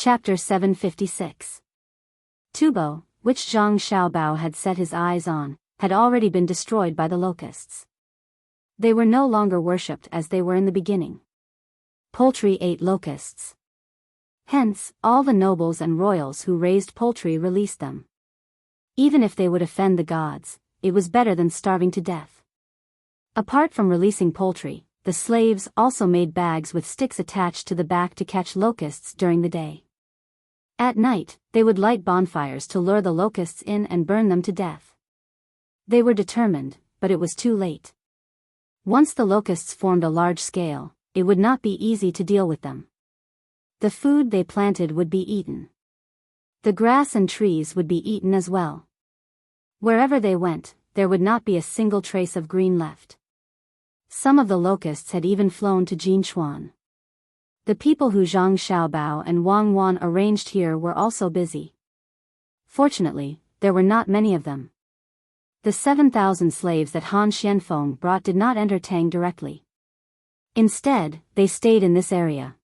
Chapter 756. Tubo, which Zhang Xiaobao had set his eyes on, had already been destroyed by the locusts. They were no longer worshipped as they were in the beginning. Poultry ate locusts. Hence, all the nobles and royals who raised poultry released them. Even if they would offend the gods, it was better than starving to death. Apart from releasing poultry, the slaves also made bags with sticks attached to the back to catch locusts during the day. At night, they would light bonfires to lure the locusts in and burn them to death. They were determined, but it was too late. Once the locusts formed a large scale, it would not be easy to deal with them. The food they planted would be eaten. The grass and trees would be eaten as well. Wherever they went, there would not be a single trace of green left. Some of the locusts had even flown to Jinchuan. The people who Zhang Xiaobao and Wang Wan arranged here were also busy. Fortunately, there were not many of them. The 7,000 slaves that Han Xianfeng brought did not enter Tang directly. Instead, they stayed in this area.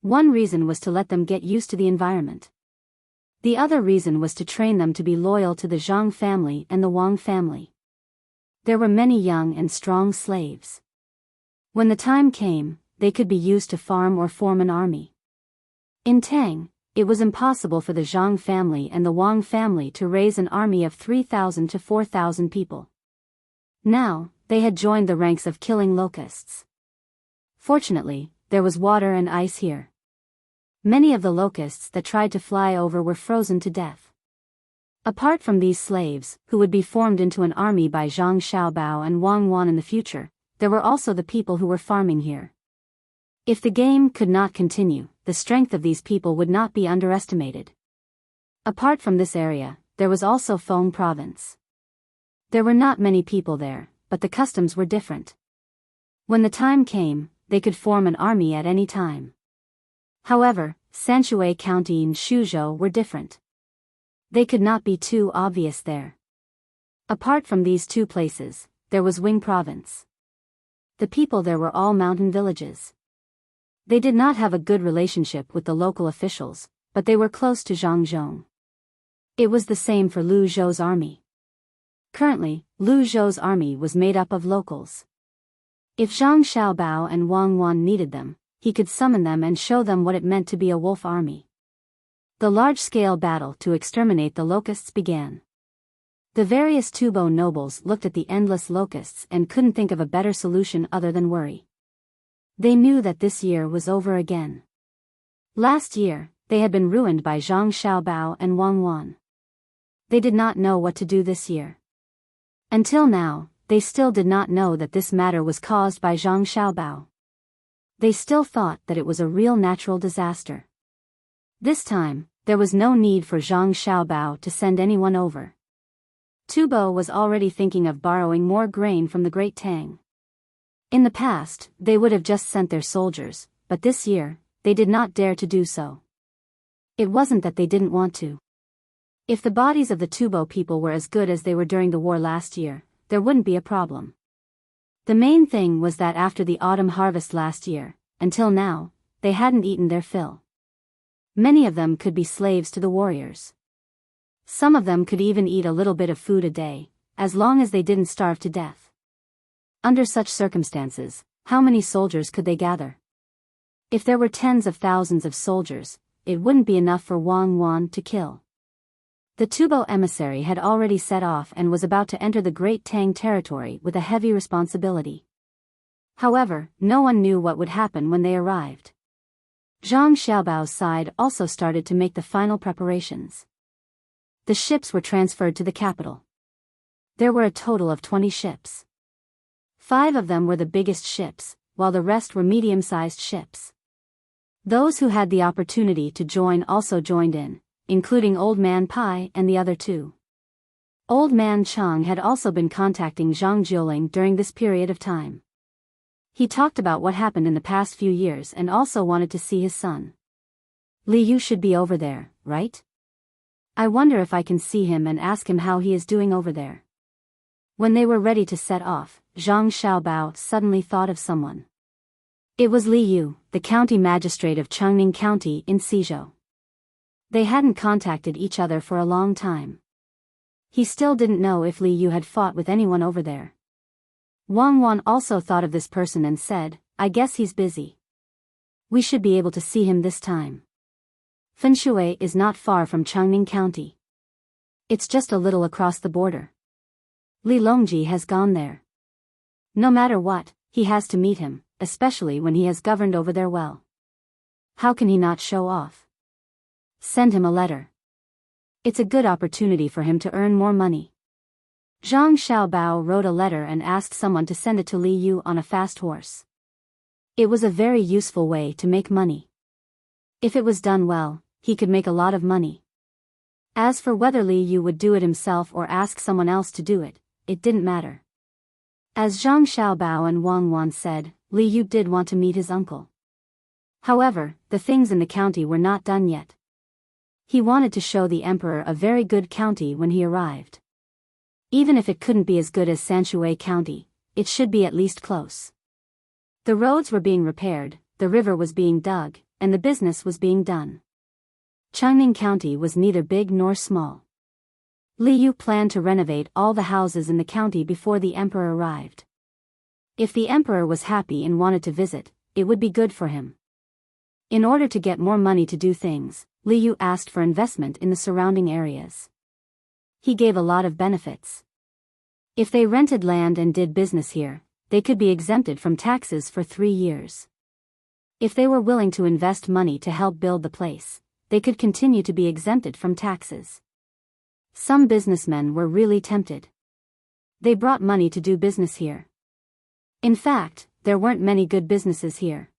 One reason was to let them get used to the environment. The other reason was to train them to be loyal to the Zhang family and the Wang family. There were many young and strong slaves. When the time came, they could be used to farm or form an army. In Tang, it was impossible for the Zhang family and the Wang family to raise an army of 3,000 to 4,000 people. Now, they had joined the ranks of killing locusts. Fortunately, there was water and ice here. Many of the locusts that tried to fly over were frozen to death. Apart from these slaves, who would be formed into an army by Zhang Xiaobao and Wang Wan in the future, there were also the people who were farming here. If the game could not continue, the strength of these people would not be underestimated. Apart from this area, there was also Feng Province. There were not many people there, but the customs were different. When the time came, they could form an army at any time. However, Sanshui County and Shuzhou were different. They could not be too obvious there. Apart from these two places, there was Wing Province. The people there were all mountain villages. They did not have a good relationship with the local officials, but they were close to Zhangzhong. It was the same for Lu Zhou's army. Currently, Lu Zhou's army was made up of locals. If Zhang Xiaobao and Wang Wan needed them, he could summon them and show them what it meant to be a wolf army. The large-scale battle to exterminate the locusts began. The various Tubo nobles looked at the endless locusts and couldn't think of a better solution other than worry. They knew that this year was over again. Last year, they had been ruined by Zhang Xiaobao and Wang Wan. They did not know what to do this year. Until now, they still did not know that this matter was caused by Zhang Xiaobao. They still thought that it was a real natural disaster. This time, there was no need for Zhang Xiaobao to send anyone over. Tubo was already thinking of borrowing more grain from the Great Tang. In the past, they would have just sent their soldiers, but this year, they did not dare to do so. It wasn't that they didn't want to. If the bodies of the Tubo people were as good as they were during the war last year, there wouldn't be a problem. The main thing was that after the autumn harvest last year, until now, they hadn't eaten their fill. Many of them could be slaves to the warriors. Some of them could even eat a little bit of food a day, as long as they didn't starve to death. Under such circumstances, how many soldiers could they gather? If there were tens of thousands of soldiers, it wouldn't be enough for Wang Wan to kill. The Tubo emissary had already set off and was about to enter the Great Tang territory with a heavy responsibility. However, no one knew what would happen when they arrived. Zhang Xiaobao's side also started to make the final preparations. The ships were transferred to the capital. There were a total of 20 ships. 5 of them were the biggest ships, while the rest were medium-sized ships. Those who had the opportunity to join also joined in, including Old Man Pai and the other 2. Old Man Chang had also been contacting Zhang Jiuling during this period of time. He talked about what happened in the past few years and also wanted to see his son. Li Yu should be over there, right? I wonder if I can see him and ask him how he is doing over there. When they were ready to set off, Zhang Xiaobao suddenly thought of someone. It was Li Yu, the county magistrate of Changning County in Suzhou. They hadn't contacted each other for a long time. He still didn't know if Li Yu had fought with anyone over there. Wang Wan also thought of this person and said, I guess he's busy. We should be able to see him this time. Fenshui is not far from Changning County. It's just a little across the border. Li Longji has gone there. No matter what, he has to meet him, especially when he has governed over there well. How can he not show off? Send him a letter. It's a good opportunity for him to earn more money. Zhang Xiaobao wrote a letter and asked someone to send it to Li Yu on a fast horse. It was a very useful way to make money. If it was done well, he could make a lot of money. As for whether Li Yu would do it himself or ask someone else to do it, it didn't matter. As Zhang Xiaobao and Wang Wan said, Li Yu did want to meet his uncle. However, the things in the county were not done yet. He wanted to show the emperor a very good county when he arrived. Even if it couldn't be as good as Sanshui County, it should be at least close. The roads were being repaired, the river was being dug, and the business was being done. Changning County was neither big nor small. Li Yu planned to renovate all the houses in the county before the emperor arrived. If the emperor was happy and wanted to visit, it would be good for him. In order to get more money to do things, Li Yu asked for investment in the surrounding areas. He gave a lot of benefits. If they rented land and did business here, they could be exempted from taxes for 3 years. If they were willing to invest money to help build the place, they could continue to be exempted from taxes. Some businessmen were really tempted. They brought money to do business here. In fact, there weren't many good businesses here.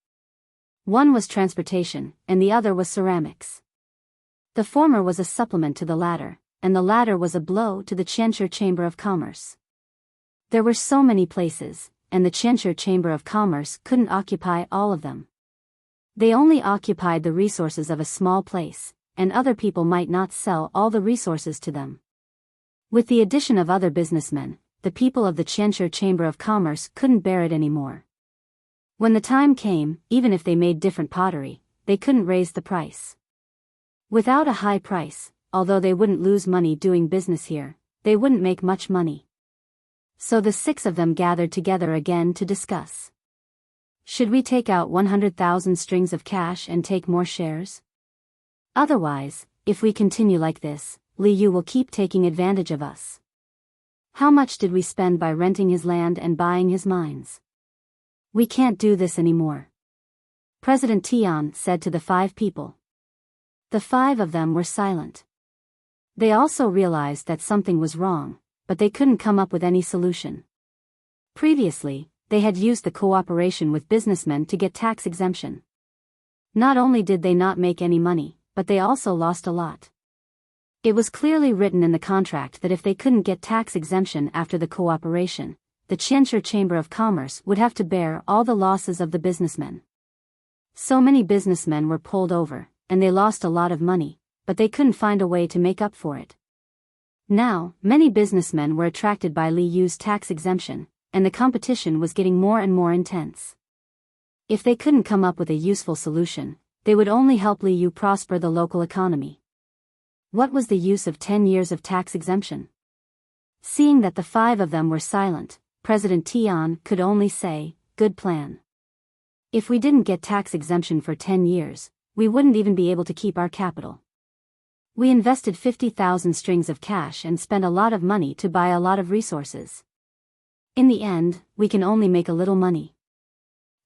One was transportation, and the other was ceramics. The former was a supplement to the latter, and the latter was a blow to the Qianshi Chamber of Commerce. There were so many places, and the Qianshi Chamber of Commerce couldn't occupy all of them. They only occupied the resources of a small place, and other people might not sell all the resources to them. With the addition of other businessmen, the people of the Qianshi Chamber of Commerce couldn't bear it anymore. When the time came, even if they made different pottery, they couldn't raise the price. Without a high price, although they wouldn't lose money doing business here, they wouldn't make much money. So the 6 of them gathered together again to discuss. Should we take out 100,000 strings of cash and take more shares? Otherwise, if we continue like this, Li Yu will keep taking advantage of us. How much did we spend by renting his land and buying his mines? We can't do this anymore. President Tian said to the 5 people. The 5 of them were silent. They also realized that something was wrong, but they couldn't come up with any solution. Previously, they had used the cooperation with businessmen to get tax exemption. Not only did they not make any money, but they also lost a lot. It was clearly written in the contract that if they couldn't get tax exemption after the cooperation, the Qianshi Chamber of Commerce would have to bear all the losses of the businessmen. So many businessmen were pulled over, and they lost a lot of money, but they couldn't find a way to make up for it. Now, many businessmen were attracted by Li Yu's tax exemption, and the competition was getting more and more intense. If they couldn't come up with a useful solution, they would only help Li Yu prosper the local economy. What was the use of 10 years of tax exemption? Seeing that the 5 of them were silent, President Tian could only say, "Good plan." If we didn't get tax exemption for 10 years, we wouldn't even be able to keep our capital. We invested 50,000 strings of cash and spent a lot of money to buy a lot of resources. In the end, we can only make a little money.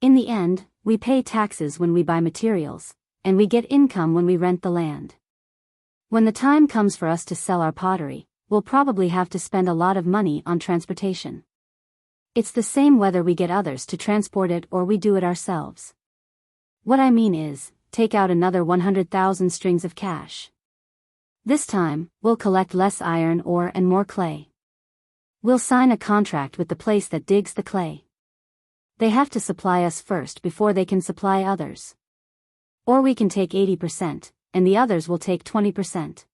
In the end, we pay taxes when we buy materials, and we get income when we rent the land. When the time comes for us to sell our pottery, we'll probably have to spend a lot of money on transportation. It's the same whether we get others to transport it or we do it ourselves. What I mean is, take out another 100,000 strings of cash. This time, we'll collect less iron ore and more clay. We'll sign a contract with the place that digs the clay. They have to supply us first before they can supply others. Or we can take 80%, and the others will take 20%.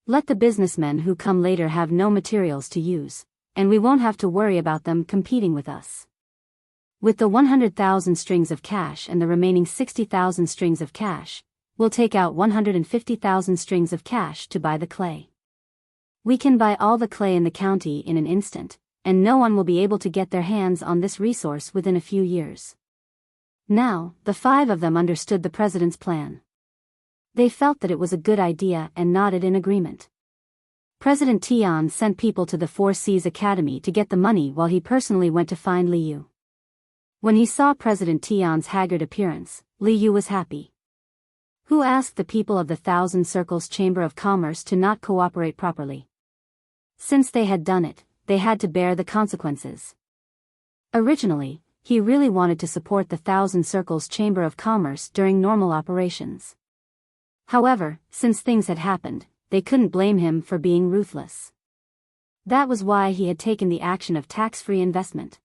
Let the businessmen who come later have no materials to use, and we won't have to worry about them competing with us. With the 100,000 strings of cash and the remaining 60,000 strings of cash, We'll take out 150,000 strings of cash to buy the clay. We can buy all the clay in the county in an instant, and no one will be able to get their hands on this resource within a few years. Now, the 5 of them understood the president's plan. They felt that it was a good idea and nodded in agreement. President Tian sent people to the Four Seas Academy to get the money while he personally went to find Li Yu. When he saw President Tian's haggard appearance, Li Yu was happy. Who asked the people of the Thousand Circles Chamber of Commerce to not cooperate properly? Since they had done it, they had to bear the consequences. Originally, he really wanted to support the Thousand Circles Chamber of Commerce during normal operations. However, since things had happened, they couldn't blame him for being ruthless. That was why he had taken the action of tax-free investment.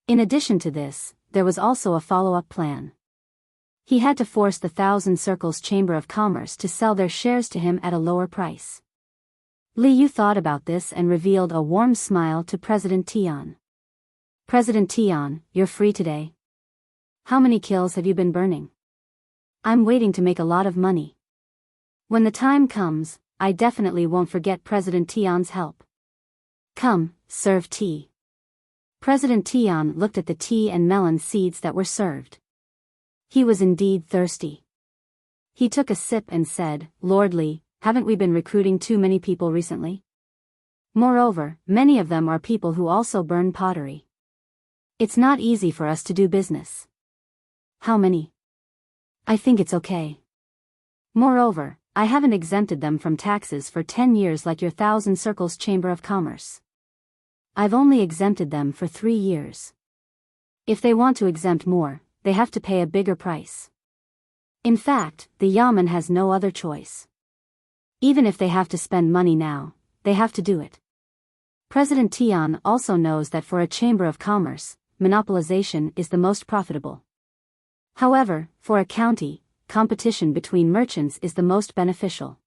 In addition to this, there was also a follow-up plan. He had to force the Thousand Circles Chamber of Commerce to sell their shares to him at a lower price. Li Yu thought about this and revealed a warm smile to President Tian. President Tian, you're free today. How many kills have you been burning? I'm waiting to make a lot of money. When the time comes, I definitely won't forget President Tian's help. Come, serve tea. President Tian looked at the tea and melon seeds that were served. He was indeed thirsty. He took a sip and said, Lord Li, haven't we been recruiting too many people recently? Moreover, many of them are people who also burn pottery. It's not easy for us to do business. How many? I think it's okay. Moreover, I haven't exempted them from taxes for 10 years like your Thousand Circles Chamber of Commerce. I've only exempted them for 3 years. If they want to exempt more, they have to pay a bigger price. In fact, the Yamen has no other choice. Even if they have to spend money now, they have to do it. President Tian also knows that for a Chamber of Commerce, monopolization is the most profitable. However, for a county, competition between merchants is the most beneficial.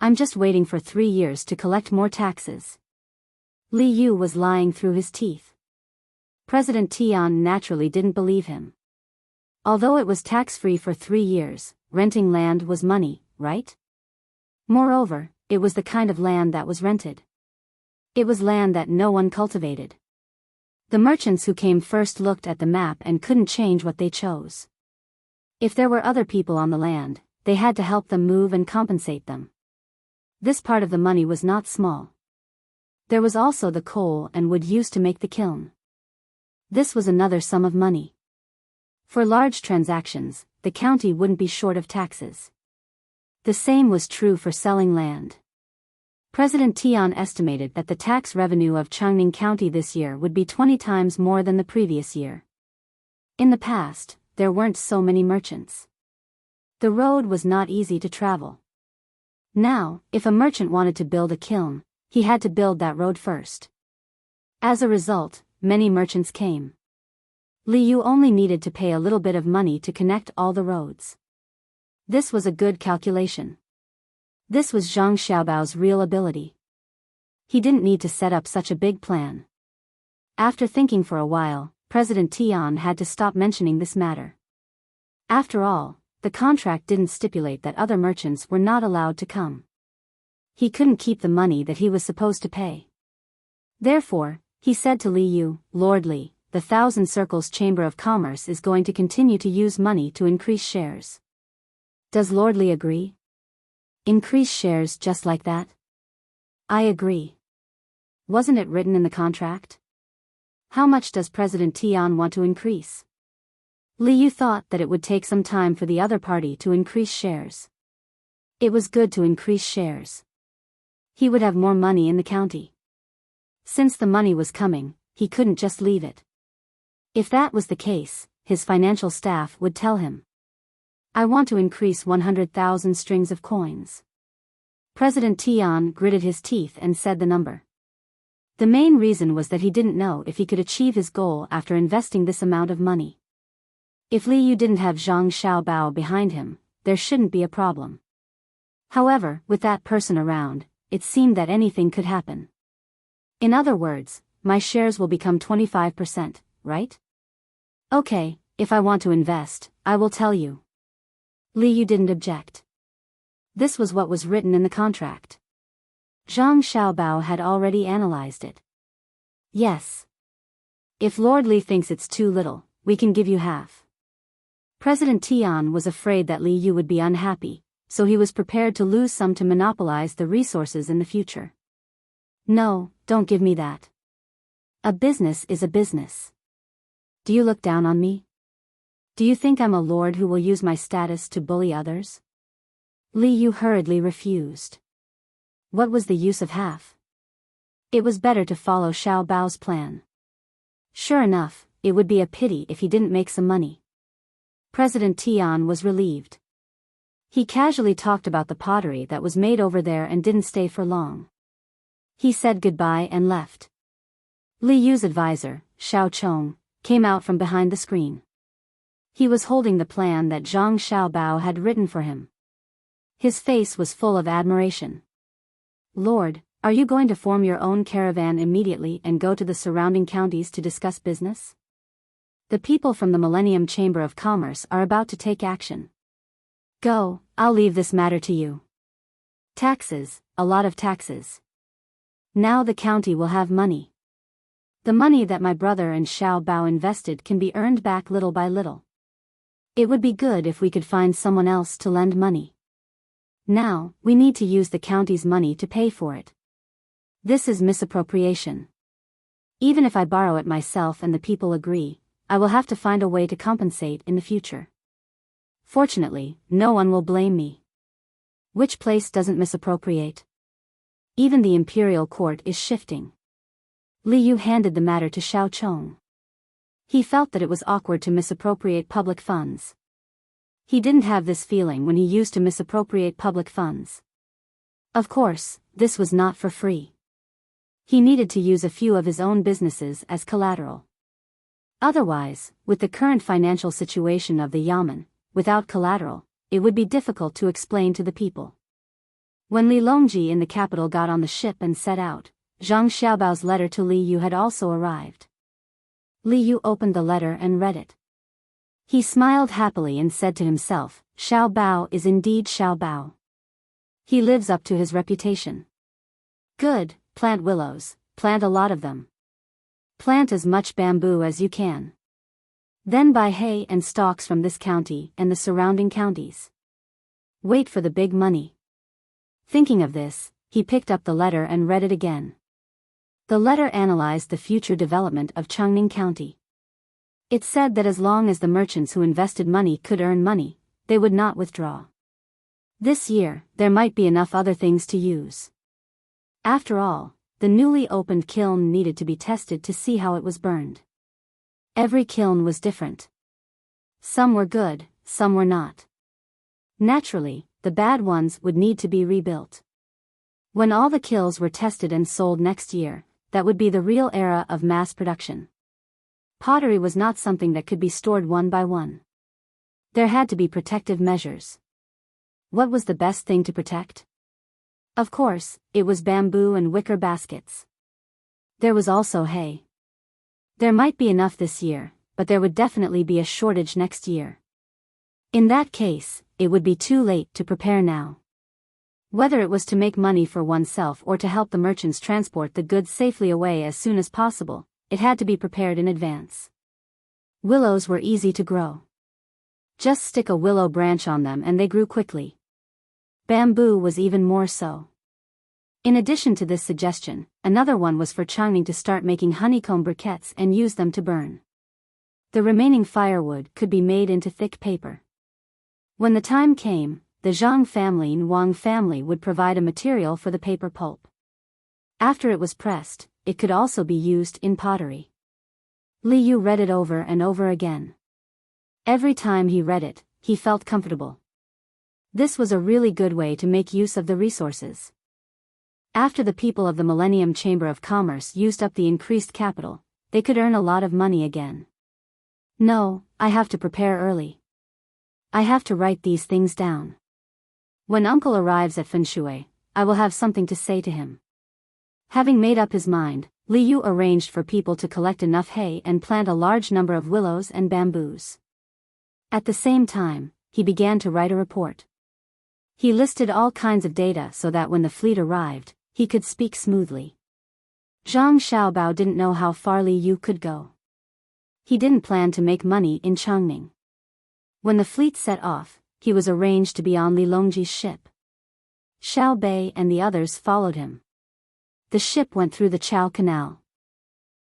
I'm just waiting for 3 years to collect more taxes. Li Yu was lying through his teeth. President Tian naturally didn't believe him. Although it was tax-free for 3 years, renting land was money, right? Moreover, it was the kind of land that was rented. It was land that no one cultivated. The merchants who came first looked at the map and couldn't change what they chose. If there were other people on the land, they had to help them move and compensate them. This part of the money was not small. There was also the coal and wood used to make the kiln. This was another sum of money. For large transactions, the county wouldn't be short of taxes. The same was true for selling land. President Tian estimated that the tax revenue of Changning County this year would be 20 times more than the previous year. In the past, there weren't so many merchants. The road was not easy to travel. Now, if a merchant wanted to build a kiln, he had to build that road first. As a result, many merchants came. Li Yu only needed to pay a little bit of money to connect all the roads. This was a good calculation. This was Zhang Xiaobao's real ability. He didn't need to set up such a big plan. After thinking for a while, President Tian had to stop mentioning this matter. After all, the contract didn't stipulate that other merchants were not allowed to come. He couldn't keep the money that he was supposed to pay. Therefore, he said to Li Yu, Lord Li, the Thousand Circles Chamber of Commerce is going to continue to use money to increase shares. Does Lord Li agree? Increase shares just like that? I agree. Wasn't it written in the contract? How much does President Tian want to increase? Li Yu thought that it would take some time for the other party to increase shares. It was good to increase shares. He would have more money in the county. Since the money was coming, he couldn't just leave it. If that was the case, his financial staff would tell him. I want to increase 100,000 strings of coins. President Tian gritted his teeth and said the number. The main reason was that he didn't know if he could achieve his goal after investing this amount of money. If Li Yu didn't have Zhang Xiaobao behind him, there shouldn't be a problem. However, with that person around, it seemed that anything could happen. In other words, my shares will become 25%, right? Okay, if I want to invest, I will tell you. Li Yu didn't object. This was what was written in the contract. Zhang Xiaobao had already analyzed it. Yes. If Lord Li thinks it's too little, we can give you half. President Tian was afraid that Li Yu would be unhappy, so he was prepared to lose some to monopolize the resources in the future. No, don't give me that. A business is a business. Do you look down on me? Do you think I'm a lord who will use my status to bully others? Li Yu hurriedly refused. What was the use of half? It was better to follow Xiao Bao's plan. Sure enough, it would be a pity if he didn't make some money. President Tian was relieved. He casually talked about the pottery that was made over there and didn't stay for long. He said goodbye and left. Li Yu's advisor, Xiao Chong, came out from behind the screen. He was holding the plan that Zhang Xiaobao had written for him. His face was full of admiration. Lord, are you going to form your own caravan immediately and go to the surrounding counties to discuss business? The people from the Millennium Chamber of Commerce are about to take action. Go, I'll leave this matter to you. Taxes, a lot of taxes. Now the county will have money. The money that my brother and Xiao Bao invested can be earned back little by little. It would be good if we could find someone else to lend money. Now, we need to use the county's money to pay for it. This is misappropriation. Even if I borrow it myself and the people agree, I will have to find a way to compensate in the future. Fortunately, no one will blame me. Which place doesn't misappropriate? Even the imperial court is shifting. Li Yu handed the matter to Xiao Chong. He felt that it was awkward to misappropriate public funds. He didn't have this feeling when he used to misappropriate public funds. Of course, this was not for free. He needed to use a few of his own businesses as collateral. Otherwise, with the current financial situation of the Yamen, without collateral, it would be difficult to explain to the people. When Li Longji in the capital got on the ship and set out, Zhang Xiaobao's letter to Li Yu had also arrived. Li Yu opened the letter and read it. He smiled happily and said to himself, Xiao Bao is indeed Xiao Bao. He lives up to his reputation. Good, plant willows, plant a lot of them. Plant as much bamboo as you can. Then buy hay and stalks from this county and the surrounding counties. Wait for the big money. Thinking of this, he picked up the letter and read it again. The letter analyzed the future development of Changning County. It said that as long as the merchants who invested money could earn money, they would not withdraw. This year, there might be enough other things to use. After all, the newly opened kiln needed to be tested to see how it was burned. Every kiln was different. Some were good, some were not. Naturally, the bad ones would need to be rebuilt. When all the kilns were tested and sold next year, that would be the real era of mass production. Pottery was not something that could be stored one by one. There had to be protective measures. What was the best thing to protect? Of course, it was bamboo and wicker baskets. There was also hay. There might be enough this year, but there would definitely be a shortage next year. In that case, it would be too late to prepare now. Whether it was to make money for oneself or to help the merchants transport the goods safely away as soon as possible, it had to be prepared in advance. Willows were easy to grow. Just stick a willow branch on them and they grew quickly. Bamboo was even more so. In addition to this suggestion, another one was for Changning to start making honeycomb briquettes and use them to burn. The remaining firewood could be made into thick paper. When the time came, the Zhang family and Wang family would provide a material for the paper pulp. After it was pressed, it could also be used in pottery. Li Yu read it over and over again. Every time he read it, he felt comfortable. This was a really good way to make use of the resources. After the people of the Millennium Chamber of Commerce used up the increased capital, they could earn a lot of money again. No, I have to prepare early. I have to write these things down. When uncle arrives at Fenshui, I will have something to say to him. Having made up his mind, Li Yu arranged for people to collect enough hay and plant a large number of willows and bamboos. At the same time, he began to write a report. He listed all kinds of data so that when the fleet arrived, he could speak smoothly. Zhang Xiaobao didn't know how far Li Yu could go. He didn't plan to make money in Changning. When the fleet set off, he was arranged to be on Li Longji's ship. Xiao Bei and the others followed him. The ship went through the Chao Canal.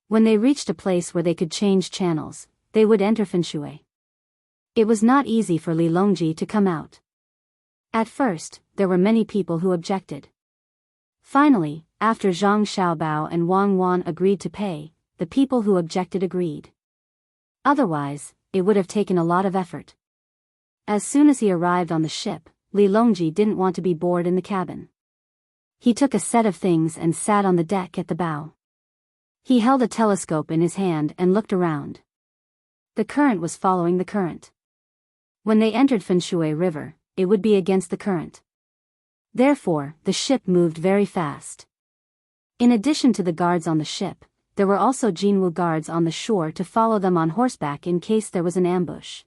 When they reached a place where they could change channels, they would enter Fenshui. It was not easy for Li Longji to come out. At first, there were many people who objected. Finally, after Zhang Xiaobao and Wang Wan agreed to pay, the people who objected agreed. Otherwise, it would have taken a lot of effort. As soon as he arrived on the ship, Li Longji didn't want to be bored in the cabin. He took a set of things and sat on the deck at the bow. He held a telescope in his hand and looked around. The current was following the current. When they entered Fenshui River, it would be against the current. Therefore, the ship moved very fast. In addition to the guards on the ship, there were also Jinwu guards on the shore to follow them on horseback in case there was an ambush.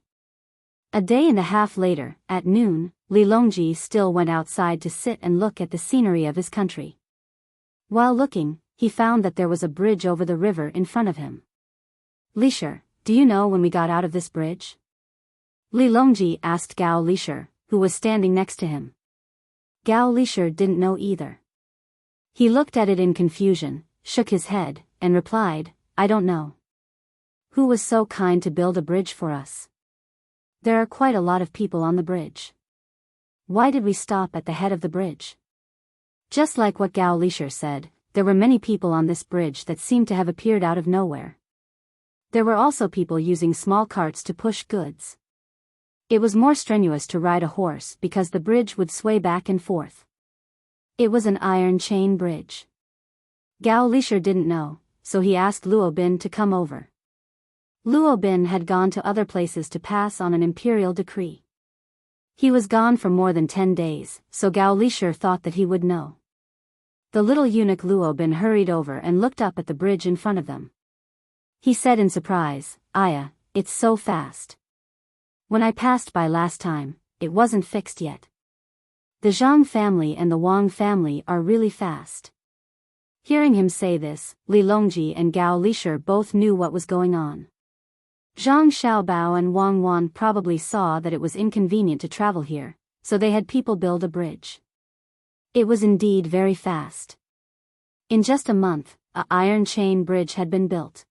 A day and a half later, at noon, Li Longji still went outside to sit and look at the scenery of his country. While looking, he found that there was a bridge over the river in front of him. "Lisher, do you know when we got out of this bridge?" Li Longji asked Gao Lisher, who was standing next to him. Gao Lisher didn't know either. He looked at it in confusion, shook his head, and replied, "I don't know. Who was so kind to build a bridge for us? There are quite a lot of people on the bridge. Why did we stop at the head of the bridge?" Just like what Gao Lisher said, there were many people on this bridge that seemed to have appeared out of nowhere. There were also people using small carts to push goods. It was more strenuous to ride a horse because the bridge would sway back and forth. It was an iron chain bridge. Gao Lisher didn't know, so he asked Luo Bin to come over. Luo Bin had gone to other places to pass on an imperial decree. He was gone for more than 10 days, so Gao Lisher thought that he would know. The little eunuch Luo Bin hurried over and looked up at the bridge in front of them. He said in surprise, "Aya, it's so fast. When I passed by last time, it wasn't fixed yet. The Zhang family and the Wang family are really fast." Hearing him say this, Li Longji and Gao Lisher both knew what was going on. Zhang Xiaobao and Wang Wan probably saw that it was inconvenient to travel here, so they had people build a bridge. It was indeed very fast. In just a month, an iron chain bridge had been built.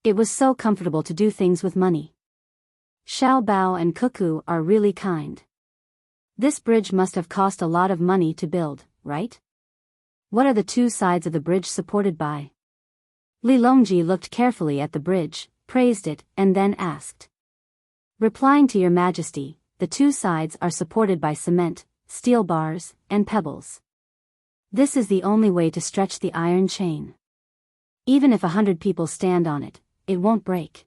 It was so comfortable to do things with money. Xiaobao and Cuckoo are really kind. This bridge must have cost a lot of money to build, right? What are the two sides of the bridge supported by? Li Longji looked carefully at the bridge, praised it, and then asked. Replying to Your Majesty, the two sides are supported by cement, steel bars, and pebbles. This is the only way to stretch the iron chain. Even if 100 people stand on it, it won't break.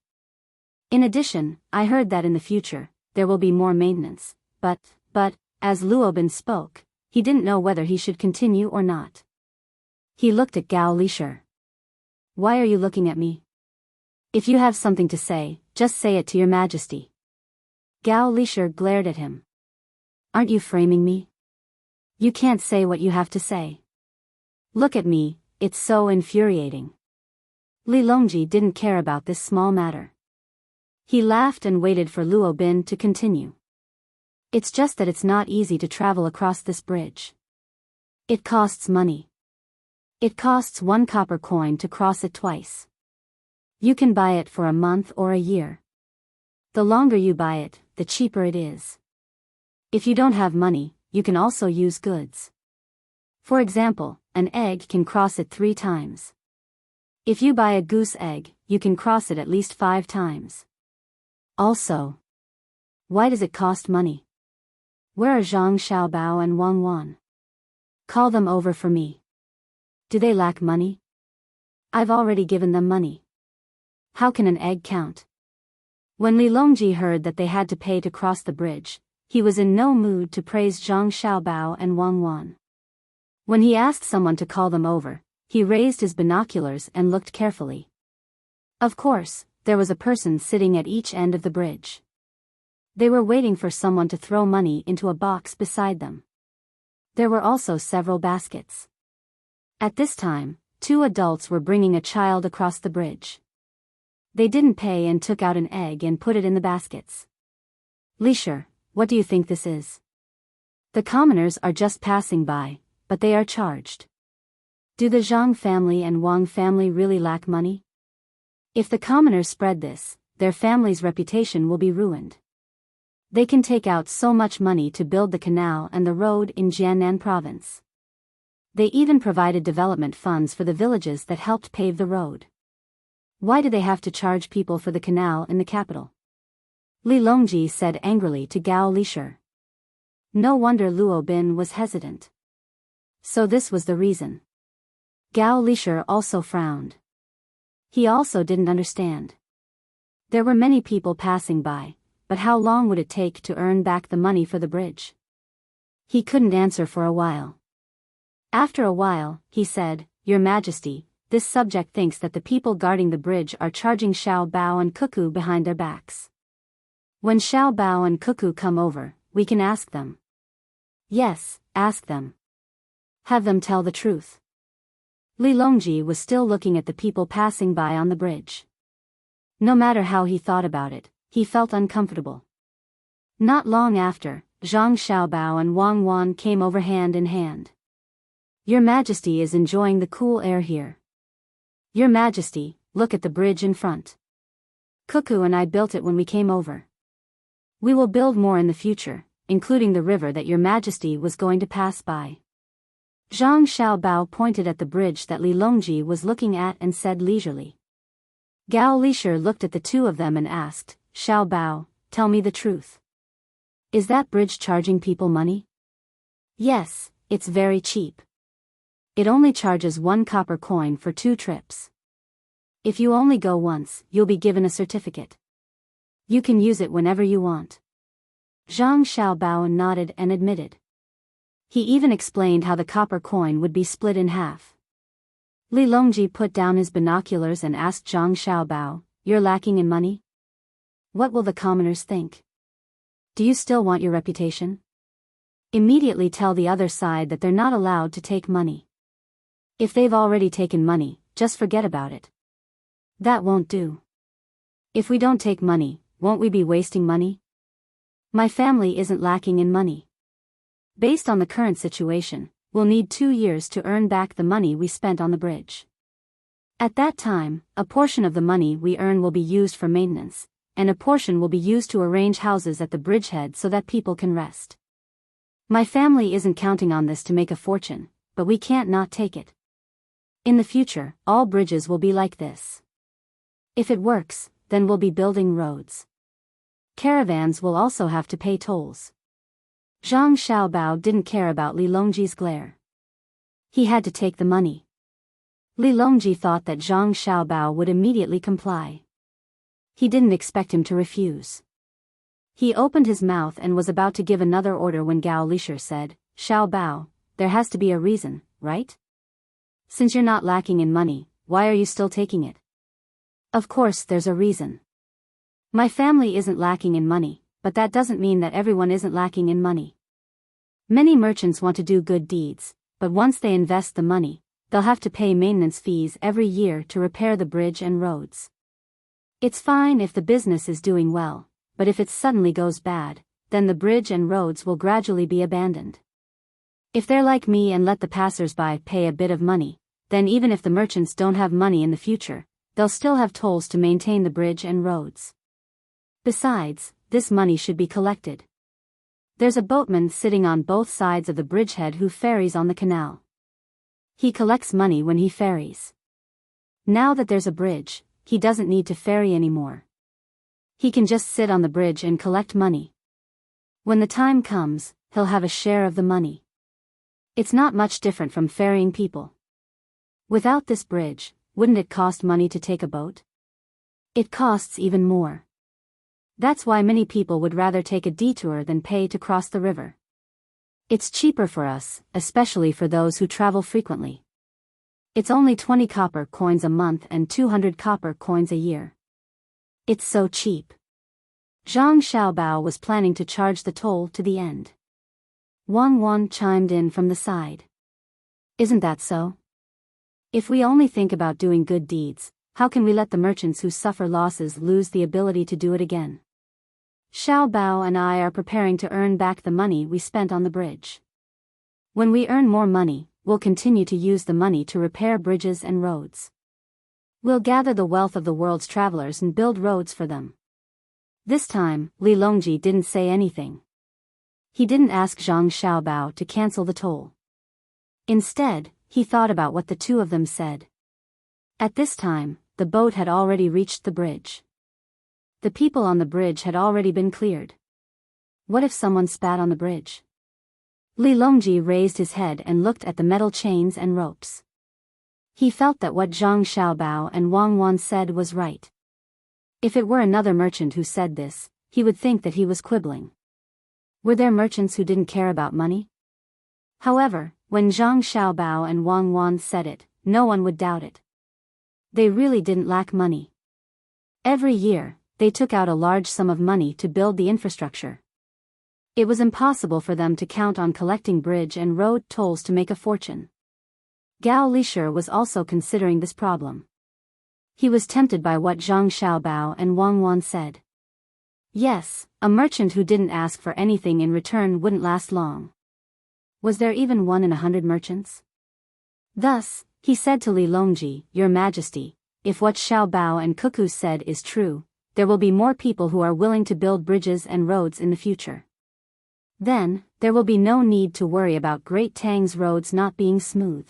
In addition, I heard that in the future, there will be more maintenance, but, as Luo Bin spoke, he didn't know whether he should continue or not. He looked at Gao Lisher. "Why are you looking at me? If you have something to say, just say it to Your Majesty." Gao Lisher glared at him. "Aren't you framing me? You can't say what you have to say. Look at me, it's so infuriating." Li Longji didn't care about this small matter. He laughed and waited for Luo Bin to continue. "It's just that it's not easy to travel across this bridge. It costs money. It costs 1 copper coin to cross it twice. You can buy it for a month or a year. The longer you buy it, the cheaper it is. If you don't have money, you can also use goods. For example, an egg can cross it 3 times. If you buy a goose egg, you can cross it at least 5 times. Also, why does it cost money? Where are Zhang Xiaobao and Wang Wan? Call them over for me. Do they lack money? I've already given them money. How can an egg count?" When Li Longji heard that they had to pay to cross the bridge, he was in no mood to praise Zhang Xiaobao and Wang Wan. When he asked someone to call them over, he raised his binoculars and looked carefully. Of course, there was a person sitting at each end of the bridge. They were waiting for someone to throw money into a box beside them. There were also several baskets. At this time, 2 adults were bringing a child across the bridge. They didn't pay and took out an egg and put it in the baskets. Lisher, what do you think this is? The commoners are just passing by, but they are charged. Do the Zhang family and Wang family really lack money? If the commoners spread this, their family's reputation will be ruined. They can take out so much money to build the canal and the road in Jiannan province. They even provided development funds for the villages that helped pave the road. Why do they have to charge people for the canal in the capital? Li Longji said angrily to Gao Lisher. No wonder Luo Bin was hesitant. So this was the reason. Gao Lisher also frowned. He also didn't understand. There were many people passing by, but how long would it take to earn back the money for the bridge? He couldn't answer for a while. After a while, he said, Your Majesty, this subject thinks that the people guarding the bridge are charging Xiao Bao and Cuckoo behind their backs. When Xiao Bao and Cuckoo come over, we can ask them. Yes, ask them. Have them tell the truth. Li Longji was still looking at the people passing by on the bridge. No matter how he thought about it, he felt uncomfortable. Not long after, Zhang Xiaobao and Wang Wan came over hand in hand. Your Majesty is enjoying the cool air here. Your Majesty, look at the bridge in front. Cuckoo and I built it when we came over. We will build more in the future, including the river that Your Majesty was going to pass by. Zhang Xiaobao pointed at the bridge that Li Longji was looking at and said leisurely. Gao Lisher looked at the 2 of them and asked, Xiaobao, tell me the truth. Is that bridge charging people money? Yes, it's very cheap. It only charges 1 copper coin for 2 trips. If you only go once, you'll be given a certificate. You can use it whenever you want. Zhang Xiaobao nodded and admitted. He even explained how the copper coin would be split in half. Li Longji put down his binoculars and asked Zhang Xiaobao, You're lacking in money? What will the commoners think? Do you still want your reputation? Immediately tell the other side that they're not allowed to take money. If they've already taken money, just forget about it. That won't do. If we don't take money, won't we be wasting money? My family isn't lacking in money. Based on the current situation, we'll need 2 years to earn back the money we spent on the bridge. At that time, a portion of the money we earn will be used for maintenance, and a portion will be used to arrange houses at the bridgehead so that people can rest. My family isn't counting on this to make a fortune, but we can't not take it. In the future, all bridges will be like this. If it works, then we'll be building roads. Caravans will also have to pay tolls. Zhang Xiaobao didn't care about Li Longji's glare. He had to take the money. Li Longji thought that Zhang Xiaobao would immediately comply. He didn't expect him to refuse. He opened his mouth and was about to give another order when Gao Lisher said, Xiaobao, there has to be a reason, right? Since you're not lacking in money, why are you still taking it? Of course there's a reason. My family isn't lacking in money, but that doesn't mean that everyone isn't lacking in money. Many merchants want to do good deeds, but once they invest the money, they'll have to pay maintenance fees every year to repair the bridge and roads. It's fine if the business is doing well, but if it suddenly goes bad, then the bridge and roads will gradually be abandoned. If they're like me and let the passers-by pay a bit of money, then even if the merchants don't have money in the future, they'll still have tolls to maintain the bridge and roads. Besides, this money should be collected. There's a boatman sitting on both sides of the bridgehead who ferries on the canal. He collects money when he ferries. Now that there's a bridge, he doesn't need to ferry anymore. He can just sit on the bridge and collect money. When the time comes, he'll have a share of the money. It's not much different from ferrying people. Without this bridge, wouldn't it cost money to take a boat? It costs even more. That's why many people would rather take a detour than pay to cross the river. It's cheaper for us, especially for those who travel frequently. It's only 20 copper coins a month and 200 copper coins a year. It's so cheap. Zhang Xiaobao was planning to charge the toll to the end. Wang Wan chimed in from the side. Isn't that so? If we only think about doing good deeds, how can we let the merchants who suffer losses lose the ability to do it again? Xiaobao and I are preparing to earn back the money we spent on the bridge. When we earn more money, we'll continue to use the money to repair bridges and roads. We'll gather the wealth of the world's travelers and build roads for them. This time, Li Longji didn't say anything. He didn't ask Zhang Xiaobao to cancel the toll. Instead, he thought about what the two of them said. At this time, the boat had already reached the bridge. The people on the bridge had already been cleared. What if someone spat on the bridge? Li Longji raised his head and looked at the metal chains and ropes. He felt that what Zhang Xiaobao and Wang Wan said was right. If it were another merchant who said this, he would think that he was quibbling. Were there merchants who didn't care about money? However, when Zhang Xiaobao and Wang Wan said it, no one would doubt it. They really didn't lack money. Every year, they took out a large sum of money to build the infrastructure. It was impossible for them to count on collecting bridge and road tolls to make a fortune. Gao Lishur was also considering this problem. He was tempted by what Zhang Xiaobao and Wang Wan said. Yes, a merchant who didn't ask for anything in return wouldn't last long. Was there even 1 in 100 merchants? Thus, he said to Li Longji, Your Majesty, if what Xiaobao and Cuckoo said is true, there will be more people who are willing to build bridges and roads in the future. Then, there will be no need to worry about Great Tang's roads not being smooth.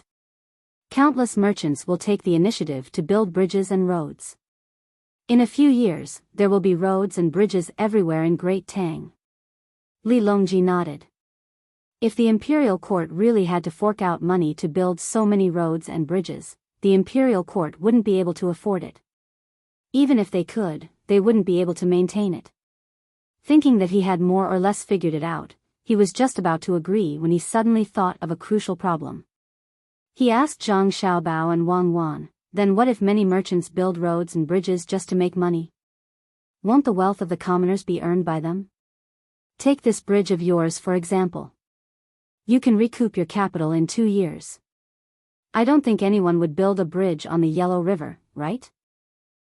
Countless merchants will take the initiative to build bridges and roads. In a few years, there will be roads and bridges everywhere in Great Tang. Li Longji nodded. If the imperial court really had to fork out money to build so many roads and bridges, the imperial court wouldn't be able to afford it. Even if they could, they wouldn't be able to maintain it. Thinking that he had more or less figured it out, he was just about to agree when he suddenly thought of a crucial problem. He asked Zhang Xiaobao and Wang Wan, then what if many merchants build roads and bridges just to make money? Won't the wealth of the commoners be earned by them? Take this bridge of yours for example. You can recoup your capital in 2 years. I don't think anyone would build a bridge on the Yellow River, right?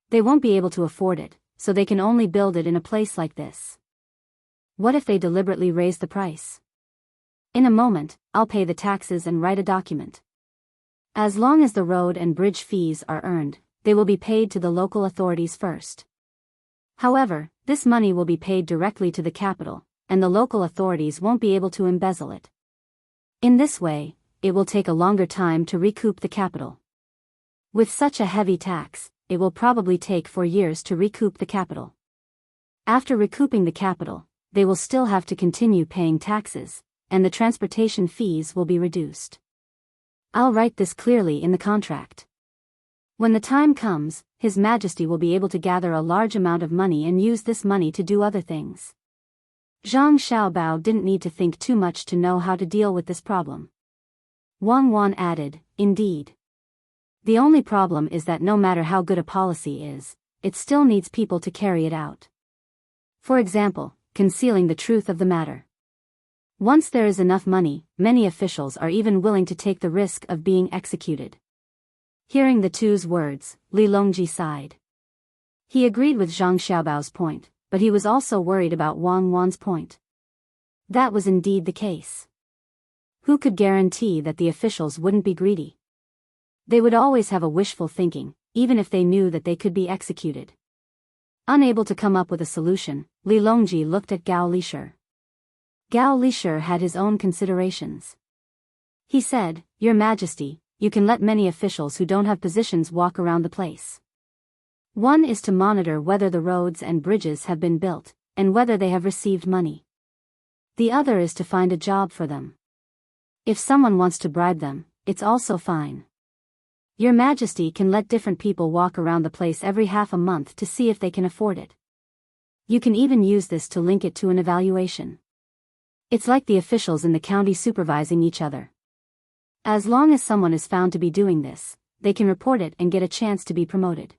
They won't be able to afford it, so they can only build it in a place like this. What if they deliberately raise the price? In a moment, I'll pay the taxes and write a document. As long as the road and bridge fees are earned, they will be paid to the local authorities first. However, this money will be paid directly to the capital, and the local authorities won't be able to embezzle it. In this way, it will take a longer time to recoup the capital. With such a heavy tax, it will probably take 4 years to recoup the capital. After recouping the capital, they will still have to continue paying taxes, and the transportation fees will be reduced. I'll write this clearly in the contract. When the time comes, His Majesty will be able to gather a large amount of money and use this money to do other things. Zhang Xiaobao didn't need to think too much to know how to deal with this problem. Wang Wan added, Indeed. The only problem is that no matter how good a policy is, it still needs people to carry it out. For example, concealing the truth of the matter. Once there is enough money, many officials are even willing to take the risk of being executed. Hearing the two's words, Li Longji sighed. He agreed with Zhang Xiaobao's point, but he was also worried about Wang Wan's point. That was indeed the case. Who could guarantee that the officials wouldn't be greedy? They would always have a wishful thinking, even if they knew that they could be executed. Unable to come up with a solution, Li Longji looked at Gao Lishur. Gao Lishur had his own considerations. He said, Your Majesty, you can let many officials who don't have positions walk around the place. One is to monitor whether the roads and bridges have been built, and whether they have received money. The other is to find a job for them. If someone wants to bribe them, it's also fine. Your Majesty can let different people walk around the place every half a month to see if they can afford it. You can even use this to link it to an evaluation. It's like the officials in the county supervising each other. As long as someone is found to be doing this, they can report it and get a chance to be promoted.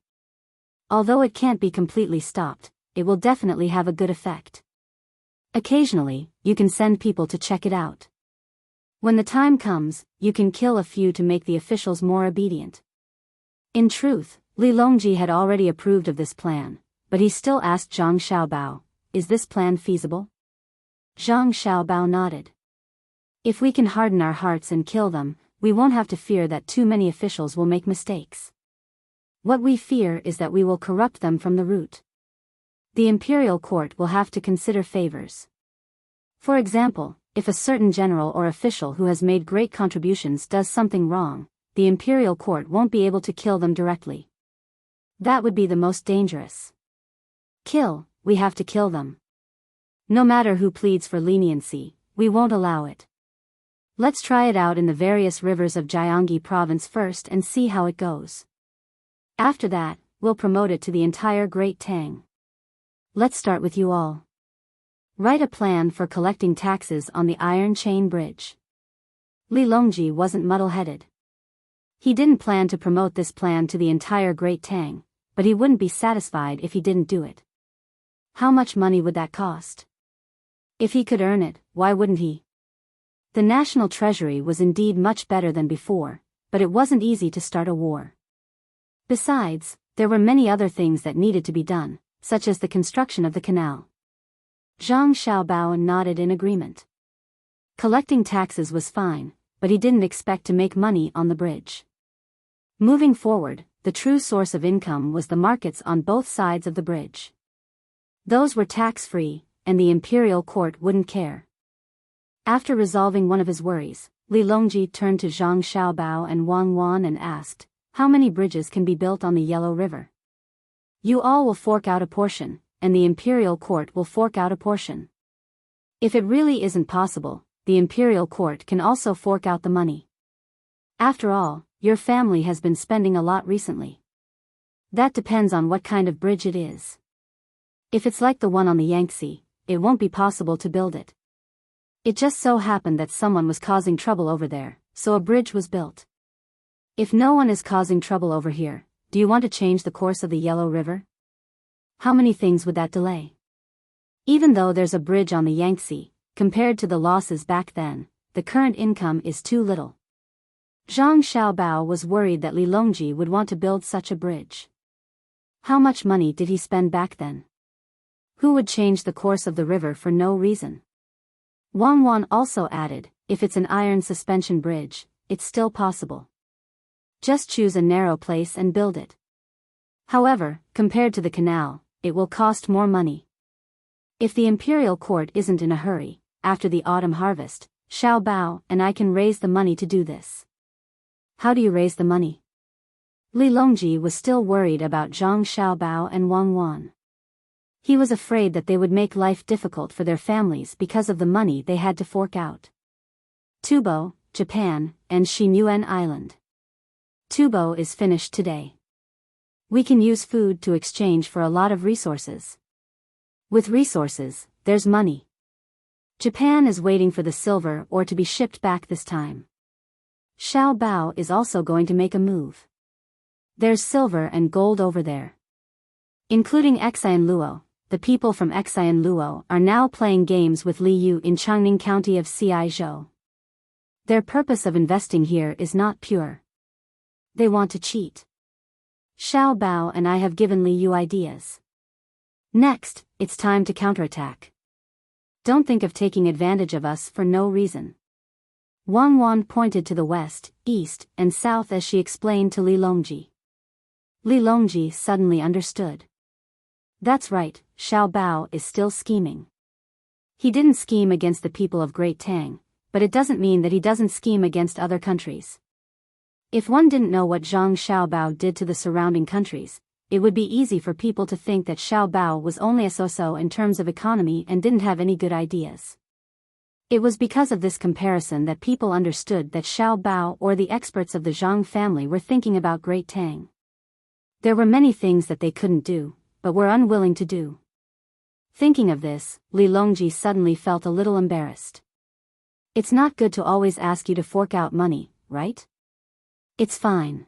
Although it can't be completely stopped, it will definitely have a good effect. Occasionally, you can send people to check it out. When the time comes, you can kill a few to make the officials more obedient. In truth, Li Longji had already approved of this plan, but he still asked Zhang Xiaobao, "Is this plan feasible?" Zhang Xiaobao nodded. "If we can harden our hearts and kill them, we won't have to fear that too many officials will make mistakes. What we fear is that we will corrupt them from the root. The imperial court will have to consider favors. For example, if a certain general or official who has made great contributions does something wrong, the imperial court won't be able to kill them directly. That would be the most dangerous. Kill, we have to kill them. No matter who pleads for leniency, we won't allow it. Let's try it out in the various rivers of Gyeonggi province first and see how it goes. After that, we'll promote it to the entire Great Tang. Let's start with you all. Write a plan for collecting taxes on the Iron Chain Bridge." Li Longji wasn't muddle-headed. He didn't plan to promote this plan to the entire Great Tang, but he wouldn't be satisfied if he didn't do it. How much money would that cost? If he could earn it, why wouldn't he? The national treasury was indeed much better than before, but it wasn't easy to start a war. Besides, there were many other things that needed to be done, such as the construction of the canal. Zhang Xiaobao nodded in agreement. Collecting taxes was fine, but he didn't expect to make money on the bridge. Moving forward, the true source of income was the markets on both sides of the bridge. Those were tax-free, and the imperial court wouldn't care. After resolving one of his worries, Li Longji turned to Zhang Xiaobao and Wang Wan and asked, "How many bridges can be built on the Yellow River? You all will fork out a portion, and the imperial court will fork out a portion. If it really isn't possible, the imperial court can also fork out the money. After all, your family has been spending a lot recently. That depends on what kind of bridge it is. If it's like the one on the Yangtze, it won't be possible to build it. It just so happened that someone was causing trouble over there, so a bridge was built. If no one is causing trouble over here, do you want to change the course of the Yellow River? How many things would that delay? Even though there's a bridge on the Yangtze, compared to the losses back then, the current income is too little." Zhang Xiaobao was worried that Li Longji would want to build such a bridge. How much money did he spend back then? Who would change the course of the river for no reason? Wang Wan also added, "If it's an iron suspension bridge, it's still possible. Just choose a narrow place and build it. However, compared to the canal, it will cost more money. If the imperial court isn't in a hurry, after the autumn harvest, Xiao Bao and I can raise the money to do this." "How do you raise the money?" Li Longji was still worried about Zhang Xiaobao and Wang Wan. He was afraid that they would make life difficult for their families because of the money they had to fork out. Tubo, Japan, and Shinyuan Island. Tubo is finished today. We can use food to exchange for a lot of resources. With resources, there's money. Japan is waiting for the silver ore to be shipped back this time. Xiao Bao is also going to make a move. There's silver and gold over there. Including Xian Luo, the people from Xian Luo are now playing games with Li Yu in Changning County of Ciizhou. Their purpose of investing here is not pure. They want to cheat. Xiao Bao and I have given Li Yu ideas. Next, it's time to counterattack. Don't think of taking advantage of us for no reason." Wang Wan pointed to the west, east, and south as she explained to Li Longji. Li Longji suddenly understood. That's right, Xiao Bao is still scheming. He didn't scheme against the people of Great Tang, but it doesn't mean that he doesn't scheme against other countries. If one didn't know what Zhang Xiaobao did to the surrounding countries, it would be easy for people to think that Xiao Bao was only a so-so in terms of economy and didn't have any good ideas. It was because of this comparison that people understood that Xiao Bao or the experts of the Zhang family were thinking about Great Tang. There were many things that they couldn't do, but were unwilling to do. Thinking of this, Li Longji suddenly felt a little embarrassed. It's not good to always ask you to fork out money, right? It's fine.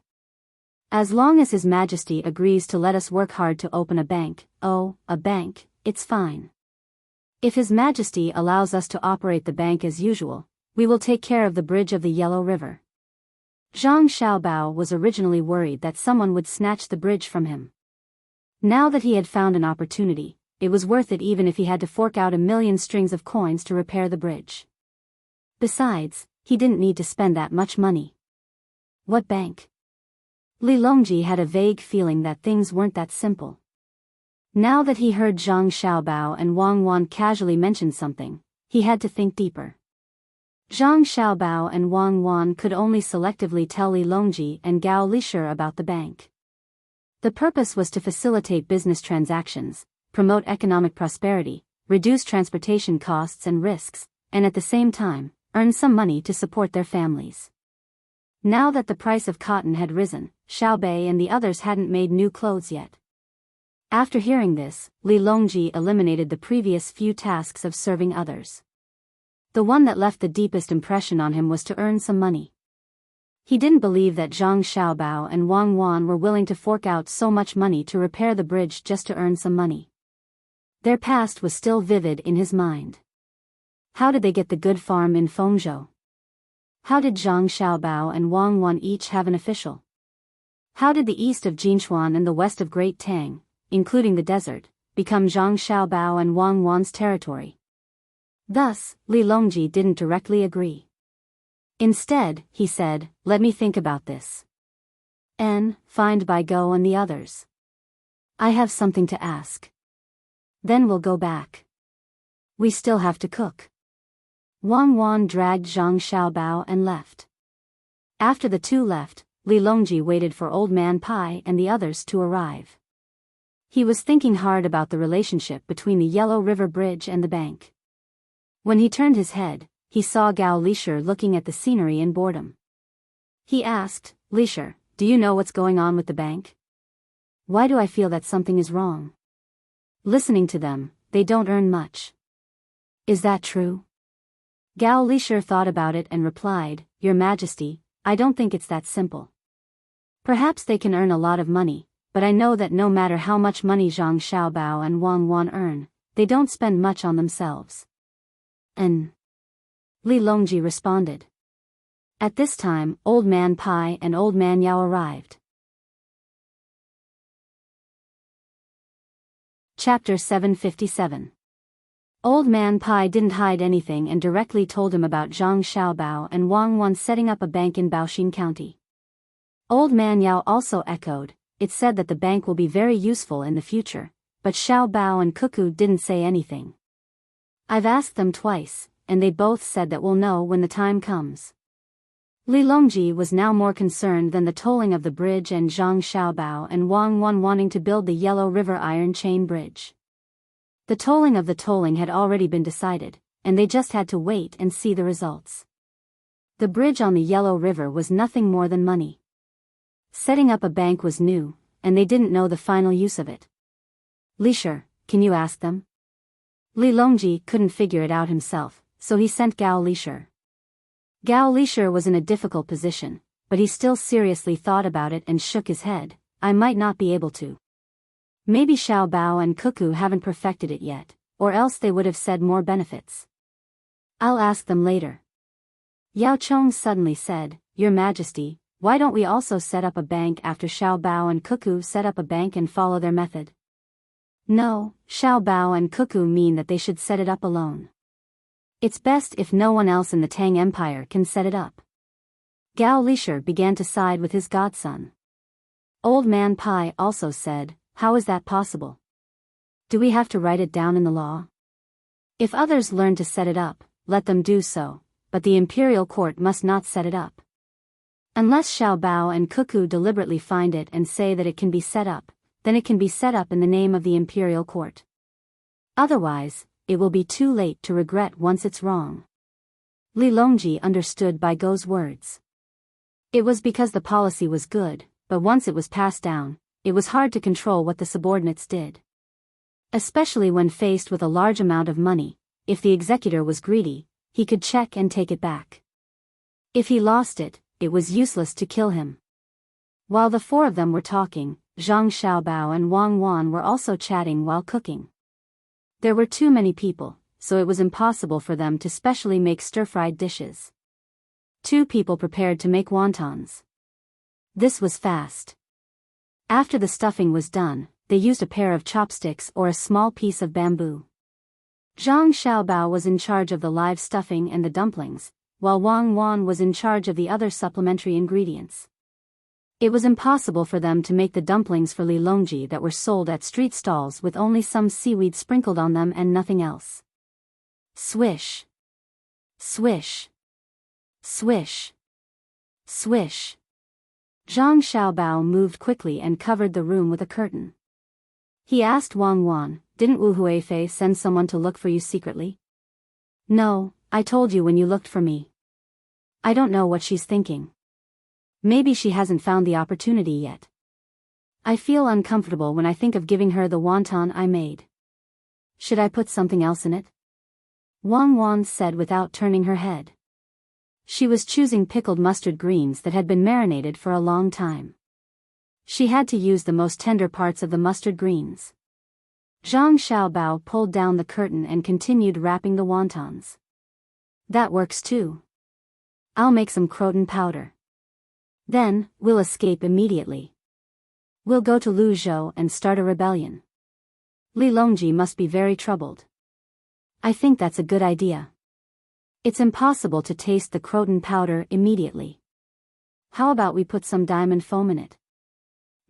As long as His Majesty agrees to let us work hard to open a bank, it's fine. If His Majesty allows us to operate the bank as usual, we will take care of the bridge of the Yellow River. Zhang Xiaobao was originally worried that someone would snatch the bridge from him. Now that he had found an opportunity, it was worth it even if he had to fork out 1,000,000 strings of coins to repair the bridge. Besides, he didn't need to spend that much money. What bank? Li Longji had a vague feeling that things weren't that simple. Now that he heard Zhang Xiaobao and Wang Wan casually mention something, he had to think deeper. Zhang Xiaobao and Wang Wan could only selectively tell Li Longji and Gao Lishir about the bank. The purpose was to facilitate business transactions, promote economic prosperity, reduce transportation costs and risks, and at the same time, earn some money to support their families. Now that the price of cotton had risen, Xiaobei and the others hadn't made new clothes yet. After hearing this, Li Longji eliminated the previous few tasks of serving others. The one that left the deepest impression on him was to earn some money. He didn't believe that Zhang Xiaobao and Wang Wan were willing to fork out so much money to repair the bridge just to earn some money. Their past was still vivid in his mind. How did they get the good farm in Fengzhou? How did Zhang Xiaobao and Wang Wan each have an official? How did the east of Jinchuan and the west of Great Tang, including the desert, become Zhang Xiaobao and Wang Wan's territory? Thus, Li Longji didn't directly agree. Instead, he said, "Let me think about this. Find Biyao and the others. I have something to ask. Then we'll go back. We still have to cook." Wang Wan dragged Zhang Xiaobao and left. After the two left, Li Longji waited for Old Man Pai and the others to arrive. He was thinking hard about the relationship between the Yellow River Bridge and the bank. When he turned his head, he saw Gao Lishir looking at the scenery in boredom. He asked, "Lishir, do you know what's going on with the bank? Why do I feel that something is wrong? Listening to them, they don't earn much. Is that true?" Gao Lishir thought about it and replied, "Your Majesty, I don't think it's that simple. Perhaps they can earn a lot of money, but I know that no matter how much money Zhang Xiaobao and Wang Wan earn, they don't spend much on themselves." Li Longji responded. At this time, Old Man Pai and Old Man Yao arrived. Chapter 757. Old Man Pai didn't hide anything and directly told him about Zhang Xiaobao and Wang Wan setting up a bank in Baoxing County. Old Man Yao also echoed, "It said that the bank will be very useful in the future," but Xiaobao and Cuckoo didn't say anything. "I've asked them twice, and they both said that we'll know when the time comes." Li Longji was now more concerned than the tolling of the bridge and Zhang Xiaobao and Wang Wan wanting to build the Yellow River Iron Chain Bridge. The tolling of the tolling had already been decided, and they just had to wait and see the results. The bridge on the Yellow River was nothing more than money. Setting up a bank was new, and they didn't know the final use of it. "Lishir, can you ask them?" Li Longji couldn't figure it out himself, so he sent Gao Lishir. Gao Lishir was in a difficult position, but he still seriously thought about it and shook his head. "I might not be able to. Maybe Xiaobao and Cuckoo haven't perfected it yet, or else they would have said more benefits. I'll ask them later." Yao Chong suddenly said, "Your Majesty, why don't we also set up a bank after Xiaobao and Cuckoo set up a bank and follow their method?" "No, Xiaobao and Cuckoo mean that they should set it up alone. It's best if no one else in the Tang Empire can set it up." Gao Lishir began to side with his godson. Old Man Pai also said, "How is that possible? Do we have to write it down in the law? If others learn to set it up, let them do so, but the imperial court must not set it up. Unless Xiaobao and Cuckoo deliberately find it and say that it can be set up, then it can be set up in the name of the imperial court. Otherwise, it will be too late to regret once it's wrong." Li Longji understood Baigo's words. It was because the policy was good, but once it was passed down, it was hard to control what the subordinates did. Especially when faced with a large amount of money, if the executor was greedy, he could check and take it back. If he lost it, it was useless to kill him. While the four of them were talking, Zhang Xiaobao and Wang Wan were also chatting while cooking. There were too many people, so it was impossible for them to specially make stir-fried dishes. 2 people prepared to make wontons. This was fast. After the stuffing was done, they used a pair of chopsticks or a small piece of bamboo. Zhang Xiaobao was in charge of the live stuffing and the dumplings, while Wang Wan was in charge of the other supplementary ingredients. It was impossible for them to make the dumplings for Li Longji that were sold at street stalls with only some seaweed sprinkled on them and nothing else. Swish. Swish. Swish. Swish. Zhang Xiaobao moved quickly and covered the room with a curtain. He asked Wang Wan, "Didn't Wu Huifei send someone to look for you secretly?" "No, I told you when you looked for me. I don't know what she's thinking. Maybe she hasn't found the opportunity yet. I feel uncomfortable when I think of giving her the wonton I made. Should I put something else in it?" Wang Wan said without turning her head. She was choosing pickled mustard greens that had been marinated for a long time. She had to use the most tender parts of the mustard greens. Zhang Xiaobao pulled down the curtain and continued wrapping the wontons. "That works too. I'll make some croton powder. Then, we'll escape immediately. We'll go to Luzhou and start a rebellion. Li Longji must be very troubled. I think that's a good idea. It's impossible to taste the croton powder immediately. How about we put some diamond foam in it?"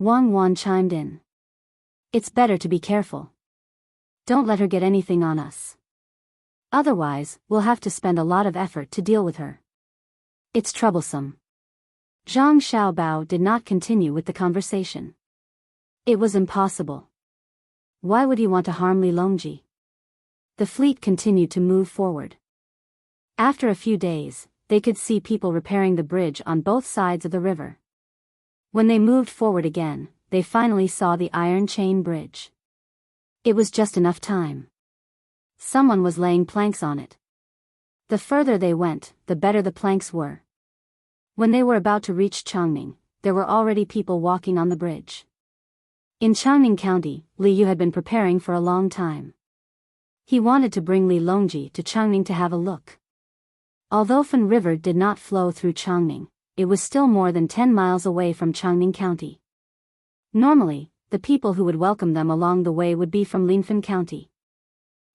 Wang Wan chimed in. "It's better to be careful. Don't let her get anything on us. Otherwise, we'll have to spend a lot of effort to deal with her. It's troublesome." Zhang Xiaobao did not continue with the conversation. It was impossible. Why would he want to harm Li Longji? The fleet continued to move forward. After a few days, they could see people repairing the bridge on both sides of the river. When they moved forward again, they finally saw the iron chain bridge. It was just enough time. Someone was laying planks on it. The further they went, the better the planks were. When they were about to reach Changning, there were already people walking on the bridge. In Changning County, Li Yu had been preparing for a long time. He wanted to bring Li Longji to Changning to have a look. Although Fan River did not flow through Changning, it was still more than 10 miles away from Changning County. Normally, the people who would welcome them along the way would be from Linfen County.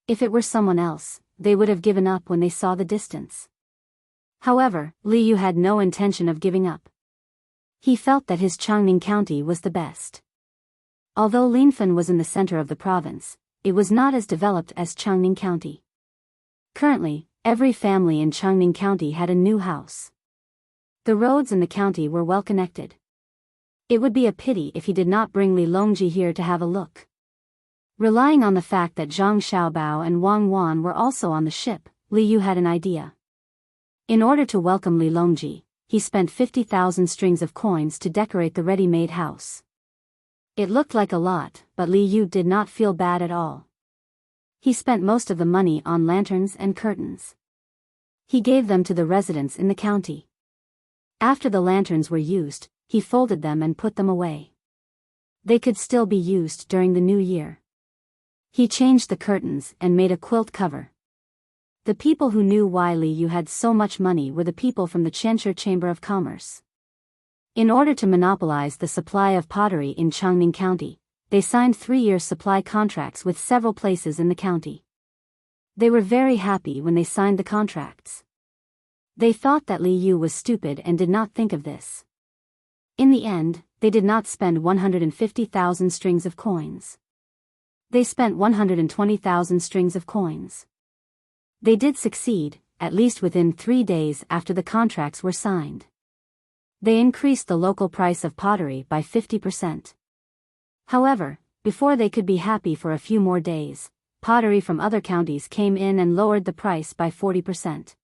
If it were someone else, they would have given up when they saw the distance. However, Li Yu had no intention of giving up. He felt that his Changning County was the best. Although Linfen was in the center of the province, it was not as developed as Changning County. Currently, every family in Changning County had a new house. The roads in the county were well connected. It would be a pity if he did not bring Li Longji here to have a look. Relying on the fact that Zhang Xiaobao and Wang Wan were also on the ship, Li Yu had an idea. In order to welcome Li Longji, he spent 50,000 strings of coins to decorate the ready-made house. It looked like a lot, but Li Yu did not feel bad at all. He spent most of the money on lanterns and curtains. He gave them to the residents in the county. After the lanterns were used, he folded them and put them away. They could still be used during the new year. He changed the curtains and made a quilt cover. The people who knew why Li Yu had so much money were the people from the Qianshi Chamber of Commerce. In order to monopolize the supply of pottery in Changning County, they signed 3-year supply contracts with several places in the county. They were very happy when they signed the contracts. They thought that Li Yu was stupid and did not think of this. In the end, they did not spend 150,000 strings of coins. They spent 120,000 strings of coins. They did succeed, at least within 3 days after the contracts were signed. They increased the local price of pottery by 50%. However, before they could be happy for a few more days, pottery from other counties came in and lowered the price by 40%.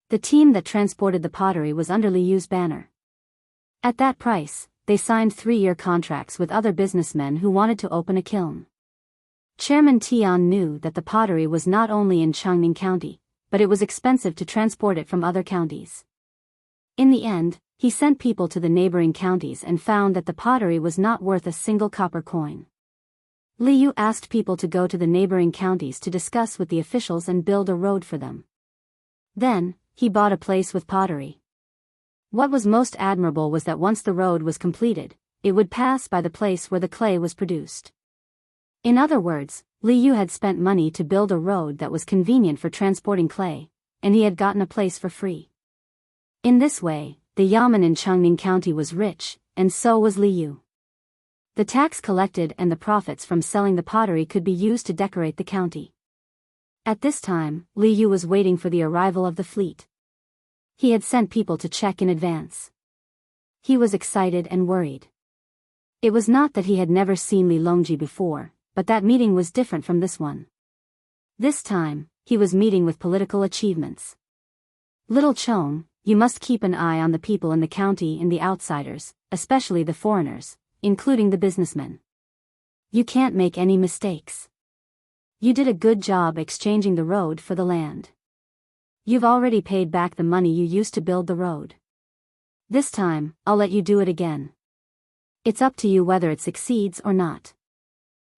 The team that transported the pottery was under Li Yu's banner. At that price, they signed 3-year contracts with other businessmen who wanted to open a kiln. Chairman Tian knew that the pottery was not only in Changning County, but it was expensive to transport it from other counties. In the end, he sent people to the neighboring counties and found that the pottery was not worth a single copper coin. Liu asked people to go to the neighboring counties to discuss with the officials and build a road for them. Then, he bought a place with pottery. What was most admirable was that once the road was completed, it would pass by the place where the clay was produced. In other words, Liu had spent money to build a road that was convenient for transporting clay, and he had gotten a place for free. In this way, the Yamen in Chengning County was rich, and so was Liu. The tax collected and the profits from selling the pottery could be used to decorate the county. At this time, Liu was waiting for the arrival of the fleet. He had sent people to check in advance. He was excited and worried. It was not that he had never seen Li Longji before, but that meeting was different from this one. This time, he was meeting with political achievements. Little Chong, you must keep an eye on the people in the county and the outsiders, especially the foreigners, including the businessmen. You can't make any mistakes. You did a good job exchanging the road for the land. You've already paid back the money you used to build the road. This time, I'll let you do it again. It's up to you whether it succeeds or not.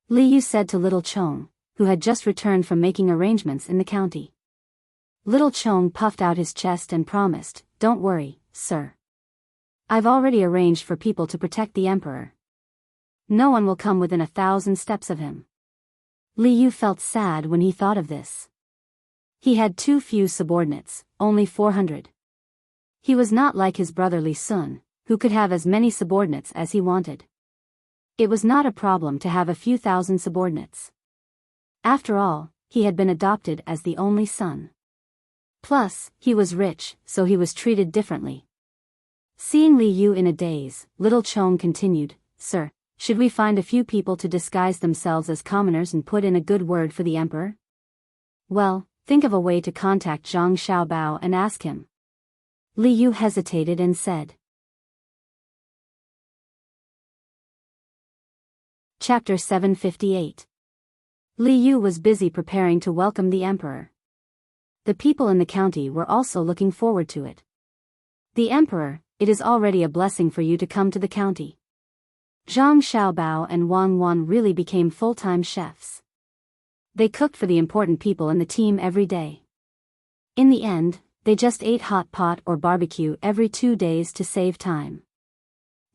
Liu said to Little Chong, who had just returned from making arrangements in the county. Little Chong puffed out his chest and promised, "Don't worry, sir. I've already arranged for people to protect the emperor. No one will come within 1,000 steps of him." Liu felt sad when he thought of this. He had too few subordinates, only 400. He was not like his brother Li Sun, who could have as many subordinates as he wanted. It was not a problem to have a few thousand subordinates. After all, he had been adopted as the only son. Plus, he was rich, so he was treated differently. Seeing Liu in a daze, Little Chong continued, "Sir, should we find a few people to disguise themselves as commoners and put in a good word for the emperor? Well, think of a way to contact Zhang Xiaobao and ask him." Liu hesitated and said. Chapter 758. Liu was busy preparing to welcome the emperor. The people in the county were also looking forward to it. "The emperor, it is already a blessing for you to come to the county." Zhang Xiaobao and Wang Wan really became full-time chefs. They cooked for the important people in the team every day. In the end, they just ate hot pot or barbecue every 2 days to save time.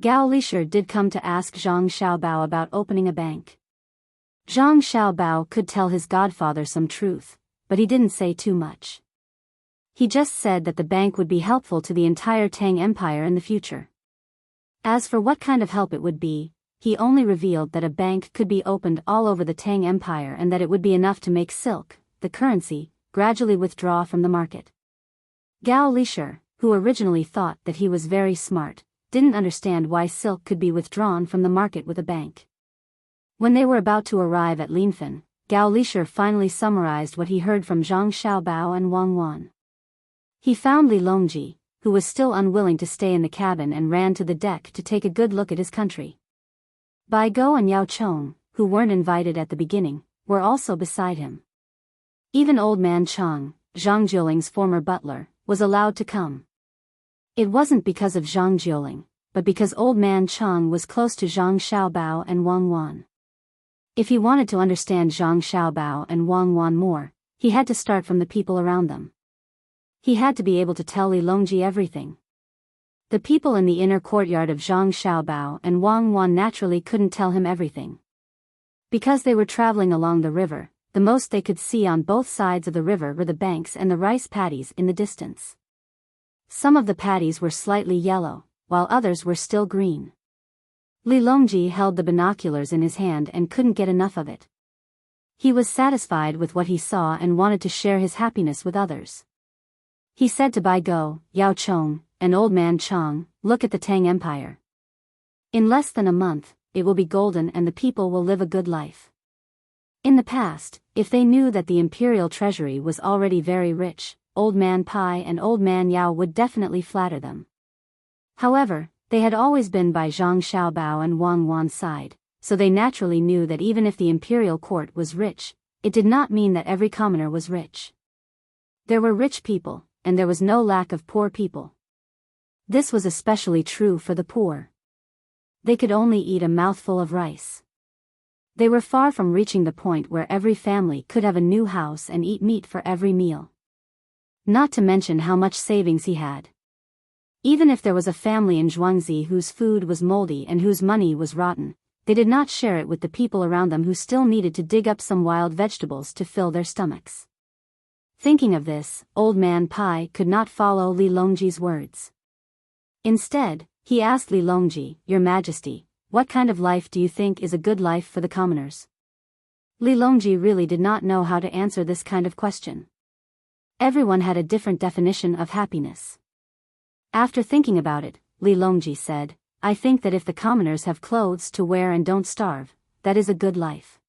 Gao Lisher did come to ask Zhang Xiaobao about opening a bank. Zhang Xiaobao could tell his godfather some truth, but he didn't say too much. He just said that the bank would be helpful to the entire Tang Empire in the future. As for what kind of help it would be, he only revealed that a bank could be opened all over the Tang Empire and that it would be enough to make silk, the currency, gradually withdraw from the market. Gao Lisher, who originally thought that he was very smart, didn't understand why silk could be withdrawn from the market with a bank. When they were about to arrive at Linfen, Gao Lisher finally summarized what he heard from Zhang Xiaobao and Wang Wan. He found Li Longji, who was still unwilling to stay in the cabin, and ran to the deck to take a good look at his country. Biyao and Yao Chong, who weren't invited at the beginning, were also beside him. Even Old Man Chang, Zhang Jiuling's former butler, was allowed to come. It wasn't because of Zhang Jiuling, but because Old Man Chang was close to Zhang Xiaobao and Wang Wan. If he wanted to understand Zhang Xiaobao and Wang Wan more, he had to start from the people around them. He had to be able to tell Li Longji everything. The people in the inner courtyard of Zhang Xiaobao and Wang Wan naturally couldn't tell him everything. Because they were traveling along the river, the most they could see on both sides of the river were the banks and the rice paddies in the distance. Some of the paddies were slightly yellow, while others were still green. Li Longji held the binoculars in his hand and couldn't get enough of it. He was satisfied with what he saw and wanted to share his happiness with others. He said to Biyao, Yao Chong, and Old Man Chang, "Look at the Tang Empire. In less than a month, it will be golden and the people will live a good life." In the past, if they knew that the imperial treasury was already very rich, Old Man Pai and Old Man Yao would definitely flatter them. However, they had always been by Zhang Xiaobao and Wang Wan's side, so they naturally knew that even if the imperial court was rich, it did not mean that every commoner was rich. There were rich people, and there was no lack of poor people. This was especially true for the poor. They could only eat a mouthful of rice. They were far from reaching the point where every family could have a new house and eat meat for every meal. Not to mention how much savings he had. Even if there was a family in Zhuangzi whose food was moldy and whose money was rotten, they did not share it with the people around them who still needed to dig up some wild vegetables to fill their stomachs. Thinking of this, Old Man Pai could not follow Li Longji's words. Instead, he asked Li Longji, "Your Majesty, what kind of life do you think is a good life for the commoners?" Li Longji really did not know how to answer this kind of question. Everyone had a different definition of happiness. After thinking about it, Li Longji said, "I think that if the commoners have clothes to wear and don't starve, that is a good life.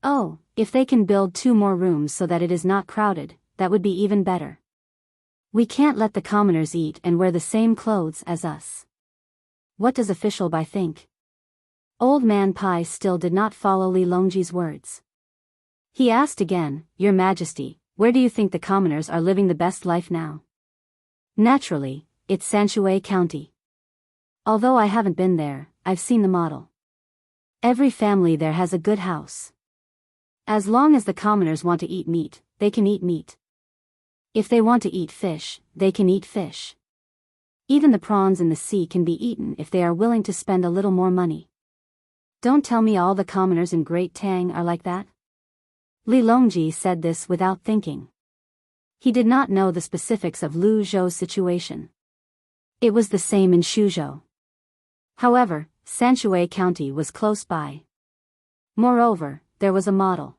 Oh, if they can build 2 more rooms so that it is not crowded, that would be even better. We can't let the commoners eat and wear the same clothes as us." What does official Bai think? Old Man Pai still did not follow Li Longji's words. He asked again, "Your Majesty, where do you think the commoners are living the best life now?" Naturally, it's Sanshui County. Although I haven't been there, I've seen the model. Every family there has a good house. As long as the commoners want to eat meat, they can eat meat. If they want to eat fish, they can eat fish. Even the prawns in the sea can be eaten if they are willing to spend a little more money. Don't tell me all the commoners in Great Tang are like that. Li Longji said this without thinking. He did not know the specifics of Lu Zhou's situation. It was the same in Shuzhou. However, Sanshui County was close by. Moreover, there was a model.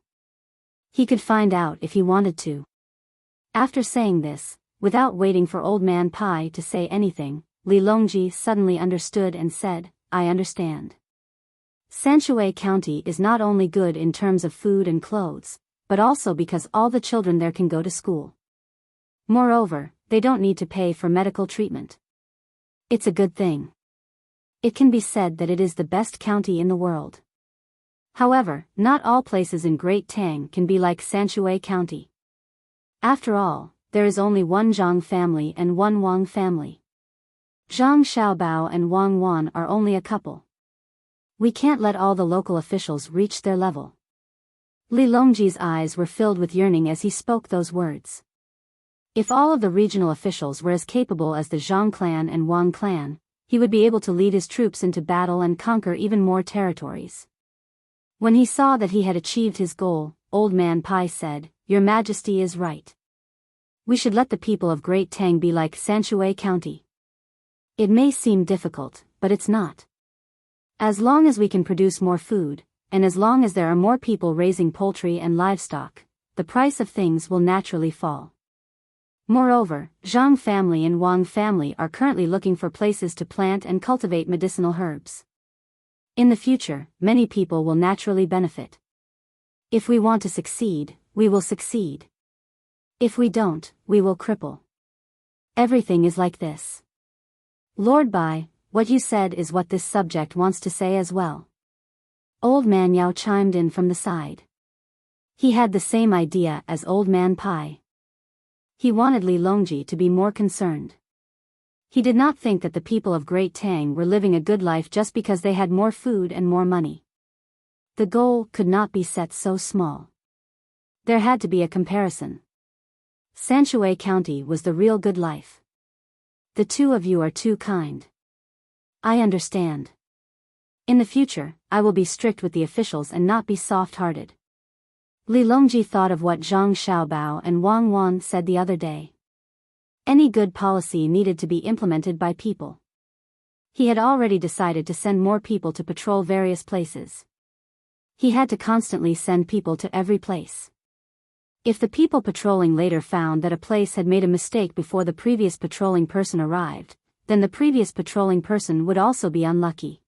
He could find out if he wanted to. After saying this, without waiting for Old Man Pai to say anything, Li Longji suddenly understood and said, "I understand. Sanshui County is not only good in terms of food and clothes, but also because all the children there can go to school. Moreover, they don't need to pay for medical treatment. It's a good thing. It can be said that it is the best county in the world." However, not all places in Great Tang can be like Sanshui County. After all, there is only one Zhang family and one Wang family. Zhang Xiaobao and Wang Wan are only a couple. We can't let all the local officials reach their level. Li Longji's eyes were filled with yearning as he spoke those words. If all of the regional officials were as capable as the Zhang clan and Wang clan, he would be able to lead his troops into battle and conquer even more territories. When he saw that he had achieved his goal, Old Man Pai said, "Your Majesty is right. We should let the people of Great Tang be like Sanshui County. It may seem difficult, but it's not. As long as we can produce more food, and as long as there are more people raising poultry and livestock, the price of things will naturally fall." Moreover, Zhang family and Wang family are currently looking for places to plant and cultivate medicinal herbs. In the future, many people will naturally benefit. If we want to succeed, we will succeed. If we don't, we will cripple. Everything is like this. Lord Bai, what you said is what this subject wants to say as well. Old Man Yao chimed in from the side. He had the same idea as Old Man Pai. He wanted Li Longji to be more concerned. He did not think that the people of Great Tang were living a good life just because they had more food and more money. The goal could not be set so small. There had to be a comparison. Sanshui County was the real good life. The two of you are too kind. I understand. In the future, I will be strict with the officials and not be soft-hearted. Li Longji thought of what Zhang Xiaobao and Wang Wan said the other day. Any good policy needed to be implemented by people. He had already decided to send more people to patrol various places. He had to constantly send people to every place. If the people patrolling later found that a place had made a mistake before the previous patrolling person arrived, then the previous patrolling person would also be unlucky.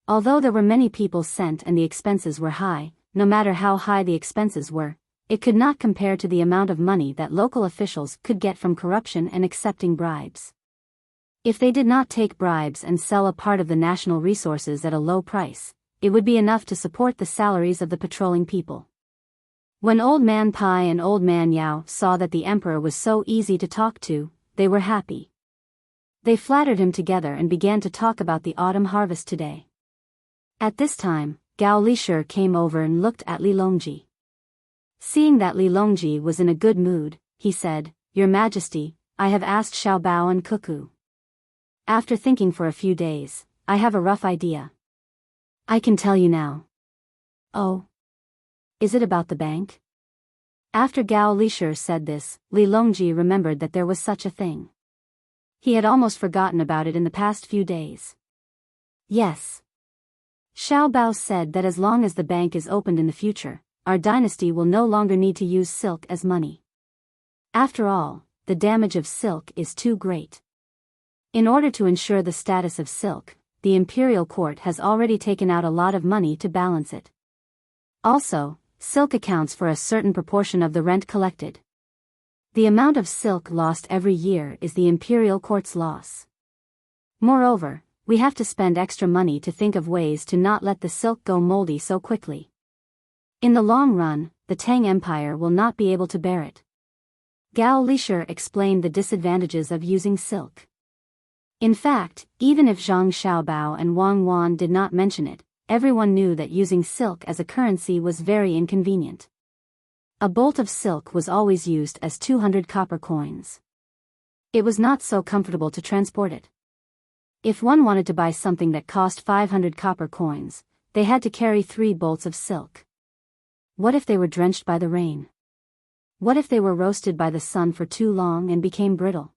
Although there were many people sent and the expenses were high, no matter how high the expenses were, it could not compare to the amount of money that local officials could get from corruption and accepting bribes. If they did not take bribes and sell a part of the national resources at a low price, it would be enough to support the salaries of the patrolling people. When Old Man Pai and Old Man Yao saw that the emperor was so easy to talk to, they were happy. They flattered him together and began to talk about the autumn harvest today. At this time, Gao Lishur came over and looked at Li Longji. Seeing that Li Longji was in a good mood, he said, "Your Majesty, I have asked Xiao Bao and Cuckoo. After thinking for a few days, I have a rough idea. I can tell you now." "Oh? Is it about the bank?" After Gao Lishur said this, Li Longji remembered that there was such a thing. He had almost forgotten about it in the past few days. "Yes. Xiao Bao said that as long as the bank is opened in the future, our dynasty will no longer need to use silk as money. After all, the damage of silk is too great. In order to ensure the status of silk, the imperial court has already taken out a lot of money to balance it. Also, silk accounts for a certain proportion of the rent collected. The amount of silk lost every year is the imperial court's loss. Moreover, we have to spend extra money to think of ways to not let the silk go moldy so quickly. In the long run, the Tang Empire will not be able to bear it." Gao Lishur explained the disadvantages of using silk. In fact, even if Zhang Xiaobao and Wang Wan did not mention it, everyone knew that using silk as a currency was very inconvenient. A bolt of silk was always used as 200 copper coins. It was not so comfortable to transport it. If one wanted to buy something that cost 500 copper coins, they had to carry 3 bolts of silk. What if they were drenched by the rain? What if they were roasted by the sun for too long and became brittle?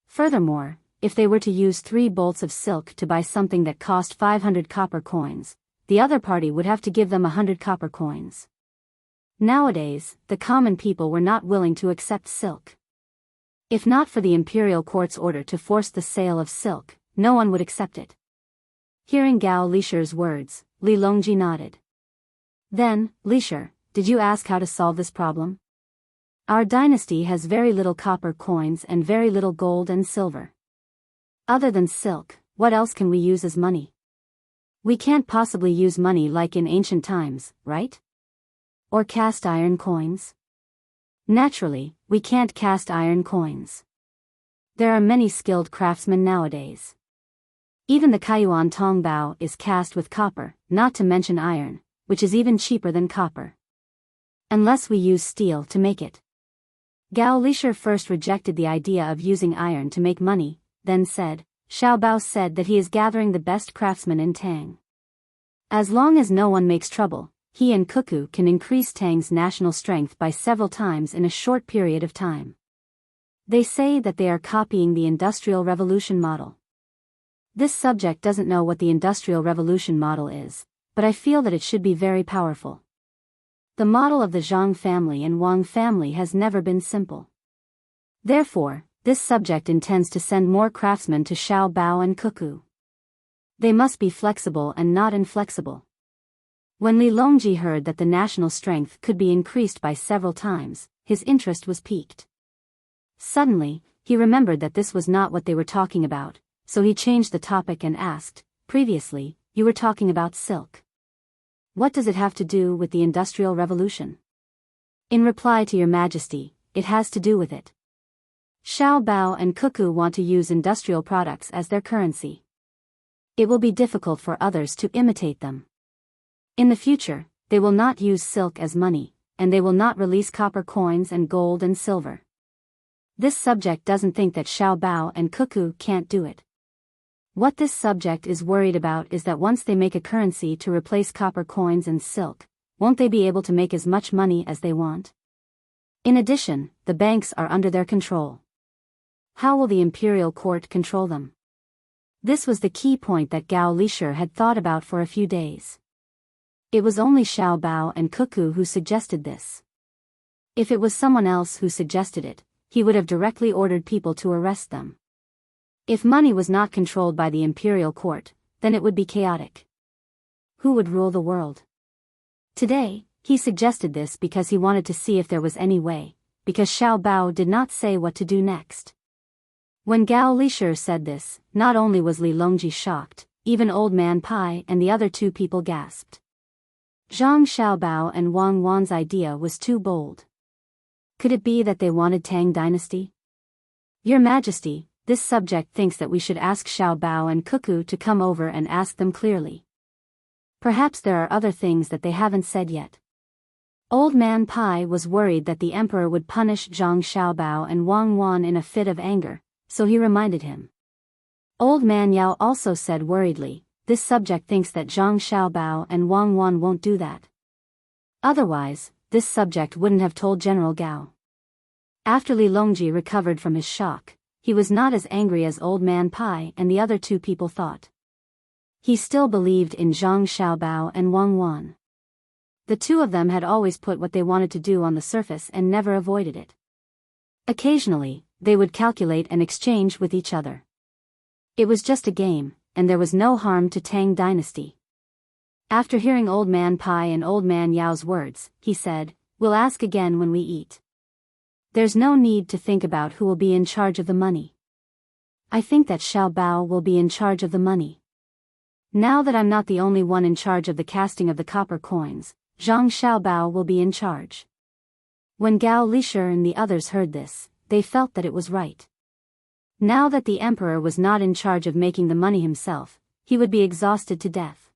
Furthermore, if they were to use 3 bolts of silk to buy something that cost 500 copper coins, the other party would have to give them 100 copper coins. Nowadays, the common people were not willing to accept silk. If not for the imperial court's order to force the sale of silk, no one would accept it. Hearing Gao Lishur's words, Li Longji nodded. "Then, Lishur, did you ask how to solve this problem? Our dynasty has very little copper coins and very little gold and silver. Other than silk, what else can we use as money? We can't possibly use money like in ancient times, right? Or cast iron coins? Naturally, we can't cast iron coins. There are many skilled craftsmen nowadays. Even the Kaiyuan Tongbao is cast with copper, not to mention iron, which is even cheaper than copper. Unless we use steel to make it." Gao Lishur first rejected the idea of using iron to make money, then said, "Xiao Bao said that he is gathering the best craftsmen in Tang. As long as no one makes trouble, he and Cuckoo can increase Tang's national strength by several times in a short period of time. They say that they are copying the Industrial Revolution model. This subject doesn't know what the Industrial Revolution model is, but I feel that it should be very powerful. The model of the Zhang family and Wang family has never been simple. Therefore, this subject intends to send more craftsmen to Xiao Bao and Cuckoo. They must be flexible and not inflexible." When Li Longji heard that the national strength could be increased by several times, his interest was piqued. Suddenly, he remembered that this was not what they were talking about, so he changed the topic and asked, "Previously, you were talking about silk. What does it have to do with the Industrial Revolution?" "In reply to your Majesty, it has to do with it. Xiao Bao and Cuckoo want to use industrial products as their currency. It will be difficult for others to imitate them. In the future, they will not use silk as money, and they will not release copper coins and gold and silver. This subject doesn't think that Xiao Bao and Cuckoo can't do it. What this subject is worried about is that once they make a currency to replace copper coins and silk, won't they be able to make as much money as they want? In addition, the banks are under their control. How will the imperial court control them?" This was the key point that Gao Lishur had thought about for a few days. It was only Xiao Bao and Cuckoo who suggested this. If it was someone else who suggested it, he would have directly ordered people to arrest them. If money was not controlled by the imperial court, then it would be chaotic. Who would rule the world? Today, he suggested this because he wanted to see if there was any way, because Xiao Bao did not say what to do next. When Gao Lishur said this, not only was Li Longji shocked, even Old Man Pai and the other 2 people gasped. Zhang Xiaobao and Wang Wan's idea was too bold. Could it be that they wanted Tang Dynasty? "Your Majesty, this subject thinks that we should ask Xiao Bao and Cuckoo to come over and ask them clearly. Perhaps there are other things that they haven't said yet. Old Man Pai was worried that the emperor would punish Zhang Xiaobao and Wang Wan in a fit of anger, so he reminded him. Old Man Yao also said worriedly, this subject thinks that Zhang Xiaobao and Wang Wan won't do that. Otherwise, this subject wouldn't have told General Gao. After Li Longji recovered from his shock, he was not as angry as Old Man Pai and the other two people thought. He still believed in Zhang Xiaobao and Wang Wan. The two of them had always put what they wanted to do on the surface and never avoided it. Occasionally, they would calculate and exchange with each other. It was just a game, and there was no harm to Tang Dynasty. After hearing Old Man Pai and Old Man Yao's words, he said, we'll ask again when we eat. There's no need to think about who will be in charge of the money. I think that Xiao Bao will be in charge of the money. Now that I'm not the only one in charge of the casting of the copper coins, Zhang Xiaobao will be in charge. When Gao Lisher and the others heard this, they felt that it was right. Now that the emperor was not in charge of making the money himself, he would be exhausted to death.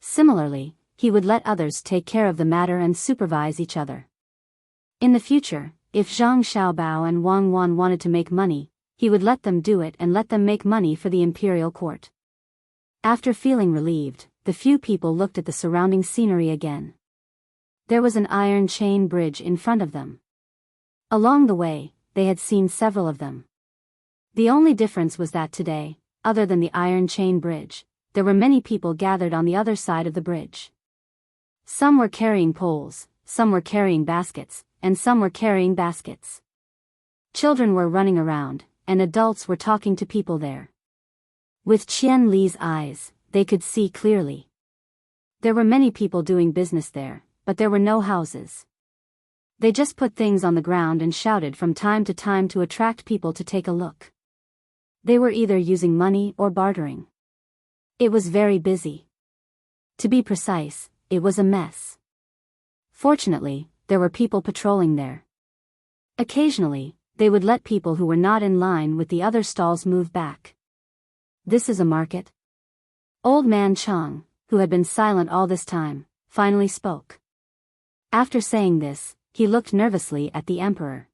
Similarly, he would let others take care of the matter and supervise each other. In the future, if Zhang Xiaobao and Wang Wan wanted to make money, he would let them do it and let them make money for the imperial court. After feeling relieved, the few people looked at the surrounding scenery again. There was an iron chain bridge in front of them. Along the way, they had seen several of them. The only difference was that today, other than the iron chain bridge, there were many people gathered on the other side of the bridge. Some were carrying poles, some were carrying baskets, and some were carrying baskets. Children were running around, and adults were talking to people there. With Qian Li's eyes, they could see clearly. There were many people doing business there, but there were no houses. They just put things on the ground and shouted from time to time to attract people to take a look. They were either using money or bartering. It was very busy. To be precise, it was a mess. Fortunately, there were people patrolling there. Occasionally, they would let people who were not in line with the other stalls move back. This is a market? Old Man Chang, who had been silent all this time, finally spoke. After saying this, he looked nervously at the emperor.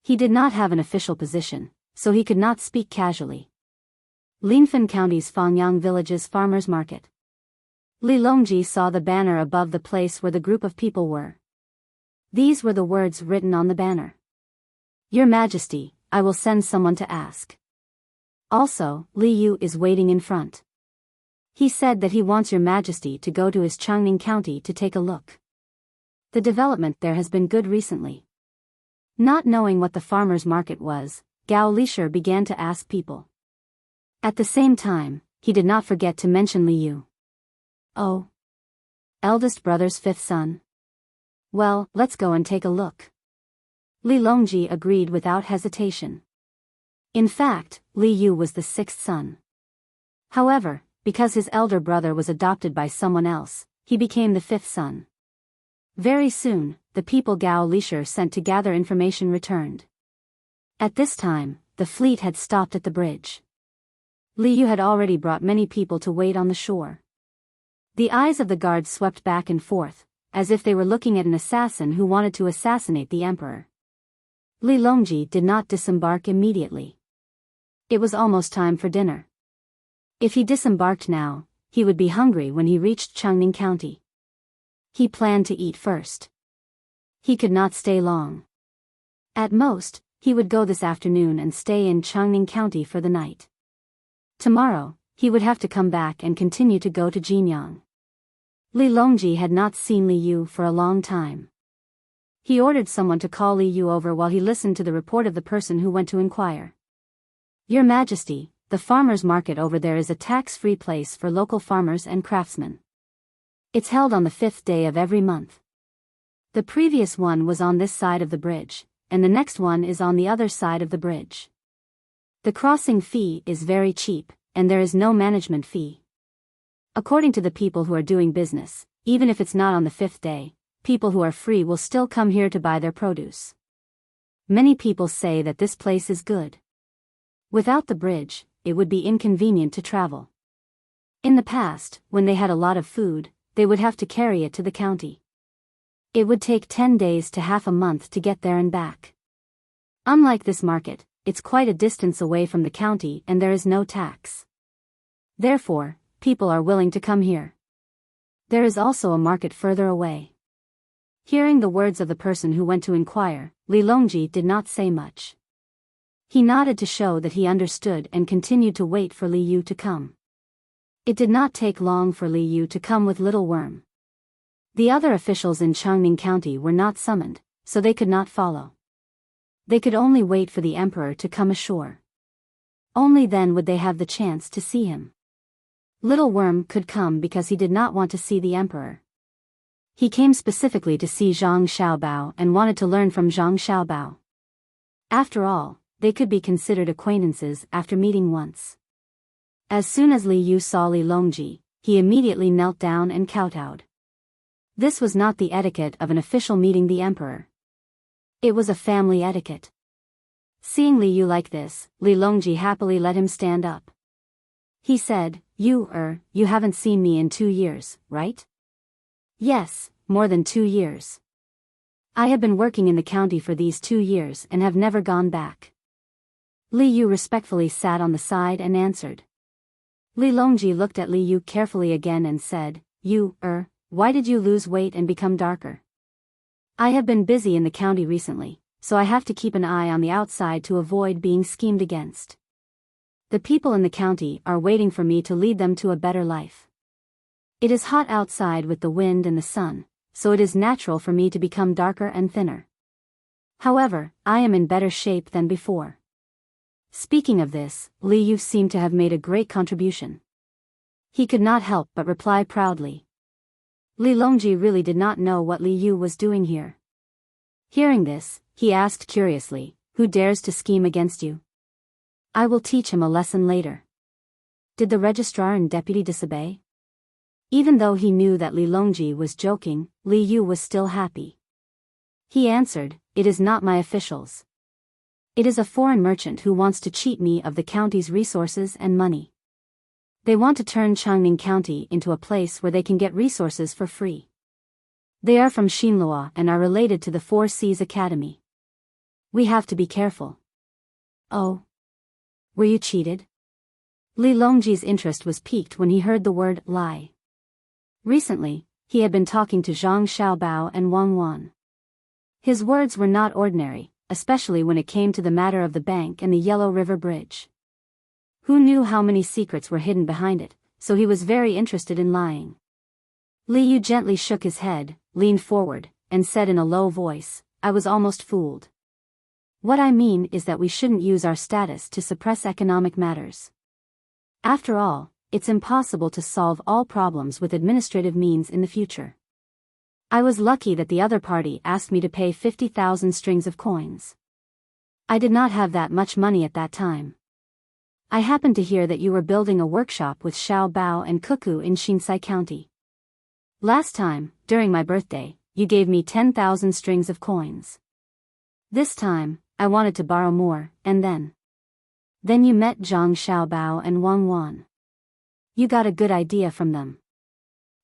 He did not have an official position, so he could not speak casually. Linfen County's Fangyang Village's farmers' market. Li Longji saw the banner above the place where the group of people were. These were the words written on the banner. Your Majesty, I will send someone to ask. Also, Li Yu is waiting in front. He said that he wants Your Majesty to go to his Changning County to take a look. The development there has been good recently. Not knowing what the farmers' market was, Gao Lisher began to ask people. At the same time, he did not forget to mention Li Yu. Oh. Eldest brother's fifth son? Well, let's go and take a look. Li Longji agreed without hesitation. In fact, Li Yu was the sixth son. However, because his elder brother was adopted by someone else, he became the fifth son. Very soon, the people Gao Lisher sent to gather information returned. At this time, the fleet had stopped at the bridge. Li Yu had already brought many people to wait on the shore. The eyes of the guards swept back and forth, as if they were looking at an assassin who wanted to assassinate the emperor. Li Longji did not disembark immediately. It was almost time for dinner. If he disembarked now, he would be hungry when he reached Changning County. He planned to eat first. He could not stay long. At most, he would go this afternoon and stay in Changning County for the night. Tomorrow, he would have to come back and continue to go to Jinyang. Li Longji had not seen Li Yu for a long time. He ordered someone to call Li Yu over while he listened to the report of the person who went to inquire. Your Majesty, the farmers' market over there is a tax-free place for local farmers and craftsmen. It's held on the 5th day of every month. The previous one was on this side of the bridge, and the next one is on the other side of the bridge. The crossing fee is very cheap, and there is no management fee. According to the people who are doing business, even if it's not on the 5th day, people who are free will still come here to buy their produce. Many people say that this place is good. Without the bridge, it would be inconvenient to travel. In the past, when they had a lot of food, they would have to carry it to the county. It would take 10 days to half a month to get there and back. Unlike this market, it's quite a distance away from the county and there is no tax. Therefore, people are willing to come here. There is also a market further away. Hearing the words of the person who went to inquire, Li Longji did not say much. He nodded to show that he understood and continued to wait for Li Yu to come. It did not take long for Li Yu to come with Little Worm. The other officials in Changning County were not summoned, so they could not follow. They could only wait for the emperor to come ashore. Only then would they have the chance to see him. Little Worm could come because he did not want to see the emperor. He came specifically to see Zhang Xiaobao and wanted to learn from Zhang Xiaobao. After all, they could be considered acquaintances after meeting once. As soon as Li Yu saw Li Longji, he immediately knelt down and kowtowed. This was not the etiquette of an official meeting the emperor. It was a family etiquette. Seeing Li Yu like this, Li Longji happily let him stand up. He said, You haven't seen me in 2 years, right? Yes, more than 2 years. I have been working in the county for these 2 years and have never gone back. Li Yu respectfully sat on the side and answered. Li Longji looked at Li Yu carefully again and said, Why did you lose weight and become darker? I have been busy in the county recently, so I have to keep an eye on the outside to avoid being schemed against. The people in the county are waiting for me to lead them to a better life. It is hot outside with the wind and the sun, so it is natural for me to become darker and thinner. However, I am in better shape than before. Speaking of this, Li Yu seemed to have made a great contribution. He could not help but reply proudly. Li Longji really did not know what Li Yu was doing here. Hearing this, he asked curiously, Who dares to scheme against you? I will teach him a lesson later. Did the registrar and deputy disobey? Even though he knew that Li Longji was joking, Li Yu was still happy. He answered, It is not my officials. It is a foreign merchant who wants to cheat me of the county's resources and money. They want to turn Changning County into a place where they can get resources for free. They are from Xinlua and are related to the Four Seas Academy. We have to be careful. Oh. Were you cheated? Li Longji's interest was piqued when he heard the word lie. Recently, he had been talking to Zhang Xiaobao and Wang Wan. His words were not ordinary, especially when it came to the matter of the bank and the Yellow River Bridge. Who knew how many secrets were hidden behind it, so he was very interested in lying. Li Yu gently shook his head, leaned forward, and said in a low voice, I was almost fooled. What I mean is that we shouldn't use our status to suppress economic matters. After all, it's impossible to solve all problems with administrative means in the future. I was lucky that the other party asked me to pay 50,000 strings of coins. I did not have that much money at that time. I happened to hear that you were building a workshop with Xiao Bao and Cuckoo in Xinsai County. Last time, during my birthday, you gave me 10,000 strings of coins. This time, I wanted to borrow more, and then you met Zhang Xiaobao and Wang Wan. You got a good idea from them.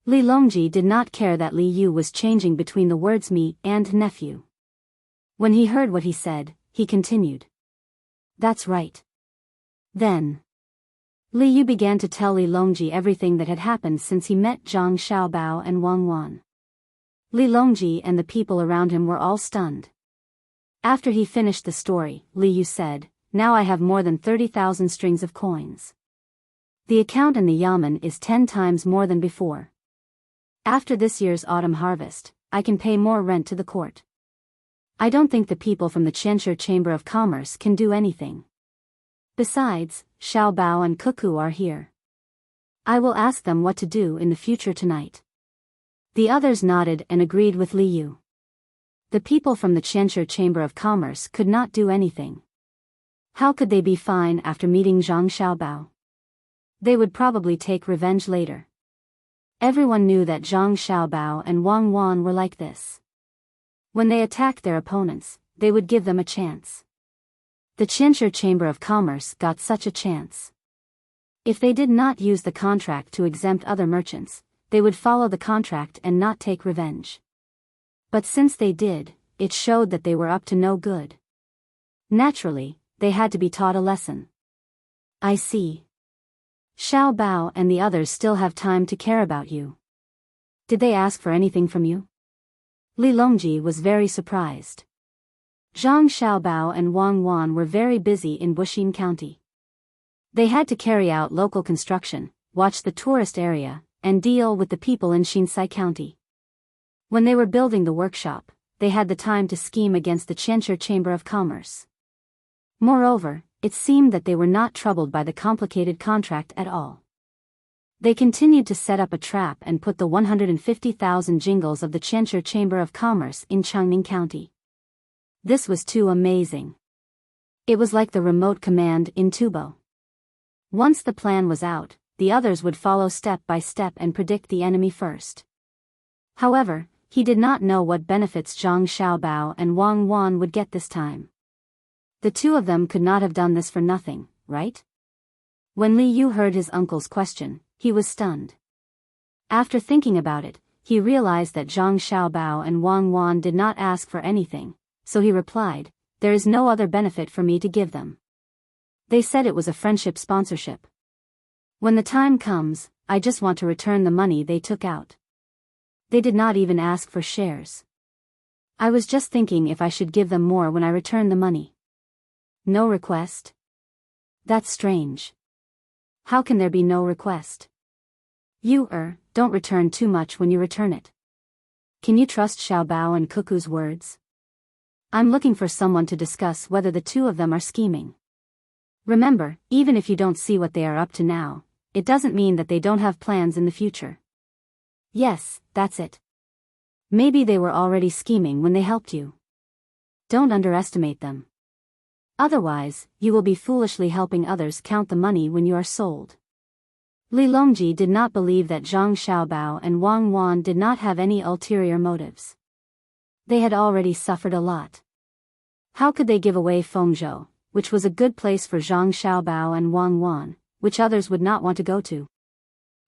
Li Longji did not care that Li Yu was changing between the words me and nephew. When he heard what he said, he continued. That's right. Then Li Yu began to tell Li Longji everything that had happened since he met Zhang Xiaobao and Wang Wan. Li Longji and the people around him were all stunned. After he finished the story, Li Yu said, Now I have more than 30,000 strings of coins. The account in the yamen is 10 times more than before. After this year's autumn harvest, I can pay more rent to the court. I don't think the people from the Qianshi Chamber of Commerce can do anything. Besides, Xiao Bao and Cuckoo are here. I will ask them what to do in the future tonight. The others nodded and agreed with Li Yu. The people from the Qianshi Chamber of Commerce could not do anything. How could they be fine after meeting Zhang Xiaobao? They would probably take revenge later. Everyone knew that Zhang Xiaobao and Wang Wan were like this. When they attacked their opponents, they would give them a chance. The Qianshi Chamber of Commerce got such a chance. If they did not use the contract to exempt other merchants, they would follow the contract and not take revenge. But since they did, it showed that they were up to no good. Naturally, they had to be taught a lesson. I see. Xiao Bao and the others still have time to care about you. Did they ask for anything from you? Li Longji was very surprised. Zhang Xiaobao and Wang Wan were very busy in Wuxia County. They had to carry out local construction, watch the tourist area, and deal with the people in Xinsai County. When they were building the workshop, they had the time to scheme against the Qianshi Chamber of Commerce. Moreover, it seemed that they were not troubled by the complicated contract at all. They continued to set up a trap and put the 150,000 jingles of the Qianshi Chamber of Commerce in Changning County. This was too amazing. It was like the remote command in Tubo. Once the plan was out, the others would follow step by step and predict the enemy first. However, he did not know what benefits Zhang Xiaobao and Wang Wan would get this time. The two of them could not have done this for nothing, right? When Li Yu heard his uncle's question, he was stunned. After thinking about it, he realized that Zhang Xiaobao and Wang Wan did not ask for anything, so he replied, "There is no other benefit for me to give them. They said it was a friendship sponsorship. When the time comes, I just want to return the money they took out. They did not even ask for shares. I was just thinking if I should give them more when I return the money." No request? That's strange. How can there be no request? You don't return too much when you return it. Can you trust Xiaobao and Cuckoo's words? I'm looking for someone to discuss whether the two of them are scheming. Remember, even if you don't see what they are up to now, it doesn't mean that they don't have plans in the future. Yes, that's it. Maybe they were already scheming when they helped you. Don't underestimate them. Otherwise, you will be foolishly helping others count the money when you are sold. Li Longji did not believe that Zhang Xiaobao and Wang Wan did not have any ulterior motives. They had already suffered a lot. How could they give away Fengzhou, which was a good place for Zhang Xiaobao and Wang Wan, which others would not want to go to?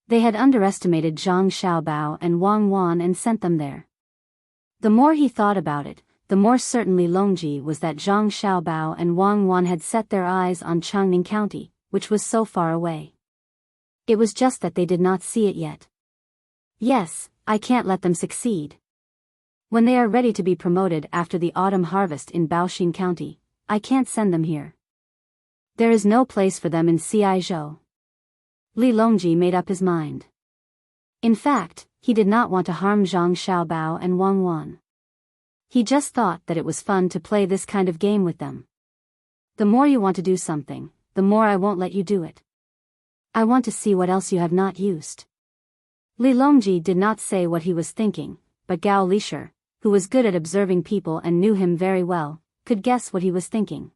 They had underestimated Zhang Xiaobao and Wang Wan and sent them there. The more he thought about it, the more certain Li Longji was that Zhang Xiaobao and Wang Wan had set their eyes on Changning County, which was so far away. It was just that they did not see it yet. Yes, I can't let them succeed. When they are ready to be promoted after the autumn harvest in Baoxin County, I can't send them here. There is no place for them in Ciizhou. Li Longji made up his mind. In fact, he did not want to harm Zhang Xiaobao and Wang Wan. He just thought that it was fun to play this kind of game with them. The more you want to do something, the more I won't let you do it. I want to see what else you have not used. Li Longji did not say what he was thinking, but Gao Lisher, who was good at observing people and knew him very well, could guess what he was thinking.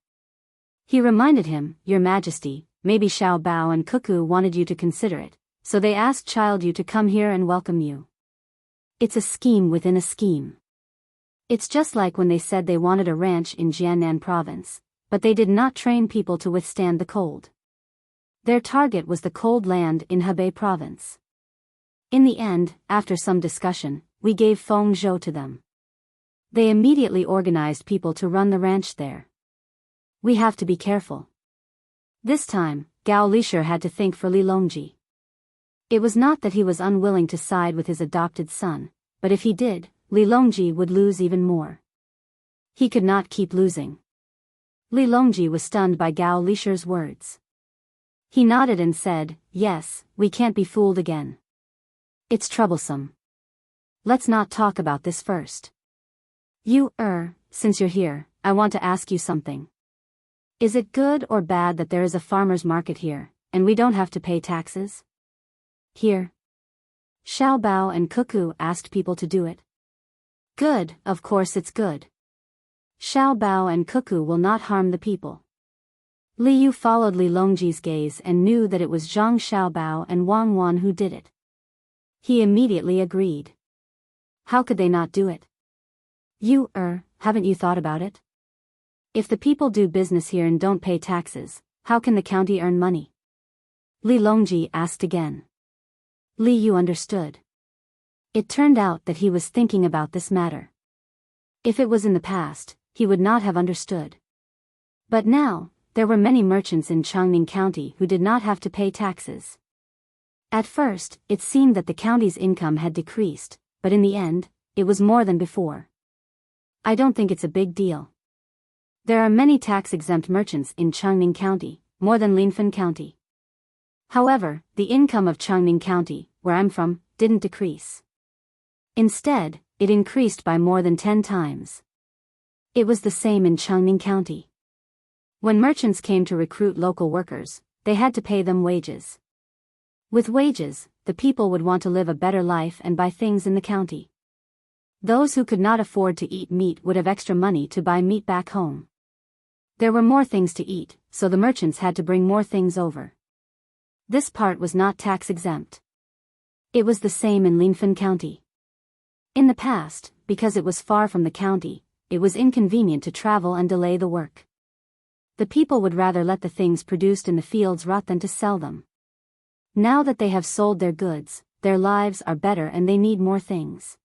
He reminded him, "Your Majesty, maybe Xiao Bao and Cuckoo wanted you to consider it, so they asked Child You to come here and welcome you. It's a scheme within a scheme. It's just like when they said they wanted a ranch in Jiannan province, but they did not train people to withstand the cold. Their target was the cold land in Hebei province. In the end, after some discussion, we gave Fengzhou to them. They immediately organized people to run the ranch there. We have to be careful." This time, Gao Lisher had to think for Li Longji. It was not that he was unwilling to side with his adopted son, but if he did, Li Longji would lose even more. He could not keep losing. Li Longji was stunned by Gao Lisher's words. He nodded and said, "Yes, we can't be fooled again. It's troublesome. Let's not talk about this first. You, since you're here, I want to ask you something. Is it good or bad that there is a farmer's market here, and we don't have to pay taxes?" Here. Xiao Bao and Cuckoo asked people to do it. Good, of course it's good. Xiao Bao and Cuckoo will not harm the people. Li Yu followed Li Longji's gaze and knew that it was Zhang Xiaobao and Wang Wan who did it. He immediately agreed. How could they not do it? You, haven't you thought about it? If the people do business here and don't pay taxes, how can the county earn money? Li Longji asked again. Li Yu understood. It turned out that he was thinking about this matter. If it was in the past, he would not have understood. But now, there were many merchants in Changning County who did not have to pay taxes. At first, it seemed that the county's income had decreased, but in the end, it was more than before. I don't think it's a big deal. There are many tax-exempt merchants in Changning County, more than Linfen County. However, the income of Changning County, where I'm from, didn't decrease. Instead, it increased by more than 10 times. It was the same in Changning County. When merchants came to recruit local workers, they had to pay them wages. With wages, the people would want to live a better life and buy things in the county. Those who could not afford to eat meat would have extra money to buy meat back home. There were more things to eat, so the merchants had to bring more things over. This part was not tax-exempt. It was the same in Linfen County. In the past, because it was far from the county, it was inconvenient to travel and delay the work. The people would rather let the things produced in the fields rot than to sell them. Now that they have sold their goods, their lives are better and they need more things.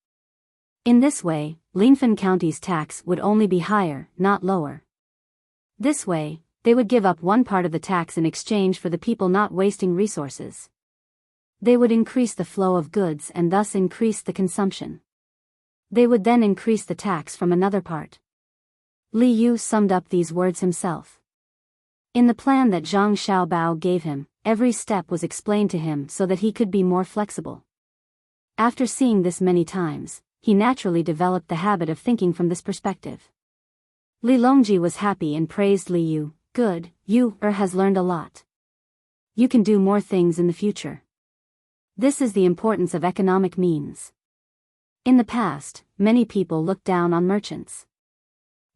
In this way, Linfen County's tax would only be higher, not lower. This way, they would give up one part of the tax in exchange for the people not wasting resources. They would increase the flow of goods and thus increase the consumption. They would then increase the tax from another part. Li Yu summed up these words himself. In the plan that Zhang Xiaobao gave him, every step was explained to him so that he could be more flexible. After seeing this many times, he naturally developed the habit of thinking from this perspective. Li Longji was happy and praised Li Yu. Good, you has learned a lot. You can do more things in the future. This is the importance of economic means. In the past, many people looked down on merchants.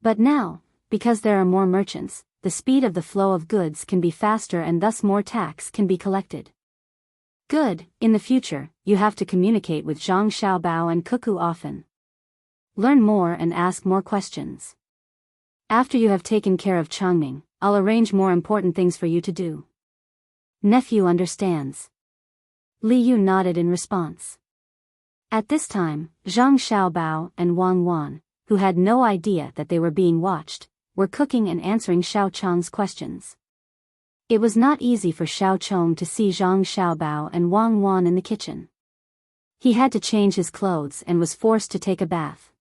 But now, because there are more merchants, the speed of the flow of goods can be faster and thus more tax can be collected. Good, in the future, you have to communicate with Zhang Xiaobao and Cuckoo often. Learn more and ask more questions. After you have taken care of Changming, I'll arrange more important things for you to do. Nephew understands. Li Yu nodded in response. At this time, Zhang Xiaobao and Wang Wan, who had no idea that they were being watched, were cooking and answering Xiao Chong's questions. It was not easy for Xiao Chong to see Zhang Xiaobao and Wang Wan in the kitchen. He had to change his clothes and was forced to take a bath.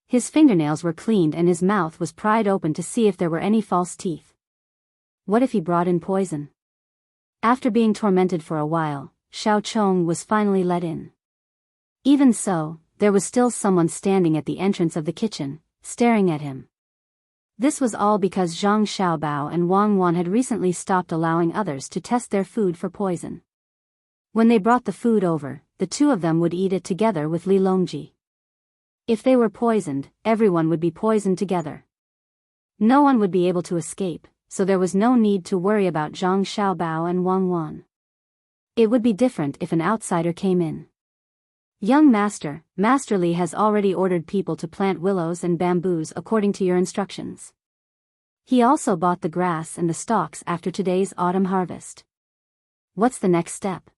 His fingernails were cleaned and his mouth was pried open to see if there were any false teeth. What if he brought in poison? After being tormented for a while, Xiao Chong was finally let in. Even so, there was still someone standing at the entrance of the kitchen, staring at him. This was all because Zhang Xiaobao and Wang Wan had recently stopped allowing others to test their food for poison. When they brought the food over, the two of them would eat it together with Li Longji. If they were poisoned, everyone would be poisoned together. No one would be able to escape, so there was no need to worry about Zhang Xiaobao and Wang Wan. It would be different if an outsider came in. Young Master, Master Li has already ordered people to plant willows and bamboos according to your instructions. He also bought the grass and the stalks after today's autumn harvest. What's the next step?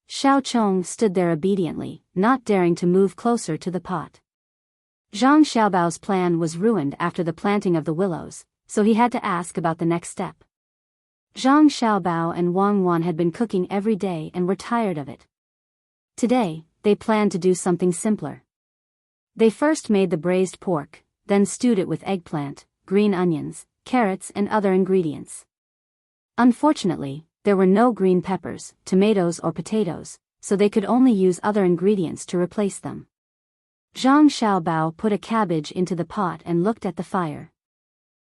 Xiao Chong stood there obediently, not daring to move closer to the pot. Zhang Xiaobao's plan was ruined after the planting of the willows, so he had to ask about the next step. Zhang Xiaobao and Wang Wan had been cooking every day and were tired of it. Today, they planned to do something simpler. They first made the braised pork, then stewed it with eggplant, green onions, carrots and other ingredients. Unfortunately, there were no green peppers, tomatoes or potatoes, so they could only use other ingredients to replace them. Zhang Xiaobao put a cabbage into the pot and looked at the fire.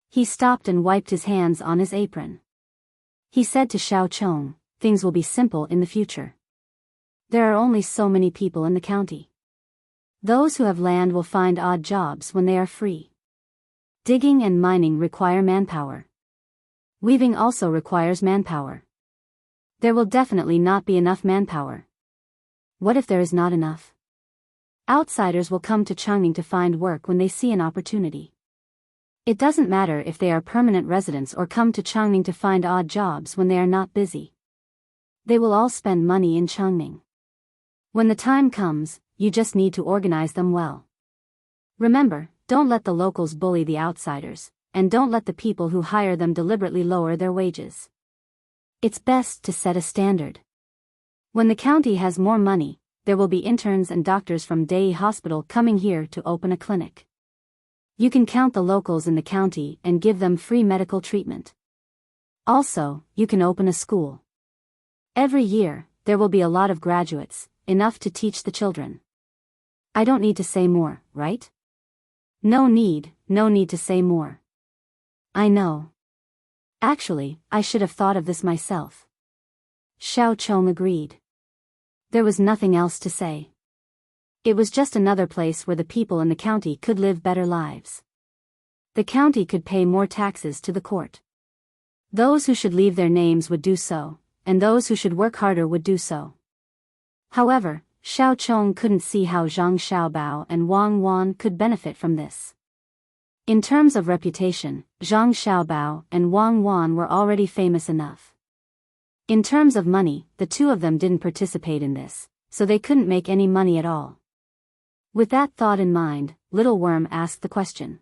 He stopped and wiped his hands on his apron. He said to Xiao Chong, "Things will be simple in the future. There are only so many people in the county. Those who have land will find odd jobs when they are free. Digging and mining require manpower. Weaving also requires manpower. There will definitely not be enough manpower. What if there is not enough? Outsiders will come to Changning to find work when they see an opportunity. It doesn't matter if they are permanent residents or come to Changning to find odd jobs when they are not busy. They will all spend money in Changning. When the time comes, you just need to organize them well. Remember, don't let the locals bully the outsiders, and don't let the people who hire them deliberately lower their wages. It's best to set a standard. When the county has more money, there will be interns and doctors from Day Hospital coming here to open a clinic. You can count the locals in the county and give them free medical treatment. Also, you can open a school. Every year, there will be a lot of graduates, enough to teach the children. I don't need to say more, right? No need to say more. I know. Actually, I should have thought of this myself. Xiao Chong agreed. There was nothing else to say. It was just another place where the people in the county could live better lives. The county could pay more taxes to the court. Those who should leave their names would do so, and those who should work harder would do so. However, Xiao Chong couldn't see how Zhang Xiaobao and Wang Wan could benefit from this. In terms of reputation, Zhang Xiaobao and Wang Wan were already famous enough. In terms of money, the two of them didn't participate in this, so they couldn't make any money at all. With that thought in mind, Little Worm asked the question.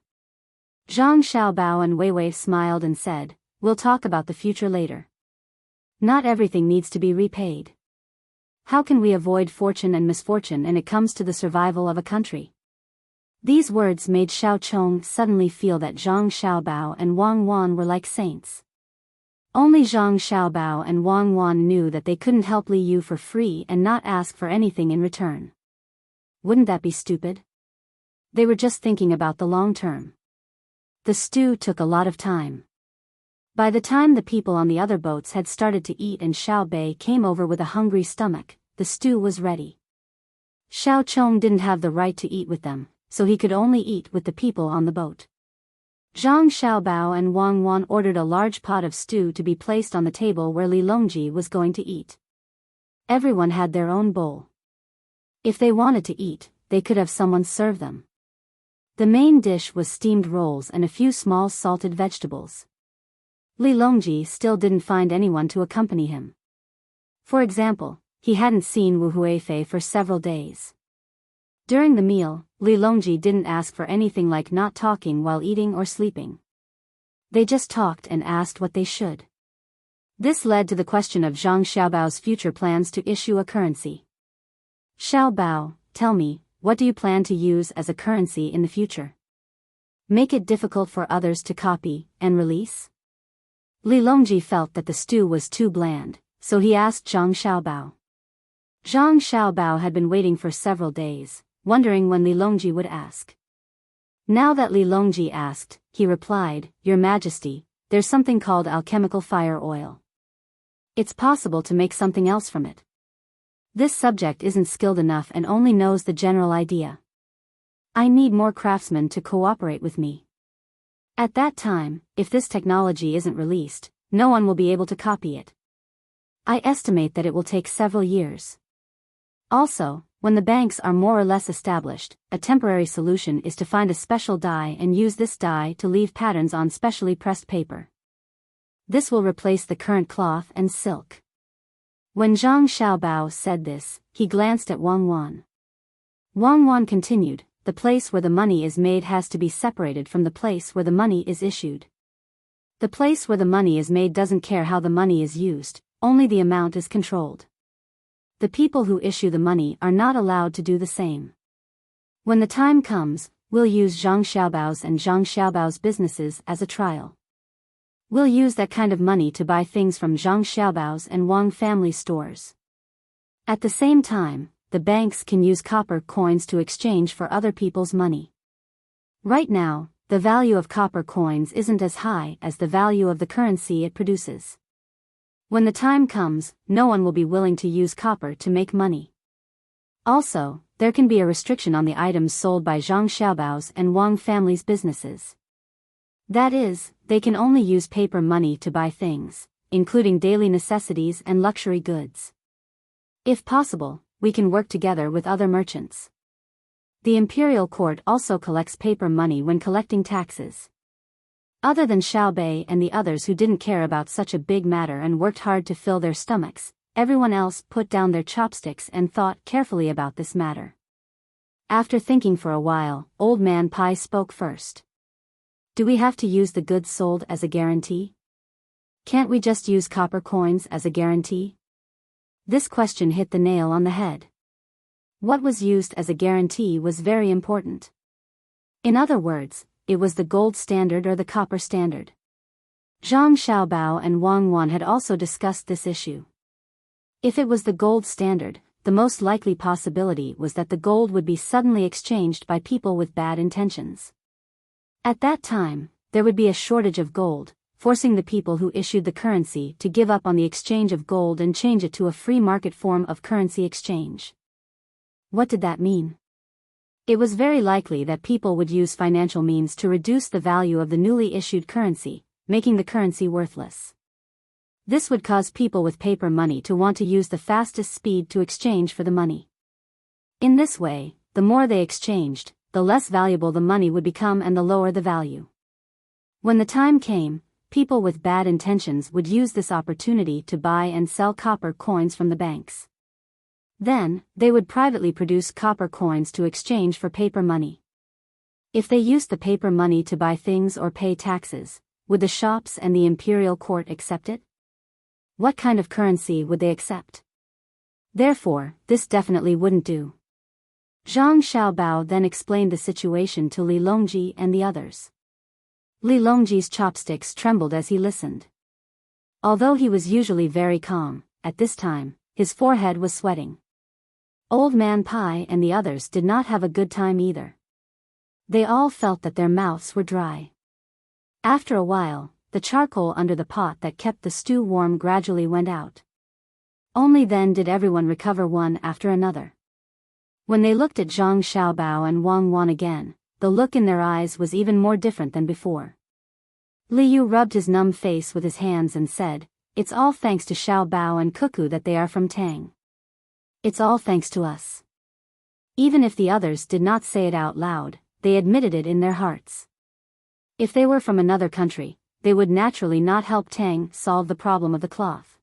Zhang Xiaobao and Wei Wei smiled and said, "We'll talk about the future later. Not everything needs to be repaid. How can we avoid fortune and misfortune when it comes to the survival of a country?" These words made Xiao Chong suddenly feel that Zhang Xiaobao and Wang Wan were like saints. Only Zhang Xiaobao and Wang Wan knew that they couldn't help Li Yu for free and not ask for anything in return. Wouldn't that be stupid? They were just thinking about the long term. The stew took a lot of time. By the time the people on the other boats had started to eat and Xiao Bei came over with a hungry stomach, the stew was ready. Xiao Chong didn't have the right to eat with them, so he could only eat with the people on the boat. Zhang Xiaobao and Wang Wan ordered a large pot of stew to be placed on the table where Li Longji was going to eat. Everyone had their own bowl. If they wanted to eat, they could have someone serve them. The main dish was steamed rolls and a few small salted vegetables. Li Longji still didn't find anyone to accompany him. For example, he hadn't seen Wu Huifei for several days. During the meal, Li Longji didn't ask for anything like not talking while eating or sleeping. They just talked and asked what they should. This led to the question of Zhang Xiaobao's future plans to issue a currency. "Xiaobao, tell me, what do you plan to use as a currency in the future? Make it difficult for others to copy and release?" Li Longji felt that the stew was too bland, so he asked Zhang Xiaobao. Zhang Xiaobao had been waiting for several days, wondering when Li Longji would ask. Now that Li Longji asked, he replied, "Your Majesty, there's something called alchemical fire oil. It's possible to make something else from it. This subject isn't skilled enough and only knows the general idea. I need more craftsmen to cooperate with me. At that time, if this technology isn't released, no one will be able to copy it. I estimate that it will take several years. Also, when the banks are more or less established, a temporary solution is to find a special dye and use this dye to leave patterns on specially pressed paper. This will replace the current cloth and silk." When Zhang Xiaobao said this, he glanced at Wang Wan. Wang Wan continued, "The place where the money is made has to be separated from the place where the money is issued. The place where the money is made doesn't care how the money is used, only the amount is controlled. The people who issue the money are not allowed to do the same. When the time comes, we'll use Zhang Xiaobao's and Zhang Xiaobao's businesses as a trial. We'll use that kind of money to buy things from Zhang Xiaobao's and Wang family stores. At the same time, the banks can use copper coins to exchange for other people's money. Right now, the value of copper coins isn't as high as the value of the currency it produces. When the time comes, no one will be willing to use copper to make money. Also, there can be a restriction on the items sold by Zhang Xiaobao's and Wang family's businesses. That is, they can only use paper money to buy things, including daily necessities and luxury goods. If possible, we can work together with other merchants. The imperial court also collects paper money when collecting taxes. Other than Xiaobei and the others who didn't care about such a big matter and worked hard to fill their stomachs, everyone else put down their chopsticks and thought carefully about this matter. After thinking for a while, Old Man Pai spoke first. Do we have to use the goods sold as a guarantee? Can't we just use copper coins as a guarantee? This question hit the nail on the head. What was used as a guarantee was very important. In other words, it was the gold standard or the copper standard. Zhang Xiaobao and Wang Wan had also discussed this issue. If it was the gold standard, the most likely possibility was that the gold would be suddenly exchanged by people with bad intentions. At that time, there would be a shortage of gold, forcing the people who issued the currency to give up on the exchange of gold and change it to a free market form of currency exchange. What did that mean? It was very likely that people would use financial means to reduce the value of the newly issued currency, making the currency worthless. This would cause people with paper money to want to use the fastest speed to exchange for the money. In this way, the more they exchanged, the less valuable the money would become and the lower the value. When the time came, people with bad intentions would use this opportunity to buy and sell copper coins from the banks. Then, they would privately produce copper coins to exchange for paper money. If they used the paper money to buy things or pay taxes, would the shops and the imperial court accept it? What kind of currency would they accept? Therefore, this definitely wouldn't do. Zhang Xiaobao then explained the situation to Li Longji and the others. Li Longji's chopsticks trembled as he listened. Although he was usually very calm, at this time, his forehead was sweating. Old Man Pai and the others did not have a good time either. They all felt that their mouths were dry. After a while, the charcoal under the pot that kept the stew warm gradually went out. Only then did everyone recover one after another. When they looked at Zhang Xiaobao and Wang Wan again, the look in their eyes was even more different than before. Li Yu rubbed his numb face with his hands and said, "It's all thanks to Xiaobao and Cuckoo that they are from Tang. It's all thanks to us." Even if the others did not say it out loud, they admitted it in their hearts. If they were from another country, they would naturally not help Tang solve the problem of the cloth.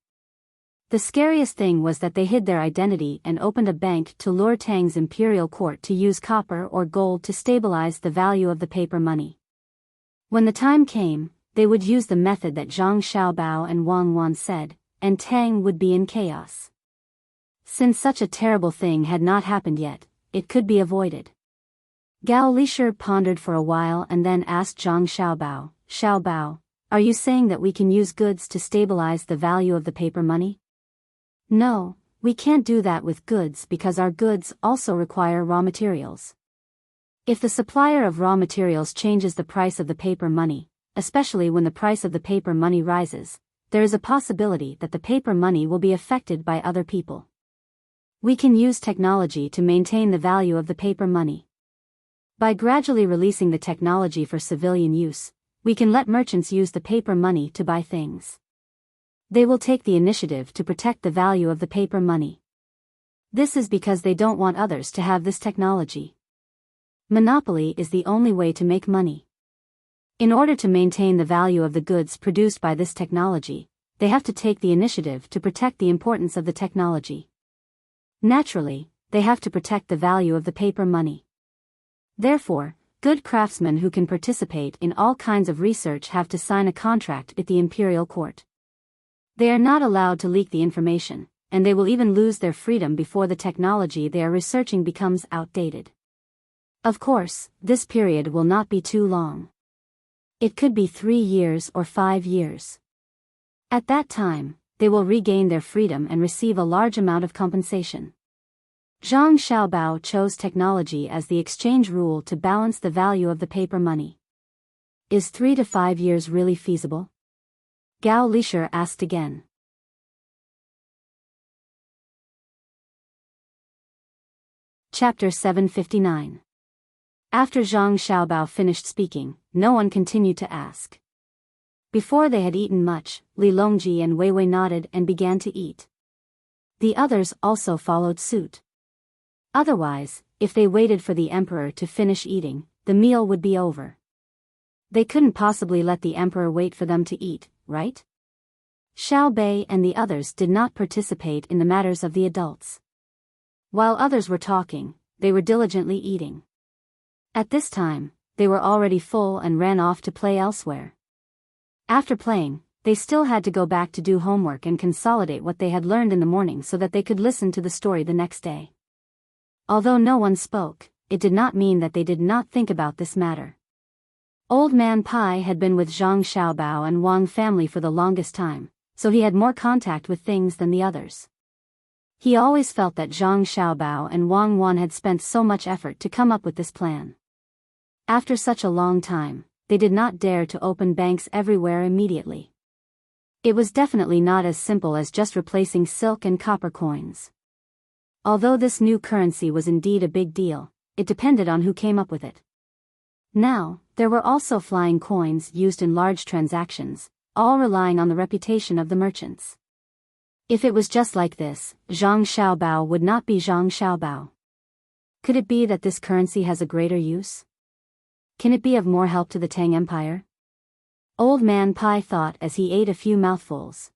The scariest thing was that they hid their identity and opened a bank to lure Tang's imperial court to use copper or gold to stabilize the value of the paper money. When the time came, they would use the method that Zhang Xiaobao and Wang Wan said, and Tang would be in chaos. Since such a terrible thing had not happened yet, it could be avoided. Gao Lishir pondered for a while and then asked Zhang Xiaobao, "Xiaobao, are you saying that we can use goods to stabilize the value of the paper money?" "No, we can't do that with goods because our goods also require raw materials. If the supplier of raw materials changes the price of the paper money, especially when the price of the paper money rises, there is a possibility that the paper money will be affected by other people. We can use technology to maintain the value of the paper money. By gradually releasing the technology for civilian use, we can let merchants use the paper money to buy things. They will take the initiative to protect the value of the paper money. This is because they don't want others to have this technology. Monopoly is the only way to make money. In order to maintain the value of the goods produced by this technology, they have to take the initiative to protect the importance of the technology. Naturally, they have to protect the value of the paper money. Therefore, good craftsmen who can participate in all kinds of research have to sign a contract with the imperial court. They are not allowed to leak the information, and they will even lose their freedom before the technology they are researching becomes outdated. Of course, this period will not be too long. It could be 3 years or 5 years. At that time, they will regain their freedom and receive a large amount of compensation. Zhang Xiaobao chose technology as the exchange rule to balance the value of the paper money. Is 3 to 5 years really feasible? Gao Lishir asked again. Chapter 759. After Zhang Xiaobao finished speaking, no one continued to ask. Before they had eaten much, Li Longji and Wei Wei nodded and began to eat. The others also followed suit. Otherwise, if they waited for the emperor to finish eating, the meal would be over. They couldn't possibly let the emperor wait for them to eat, right? Xiao Bei and the others did not participate in the matters of the adults. While others were talking, they were diligently eating. At this time, they were already full and ran off to play elsewhere. After playing, they still had to go back to do homework and consolidate what they had learned in the morning so that they could listen to the story the next day. Although no one spoke, it did not mean that they did not think about this matter. Old Man Pai had been with Zhang Xiaobao and Wang family for the longest time, so he had more contact with things than the others. He always felt that Zhang Xiaobao and Wang Wan had spent so much effort to come up with this plan. After such a long time, they did not dare to open banks everywhere immediately. It was definitely not as simple as just replacing silk and copper coins. Although this new currency was indeed a big deal, it depended on who came up with it. Now, there were also flying coins used in large transactions, all relying on the reputation of the merchants. If it was just like this, Zhang Xiaobao would not be Zhang Xiaobao. Could it be that this currency has a greater use? Can it be of more help to the Tang Empire? Old Man Pai thought as he ate a few mouthfuls.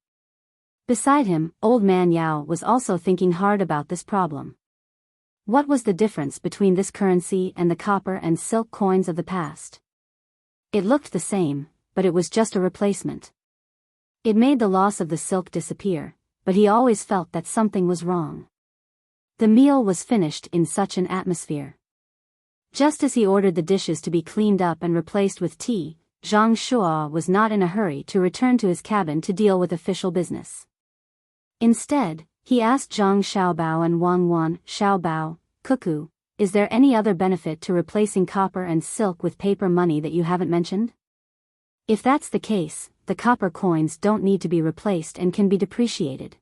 Beside him, Old Man Yao was also thinking hard about this problem. What was the difference between this currency and the copper and silk coins of the past? It looked the same, but it was just a replacement. It made the loss of the silk disappear, but he always felt that something was wrong. The meal was finished in such an atmosphere. Just as he ordered the dishes to be cleaned up and replaced with tea, Zhang Shuo was not in a hurry to return to his cabin to deal with official business. Instead, he asked Zhang Xiaobao and Wang Wan, "Xiaobao, Cuckoo, is there any other benefit to replacing copper and silk with paper money that you haven't mentioned? If that's the case, the copper coins don't need to be replaced and can be depreciated.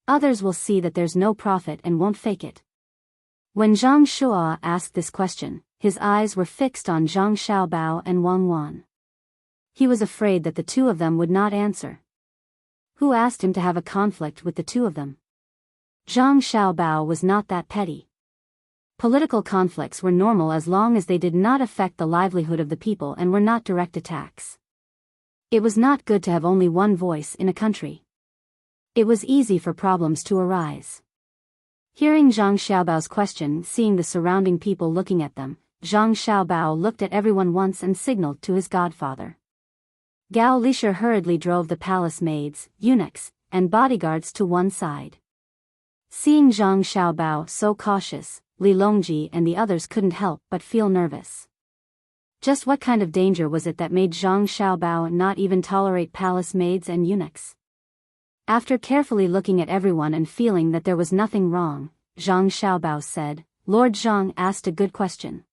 Others will see that there's no profit and won't fake it." When Zhang Shuo asked this question, his eyes were fixed on Zhang Xiaobao and Wang Wan. He was afraid that the two of them would not answer. Who asked him to have a conflict with the two of them? Zhang Xiaobao was not that petty. Political conflicts were normal as long as they did not affect the livelihood of the people and were not direct attacks. It was not good to have only one voice in a country. It was easy for problems to arise. Hearing Zhang Xiaobao's question, seeing the surrounding people looking at them, Zhang Xiaobao looked at everyone once and signaled to his godfather. Gao Lisher hurriedly drove the palace maids, eunuchs, and bodyguards to one side. Seeing Zhang Xiaobao so cautious, Li Longji and the others couldn't help but feel nervous. Just what kind of danger was it that made Zhang Xiaobao not even tolerate palace maids and eunuchs? After carefully looking at everyone and feeling that there was nothing wrong, Zhang Xiaobao said, "Lord Zhang asked a good question.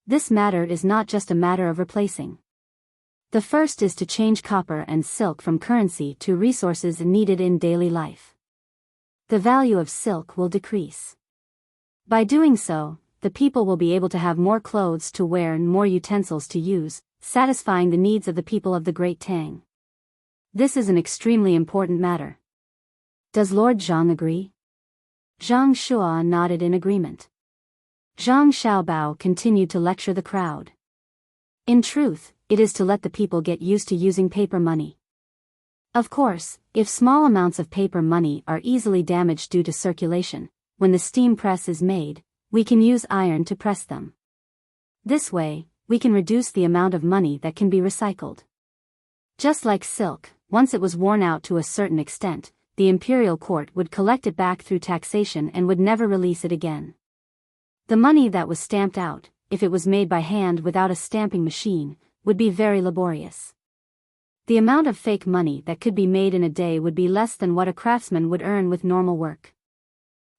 This matter is not just a matter of replacing. The first is to change copper and silk from currency to resources needed in daily life. The value of silk will decrease. By doing so, the people will be able to have more clothes to wear and more utensils to use, satisfying the needs of the people of the Great Tang. This is an extremely important matter. Does Lord Zhang agree?" Zhang Shuo nodded in agreement. Zhang Xiaobao continued to lecture the crowd. In truth, it is to let the people get used to using paper money. Of course, if small amounts of paper money are easily damaged due to circulation, when the steam press is made, we can use iron to press them. This way, we can reduce the amount of money that can be recycled. Just like silk, once it was worn out to a certain extent, the imperial court would collect it back through taxation and would never release it again. The money that was stamped out, if it was made by hand without a stamping machine, would be very laborious. The amount of fake money that could be made in a day would be less than what a craftsman would earn with normal work.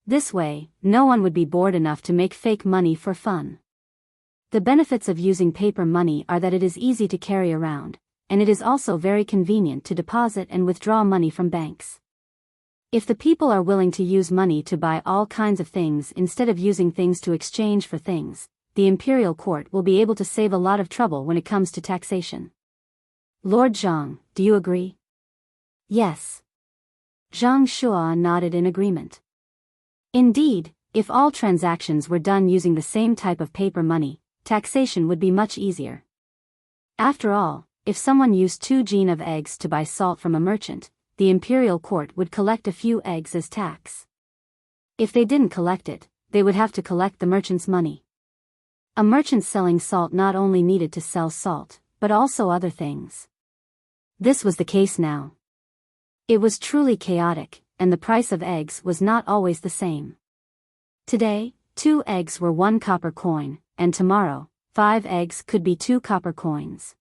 This way, no one would be bored enough to make fake money for fun. The benefits of using paper money are that it is easy to carry around, and it is also very convenient to deposit and withdraw money from banks. If the people are willing to use money to buy all kinds of things instead of using things to exchange for things, the imperial court will be able to save a lot of trouble when it comes to taxation. Lord Zhang, do you agree? Yes. Zhang Shuo nodded in agreement. Indeed, if all transactions were done using the same type of paper money, taxation would be much easier. After all, if someone used 2 gen of eggs to buy salt from a merchant, the imperial court would collect a few eggs as tax. If they didn't collect it, they would have to collect the merchant's money. A merchant selling salt not only needed to sell salt, but also other things. This was the case now. It was truly chaotic, and the price of eggs was not always the same. Today, 2 eggs were 1 copper coin, and tomorrow, 5 eggs could be 2 copper coins.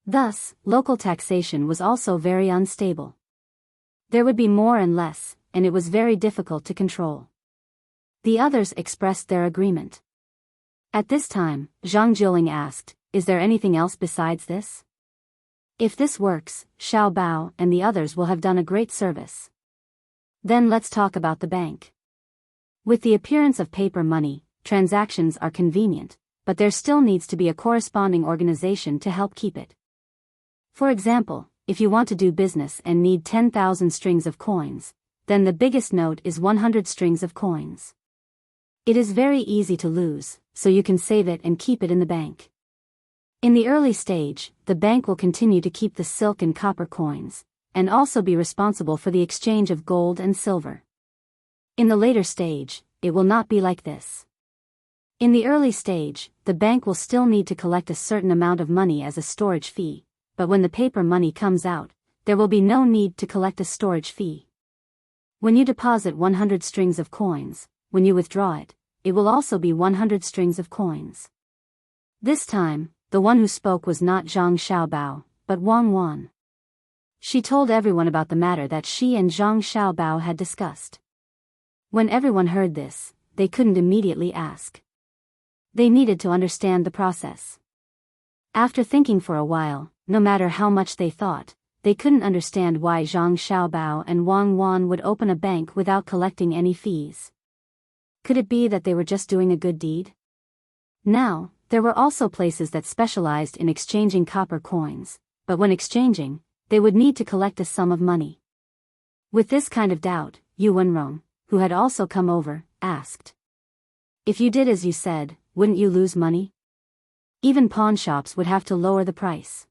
Thus, local taxation was also very unstable. There would be more and less, and it was very difficult to control. The others expressed their agreement. At this time, Zhang Jiling asked, "Is there anything else besides this? If this works, Xiao Bao and the others will have done a great service. Then let's talk about the bank." With the appearance of paper money, transactions are convenient, but there still needs to be a corresponding organization to help keep it. For example, if you want to do business and need 10,000 strings of coins, then the biggest note is 100 strings of coins. It is very easy to lose, so you can save it and keep it in the bank. In the early stage, the bank will continue to keep the silk and copper coins, and also be responsible for the exchange of gold and silver. In the later stage, it will not be like this. In the early stage, the bank will still need to collect a certain amount of money as a storage fee, but when the paper money comes out, there will be no need to collect a storage fee. When you deposit 100 strings of coins, when you withdraw it, it will also be 100 strings of coins. This time, the one who spoke was not Zhang Xiaobao, but Wang Wan. She told everyone about the matter that she and Zhang Xiaobao had discussed. When everyone heard this, they couldn't immediately ask. They needed to understand the process. After thinking for a while, no matter how much they thought, they couldn't understand why Zhang Xiaobao and Wang Wan would open a bank without collecting any fees. Could it be that they were just doing a good deed? Now, there were also places that specialized in exchanging copper coins, but when exchanging, they would need to collect a sum of money. With this kind of doubt, Yu Wenrong, who had also come over, asked. "If you did as you said, wouldn't you lose money? Even pawn shops would have to lower the price.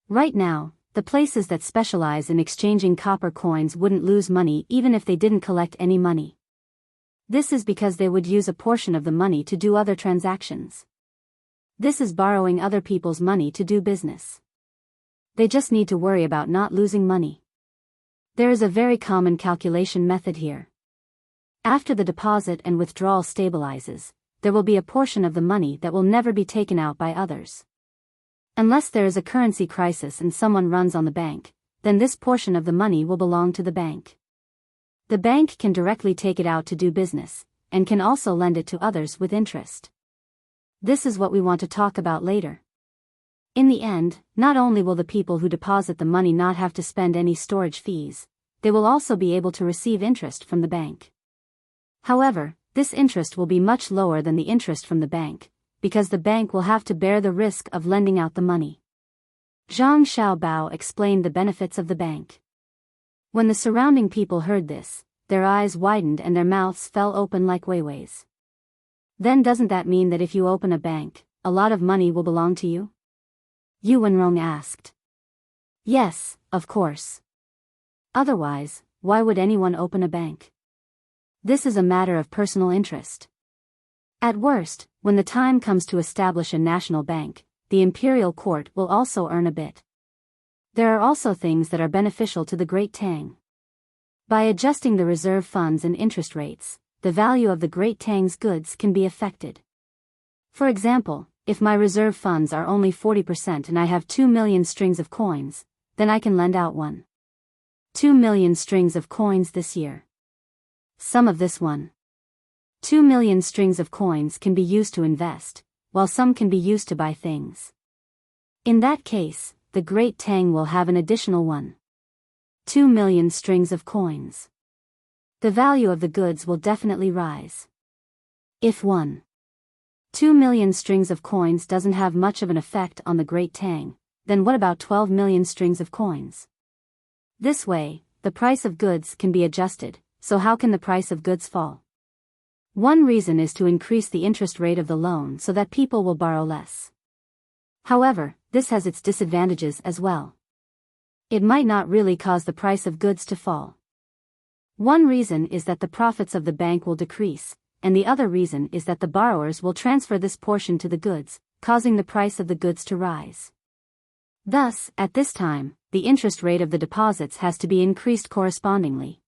Right now, the places that specialize in exchanging copper coins wouldn't lose money even if they didn't collect any money. This is because they would use a portion of the money to do other transactions. This is borrowing other people's money to do business. They just need to worry about not losing money. There is a very common calculation method here. After the deposit and withdrawal stabilizes, there will be a portion of the money that will never be taken out by others. Unless there is a currency crisis and someone runs on the bank, then this portion of the money will belong to the bank. The bank can directly take it out to do business, and can also lend it to others with interest. This is what we want to talk about later. In the end, not only will the people who deposit the money not have to spend any storage fees, they will also be able to receive interest from the bank. However, this interest will be much lower than the interest from the bank, because the bank will have to bear the risk of lending out the money. Zhang Xiaobao explained the benefits of the bank. When the surrounding people heard this, their eyes widened and their mouths fell open like Weiwei's. Then doesn't that mean that if you open a bank, a lot of money will belong to you? Yu Wenrong asked. Yes, of course. Otherwise, why would anyone open a bank? This is a matter of personal interest. At worst, when the time comes to establish a national bank, the imperial court will also earn a bit. There are also things that are beneficial to the Great Tang. By adjusting the reserve funds and interest rates, the value of the Great Tang's goods can be affected. For example, if my reserve funds are only 40% and I have 2 million strings of coins, then I can lend out 2 million strings of coins this year. Some of this 2 million strings of coins can be used to invest, while some can be used to buy things. In that case, the Great Tang will have an additional 2 million strings of coins. The value of the goods will definitely rise. If 2 million strings of coins doesn't have much of an effect on the Great Tang, then what about 12 million strings of coins? This way, the price of goods can be adjusted, so how can the price of goods fall? One reason is to increase the interest rate of the loan so that people will borrow less. However, this has its disadvantages as well. It might not really cause the price of goods to fall. One reason is that the profits of the bank will decrease, and the other reason is that the borrowers will transfer this portion to the goods, causing the price of the goods to rise. Thus, at this time, the interest rate of the deposits has to be increased correspondingly.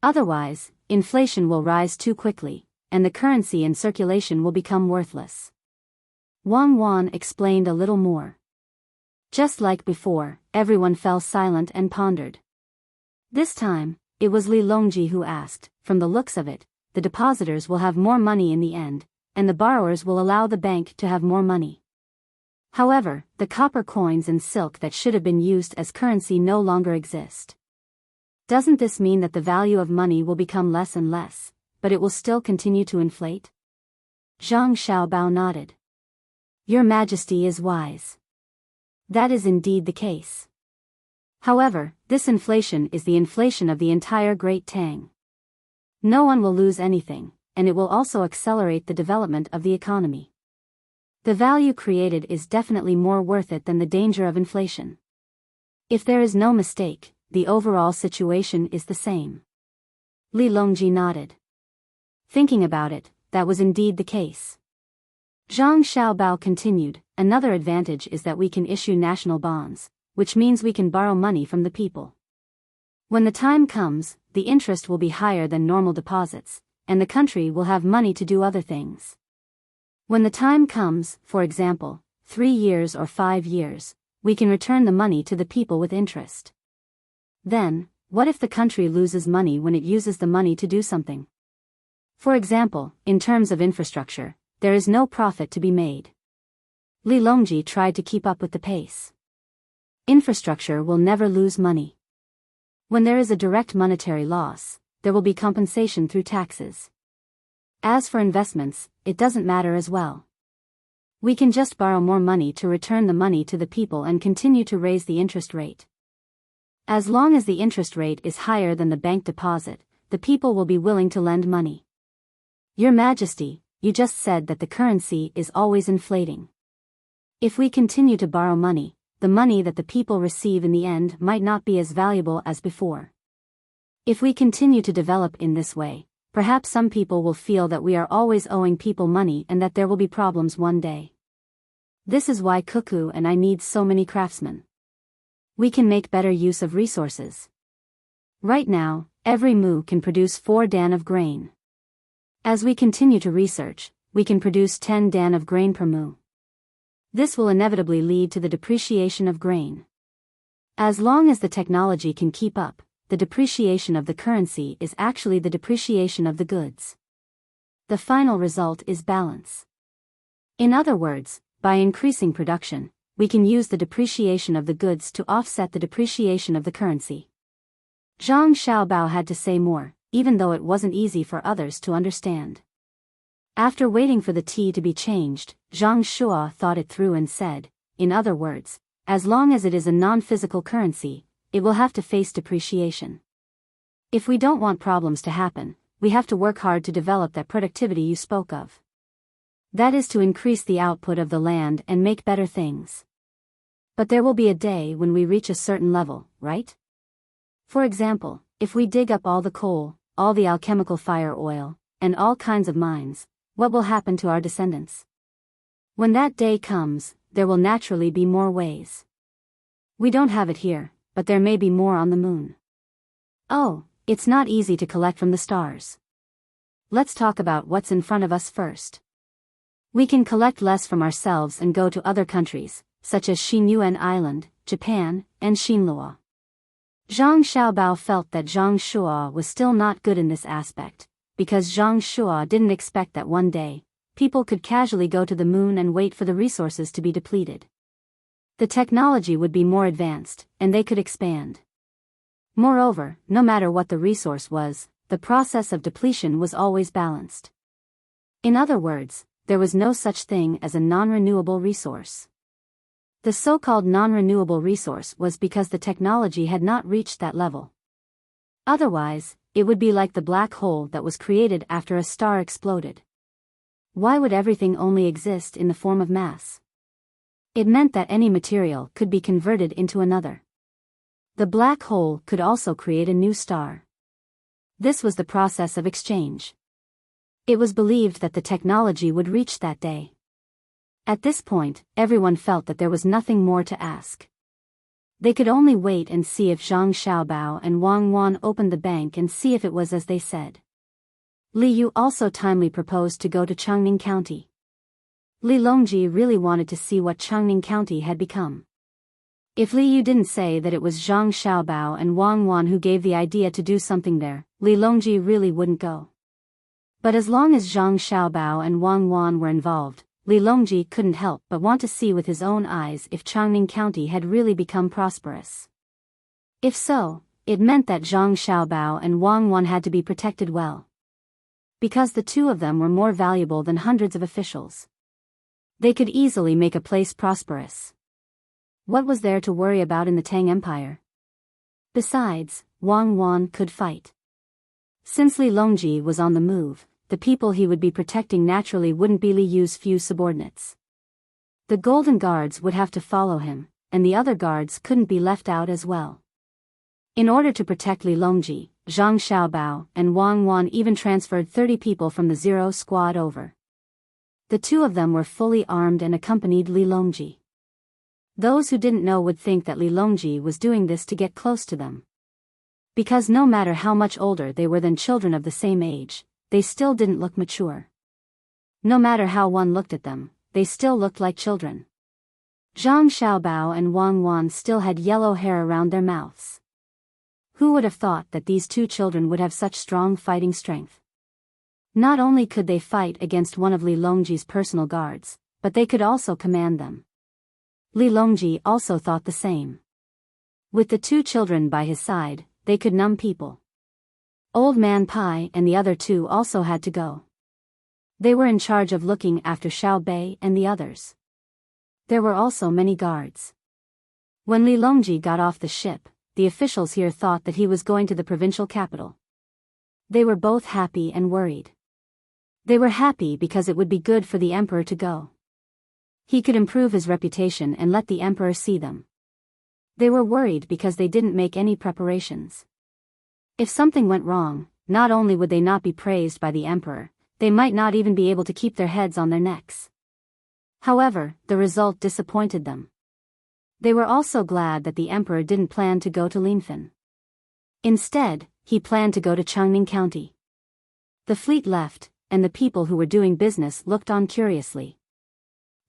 Otherwise, inflation will rise too quickly, and the currency in circulation will become worthless. Wang Wan explained a little more. Just like before, everyone fell silent and pondered. This time, it was Li Longji who asked, from the looks of it, the depositors will have more money in the end, and the borrowers will allow the bank to have more money. However, the copper coins and silk that should have been used as currency no longer exist. Doesn't this mean that the value of money will become less and less, but it will still continue to inflate? Zhang Xiaobao nodded. Your Majesty is wise. That is indeed the case. However, this inflation is the inflation of the entire Great Tang. No one will lose anything, and it will also accelerate the development of the economy. The value created is definitely more worth it than the danger of inflation. If there is no mistake, the overall situation is the same. Li Longji nodded. Thinking about it, that was indeed the case. Zhang Xiaobao continued, another advantage is that we can issue national bonds, which means we can borrow money from the people. When the time comes, the interest will be higher than normal deposits, and the country will have money to do other things. When the time comes, for example, 3 years or 5 years, we can return the money to the people with interest. Then, what if the country loses money when it uses the money to do something? For example, in terms of infrastructure, there is no profit to be made. Li Longji tried to keep up with the pace. Infrastructure will never lose money. When there is a direct monetary loss, there will be compensation through taxes. As for investments, it doesn't matter as well. We can just borrow more money to return the money to the people and continue to raise the interest rate. As long as the interest rate is higher than the bank deposit, the people will be willing to lend money. Your Majesty, you just said that the currency is always inflating. If we continue to borrow money, the money that the people receive in the end might not be as valuable as before. If we continue to develop in this way, perhaps some people will feel that we are always owing people money and that there will be problems one day. This is why Cuckoo and I need so many craftsmen. We can make better use of resources. Right now, every mu can produce 4 dan of grain. As we continue to research, we can produce 10 dan of grain per mu. This will inevitably lead to the depreciation of grain. As long as the technology can keep up, the depreciation of the currency is actually the depreciation of the goods. The final result is balance. In other words, by increasing production, we can use the depreciation of the goods to offset the depreciation of the currency. Zhang Xiaobao had to say more, even though it wasn't easy for others to understand. After waiting for the tea to be changed, Zhang Shua thought it through and said, in other words, as long as it is a non-physical currency, it will have to face depreciation. If we don't want problems to happen, we have to work hard to develop that productivity you spoke of. That is to increase the output of the land and make better things. But there will be a day when we reach a certain level, right? For example, if we dig up all the coal, all the alchemical fire oil, and all kinds of mines, what will happen to our descendants? When that day comes, there will naturally be more ways. We don't have it here, but there may be more on the moon. Oh, it's not easy to collect from the stars. Let's talk about what's in front of us first. We can collect less from ourselves and go to other countries, such as Xinyuan Island, Japan, and Xinlua. Zhang Xiaobao felt that Zhang Shua was still not good in this aspect, because Zhang Shua didn't expect that one day, people could casually go to the moon and wait for the resources to be depleted. The technology would be more advanced, and they could expand. Moreover, no matter what the resource was, the process of depletion was always balanced. In other words, there was no such thing as a non-renewable resource. The so-called non-renewable resource was because the technology had not reached that level. Otherwise, it would be like the black hole that was created after a star exploded. Why would everything only exist in the form of mass? It meant that any material could be converted into another. The black hole could also create a new star. This was the process of exchange. It was believed that the technology would reach that day. At this point, everyone felt that there was nothing more to ask. They could only wait and see if Zhang Xiaobao and Wang Wan opened the bank and see if it was as they said. Li Yu also timely proposed to go to Changning County. Li Longji really wanted to see what Changning County had become. If Li Yu didn't say that it was Zhang Xiaobao and Wang Wan who gave the idea to do something there, Li Longji really wouldn't go. But as long as Zhang Xiaobao and Wang Wan were involved, Li Longji couldn't help but want to see with his own eyes if Changning County had really become prosperous. If so, it meant that Zhang Xiaobao and Wang Wan had to be protected well. Because the two of them were more valuable than hundreds of officials. They could easily make a place prosperous. What was there to worry about in the Tang Empire? Besides, Wang Wan could fight. Since Li Longji was on the move, the people he would be protecting naturally wouldn't be Li Yu's few subordinates. The Golden Guards would have to follow him, and the other guards couldn't be left out as well. In order to protect Li Longji, Zhang Xiaobao and Wang Wan even transferred 30 people from the Zero Squad over. The two of them were fully armed and accompanied Li Longji. Those who didn't know would think that Li Longji was doing this to get close to them. Because no matter how much older they were than children of the same age, they still didn't look mature. No matter how one looked at them, they still looked like children. Zhang Xiaobao and Wang Wan still had yellow hair around their mouths. Who would have thought that these two children would have such strong fighting strength? Not only could they fight against one of Li Longji's personal guards, but they could also command them. Li Longji also thought the same. With the two children by his side, they could numb people. Old Man Pai and the other two also had to go. They were in charge of looking after Xiao Bei and the others. There were also many guards. When Li Longji got off the ship, the officials here thought that he was going to the provincial capital. They were both happy and worried. They were happy because it would be good for the emperor to go. He could improve his reputation and let the emperor see them. They were worried because they didn't make any preparations. If something went wrong, not only would they not be praised by the emperor, they might not even be able to keep their heads on their necks. However, the result disappointed them. They were also glad that the emperor didn't plan to go to Linfen. Instead, he planned to go to Changning County. The fleet left, and the people who were doing business looked on curiously.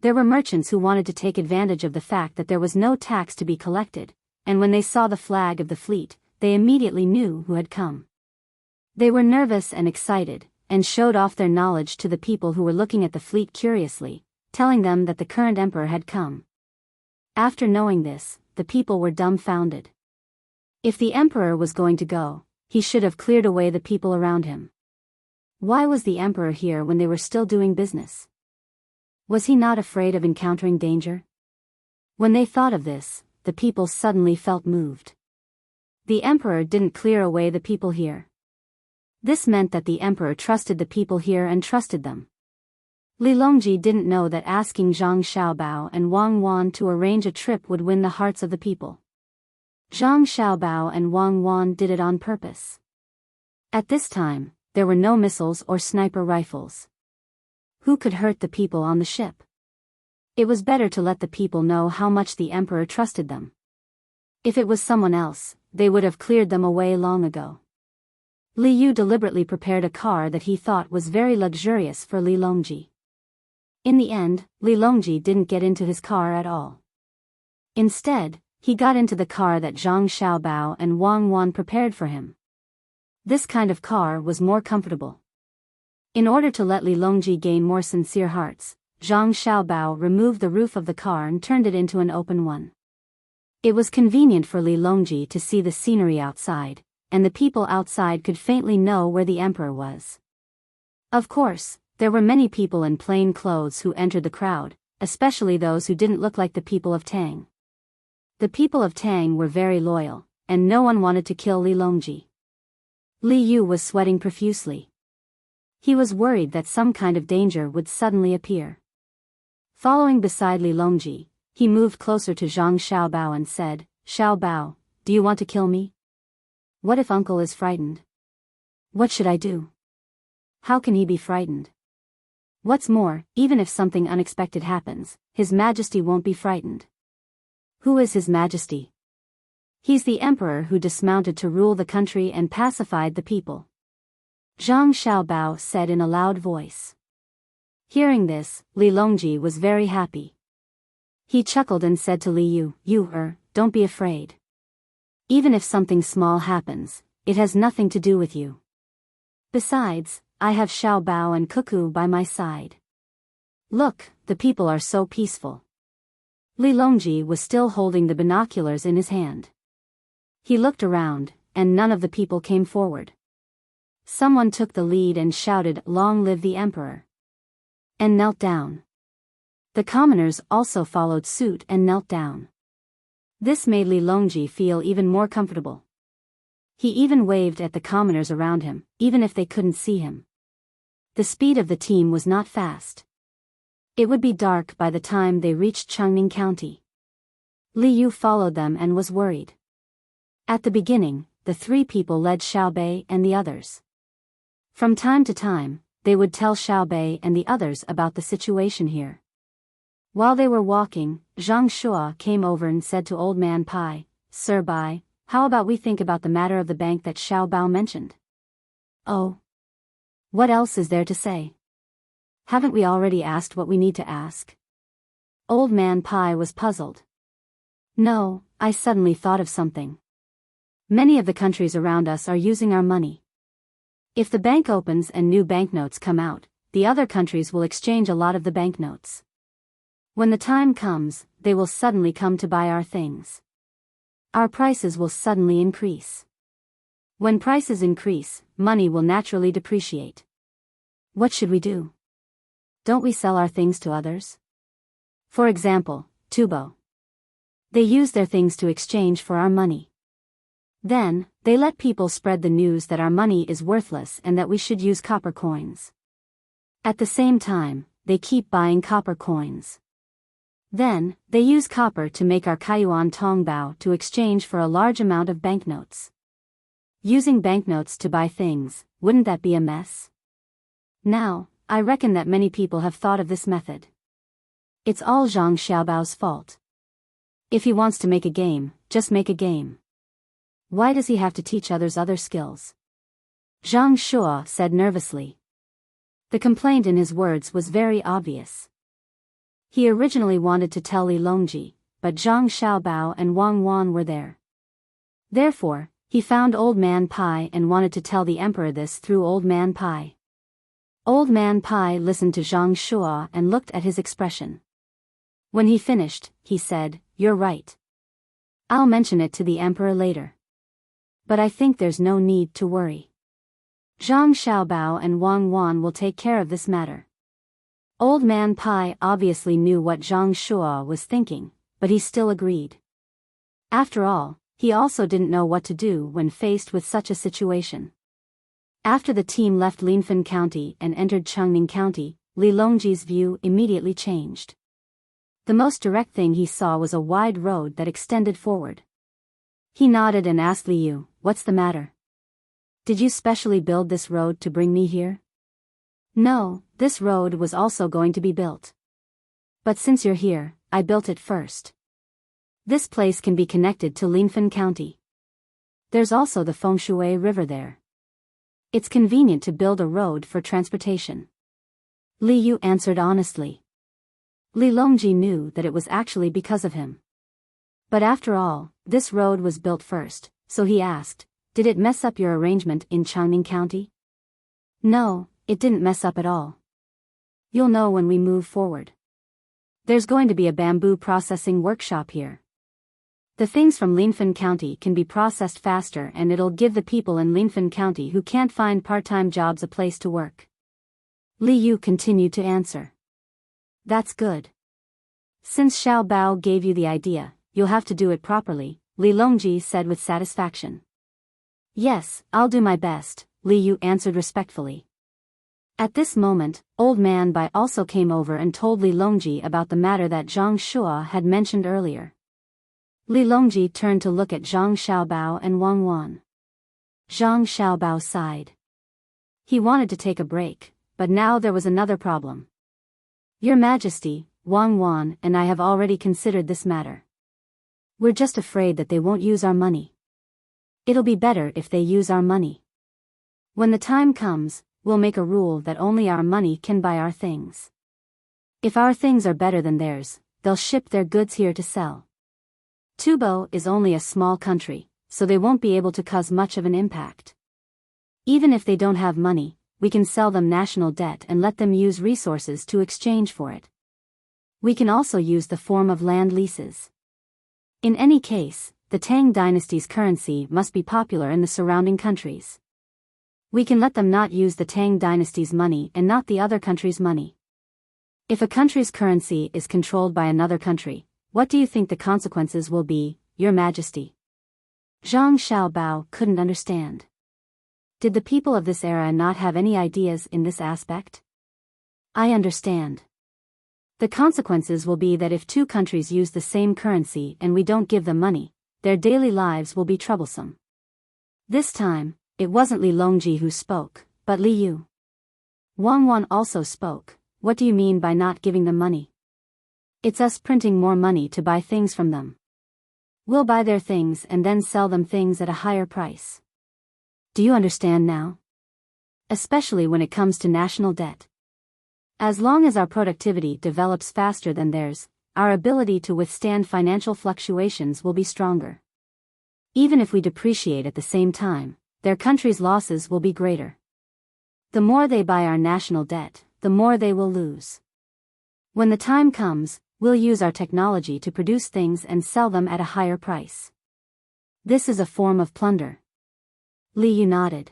There were merchants who wanted to take advantage of the fact that there was no tax to be collected, and when they saw the flag of the fleet, they immediately knew who had come. They were nervous and excited, and showed off their knowledge to the people who were looking at the fleet curiously, telling them that the current emperor had come. After knowing this, the people were dumbfounded. If the emperor was going to go, he should have cleared away the people around him. Why was the emperor here when they were still doing business? Was he not afraid of encountering danger? When they thought of this, the people suddenly felt moved. The emperor didn't clear away the people here. This meant that the emperor trusted the people here and trusted them. Li Longji didn't know that asking Zhang Xiaobao and Wang Wan to arrange a trip would win the hearts of the people. Zhang Xiaobao and Wang Wan did it on purpose. At this time, there were no missiles or sniper rifles. Who could hurt the people on the ship? It was better to let the people know how much the emperor trusted them. If it was someone else, they would have cleared them away long ago. Li Yu deliberately prepared a car that he thought was very luxurious for Li Longji. In the end, Li Longji didn't get into his car at all. Instead, he got into the car that Zhang Xiaobao and Wang Wan prepared for him. This kind of car was more comfortable. In order to let Li Longji gain more sincere hearts, Zhang Xiaobao removed the roof of the car and turned it into an open one. It was convenient for Li Longji to see the scenery outside, and the people outside could faintly know where the emperor was. Of course, there were many people in plain clothes who entered the crowd, especially those who didn't look like the people of Tang. The people of Tang were very loyal, and no one wanted to kill Li Longji. Li Yu was sweating profusely. He was worried that some kind of danger would suddenly appear. Following beside Li Longji, He moved closer to Zhang Xiaobao and said, Xiaobao, do you want to kill me? What if uncle is frightened? What should I do? How can he be frightened? What's more, even if something unexpected happens, His Majesty won't be frightened. Who is His Majesty? He's the emperor who dismounted to rule the country and pacified the people. Zhang Xiaobao said in a loud voice. Hearing this, Li Longji was very happy. He chuckled and said to Li Yu, don't be afraid. Even if something small happens, it has nothing to do with you. Besides, I have Xiaobao and Cuckoo by my side. Look, the people are so peaceful. Li Longji was still holding the binoculars in his hand. He looked around, and none of the people came forward. Someone took the lead and shouted, "Long live the emperor!" and knelt down. The commoners also followed suit and knelt down. This made Li Longji feel even more comfortable. He even waved at the commoners around him, even if they couldn't see him. The speed of the team was not fast. It would be dark by the time they reached Changning County. Li Yu followed them and was worried. At the beginning, the three people led Xiaobei and the others. From time to time, they would tell Xiaobei and the others about the situation here. While they were walking, Zhang Shua came over and said to Old Man Pai, "Sir Bai, how about we think about the matter of the bank that Xiaobao mentioned?" "Oh. What else is there to say? Haven't we already asked what we need to ask?" Old Man Pai was puzzled. "No, I suddenly thought of something. Many of the countries around us are using our money. If the bank opens and new banknotes come out, the other countries will exchange a lot of the banknotes. When the time comes, they will suddenly come to buy our things. Our prices will suddenly increase. When prices increase, money will naturally depreciate. What should we do? Don't we sell our things to others? For example, Tubo. They use their things to exchange for our money. Then, they let people spread the news that our money is worthless and that we should use copper coins. At the same time, they keep buying copper coins. Then, they use copper to make our Kaiyuan Tongbao to exchange for a large amount of banknotes. Using banknotes to buy things, wouldn't that be a mess? Now, I reckon that many people have thought of this method. It's all Zhang Xiaobao's fault. If he wants to make a game, just make a game. Why does he have to teach others other skills?" Zhang Shua said nervously. The complaint in his words was very obvious. He originally wanted to tell Li Longji, but Zhang Xiaobao and Wang Wan were there. Therefore, he found Old Man Pai and wanted to tell the emperor this through Old Man Pai. Old Man Pai listened to Zhang Shua and looked at his expression. When he finished, he said, "You're right. I'll mention it to the emperor later. But I think there's no need to worry. Zhang Xiaobao and Wang Wan will take care of this matter." Old Man Pai obviously knew what Zhang Shua was thinking, but he still agreed. After all, he also didn't know what to do when faced with such a situation. After the team left Linfen County and entered Changning County, Li Longji's view immediately changed. The most direct thing he saw was a wide road that extended forward. He nodded and asked Li Yu, "What's the matter? Did you specially build this road to bring me here?" "No, this road was also going to be built. But since you're here, I built it first. This place can be connected to Linfen County. There's also the Fengshui River there. It's convenient to build a road for transportation." Li Yu answered honestly. Li Longji knew that it was actually because of him. But after all, this road was built first, so he asked, "Did it mess up your arrangement in Changning County?" "No, it didn't mess up at all. You'll know when we move forward. There's going to be a bamboo processing workshop here. The things from Linfen County can be processed faster and it'll give the people in Linfen County who can't find part-time jobs a place to work." Li Yu continued to answer. "That's good. Since Xiao Bao gave you the idea, you'll have to do it properly," Li Longji said with satisfaction. "Yes, I'll do my best," Li Yu answered respectfully. At this moment, Old Man Bai also came over and told Li Longji about the matter that Zhang Shua had mentioned earlier. Li Longji turned to look at Zhang Xiaobao and Wang Wan. Zhang Xiaobao sighed. He wanted to take a break, but now there was another problem. Your Majesty, Wang Wan and I have already considered this matter. We're just afraid that they won't use our money. It'll be better if they use our money. When the time comes, we'll make a rule that only our money can buy our things. If our things are better than theirs, they'll ship their goods here to sell. Tubo is only a small country, so they won't be able to cause much of an impact. Even if they don't have money, we can sell them national debt and let them use resources to exchange for it. We can also use the form of land leases. In any case, the Tang dynasty's currency must be popular in the surrounding countries. We can let them not use the Tang dynasty's money and not the other country's money. If a country's currency is controlled by another country, what do you think the consequences will be, Your Majesty? Zhang Xiaobao couldn't understand. Did the people of this era not have any ideas in this aspect? I understand. The consequences will be that if two countries use the same currency and we don't give them money, their daily lives will be troublesome. This time, it wasn't Li Longji who spoke, but Li Yu. Wang Wan also spoke. What do you mean by not giving them money? It's us printing more money to buy things from them. We'll buy their things and then sell them things at a higher price. Do you understand now? Especially when it comes to national debt. As long as our productivity develops faster than theirs, our ability to withstand financial fluctuations will be stronger. Even if we depreciate at the same time, their country's losses will be greater. The more they buy our national debt, the more they will lose. When the time comes, we'll use our technology to produce things and sell them at a higher price. This is a form of plunder. Li Yu nodded.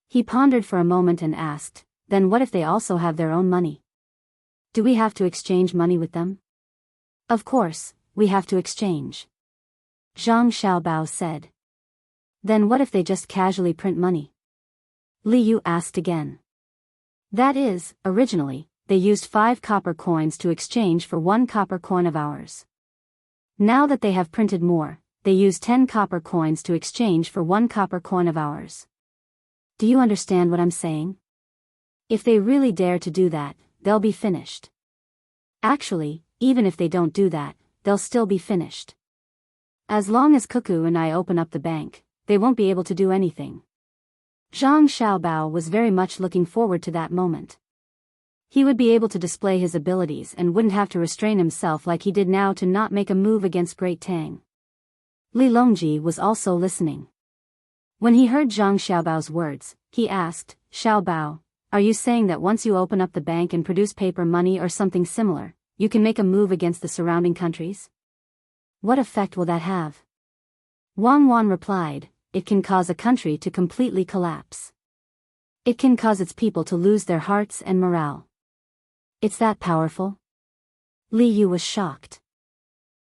He pondered for a moment and asked, then what if they also have their own money? Do we have to exchange money with them? Of course, we have to exchange. Zhang Xiaobao said. Then what if they just casually print money? Li Yu asked again. That is, originally, they used 5 copper coins to exchange for 1 copper coin of ours. Now that they have printed more, they use 10 copper coins to exchange for 1 copper coin of ours. Do you understand what I'm saying? If they really dare to do that, they'll be finished. Actually, even if they don't do that, they'll still be finished. As long as Cuckoo and I open up the bank, they won't be able to do anything. Zhang Xiaobao was very much looking forward to that moment. He would be able to display his abilities and wouldn't have to restrain himself like he did now to not make a move against Great Tang. Li Longji was also listening. When he heard Zhang Xiaobao's words, he asked, Xiaobao, are you saying that once you open up the bank and produce paper money or something similar, you can make a move against the surrounding countries? What effect will that have? Wang Wan replied, it can cause a country to completely collapse. It can cause its people to lose their hearts and morale. It's that powerful? Li Yu was shocked.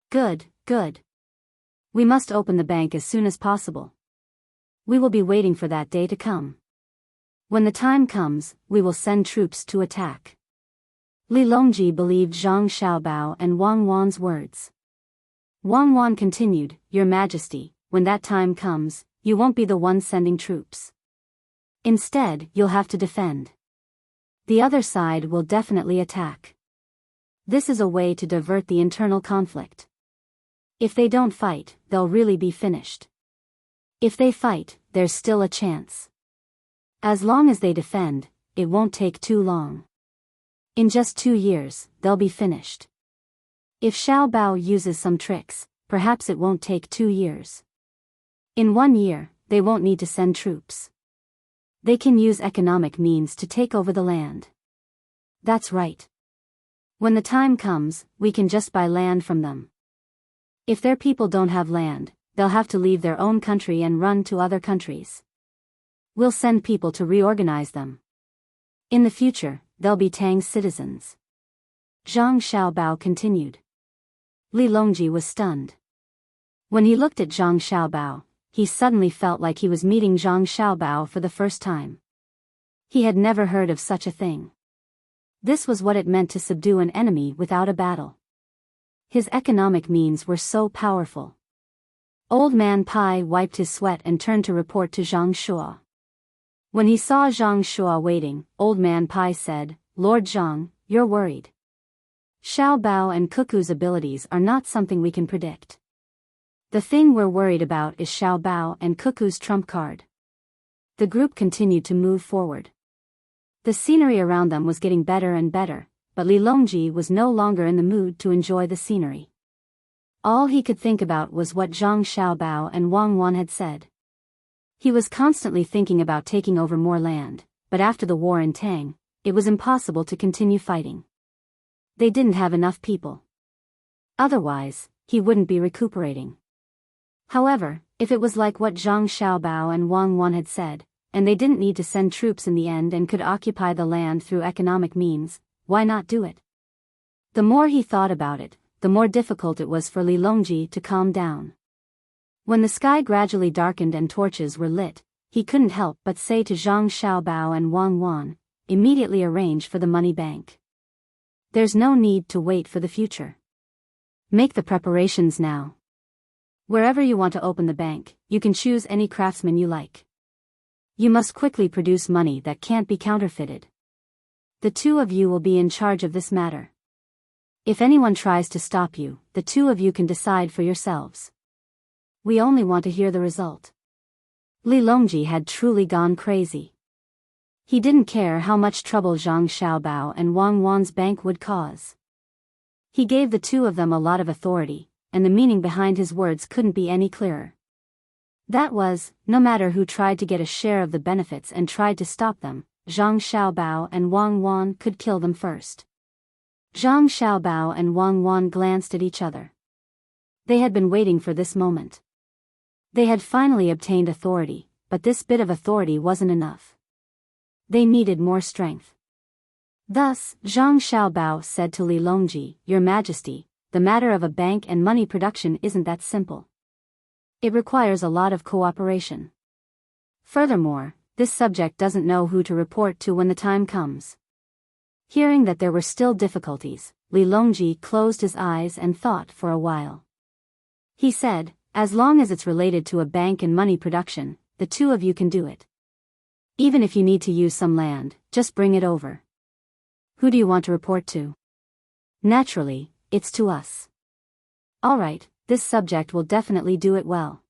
Good, good. We must open the bank as soon as possible. We will be waiting for that day to come. When the time comes, we will send troops to attack. Li Longji believed Zhang Xiaobao and Wang Wan's words. Wang Wan continued, Your Majesty, when that time comes, you won't be the one sending troops. Instead, you'll have to defend. The other side will definitely attack. This is a way to divert the internal conflict. If they don't fight, they'll really be finished. If they fight, there's still a chance. As long as they defend, it won't take too long. In just 2 years, they'll be finished. If Xiaobao uses some tricks, perhaps it won't take 2 years. In 1 year, they won't need to send troops. They can use economic means to take over the land. That's right. When the time comes, we can just buy land from them. If their people don't have land, they'll have to leave their own country and run to other countries. We'll send people to reorganize them. In the future, they'll be Tang's citizens. Zhang Xiaobao continued. Li Longji was stunned. When he looked at Zhang Xiaobao, he suddenly felt like he was meeting Zhang Xiaobao for the first time. He had never heard of such a thing. This was what it meant to subdue an enemy without a battle. His economic means were so powerful. Old Man Pai wiped his sweat and turned to report to Zhang Shuo. When he saw Zhang Shuo waiting, Old Man Pai said, "Lord Zhang, you're worried. Xiao Bao and Cuckoo's abilities are not something we can predict. The thing we're worried about is Xiao Bao and Cuckoo's trump card." The group continued to move forward. The scenery around them was getting better and better, but Li Longji was no longer in the mood to enjoy the scenery. All he could think about was what Zhang Xiaobao and Wang Wan had said. He was constantly thinking about taking over more land, but after the war in Tang, it was impossible to continue fighting. They didn't have enough people. Otherwise, he wouldn't be recuperating. However, if it was like what Zhang Xiaobao and Wang Wan had said, and they didn't need to send troops in the end and could occupy the land through economic means, why not do it? The more he thought about it, the more difficult it was for Li Longji to calm down. When the sky gradually darkened and torches were lit, he couldn't help but say to Zhang Xiaobao and Wang Wan, "Immediately arrange for the money bank. There's no need to wait for the future. Make the preparations now. Wherever you want to open the bank, you can choose any craftsman you like. You must quickly produce money that can't be counterfeited. The two of you will be in charge of this matter. If anyone tries to stop you, the two of you can decide for yourselves. We only want to hear the result." Li Longji had truly gone crazy. He didn't care how much trouble Zhang Xiaobao and Wang Wan's bank would cause. He gave the two of them a lot of authority, and the meaning behind his words couldn't be any clearer. That was, no matter who tried to get a share of the benefits and tried to stop them, Zhang Xiaobao and Wang Wan could kill them first. Zhang Xiaobao and Wang Wan glanced at each other. They had been waiting for this moment. They had finally obtained authority, but this bit of authority wasn't enough. They needed more strength. Thus, Zhang Xiaobao said to Li Longji, "Your Majesty, the matter of a bank and money production isn't that simple. It requires a lot of cooperation. Furthermore, this subject doesn't know who to report to when the time comes." Hearing that there were still difficulties, Li Longji closed his eyes and thought for a while. He said, "As long as it's related to a bank and money production, the two of you can do it. Even if you need to use some land, just bring it over. Who do you want to report to?" "Naturally, it's to us." "All right, this subject will definitely do it well.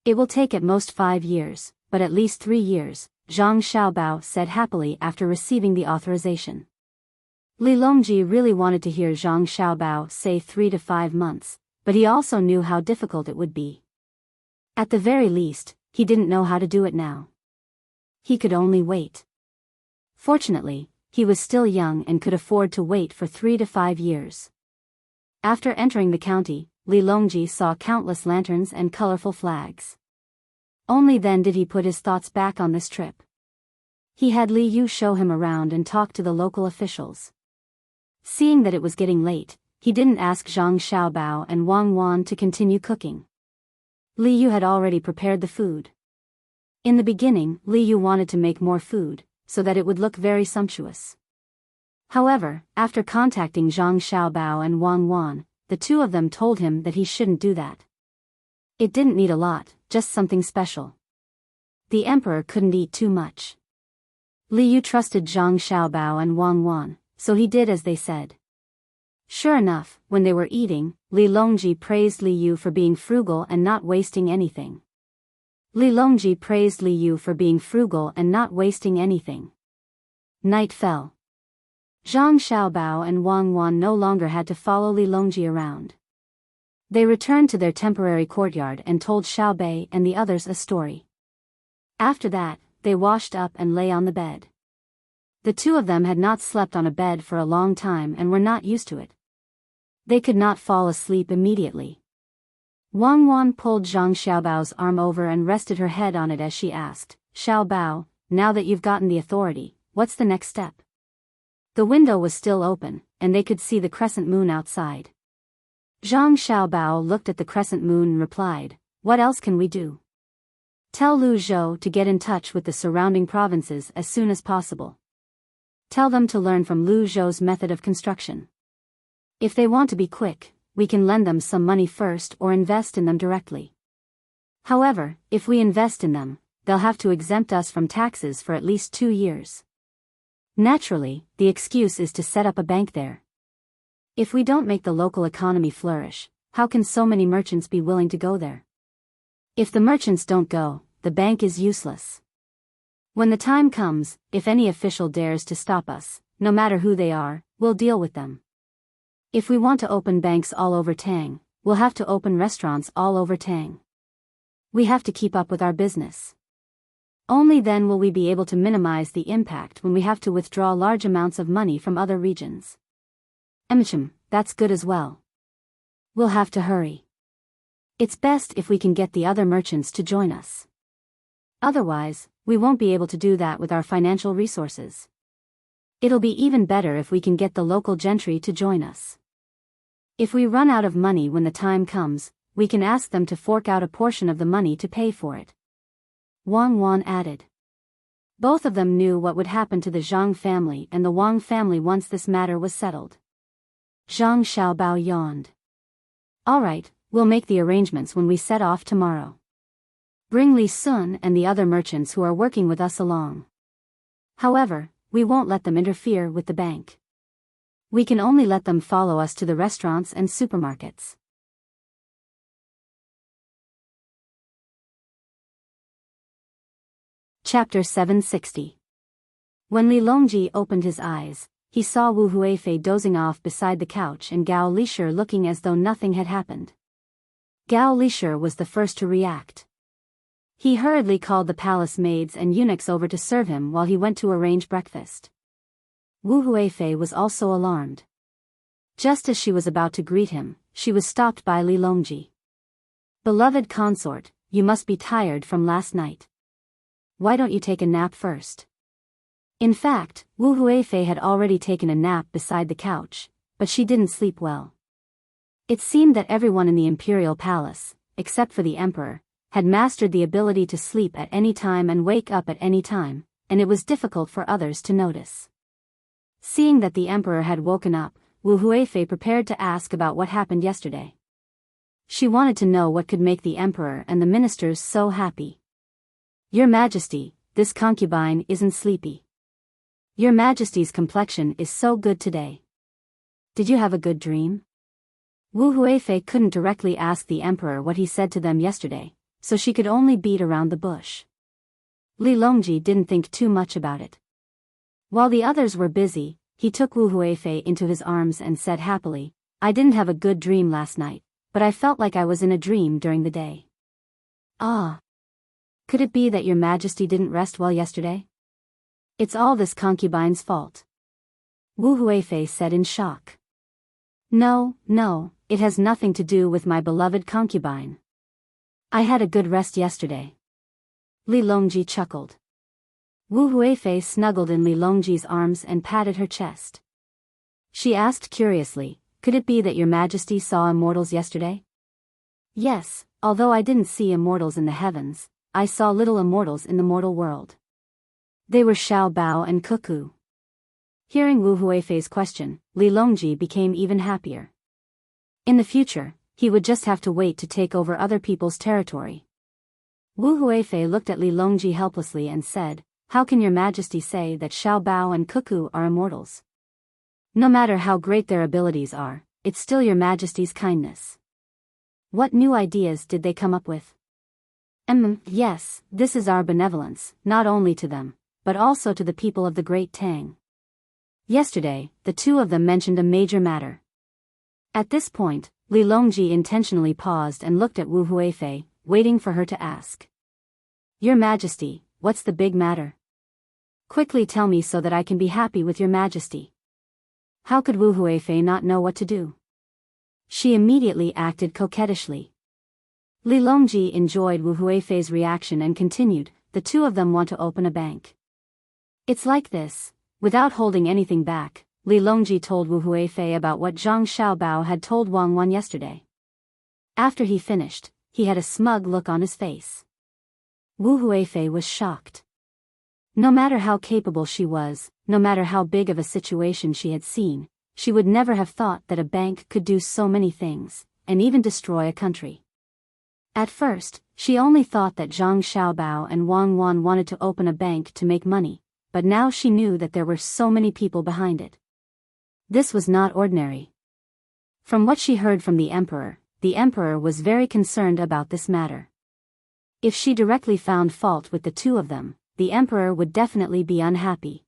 It will take at most 5 years, but at least 3 years," Zhang Xiaobao said happily after receiving the authorization. Li Longji really wanted to hear Zhang Xiaobao say 3 to 5 months, but he also knew how difficult it would be. At the very least, he didn't know how to do it now. He could only wait. Fortunately, he was still young and could afford to wait for 3 to 5 years. After entering the county, Li Longji saw countless lanterns and colorful flags. Only then did he put his thoughts back on this trip. He had Li Yu show him around and talk to the local officials. Seeing that it was getting late, he didn't ask Zhang Xiaobao and Wang Wan to continue cooking. Li Yu had already prepared the food. In the beginning, Li Yu wanted to make more food, so that it would look very sumptuous. However, after contacting Zhang Xiaobao and Wang Wan, the two of them told him that he shouldn't do that. It didn't need a lot, just something special. The emperor couldn't eat too much. Li Yu trusted Zhang Xiaobao and Wang Wan, so he did as they said. Sure enough, when they were eating, Li Longji praised Li Yu for being frugal and not wasting anything. Li Longji praised Li Yu for being frugal and not wasting anything. Night fell. Zhang Xiaobao and Wang Wan no longer had to follow Li Longji around. They returned to their temporary courtyard and told Xiaobei and the others a story. After that, they washed up and lay on the bed. The two of them had not slept on a bed for a long time and were not used to it. They could not fall asleep immediately. Wang Wan pulled Zhang Xiaobao's arm over and rested her head on it as she asked, "Xiaobao, now that you've gotten the authority, what's the next step?" The window was still open, and they could see the crescent moon outside. Zhang Xiaobao looked at the crescent moon and replied, "What else can we do? Tell Lu Zhou to get in touch with the surrounding provinces as soon as possible. Tell them to learn from Lu Zhou's method of construction. If they want to be quick, we can lend them some money first or invest in them directly. However, if we invest in them, they'll have to exempt us from taxes for at least 2 years. Naturally, the excuse is to set up a bank there. If we don't make the local economy flourish, how can so many merchants be willing to go there? If the merchants don't go, the bank is useless. When the time comes, if any official dares to stop us, no matter who they are, we'll deal with them. If we want to open banks all over Tang, we'll have to open restaurants all over Tang. We have to keep up with our business. Only then will we be able to minimize the impact when we have to withdraw large amounts of money from other regions. That's good as well. We'll have to hurry. It's best if we can get the other merchants to join us. Otherwise, we won't be able to do that with our financial resources. It'll be even better if we can get the local gentry to join us. If we run out of money when the time comes, we can ask them to fork out a portion of the money to pay for it. Wang Wan added. Both of them knew what would happen to the Zhang family and the Wang family once this matter was settled. Zhang Xiaobao yawned. All right, we'll make the arrangements when we set off tomorrow. Bring Li Sun and the other merchants who are working with us along. However, we won't let them interfere with the bank. We can only let them follow us to the restaurants and supermarkets. Chapter 760. When Li Longji opened his eyes, he saw Wu Huifei dozing off beside the couch and Gao Lishir looking as though nothing had happened. Gao Lishir was the first to react. He hurriedly called the palace maids and eunuchs over to serve him while he went to arrange breakfast. Wu Huifei was also alarmed. Just as she was about to greet him, she was stopped by Li Longji. Beloved consort, you must be tired from last night. Why don't you take a nap first? In fact, Wu Huifei had already taken a nap beside the couch, but she didn't sleep well. It seemed that everyone in the imperial palace, except for the emperor, had mastered the ability to sleep at any time and wake up at any time, and it was difficult for others to notice. Seeing that the emperor had woken up, Wu Huifei prepared to ask about what happened yesterday. She wanted to know what could make the emperor and the ministers so happy. Your Majesty, this concubine isn't sleepy. Your Majesty's complexion is so good today. Did you have a good dream? Wu Huifei couldn't directly ask the emperor what he said to them yesterday, so she could only beat around the bush. Li Longji didn't think too much about it. While the others were busy, he took Wu Huifei into his arms and said happily, I didn't have a good dream last night, but I felt like I was in a dream during the day. Ah. Could it be that your Majesty didn't rest well yesterday? It's all this concubine's fault. Wu Huifei said in shock. No, it has nothing to do with my beloved concubine. I had a good rest yesterday. Li Longji chuckled. Wu Huifei snuggled in Li Longji's arms and patted her chest. She asked curiously, could it be that your Majesty saw immortals yesterday? Yes, although I didn't see immortals in the heavens, I saw little immortals in the mortal world. They were Xiao Bao and Cuckoo. Hearing Wu Huifei's question, Li Longji became even happier. In the future, he would just have to wait to take over other people's territory. Wu Huifei looked at Li Longji helplessly and said, how can your Majesty say that Xiao Bao and Cuckoo are immortals? No matter how great their abilities are, it's still your Majesty's kindness. What new ideas did they come up with? Yes, this is our benevolence, not only to them, but also to the people of the Great Tang. Yesterday, the two of them mentioned a major matter. At this point, Li Longji intentionally paused and looked at Wu Huifei, waiting for her to ask. Your Majesty, what's the big matter? Quickly tell me so that I can be happy with your Majesty. How could Wu Huifei not know what to do? She immediately acted coquettishly. Li Longji enjoyed Wu Huifei's reaction and continued, the two of them want to open a bank. It's like this. Without holding anything back, Li Longji told Wu Huifei about what Zhang Xiaobao had told Wang Wan yesterday. After he finished, he had a smug look on his face. Wu Huifei was shocked. No matter how capable she was, no matter how big of a situation she had seen, she would never have thought that a bank could do so many things, and even destroy a country. At first, she only thought that Zhang Xiaobao and Wang Wan wanted to open a bank to make money, but now she knew that there were so many people behind it. This was not ordinary. From what she heard from the emperor was very concerned about this matter. If she directly found fault with the two of them, the emperor would definitely be unhappy.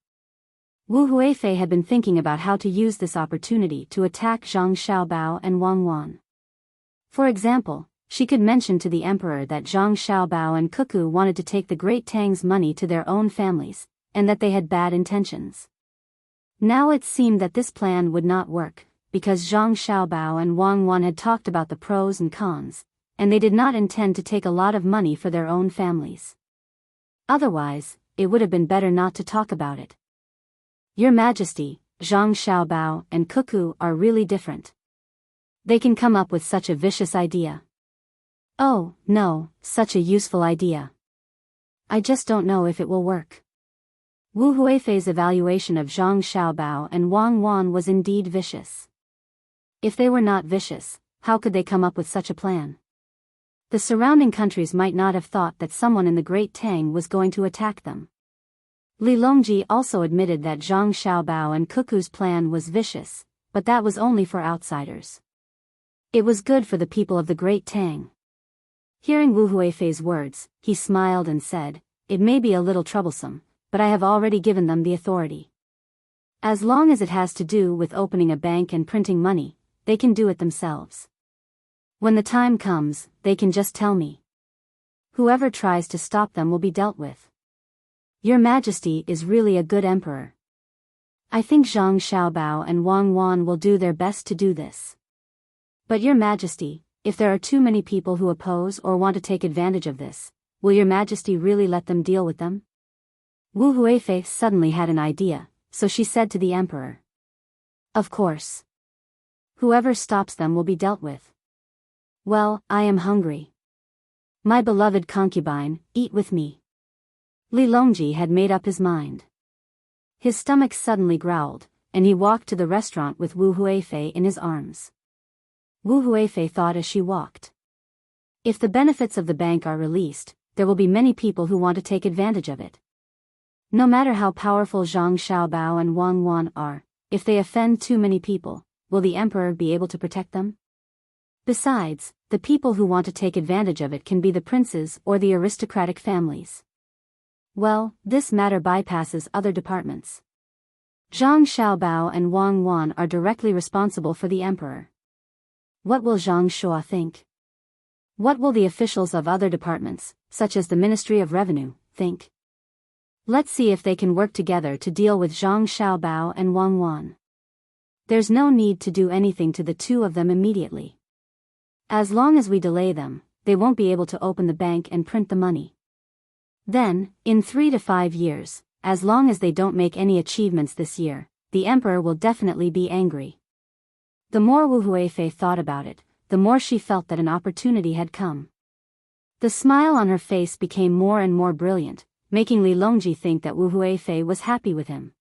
Wu Huifei had been thinking about how to use this opportunity to attack Zhang Xiaobao and Wang Wan. For example, she could mention to the emperor that Zhang Xiaobao and Cuckoo wanted to take the great Tang's money to their own families, and that they had bad intentions. Now it seemed that this plan would not work, because Zhang Xiaobao and Wang Wan had talked about the pros and cons, and they did not intend to take a lot of money for their own families. Otherwise, it would have been better not to talk about it. Your Majesty, Zhang Xiaobao and Cuckoo are really different. They can come up with such a vicious idea. Oh, no, such a useful idea. I just don't know if it will work. Wu Huifei's evaluation of Zhang Xiaobao and Wang Wan was indeed vicious. If they were not vicious, how could they come up with such a plan? The surrounding countries might not have thought that someone in the Great Tang was going to attack them. Li Longji also admitted that Zhang Xiaobao and Cuckoo's plan was vicious, but that was only for outsiders. It was good for the people of the Great Tang. Hearing Wu Huifei's words, he smiled and said, "It may be a little troublesome, but I have already given them the authority. As long as it has to do with opening a bank and printing money, they can do it themselves. When the time comes, they can just tell me. Whoever tries to stop them will be dealt with. Your Majesty is really a good emperor. I think Zhang Xiaobao and Wang Wan will do their best to do this. But Your Majesty, if there are too many people who oppose or want to take advantage of this, will Your Majesty really let them deal with them?" Wu Huifei suddenly had an idea, so she said to the emperor. "Of course. Whoever stops them will be dealt with. Well, I am hungry. My beloved concubine, eat with me." Li Longji had made up his mind. His stomach suddenly growled, and he walked to the restaurant with Wu Huifei in his arms. Wu Huifei thought as she walked. If the benefits of the bank are released, there will be many people who want to take advantage of it. No matter how powerful Zhang Xiaobao and Wang Wan are, if they offend too many people, will the emperor be able to protect them? Besides, the people who want to take advantage of it can be the princes or the aristocratic families. Well, this matter bypasses other departments. Zhang Xiaobao and Wang Wan are directly responsible for the emperor. What will Zhang Shua think? What will the officials of other departments, such as the Ministry of Revenue, think? Let's see if they can work together to deal with Zhang Xiaobao and Wang Wan. There's no need to do anything to the two of them immediately. As long as we delay them, they won't be able to open the bank and print the money. Then, in 3 to 5 years, as long as they don't make any achievements this year, the emperor will definitely be angry. The more Wu Huifei thought about it, the more she felt that an opportunity had come. The smile on her face became more and more brilliant, making Li Longji think that Wu Huifei was happy with him.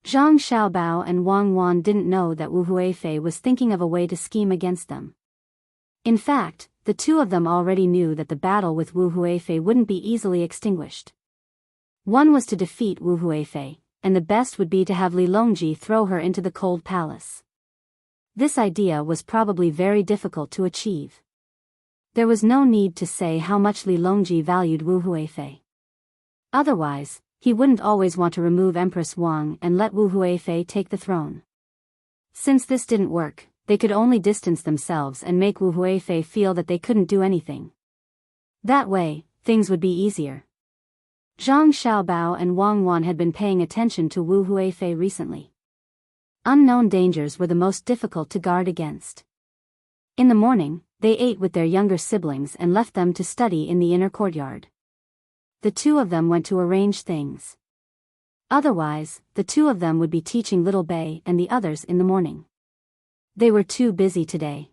Zhang Xiaobao and Wang Wan didn't know that Wu Huifei was thinking of a way to scheme against them. In fact, the two of them already knew that the battle with Wu Huifei wouldn't be easily extinguished. One was to defeat Wu Huifei, and the best would be to have Li Longji throw her into the cold palace. This idea was probably very difficult to achieve. There was no need to say how much Li Longji valued Wu Huifei. Otherwise, he wouldn't always want to remove Empress Wang and let Wu Huifei take the throne. Since this didn't work, they could only distance themselves and make Wu Huifei feel that they couldn't do anything. That way, things would be easier. Zhang Xiaobao and Wang Wan had been paying attention to Wu Huifei recently. Unknown dangers were the most difficult to guard against. In the morning, they ate with their younger siblings and left them to study in the inner courtyard. The two of them went to arrange things. Otherwise, the two of them would be teaching little Bei and the others in the morning. They were too busy today.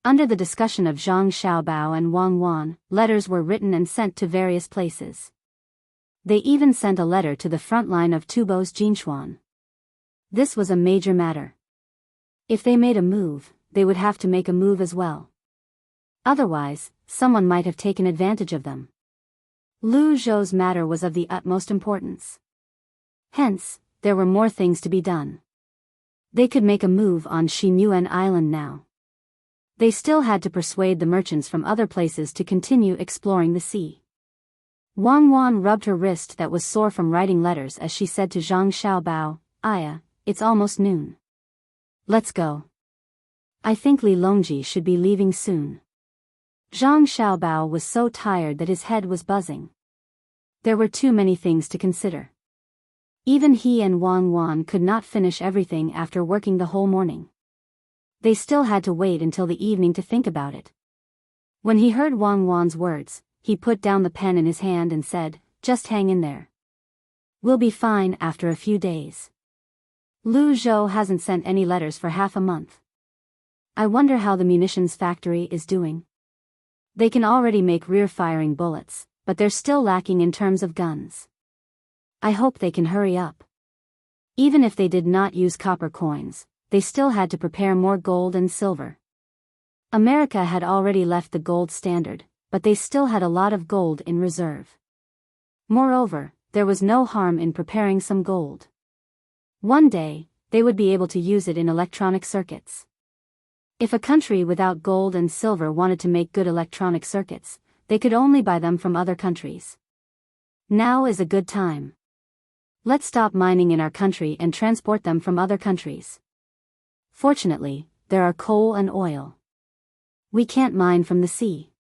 Under the discussion of Zhang Xiaobao and Wang Wan, letters were written and sent to various places. They even sent a letter to the front line of Tubo's Jinchuan. This was a major matter. If they made a move, they would have to make a move as well. Otherwise, someone might have taken advantage of them. Lu Zhou's matter was of the utmost importance. Hence, there were more things to be done. They could make a move on Xinyuan Island now. They still had to persuade the merchants from other places to continue exploring the sea. Wang Wan rubbed her wrist that was sore from writing letters as she said to Zhang Xiaobao, "Aya, it's almost noon. Let's go. I think Li Longji should be leaving soon." Zhang Xiaobao was so tired that his head was buzzing. There were too many things to consider. Even he and Wang Wan could not finish everything after working the whole morning. They still had to wait until the evening to think about it. When he heard Wang Wan's words, he put down the pen in his hand and said, "Just hang in there. We'll be fine after a few days." Lu Zhou hasn't sent any letters for half a month. I wonder how the munitions factory is doing. They can already make rear-firing bullets, but they're still lacking in terms of guns. I hope they can hurry up. Even if they did not use copper coins, they still had to prepare more gold and silver. America had already left the gold standard, but they still had a lot of gold in reserve. Moreover, there was no harm in preparing some gold. One day, they would be able to use it in electronic circuits. If a country without gold and silver wanted to make good electronic circuits, they could only buy them from other countries. Now is a good time. Let's stop mining in our country and transport them from other countries. Fortunately, there are coal and oil. We can't mine from the sea.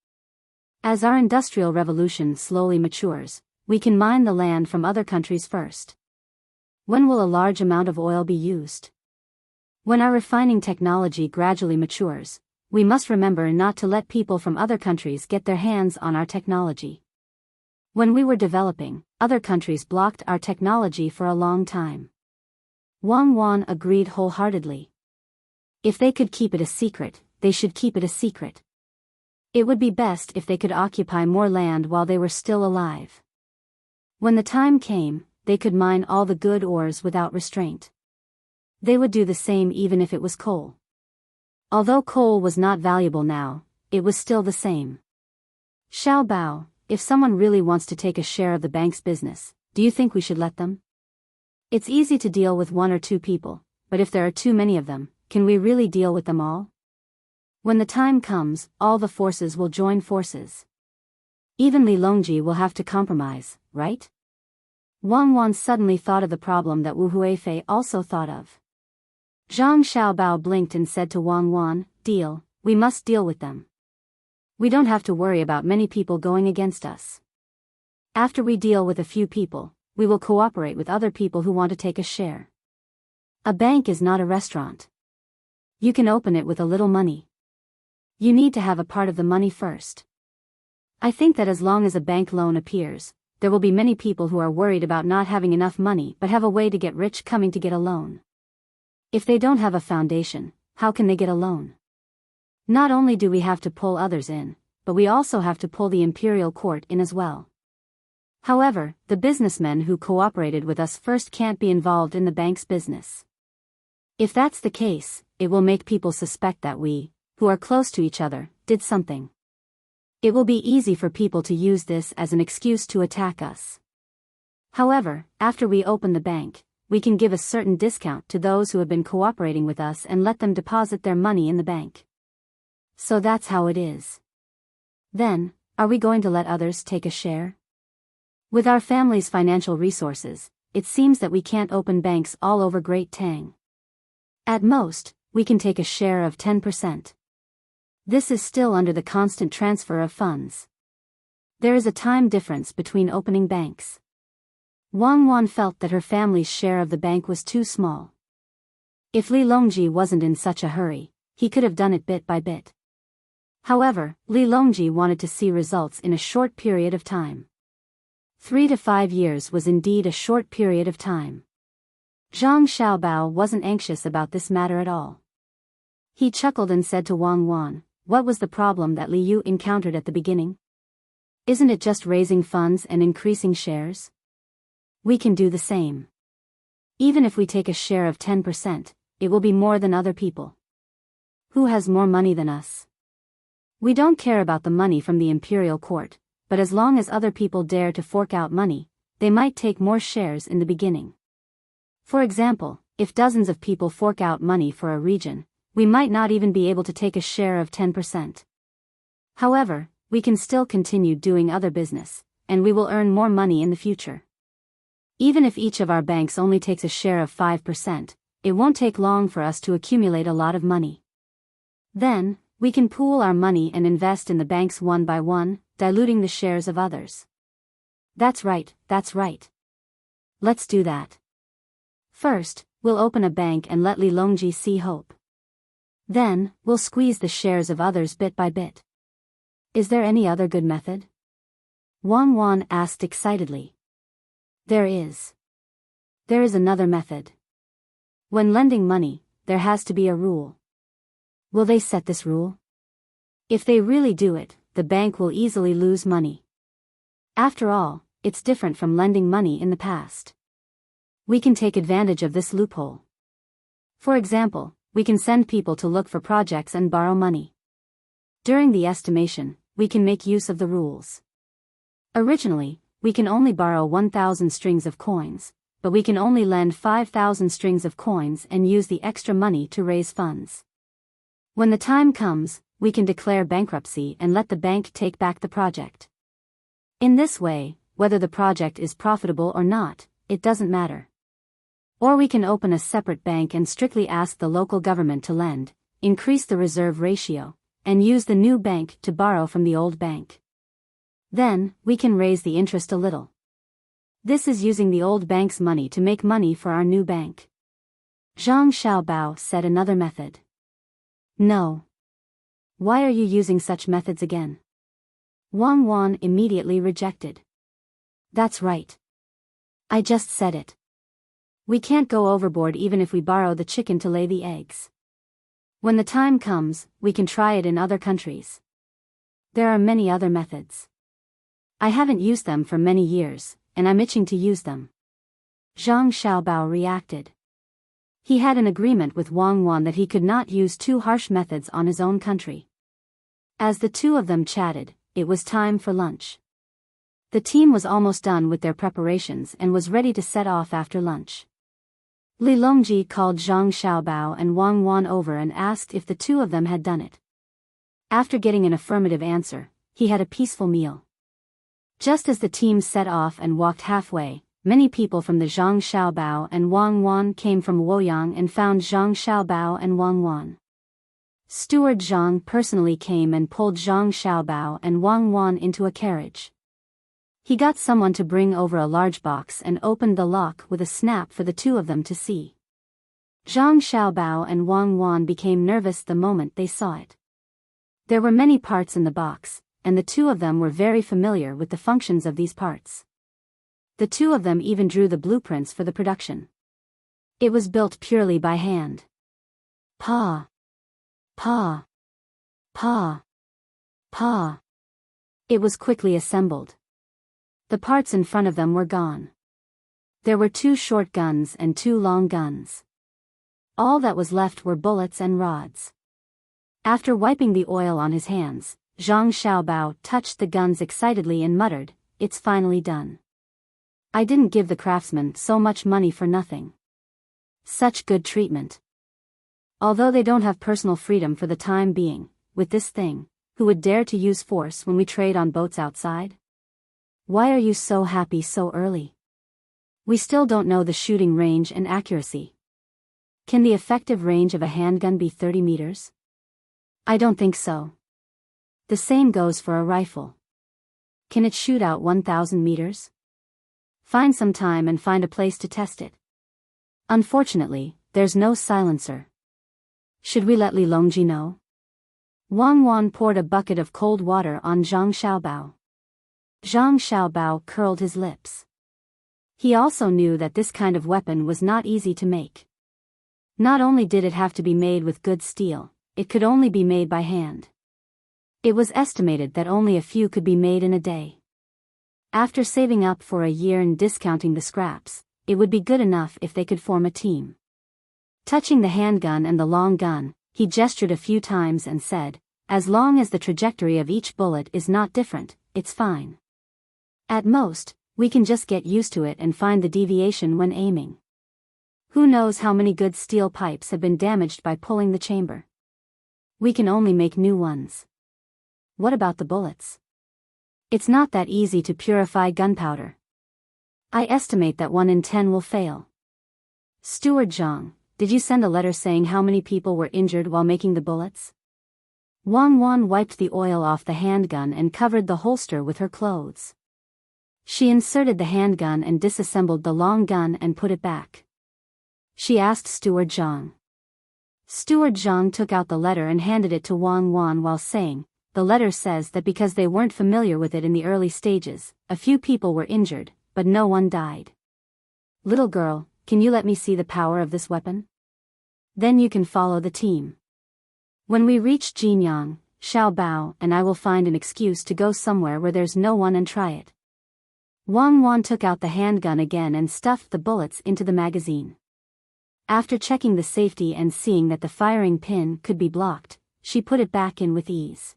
As our industrial revolution slowly matures, we can mine the land from other countries first. When will a large amount of oil be used? When our refining technology gradually matures, we must remember not to let people from other countries get their hands on our technology. When we were developing, other countries blocked our technology for a long time. Wang Wan agreed wholeheartedly. If they could keep it a secret, they should keep it a secret. It would be best if they could occupy more land while they were still alive. When the time came, they could mine all the good ores without restraint. They would do the same even if it was coal. Although coal was not valuable now, it was still the same. Xiao Bao, if someone really wants to take a share of the bank's business, do you think we should let them? It's easy to deal with one or two people, but if there are too many of them, can we really deal with them all? When the time comes, all the forces will join forces. Even Li Longji will have to compromise, right? Wang Wan suddenly thought of the problem that Wu Huifei also thought of. Zhang Xiaobao blinked and said to Wang Wan, "Deal, we must deal with them. We don't have to worry about many people going against us. After we deal with a few people, we will cooperate with other people who want to take a share. A bank is not a restaurant. You can open it with a little money. You need to have a part of the money first. I think that as long as a bank loan appears, there will be many people who are worried about not having enough money but have a way to get rich coming to get a loan. If they don't have a foundation, how can they get a loan? Not only do we have to pull others in, but we also have to pull the imperial court in as well. However, the businessmen who cooperated with us first can't be involved in the bank's business. If that's the case, it will make people suspect that we, who are close to each other, did something. It will be easy for people to use this as an excuse to attack us. However, after we open the bank, we can give a certain discount to those who have been cooperating with us and let them deposit their money in the bank. So that's how it is. Then, are we going to let others take a share? With our family's financial resources, it seems that we can't open banks all over Great Tang. At most, we can take a share of 10%. This is still under the constant transfer of funds. There is a time difference between opening banks. Wang Wan felt that her family's share of the bank was too small. If Li Longji wasn't in such a hurry, he could have done it bit by bit. However, Li Longji wanted to see results in a short period of time. 3 to 5 years was indeed a short period of time. Zhang Xiaobao wasn't anxious about this matter at all. He chuckled and said to Wang Wan, what was the problem that Li Yu encountered at the beginning? Isn't it just raising funds and increasing shares? We can do the same. Even if we take a share of 10%, it will be more than other people. Who has more money than us? We don't care about the money from the imperial court, but as long as other people dare to fork out money, they might take more shares in the beginning. For example, if dozens of people fork out money for a region, we might not even be able to take a share of 10%. However, we can still continue doing other business, and we will earn more money in the future. Even if each of our banks only takes a share of 5%, it won't take long for us to accumulate a lot of money. Then, we can pool our money and invest in the banks one by one, diluting the shares of others. That's right, that's right. Let's do that. First, we'll open a bank and let Li Longji see hope. Then, we'll squeeze the shares of others bit by bit. Is there any other good method? Wang Wan asked excitedly. There is. There is another method. When lending money, there has to be a rule. Will they set this rule? If they really do it, the bank will easily lose money. After all, it's different from lending money in the past. We can take advantage of this loophole. For example, we can send people to look for projects and borrow money. During the estimation, we can make use of the rules. Originally, we can only borrow 1,000 strings of coins, but we can only lend 5,000 strings of coins and use the extra money to raise funds. When the time comes, we can declare bankruptcy and let the bank take back the project. In this way, whether the project is profitable or not, it doesn't matter. Or we can open a separate bank and strictly ask the local government to lend, increase the reserve ratio, and use the new bank to borrow from the old bank. Then, we can raise the interest a little. This is using the old bank's money to make money for our new bank. Zhang Xiaobao said another method. No. Why are you using such methods again? Wang Wan immediately rejected. That's right. I just said it. We can't go overboard even if we borrow the chicken to lay the eggs. When the time comes, we can try it in other countries. There are many other methods. I haven't used them for many years, and I'm itching to use them. Zhang Xiaobao reacted. He had an agreement with Wang Wan that he could not use too harsh methods on his own country. As the two of them chatted, it was time for lunch. The team was almost done with their preparations and was ready to set off after lunch. Li Longji called Zhang Xiaobao and Wang Wan over and asked if the two of them had done it. After getting an affirmative answer, he had a peaceful meal. Just as the team set off and walked halfway, many people from the Zhang Xiaobao and Wang Wan came from Luoyang and found Zhang Xiaobao and Wang Wan. Steward Zhang personally came and pulled Zhang Xiaobao and Wang Wan into a carriage. He got someone to bring over a large box and opened the lock with a snap for the two of them to see. Zhang Xiaobao and Wang Wan became nervous the moment they saw it. There were many parts in the box, and the two of them were very familiar with the functions of these parts. The two of them even drew the blueprints for the production. It was built purely by hand. Pa. Pa. Pa. Pa. It was quickly assembled. The parts in front of them were gone. There were 2 short guns and 2 long guns. All that was left were bullets and rods. After wiping the oil on his hands, Zhang Xiaobao touched the guns excitedly and muttered, "It's finally done. I didn't give the craftsmen so much money for nothing. Such good treatment. Although they don't have personal freedom for the time being, with this thing, who would dare to use force when we trade on boats outside? Why are you so happy so early? We still don't know the shooting range and accuracy. Can the effective range of a handgun be 30 meters? I don't think so. The same goes for a rifle. Can it shoot out 1,000 meters? Find some time and find a place to test it. Unfortunately, there's no silencer. Should we let Li Longji know?" Wang Wan poured a bucket of cold water on Zhang Xiaobao. Zhang Xiaobao curled his lips. He also knew that this kind of weapon was not easy to make. Not only did it have to be made with good steel, it could only be made by hand. It was estimated that only a few could be made in a day. After saving up for a year and discounting the scraps, it would be good enough if they could form a team. Touching the handgun and the long gun, he gestured a few times and said, "As long as the trajectory of each bullet is not different, it's fine. At most, we can just get used to it and find the deviation when aiming. Who knows how many good steel pipes have been damaged by pulling the chamber? We can only make new ones. What about the bullets? It's not that easy to purify gunpowder. I estimate that 1 in 10 will fail. Steward Zhang, did you send a letter saying how many people were injured while making the bullets?" Wang Wan wiped the oil off the handgun and covered the holster with her clothes. She inserted the handgun and disassembled the long gun and put it back. She asked Steward Zhang. Steward Zhang took out the letter and handed it to Wang Wan while saying, "The letter says that because they weren't familiar with it in the early stages, a few people were injured, but no one died. Little girl, can you let me see the power of this weapon? Then you can follow the team. When we reach Jinyang, Xiao Bao and I will find an excuse to go somewhere where there's no one and try it." Wang Wan took out the handgun again and stuffed the bullets into the magazine. After checking the safety and seeing that the firing pin could be blocked, she put it back in with ease.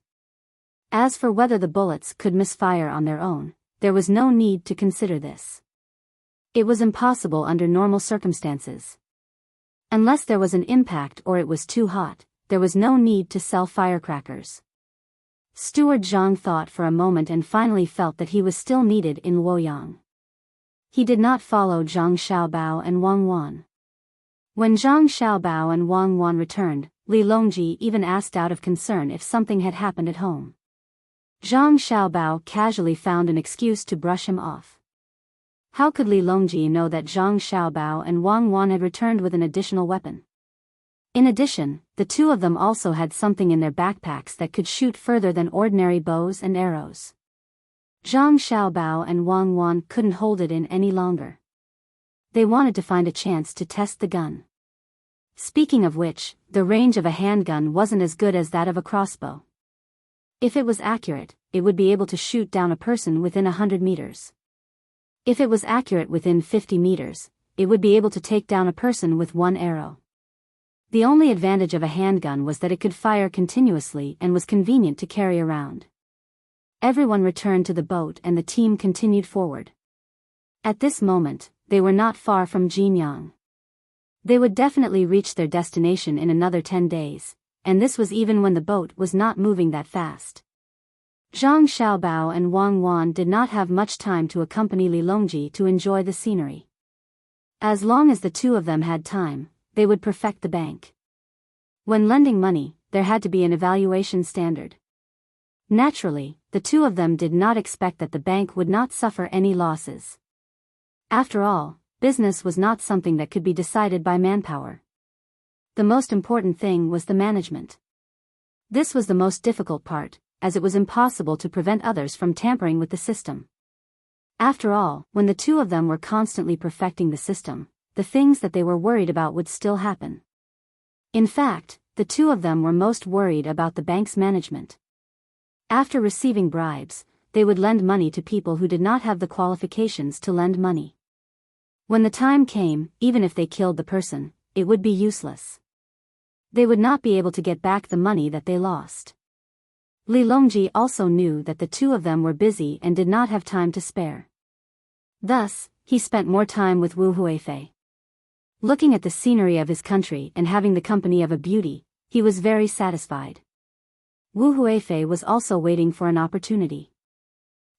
As for whether the bullets could misfire on their own, there was no need to consider this. It was impossible under normal circumstances. Unless there was an impact or it was too hot, there was no need to sell firecrackers. Steward Zhang thought for a moment and finally felt that he was still needed in Luoyang. He did not follow Zhang Xiaobao and Wang Wan. When Zhang Xiaobao and Wang Wan returned, Li Longji even asked out of concern if something had happened at home. Zhang Xiaobao casually found an excuse to brush him off. How could Li Longji know that Zhang Xiaobao and Wang Wan had returned with an additional weapon? In addition, the two of them also had something in their backpacks that could shoot further than ordinary bows and arrows. Zhang Xiaobao and Wang Wan couldn't hold it in any longer. They wanted to find a chance to test the gun. Speaking of which, the range of a handgun wasn't as good as that of a crossbow. If it was accurate, it would be able to shoot down a person within 100 meters. If it was accurate within 50 meters, it would be able to take down a person with one arrow. The only advantage of a handgun was that it could fire continuously and was convenient to carry around. Everyone returned to the boat and the team continued forward. At this moment, they were not far from Jinyang. They would definitely reach their destination in another 10 days, and this was even when the boat was not moving that fast. Zhang Xiaobao and Wang Wan did not have much time to accompany Li Longji to enjoy the scenery. As long as the two of them had time, they would perfect the bank. When lending money, there had to be an evaluation standard. Naturally, the two of them did not expect that the bank would not suffer any losses. After all, business was not something that could be decided by manpower. The most important thing was the management. This was the most difficult part, as it was impossible to prevent others from tampering with the system. After all, when the two of them were constantly perfecting the system, the things that they were worried about would still happen. In fact, the two of them were most worried about the bank's management. After receiving bribes, they would lend money to people who did not have the qualifications to lend money. When the time came, even if they killed the person, it would be useless. They would not be able to get back the money that they lost. Li Longji also knew that the two of them were busy and did not have time to spare. Thus, he spent more time with Wu Huifei. Looking at the scenery of his country and having the company of a beauty, he was very satisfied. Wu Huifei was also waiting for an opportunity.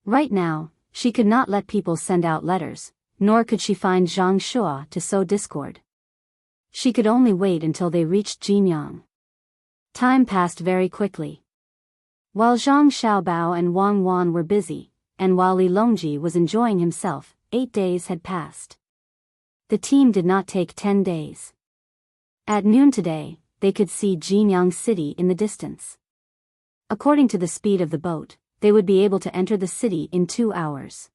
Right now, she could not let people send out letters, nor could she find Zhang Shua to sow discord. She could only wait until they reached Jinyang. Time passed very quickly. While Zhang Xiaobao and Wang Wan were busy, and while Li Longji was enjoying himself, 8 days had passed. The team did not take 10 days. At noon today, they could see Jinyang City in the distance. According to the speed of the boat, they would be able to enter the city in 2 hours.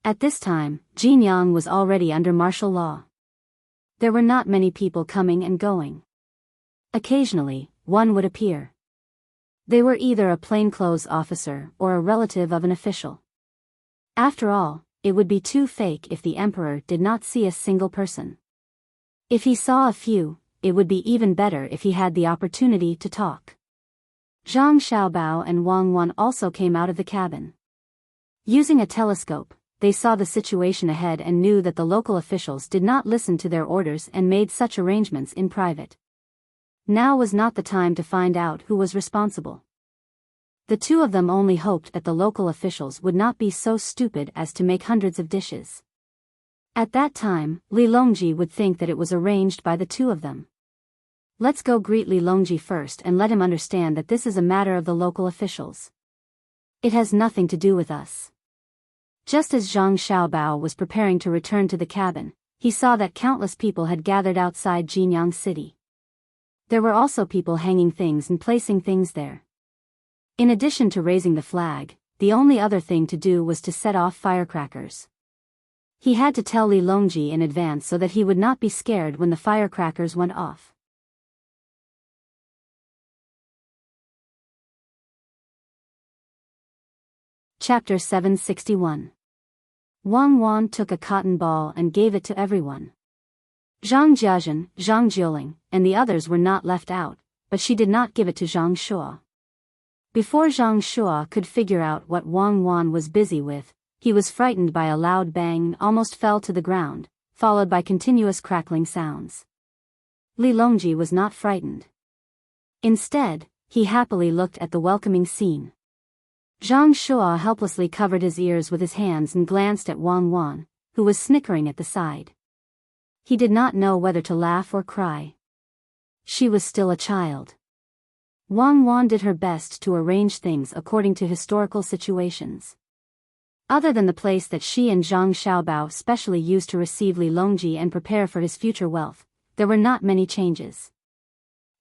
At this time, Jinyang was already under martial law. There were not many people coming and going. Occasionally, one would appear. They were either a plainclothes officer or a relative of an official. After all, it would be too fake if the emperor did not see a single person. If he saw a few, it would be even better if he had the opportunity to talk. Zhang Xiaobao and Wang Wan also came out of the cabin. Using a telescope, they saw the situation ahead and knew that the local officials did not listen to their orders and made such arrangements in private. Now was not the time to find out who was responsible. The two of them only hoped that the local officials would not be so stupid as to make hundreds of dishes. At that time, Li Longji would think that it was arranged by the two of them. Let's go greet Li Longji first and let him understand that this is a matter of the local officials. It has nothing to do with us. Just as Zhang Xiaobao was preparing to return to the cabin, he saw that countless people had gathered outside Jinyang City. There were also people hanging things and placing things there. In addition to raising the flag, the only other thing to do was to set off firecrackers. He had to tell Li Longji in advance so that he would not be scared when the firecrackers went off. Chapter 761. Wang Wan took a cotton ball and gave it to everyone. Zhang Jiazhen, Zhang Jiuling, and the others were not left out, but she did not give it to Zhang Shua. Before Zhang Shua could figure out what Wang Wan was busy with, he was frightened by a loud bang and almost fell to the ground, followed by continuous crackling sounds. Li Longji was not frightened. Instead, he happily looked at the welcoming scene. Zhang Shua helplessly covered his ears with his hands and glanced at Wang Wan, who was snickering at the side. He did not know whether to laugh or cry. She was still a child. Wang Wan did her best to arrange things according to historical situations. Other than the place that she and Zhang Xiaobao specially used to receive Li Longji and prepare for his future wealth, there were not many changes.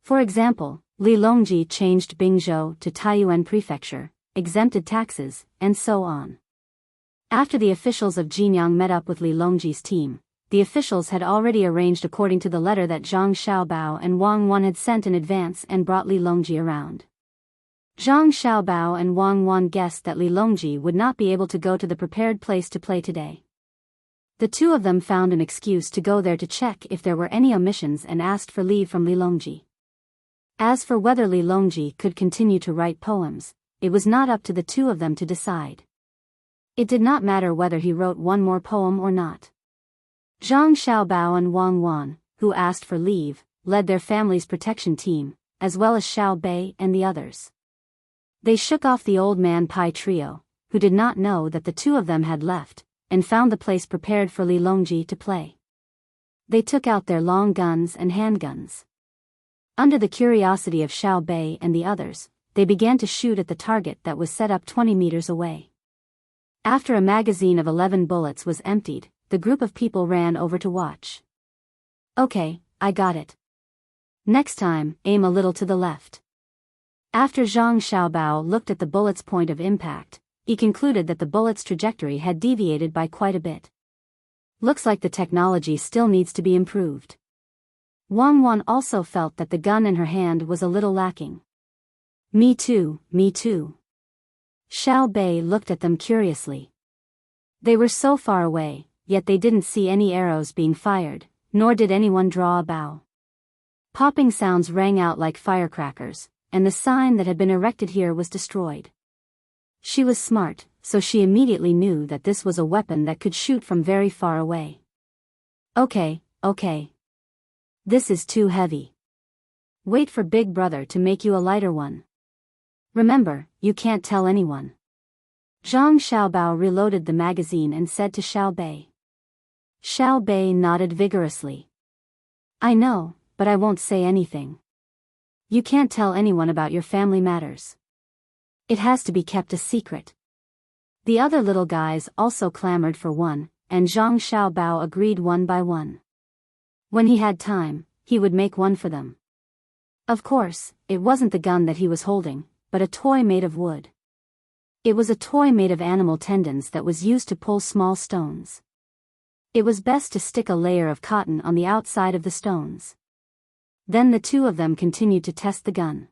For example, Li Longji changed Bingzhou to Taiyuan Prefecture, exempted taxes, and so on. After the officials of Jinyang met up with Li Longji's team, the officials had already arranged according to the letter that Zhang Xiaobao and Wang Wan had sent in advance and brought Li Longji around. Zhang Xiaobao and Wang Wan guessed that Li Longji would not be able to go to the prepared place to play today. The two of them found an excuse to go there to check if there were any omissions and asked for leave from Li Longji. As for whether Li Longji could continue to write poems, it was not up to the two of them to decide. It did not matter whether he wrote one more poem or not. Zhang Xiaobao and Wang Wan, who asked for leave, led their family's protection team, as well as Xiao Bei and the others. They shook off the old man Pai trio, who did not know that the two of them had left, and found the place prepared for Li Longji to play. They took out their long guns and handguns. Under the curiosity of Xiao Bei and the others, they began to shoot at the target that was set up 20 meters away. After a magazine of 11 bullets was emptied, the group of people ran over to watch. Okay, I got it. Next time, aim a little to the left. After Zhang Xiaobao looked at the bullet's point of impact, he concluded that the bullet's trajectory had deviated by quite a bit. Looks like the technology still needs to be improved. Wang Wan also felt that the gun in her hand was a little lacking. Me too, me too. Xiao Bei looked at them curiously. They were so far away, yet they didn't see any arrows being fired, nor did anyone draw a bow. Popping sounds rang out like firecrackers, and the sign that had been erected here was destroyed. She was smart, so she immediately knew that this was a weapon that could shoot from very far away. Okay. This is too heavy. Wait for Big Brother to make you a lighter one. Remember, you can't tell anyone. Zhang Xiaobao reloaded the magazine and said to Xiao Bei. Xiao Bei nodded vigorously. I know, but I won't say anything. You can't tell anyone about your family matters. It has to be kept a secret. The other little guys also clamored for one, and Zhang Xiaobao agreed one by one. When he had time, he would make one for them. Of course, it wasn't the gun that he was holding, but a toy made of wood. It was a toy made of animal tendons that was used to pull small stones. It was best to stick a layer of cotton on the outside of the stones. Then the two of them continued to test the gun.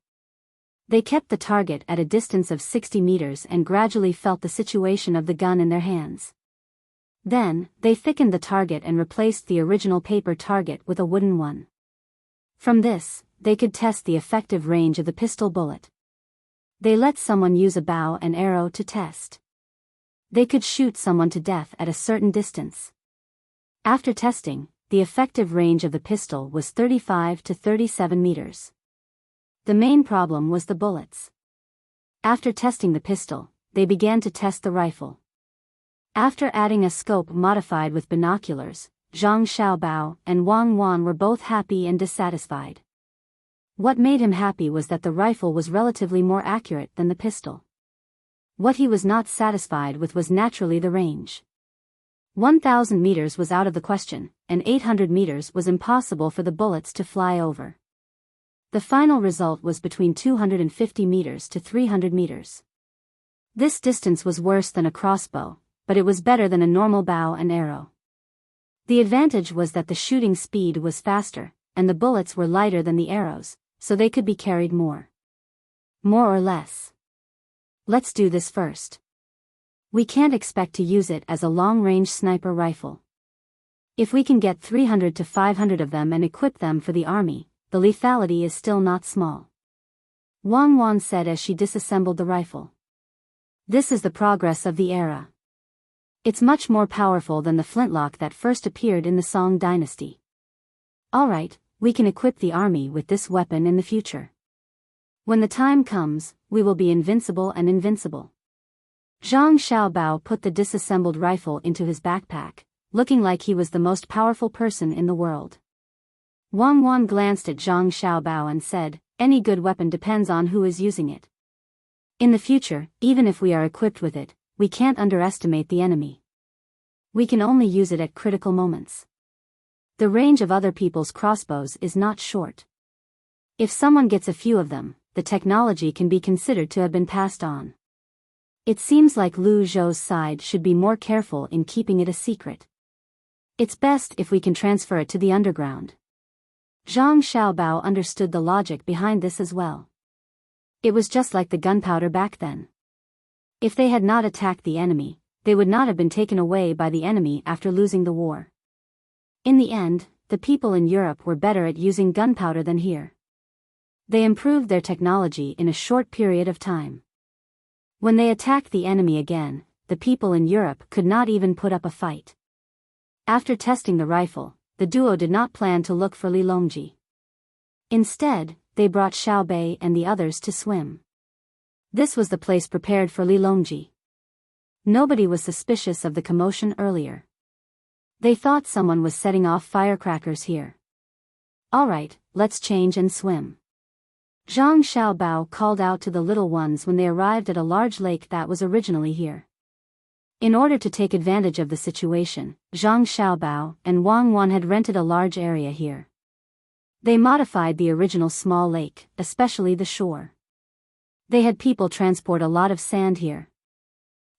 They kept the target at a distance of 60 meters and gradually felt the situation of the gun in their hands. Then, they thickened the target and replaced the original paper target with a wooden one. From this, they could test the effective range of the pistol bullet. They let someone use a bow and arrow to test. They could shoot someone to death at a certain distance. After testing, the effective range of the pistol was 35 to 37 meters. The main problem was the bullets. After testing the pistol, they began to test the rifle. After adding a scope modified with binoculars, Zhang Xiaobao and Wang Wan were both happy and dissatisfied. What made him happy was that the rifle was relatively more accurate than the pistol. What he was not satisfied with was naturally the range. 1,000 meters was out of the question, and 800 meters was impossible for the bullets to fly over. The final result was between 250 meters to 300 meters. This distance was worse than a crossbow, but it was better than a normal bow and arrow. The advantage was that the shooting speed was faster, and the bullets were lighter than the arrows, so they could be carried more or less. Let's do this first. We can't expect to use it as a long-range sniper rifle. If we can get 300 to 500 of them and equip them for the army, the lethality is still not small. Wang Wan said as she disassembled the rifle. This is the progress of the era. It's much more powerful than the flintlock that first appeared in the Song Dynasty. Alright, we can equip the army with this weapon in the future. When the time comes, we will be invincible and invincible. Zhang Xiaobao put the disassembled rifle into his backpack, looking like he was the most powerful person in the world. Wang Wan glanced at Zhang Xiaobao and said, "Any good weapon depends on who is using it. In the future, even if we are equipped with it, we can't underestimate the enemy. We can only use it at critical moments. The range of other people's crossbows is not short. If someone gets a few of them, the technology can be considered to have been passed on. It seems like Lu Zhou's side should be more careful in keeping it a secret. It's best if we can transfer it to the underground." Zhang Xiaobao understood the logic behind this as well. It was just like the gunpowder back then. If they had not attacked the enemy, they would not have been taken away by the enemy after losing the war. In the end, the people in Europe were better at using gunpowder than here. They improved their technology in a short period of time. When they attacked the enemy again, the people in Europe could not even put up a fight. After testing the rifle, the duo did not plan to look for Li Longji. Instead, they brought Xiao Bei and the others to swim. This was the place prepared for Li Longji. Nobody was suspicious of the commotion earlier. They thought someone was setting off firecrackers here. Alright, let's change and swim. Zhang Xiaobao called out to the little ones when they arrived at a large lake that was originally here. In order to take advantage of the situation, Zhang Xiaobao and Wang Wan had rented a large area here. They modified the original small lake, especially the shore. They had people transport a lot of sand here.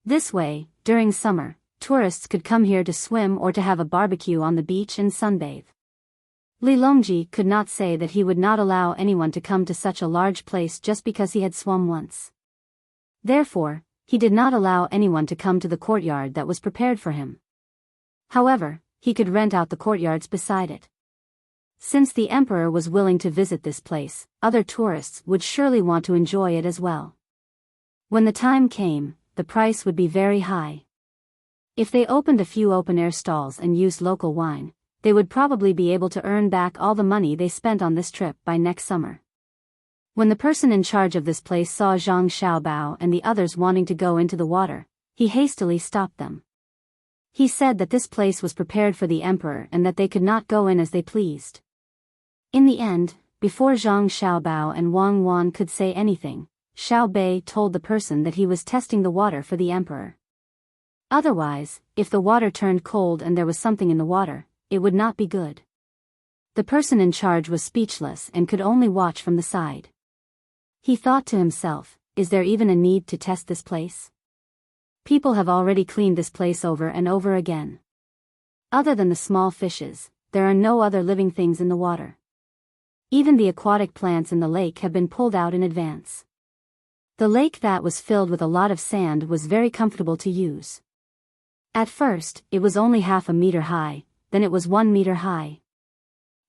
This way, during summer, tourists could come here to swim or to have a barbecue on the beach and sunbathe. Li Longji could not say that he would not allow anyone to come to such a large place just because he had swum once. Therefore, he did not allow anyone to come to the courtyard that was prepared for him. However, he could rent out the courtyards beside it. Since the emperor was willing to visit this place, other tourists would surely want to enjoy it as well. When the time came, the price would be very high. If they opened a few open-air stalls and used local wine, they would probably be able to earn back all the money they spent on this trip by next summer. When the person in charge of this place saw Zhang Xiaobao and the others wanting to go into the water, he hastily stopped them. He said that this place was prepared for the emperor and that they could not go in as they pleased. In the end, before Zhang Xiaobao and Wang Wan could say anything, Xiao Bei told the person that he was testing the water for the emperor. Otherwise, if the water turned cold and there was something in the water, it would not be good. The person in charge was speechless and could only watch from the side. He thought to himself, is there even a need to test this place? People have already cleaned this place over and over again. Other than the small fishes, there are no other living things in the water. Even the aquatic plants in the lake have been pulled out in advance. The lake that was filled with a lot of sand was very comfortable to use. At first, it was only half a meter high, then it was 1 meter high.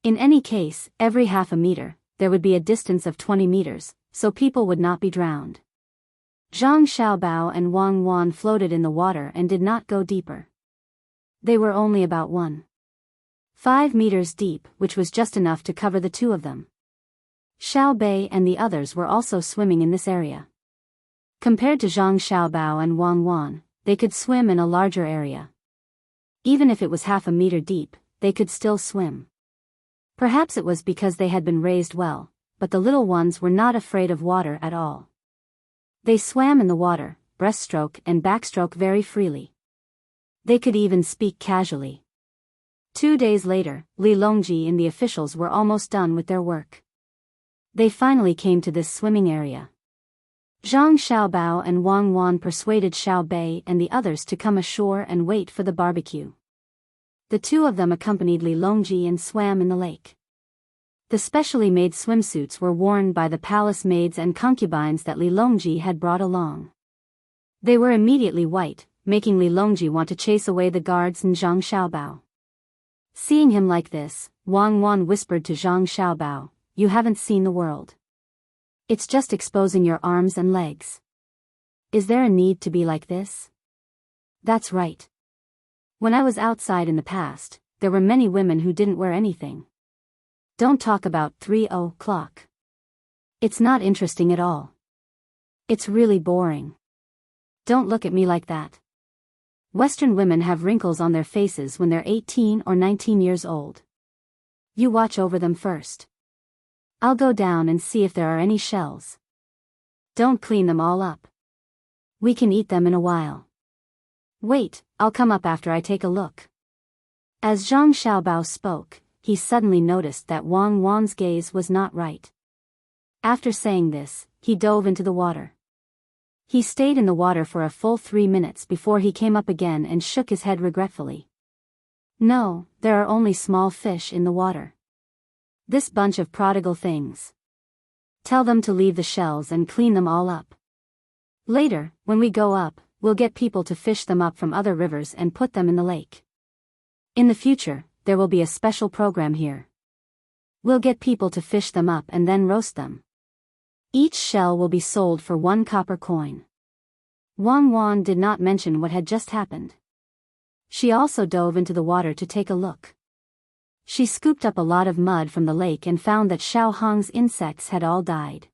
In any case, every half a meter, there would be a distance of 20 meters, so people would not be drowned. Zhang Xiaobao and Wang Wan floated in the water and did not go deeper. They were only about 1.5 meters deep, which was just enough to cover the two of them. Xiao Bei and the others were also swimming in this area. Compared to Zhang Xiaobao and Wang Wan, they could swim in a larger area. Even if it was half a meter deep, they could still swim. Perhaps it was because they had been raised well, but the little ones were not afraid of water at all. They swam in the water, breaststroke and backstroke very freely. They could even speak casually. 2 days later, Li Longji and the officials were almost done with their work. They finally came to this swimming area. Zhang Xiaobao and Wang Wan persuaded Xiao Bei and the others to come ashore and wait for the barbecue. The two of them accompanied Li Longji and swam in the lake. The specially made swimsuits were worn by the palace maids and concubines that Li Longji had brought along. They were immediately white, making Li Longji want to chase away the guards and Zhang Xiaobao. Seeing him like this, Wang Wan whispered to Zhang Xiaobao, "You haven't seen the world. It's just exposing your arms and legs. Is there a need to be like this?" "That's right. When I was outside in the past, there were many women who didn't wear anything. Don't talk about 3 o'clock. It's not interesting at all. It's really boring. Don't look at me like that. Western women have wrinkles on their faces when they're 18 or 19 years old. You watch over them first. I'll go down and see if there are any shells. Don't clean them all up. We can eat them in a while. Wait, I'll come up after I take a look." As Zhang Xiaobao spoke, he suddenly noticed that Wang Wan's gaze was not right. After saying this, he dove into the water. He stayed in the water for a full 3 minutes before he came up again and shook his head regretfully. "No, there are only small fish in the water. This bunch of prodigal things. Tell them to leave the shells and clean them all up. Later, when we go up, we'll get people to fish them up from other rivers and put them in the lake. In the future, there will be a special program here. We'll get people to fish them up and then roast them. Each shell will be sold for 1 copper coin." Wang Wan did not mention what had just happened. She also dove into the water to take a look. She scooped up a lot of mud from the lake and found that Xiao Hong's insects had all died.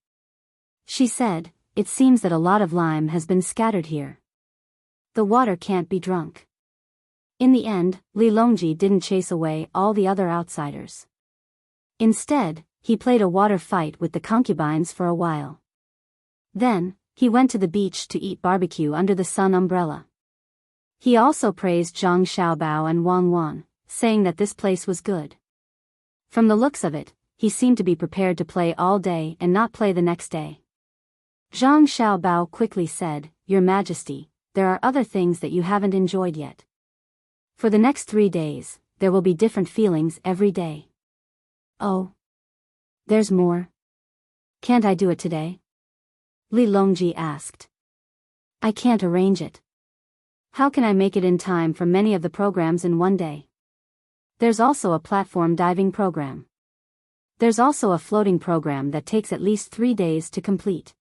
She said, "It seems that a lot of lime has been scattered here. The water can't be drunk." In the end, Li Longji didn't chase away all the other outsiders. Instead, he played a water fight with the concubines for a while. Then, he went to the beach to eat barbecue under the sun umbrella. He also praised Zhang Xiaobao and Wang Wan, saying that this place was good. From the looks of it, he seemed to be prepared to play all day and not play the next day. Zhang Xiaobao quickly said, "Your Majesty, there are other things that you haven't enjoyed yet. For the next 3 days, there will be different feelings every day." "Oh. There's more? Can't I do it today?" Li Longji asked. "I can't arrange it. How can I make it in time for many of the programs in 1 day? There's also a platform diving program. There's also a floating program that takes at least 3 days to complete."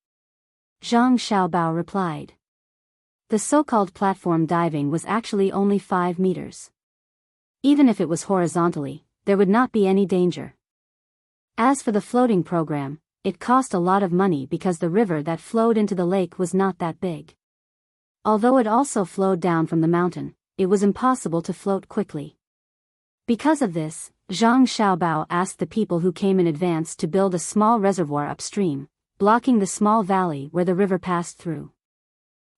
Zhang Xiaobao replied. The so-called platform diving was actually only 5 meters. Even if it was horizontally, there would not be any danger. As for the floating program, it cost a lot of money because the river that flowed into the lake was not that big. Although it also flowed down from the mountain, it was impossible to float quickly. Because of this, Zhang Xiaobao asked the people who came in advance to build a small reservoir upstream, blocking the small valley where the river passed through.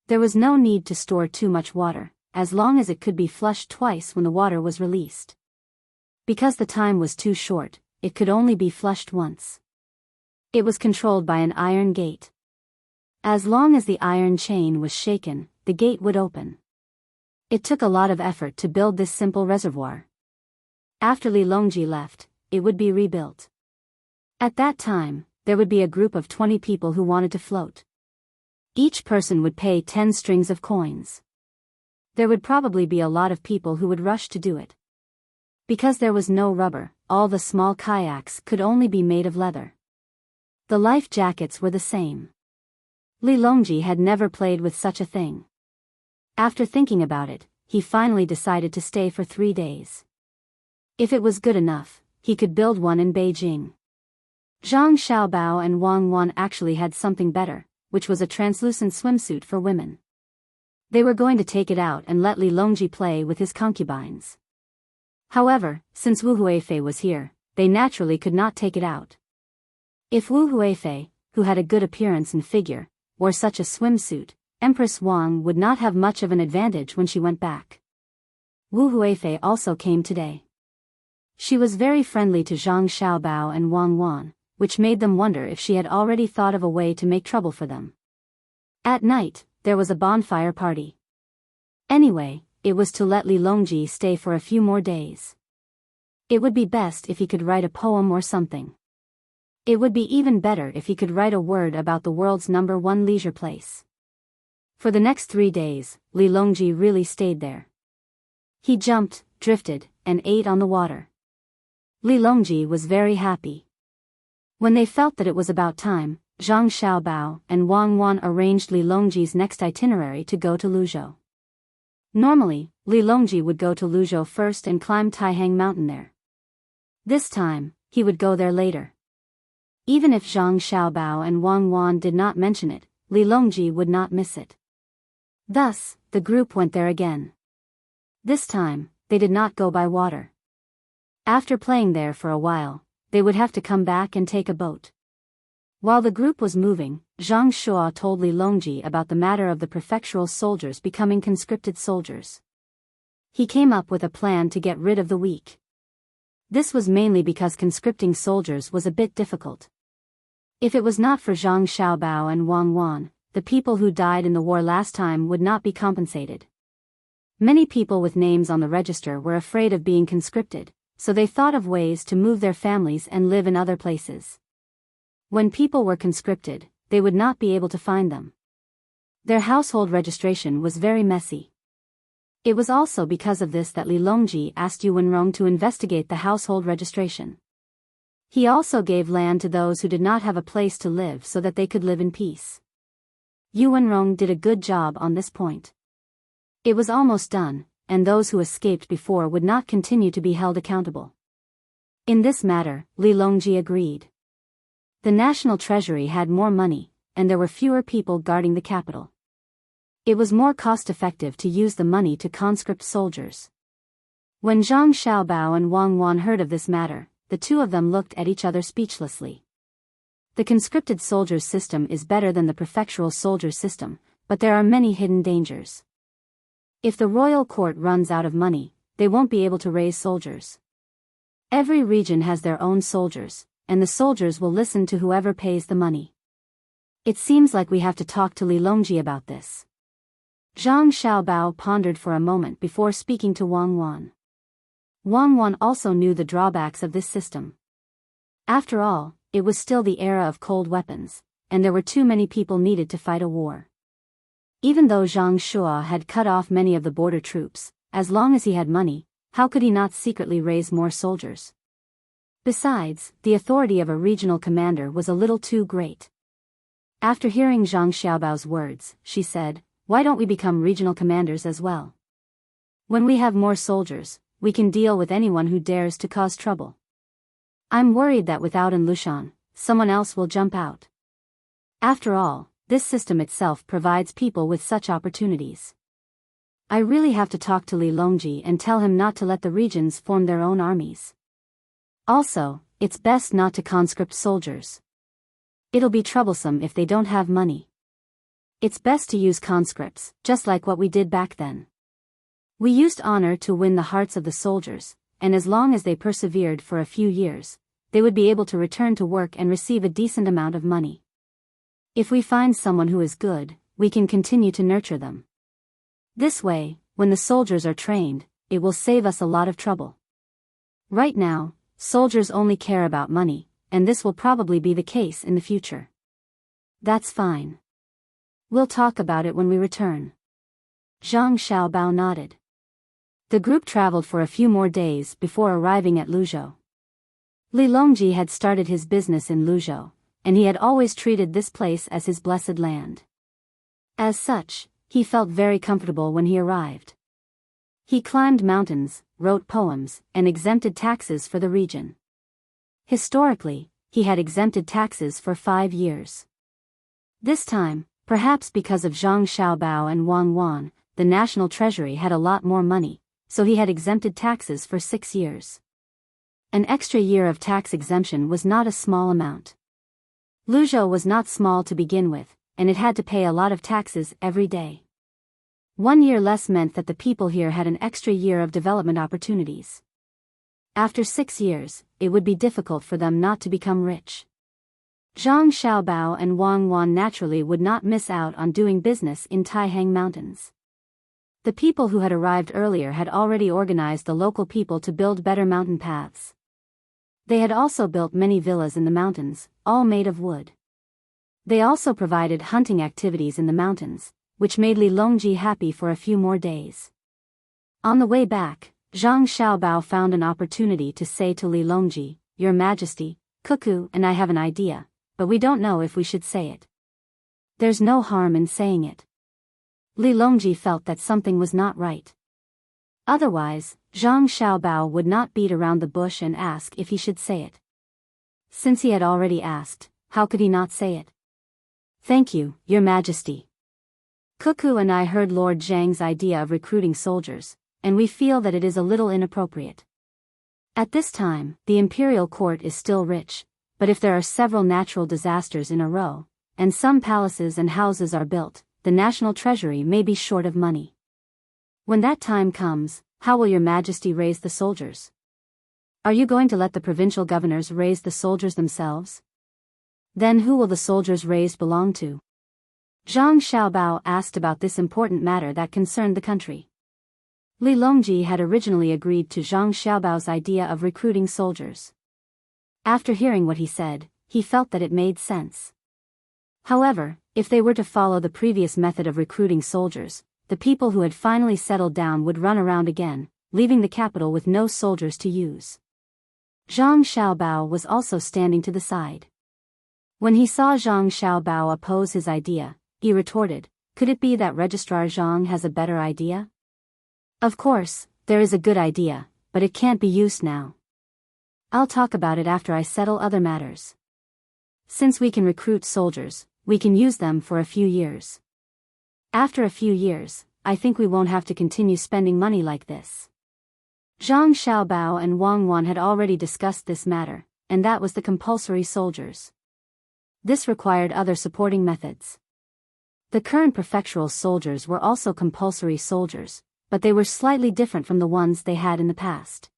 There was no need to store too much water, as long as it could be flushed twice when the water was released. Because the time was too short, it could only be flushed once. It was controlled by an iron gate. As long as the iron chain was shaken, the gate would open. It took a lot of effort to build this simple reservoir. After Li Longji left, it would be rebuilt. At that time, there would be a group of 20 people who wanted to float. Each person would pay 10 strings of coins. There would probably be a lot of people who would rush to do it. Because there was no rubber, all the small kayaks could only be made of leather. The life jackets were the same. Li Longji had never played with such a thing. After thinking about it, he finally decided to stay for 3 days. If it was good enough, he could build one in Beijing. Zhang Xiaobao and Wang Wan actually had something better, which was a translucent swimsuit for women. They were going to take it out and let Li Longji play with his concubines. However, since Wu Huifei was here, they naturally could not take it out. If Wu Huifei, who had a good appearance and figure, wore such a swimsuit, Empress Wang would not have much of an advantage when she went back. Wu Huifei also came today. She was very friendly to Zhang Xiaobao and Wang Wan, which made them wonder if she had already thought of a way to make trouble for them. At night, there was a bonfire party. Anyway, it was to let Li Longji stay for a few more days. It would be best if he could write a poem or something. It would be even better if he could write a word about the world's #1 leisure place. For the next 3 days, Li Longji really stayed there. He jumped, drifted, and ate on the water. Li Longji was very happy. When they felt that it was about time, Zhang Xiaobao and Wang Wan arranged Li Longji's next itinerary to go to Luzhou. Normally, Li Longji would go to Luzhou first and climb Taihang Mountain there. This time, he would go there later. Even if Zhang Xiaobao and Wang Wan did not mention it, Li Longji would not miss it. Thus, the group went there again. This time, they did not go by water. After playing there for a while, they would have to come back and take a boat. While the group was moving, Zhang Shua told Li Longji about the matter of the prefectural soldiers becoming conscripted soldiers. He came up with a plan to get rid of the weak. This was mainly because conscripting soldiers was a bit difficult. If it was not for Zhang Xiaobao and Wang Wan, the people who died in the war last time would not be compensated. Many people with names on the register were afraid of being conscripted, so they thought of ways to move their families and live in other places. When people were conscripted, they would not be able to find them. Their household registration was very messy. It was also because of this that Li Longji asked Yu Wenrong to investigate the household registration. He also gave land to those who did not have a place to live so that they could live in peace. Yu Wenrong did a good job on this point. It was almost done, and those who escaped before would not continue to be held accountable. In this matter, Li Longji agreed. The national treasury had more money, and there were fewer people guarding the capital. It was more cost-effective to use the money to conscript soldiers. When Zhang Xiaobao and Wang Wan heard of this matter, the two of them looked at each other speechlessly. The conscripted soldiers system is better than the prefectural soldiers system, but there are many hidden dangers. If the royal court runs out of money, they won't be able to raise soldiers. Every region has their own soldiers, and the soldiers will listen to whoever pays the money. It seems like we have to talk to Li Longji about this. Zhang Xiaobao pondered for a moment before speaking to Wang Wan. Wang Wan also knew the drawbacks of this system. After all, it was still the era of cold weapons, and there were too many people needed to fight a war. Even though Zhang Shua had cut off many of the border troops, as long as he had money, how could he not secretly raise more soldiers? Besides, the authority of a regional commander was a little too great. After hearing Zhang Xiaobao's words, she said, "Why don't we become regional commanders as well? When we have more soldiers, we can deal with anyone who dares to cause trouble. I'm worried that without An Lushan, someone else will jump out. After all, this system itself provides people with such opportunities. I really have to talk to Li Longji and tell him not to let the regions form their own armies. Also, it's best not to conscript soldiers. It'll be troublesome if they don't have money. It's best to use conscripts, just like what we did back then. We used honor to win the hearts of the soldiers, and as long as they persevered for a few years, they would be able to return to work and receive a decent amount of money. If we find someone who is good, we can continue to nurture them. This way, when the soldiers are trained, it will save us a lot of trouble. Right now, soldiers only care about money, and this will probably be the case in the future. That's fine. We'll talk about it when we return. Zhang Xiaobao nodded. The group traveled for a few more days before arriving at Luzhou. Li Longji had started his business in Luzhou, and he had always treated this place as his blessed land. As such, he felt very comfortable when he arrived. He climbed mountains, wrote poems, and exempted taxes for the region. Historically, he had exempted taxes for 5 years. This time, perhaps because of Zhang Xiaobao and Wang Wan, the national treasury had a lot more money, so he had exempted taxes for 6 years. An extra year of tax exemption was not a small amount. Luzhou was not small to begin with, and it had to pay a lot of taxes every day. 1 year less meant that the people here had an extra year of development opportunities. After 6 years, it would be difficult for them not to become rich. Zhang Xiaobao and Wang Wan naturally would not miss out on doing business in Taihang Mountains. The people who had arrived earlier had already organized the local people to build better mountain paths. They had also built many villas in the mountains, all made of wood. They also provided hunting activities in the mountains, which made Li Longji happy for a few more days. On the way back, Zhang Xiaobao found an opportunity to say to Li Longji, "Your Majesty, Cuckoo and I have an idea, but we don't know if we should say it." "There's no harm in saying it." Li Longji felt that something was not right. Otherwise, Zhang Xiaobao would not beat around the bush and ask if he should say it. Since he had already asked, how could he not say it? "Thank you, Your Majesty. Cuckoo and I heard Lord Zhang's idea of recruiting soldiers, and we feel that it is a little inappropriate. At this time, the imperial court is still rich, but if there are several natural disasters in a row, and some palaces and houses are built, the national treasury may be short of money. When that time comes, how will Your Majesty raise the soldiers? Are you going to let the provincial governors raise the soldiers themselves? Then who will the soldiers raised belong to?" Zhang Xiaobao asked about this important matter that concerned the country. Li Longji had originally agreed to Zhang Xiaobao's idea of recruiting soldiers. After hearing what he said, he felt that it made sense. However, if they were to follow the previous method of recruiting soldiers, the people who had finally settled down would run around again, leaving the capital with no soldiers to use. Zhang Xiaobao was also standing to the side. When he saw Zhang Xiaobao oppose his idea, he retorted, "Could it be that Registrar Zhang has a better idea? Of course, there is a good idea, but it can't be used now. I'll talk about it after I settle other matters. Since we can recruit soldiers, we can use them for a few years. After a few years, I think we won't have to continue spending money like this." Zhang Xiaobao and Wang Wan had already discussed this matter, and that was the compulsory soldiers. This required other supporting methods. The current prefectural soldiers were also compulsory soldiers, but they were slightly different from the ones they had in the past.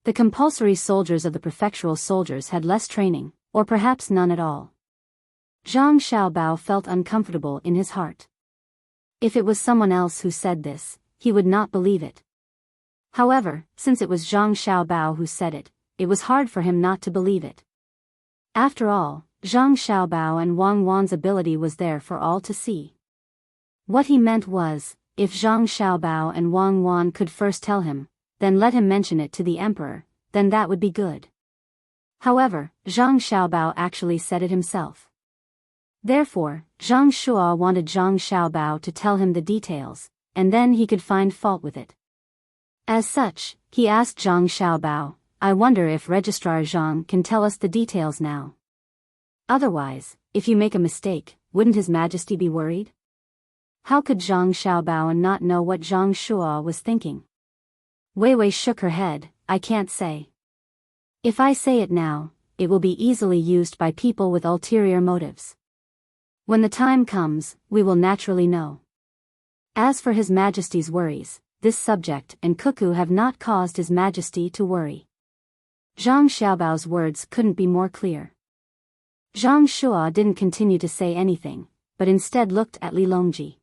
The compulsory soldiers of the prefectural soldiers had less training, or perhaps none at all. Zhang Xiaobao felt uncomfortable in his heart. If it was someone else who said this, he would not believe it. However, since it was Zhang Xiaobao who said it, it was hard for him not to believe it. After all, Zhang Xiaobao and Wang Wan's ability was there for all to see. What he meant was, if Zhang Xiaobao and Wang Wan could first tell him, then let him mention it to the emperor, then that would be good. However, Zhang Xiaobao actually said it himself. Therefore, Zhang Shua wanted Zhang Xiaobao to tell him the details, and then he could find fault with it. As such, he asked Zhang Xiaobao, "I wonder if Registrar Zhang can tell us the details now. Otherwise, if you make a mistake, wouldn't His Majesty be worried?" How could Zhang Xiaobao not know what Zhang Shua was thinking? Wei Wei shook her head, "I can't say. If I say it now, it will be easily used by people with ulterior motives. When the time comes, we will naturally know. As for His Majesty's worries, this subject and Cuckoo have not caused His Majesty to worry." Zhang Xiaobao's words couldn't be more clear. Zhang Shua didn't continue to say anything, but instead looked at Li Longji.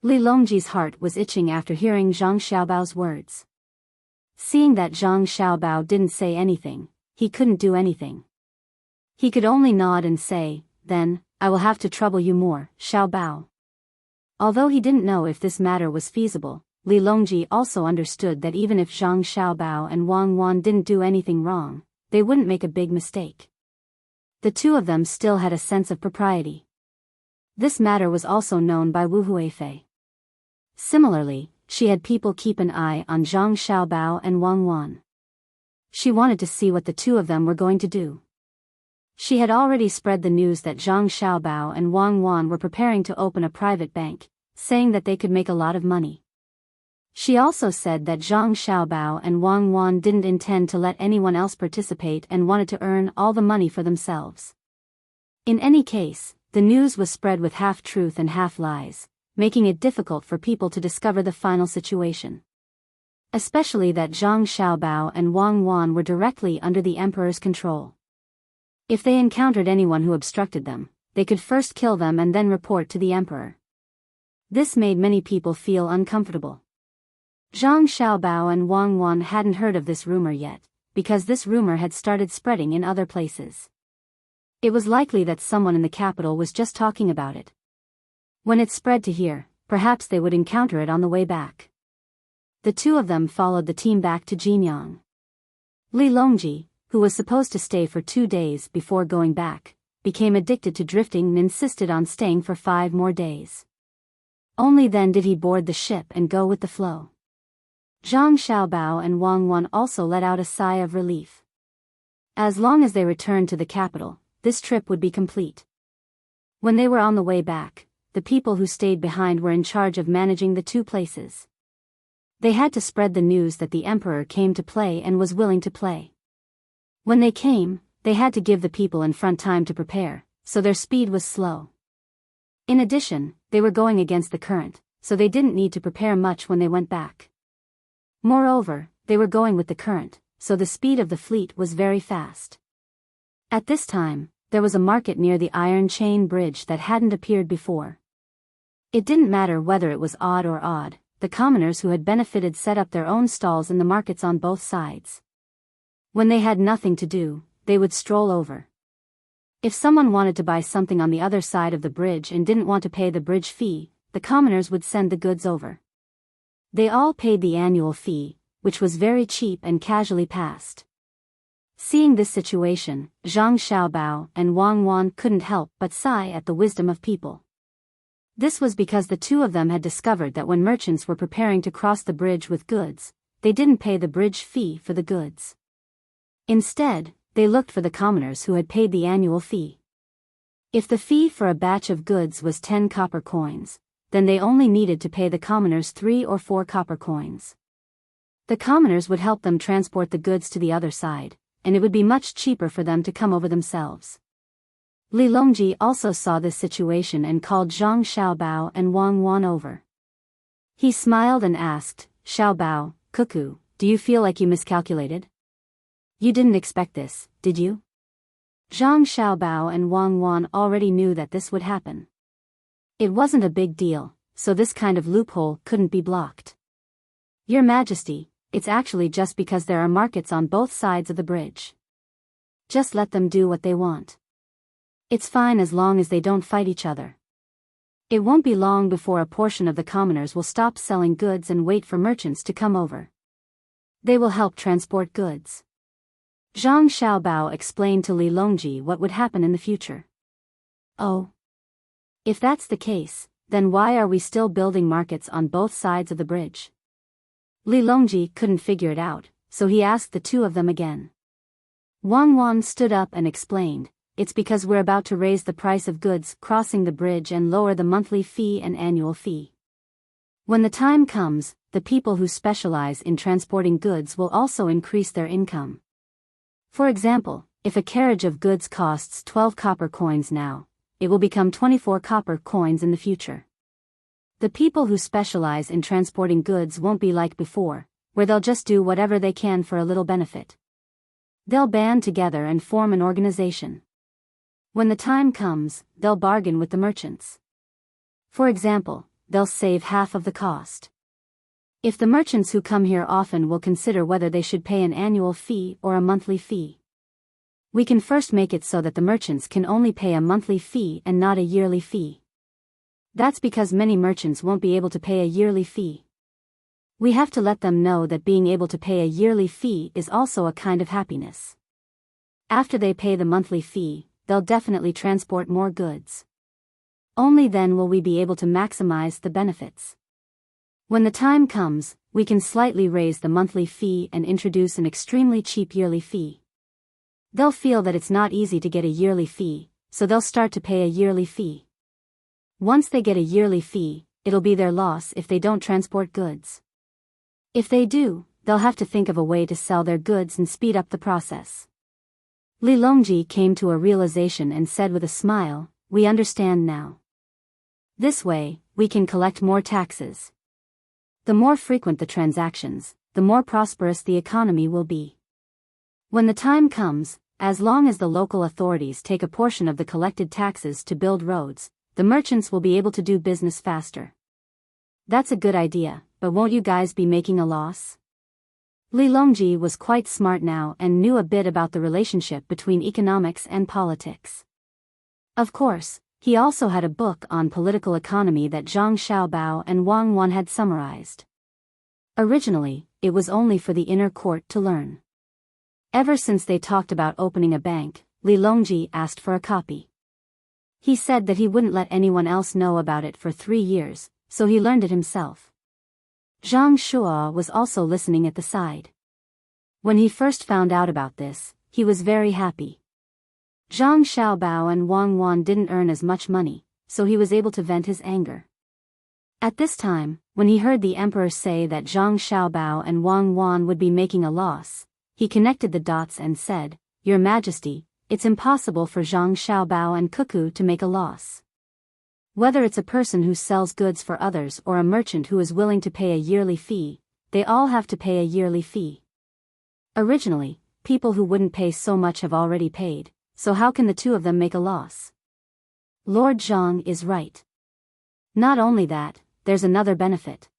Li Longji's heart was itching after hearing Zhang Xiaobao's words. Seeing that Zhang Xiaobao didn't say anything, he couldn't do anything. He could only nod and say, "Then, I will have to trouble you more, Xiao Bao. Although he didn't know if this matter was feasible, Li Longji also understood that even if Zhang Xiaobao and Wang Wan didn't do anything wrong, they wouldn't make a big mistake. The two of them still had a sense of propriety. This matter was also known by Wu Huifei. Similarly, she had people keep an eye on Zhang Xiaobao and Wang Wan. She wanted to see what the two of them were going to do. She had already spread the news that Zhang Xiaobao and Wang Wan were preparing to open a private bank, saying that they could make a lot of money. She also said that Zhang Xiaobao and Wang Wan didn't intend to let anyone else participate and wanted to earn all the money for themselves. In any case, the news was spread with half-truth and half-lies, making it difficult for people to discover the final situation. Especially that Zhang Xiaobao and Wang Wan were directly under the emperor's control. If they encountered anyone who obstructed them, they could first kill them and then report to the emperor. This made many people feel uncomfortable. Zhang Xiaobao and Wang Wan hadn't heard of this rumor yet, because this rumor had started spreading in other places. It was likely that someone in the capital was just talking about it. When it spread to here, perhaps they would encounter it on the way back. The two of them followed the team back to Jinyang. Li Longji, who was supposed to stay for 2 days before going back, became addicted to drifting and insisted on staying for 5 more days. Only then did he board the ship and go with the flow. Zhang Xiaobao and Wang Wan also let out a sigh of relief. As long as they returned to the capital, this trip would be complete. When they were on the way back, the people who stayed behind were in charge of managing the two places. They had to spread the news that the emperor came to play and was willing to play. When they came, they had to give the people in front time to prepare, so their speed was slow. In addition, they were going against the current, so they didn't need to prepare much when they went back. Moreover, they were going with the current, so the speed of the fleet was very fast. At this time, there was a market near the Iron Chain Bridge that hadn't appeared before. It didn't matter whether it was odd or odd, the commoners who had benefited set up their own stalls in the markets on both sides. When they had nothing to do, they would stroll over. If someone wanted to buy something on the other side of the bridge and didn't want to pay the bridge fee, the commoners would send the goods over. They all paid the annual fee, which was very cheap and casually passed. Seeing this situation, Zhang Xiaobao and Wang Wan couldn't help but sigh at the wisdom of people. This was because the two of them had discovered that when merchants were preparing to cross the bridge with goods, they didn't pay the bridge fee for the goods. Instead, they looked for the commoners who had paid the annual fee. If the fee for a batch of goods was 10 copper coins, then they only needed to pay the commoners 3 or 4 copper coins. The commoners would help them transport the goods to the other side, and it would be much cheaper for them to come over themselves. Li Longji also saw this situation and called Zhang Xiaobao and Wang Wan over. He smiled and asked, "Xiaobao, Cuckoo, do you feel like you miscalculated? You didn't expect this, did you?" Zhang Xiaobao and Wang Wan already knew that this would happen. It wasn't a big deal, so this kind of loophole couldn't be blocked. "Your Majesty, it's actually just because there are markets on both sides of the bridge. Just let them do what they want. It's fine as long as they don't fight each other. It won't be long before a portion of the commoners will stop selling goods and wait for merchants to come over. They will help transport goods." Zhang Xiaobao explained to Li Longji what would happen in the future. "Oh. If that's the case, then why are we still building markets on both sides of the bridge?" Li Longji couldn't figure it out, so he asked the two of them again. Wang Wan stood up and explained, "It's because we're about to raise the price of goods crossing the bridge and lower the monthly fee and annual fee. When the time comes, the people who specialize in transporting goods will also increase their income. For example, if a carriage of goods costs 12 copper coins now, it will become 24 copper coins in the future. The people who specialize in transporting goods won't be like before, where they'll just do whatever they can for a little benefit. They'll band together and form an organization. When the time comes, they'll bargain with the merchants. For example, they'll save half of the cost. If the merchants who come here often will consider whether they should pay an annual fee or a monthly fee. We can first make it so that the merchants can only pay a monthly fee and not a yearly fee. That's because many merchants won't be able to pay a yearly fee. We have to let them know that being able to pay a yearly fee is also a kind of happiness. After they pay the monthly fee, they'll definitely transport more goods. Only then will we be able to maximize the benefits. When the time comes, we can slightly raise the monthly fee and introduce an extremely cheap yearly fee. They'll feel that it's not easy to get a yearly fee, so they'll start to pay a yearly fee. Once they get a yearly fee, it'll be their loss if they don't transport goods. If they do, they'll have to think of a way to sell their goods and speed up the process. Li Longji came to a realization and said with a smile, "We understand now. This way, we can collect more taxes. The more frequent the transactions, the more prosperous the economy will be. When the time comes, as long as the local authorities take a portion of the collected taxes to build roads, the merchants will be able to do business faster." "That's a good idea, but won't you guys be making a loss?" Li Longji was quite smart now and knew a bit about the relationship between economics and politics. Of course, he also had a book on political economy that Zhang Xiaobao and Wang Wan had summarized. Originally, it was only for the inner court to learn. Ever since they talked about opening a bank, Li Longji asked for a copy. He said that he wouldn't let anyone else know about it for 3 years, so he learned it himself. Zhang Shua was also listening at the side. When he first found out about this, he was very happy. Zhang Xiaobao and Wang Wan didn't earn as much money, so he was able to vent his anger. At this time, when he heard the emperor say that Zhang Xiaobao and Wang Wan would be making a loss, he connected the dots and said, "Your Majesty, it's impossible for Zhang Xiaobao and Cuckoo to make a loss. Whether it's a person who sells goods for others or a merchant who is willing to pay a yearly fee, they all have to pay a yearly fee. Originally, people who wouldn't pay so much have already paid, so how can the two of them make a loss?" Lord Zhang is right. Not only that, there's another benefit.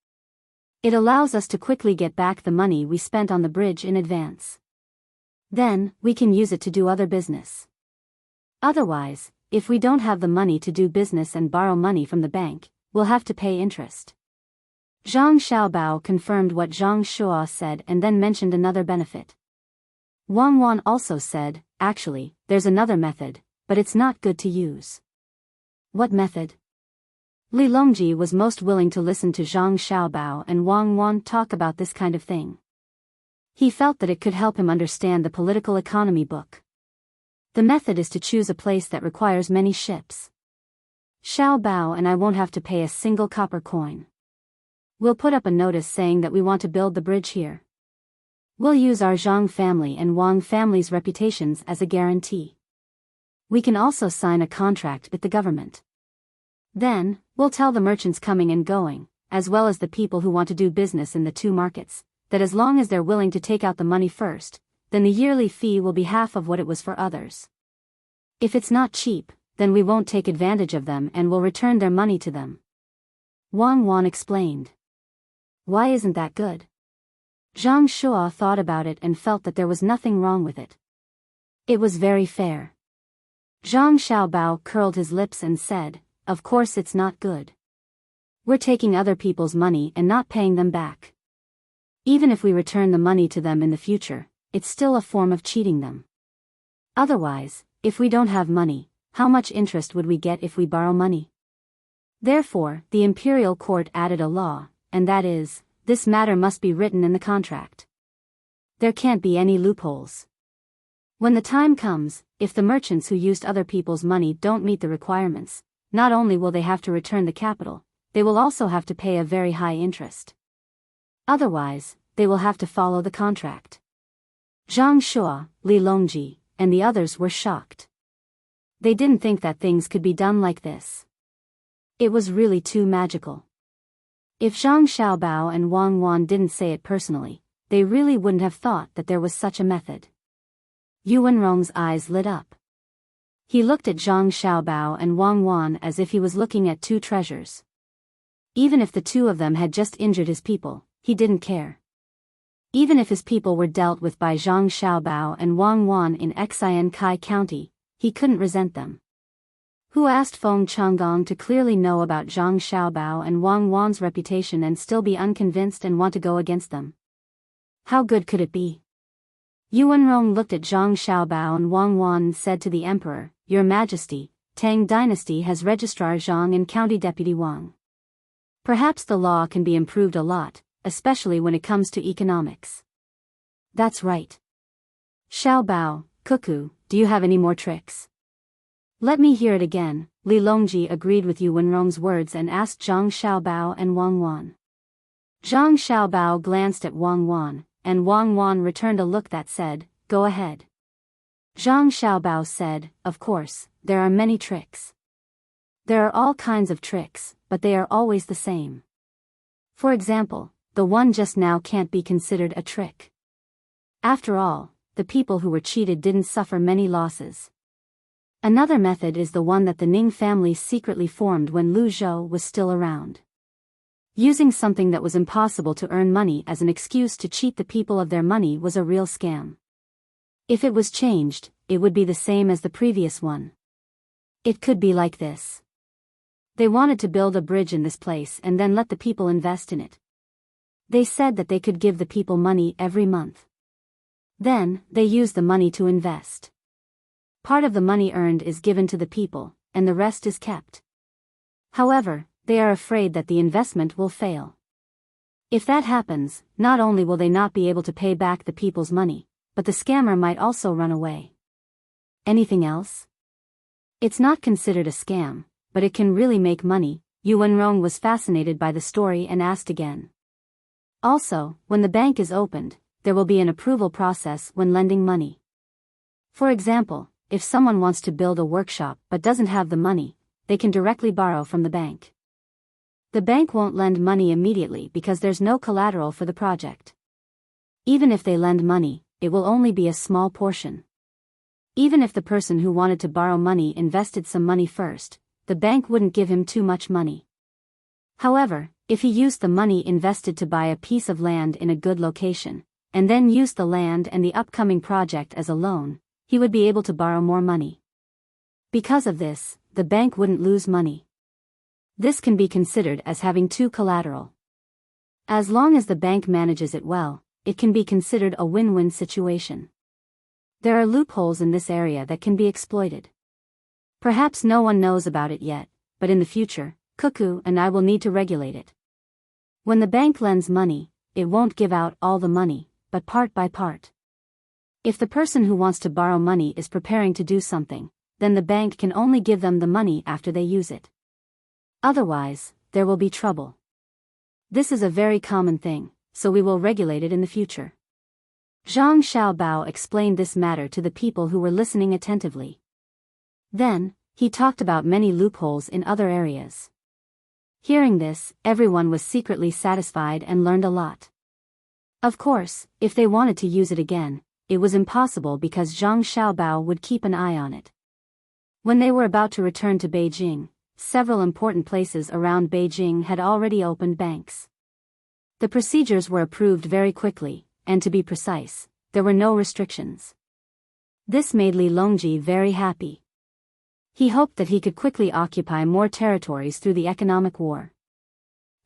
It allows us to quickly get back the money we spent on the bridge in advance. Then, we can use it to do other business. Otherwise, if we don't have the money to do business and borrow money from the bank, we'll have to pay interest. Zhang Xiaobao confirmed what Zhang Shua said and then mentioned another benefit. Wang Wan also said, "Actually, there's another method, but it's not good to use." "What method?" Li Longji was most willing to listen to Zhang Xiaobao and Wang Wan talk about this kind of thing. He felt that it could help him understand the political economy book. The method is to choose a place that requires many ships. Xiaobao and I won't have to pay a single copper coin. We'll put up a notice saying that we want to build the bridge here. We'll use our Zhang family and Wang family's reputations as a guarantee. We can also sign a contract with the government. Then, we'll tell the merchants coming and going, as well as the people who want to do business in the two markets, that as long as they're willing to take out the money first, then the yearly fee will be half of what it was for others. If it's not cheap, then we won't take advantage of them and will return their money to them." Wang Wan explained. "Why isn't that good?" Zhang Shua thought about it and felt that there was nothing wrong with it. It was very fair. Zhang Xiaobao curled his lips and said, "Of course it's not good. We're taking other people's money and not paying them back. Even if we return the money to them in the future, it's still a form of cheating them. Otherwise, if we don't have money, how much interest would we get if we borrow money?" Therefore, the imperial court added a law, and that is, this matter must be written in the contract. There can't be any loopholes. When the time comes, if the merchants who used other people's money don't meet the requirements, not only will they have to return the capital, they will also have to pay a very high interest. Otherwise, they will have to follow the contract. Zhang Shua, Li Longji, and the others were shocked. They didn't think that things could be done like this. It was really too magical. If Zhang Xiaobao and Wang Wan didn't say it personally, they really wouldn't have thought that there was such a method. Yuan Rong's eyes lit up. He looked at Zhang Xiaobao and Wang Wan as if he was looking at two treasures. Even if the two of them had just injured his people, he didn't care. Even if his people were dealt with by Zhang Xiaobao and Wang Wan in Xian Kai County, he couldn't resent them. Who asked Feng Changgong to clearly know about Zhang Xiaobao and Wang Wan's reputation and still be unconvinced and want to go against them? How good could it be? Yuanrong looked at Zhang Xiaobao and Wang Wan and said to the emperor, "Your Majesty, Tang Dynasty has Registrar Zhang and County Deputy Wang. Perhaps the law can be improved a lot, especially when it comes to economics." "That's right. Xiaobao, Cuckoo, do you have any more tricks?" "Let me hear it again." Li Longji agreed with Yuanrong's words and asked Zhang Xiaobao and Wang Wan. Zhang Xiaobao glanced at Wang Wan, and Wang Wan returned a look that said, "Go ahead." Zhang Xiaobao said, "Of course, there are many tricks. There are all kinds of tricks, but they are always the same. For example, the one just now can't be considered a trick. After all, the people who were cheated didn't suffer many losses. Another method is the one that the Ning family secretly formed when Lu Zhou was still around. Using something that was impossible to earn money as an excuse to cheat the people of their money was a real scam. If it was changed, it would be the same as the previous one. It could be like this. They wanted to build a bridge in this place and then let the people invest in it. They said that they could give the people money every month. Then, they used the money to invest. Part of the money earned is given to the people, and the rest is kept. However, they are afraid that the investment will fail. If that happens, not only will they not be able to pay back the people's money, but the scammer might also run away. Anything else? It's not considered a scam, but it can really make money. Yuanrong was fascinated by the story and asked again. Also, when the bank is opened, there will be an approval process when lending money. For example, if someone wants to build a workshop but doesn't have the money, they can directly borrow from the bank. The bank won't lend money immediately because there's no collateral for the project. Even if they lend money, it will only be a small portion. Even if the person who wanted to borrow money invested some money first, the bank wouldn't give him too much money. However, if he used the money invested to buy a piece of land in a good location, and then used the land and the upcoming project as a loan, he would be able to borrow more money. Because of this, the bank wouldn't lose money. This can be considered as having two collateral. As long as the bank manages it well, it can be considered a win-win situation. There are loopholes in this area that can be exploited. Perhaps no one knows about it yet, but in the future, Cuckoo and I will need to regulate it. When the bank lends money, it won't give out all the money, but part by part. If the person who wants to borrow money is preparing to do something, then the bank can only give them the money after they use it. Otherwise, there will be trouble. This is a very common thing, so we will regulate it in the future. Zhang Xiaobao explained this matter to the people who were listening attentively. Then, he talked about many loopholes in other areas. Hearing this, everyone was secretly satisfied and learned a lot. Of course, if they wanted to use it again, it was impossible because Zhang Xiaobao would keep an eye on it. When they were about to return to Beijing, several important places around Beijing had already opened banks. The procedures were approved very quickly, and to be precise, there were no restrictions. This made Li Longji very happy. He hoped that he could quickly occupy more territories through the economic war.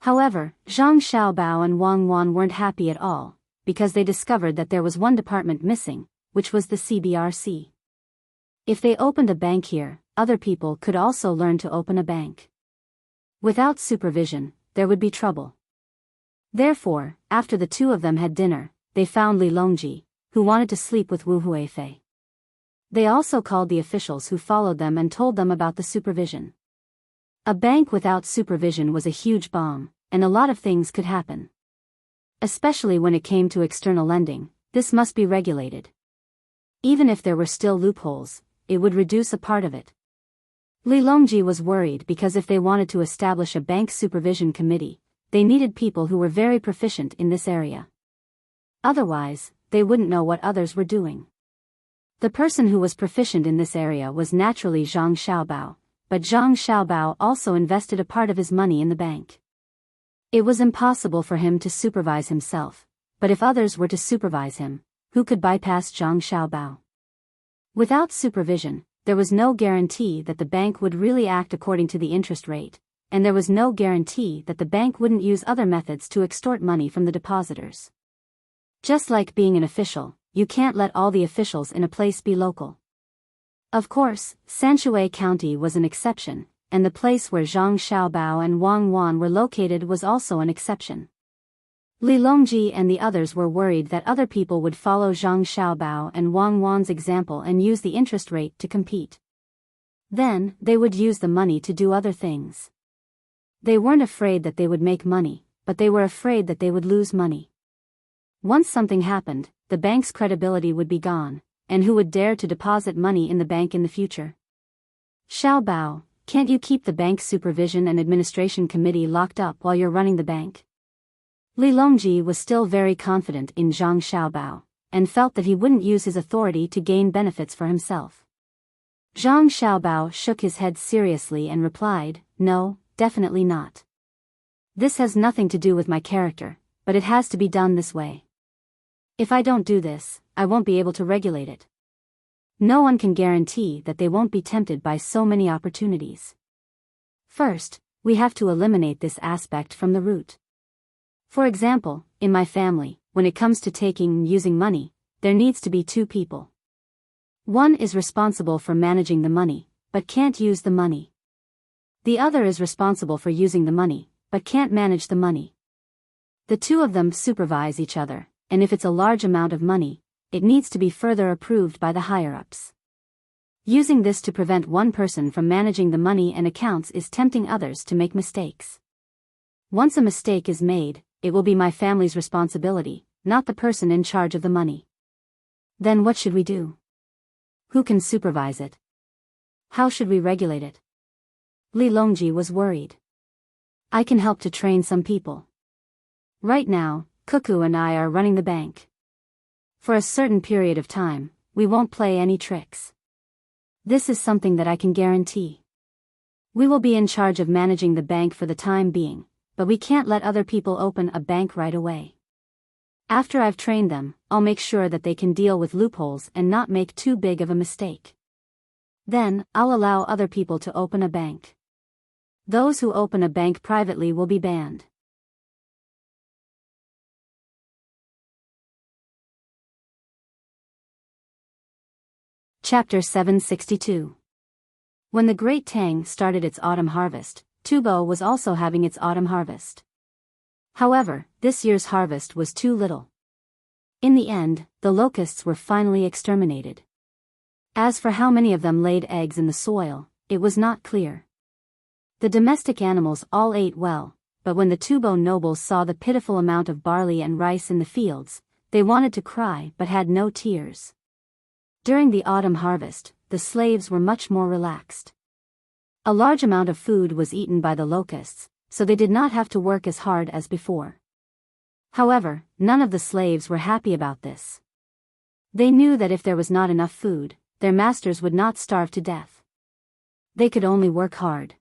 However, Zhang Xiaobao and Wang Wan weren't happy at all, because they discovered that there was one department missing, which was the CBRC. If they opened a bank here, other people could also learn to open a bank. Without supervision, there would be trouble. Therefore, after the two of them had dinner, they found Li Longji, who wanted to sleep with Wu Huifei. They also called the officials who followed them and told them about the supervision. A bank without supervision was a huge bomb, and a lot of things could happen. Especially when it came to external lending, this must be regulated. Even if there were still loopholes, it would reduce a part of it. Li Longji was worried because if they wanted to establish a bank supervision committee, they needed people who were very proficient in this area. Otherwise, they wouldn't know what others were doing. The person who was proficient in this area was naturally Zhang Xiaobao, but Zhang Xiaobao also invested a part of his money in the bank. It was impossible for him to supervise himself, but if others were to supervise him, who could bypass Zhang Xiaobao? Without supervision, there was no guarantee that the bank would really act according to the interest rate, and there was no guarantee that the bank wouldn't use other methods to extort money from the depositors. Just like being an official, you can't let all the officials in a place be local. Of course, Sanshui County was an exception, and the place where Zhang Xiaobao and Wang Wan were located was also an exception. Li Longji and the others were worried that other people would follow Zhang Xiaobao and Wang Wan's example and use the interest rate to compete. Then, they would use the money to do other things. They weren't afraid that they would make money, but they were afraid that they would lose money. Once something happened, the bank's credibility would be gone, and who would dare to deposit money in the bank in the future? Xiaobao, can't you keep the bank's supervision and administration committee locked up while you're running the bank? Li Longji was still very confident in Zhang Xiaobao, and felt that he wouldn't use his authority to gain benefits for himself. Zhang Xiaobao shook his head seriously and replied, "No, definitely not. This has nothing to do with my character, but it has to be done this way. If I don't do this, I won't be able to regulate it. No one can guarantee that they won't be tempted by so many opportunities. First, we have to eliminate this aspect from the root. For example, in my family, when it comes to taking and using money, there needs to be two people. One is responsible for managing the money, but can't use the money. The other is responsible for using the money, but can't manage the money. The two of them supervise each other, and if it's a large amount of money, it needs to be further approved by the higher-ups. Using this to prevent one person from managing the money and accounts is tempting others to make mistakes. Once a mistake is made, it will be my family's responsibility, not the person in charge of the money. Then what should we do? Who can supervise it? How should we regulate it? Li Longji was worried. I can help to train some people. Right now, Cuckoo and I are running the bank. For a certain period of time, we won't play any tricks. This is something that I can guarantee. We will be in charge of managing the bank for the time being, but we can't let other people open a bank right away. After I've trained them, I'll make sure that they can deal with loopholes and not make too big of a mistake. Then, I'll allow other people to open a bank. Those who open a bank privately will be banned. Chapter 762. When the Great Tang started its autumn harvest, Tubo was also having its autumn harvest. However, this year's harvest was too little. In the end, the locusts were finally exterminated. As for how many of them laid eggs in the soil, it was not clear. The domestic animals all ate well, but when the Tubo nobles saw the pitiful amount of barley and rice in the fields, they wanted to cry but had no tears. During the autumn harvest, the slaves were much more relaxed. A large amount of food was eaten by the locusts, so they did not have to work as hard as before. However, none of the slaves were happy about this. They knew that if there was not enough food, their masters would not starve to death. They could only work hard.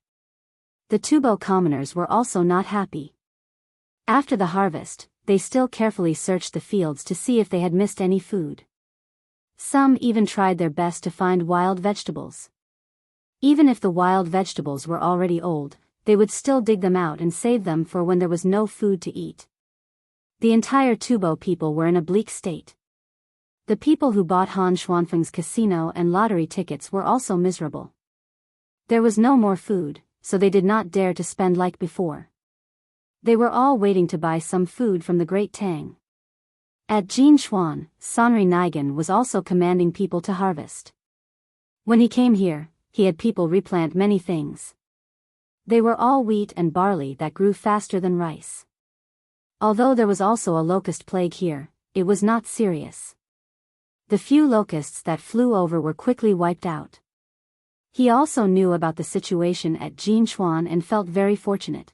The Tubo commoners were also not happy. After the harvest, they still carefully searched the fields to see if they had missed any food. Some even tried their best to find wild vegetables. Even if the wild vegetables were already old, they would still dig them out and save them for when there was no food to eat. The entire Tubo people were in a bleak state. The people who bought Han Xuanfeng's casino and lottery tickets were also miserable. There was no more food, so they did not dare to spend like before. They were all waiting to buy some food from the Great Tang. At Jinchuan, Sanri Nigan was also commanding people to harvest. When he came here, he had people replant many things. They were all wheat and barley that grew faster than rice. Although there was also a locust plague here, it was not serious. The few locusts that flew over were quickly wiped out. He also knew about the situation at Jinchuan and felt very fortunate.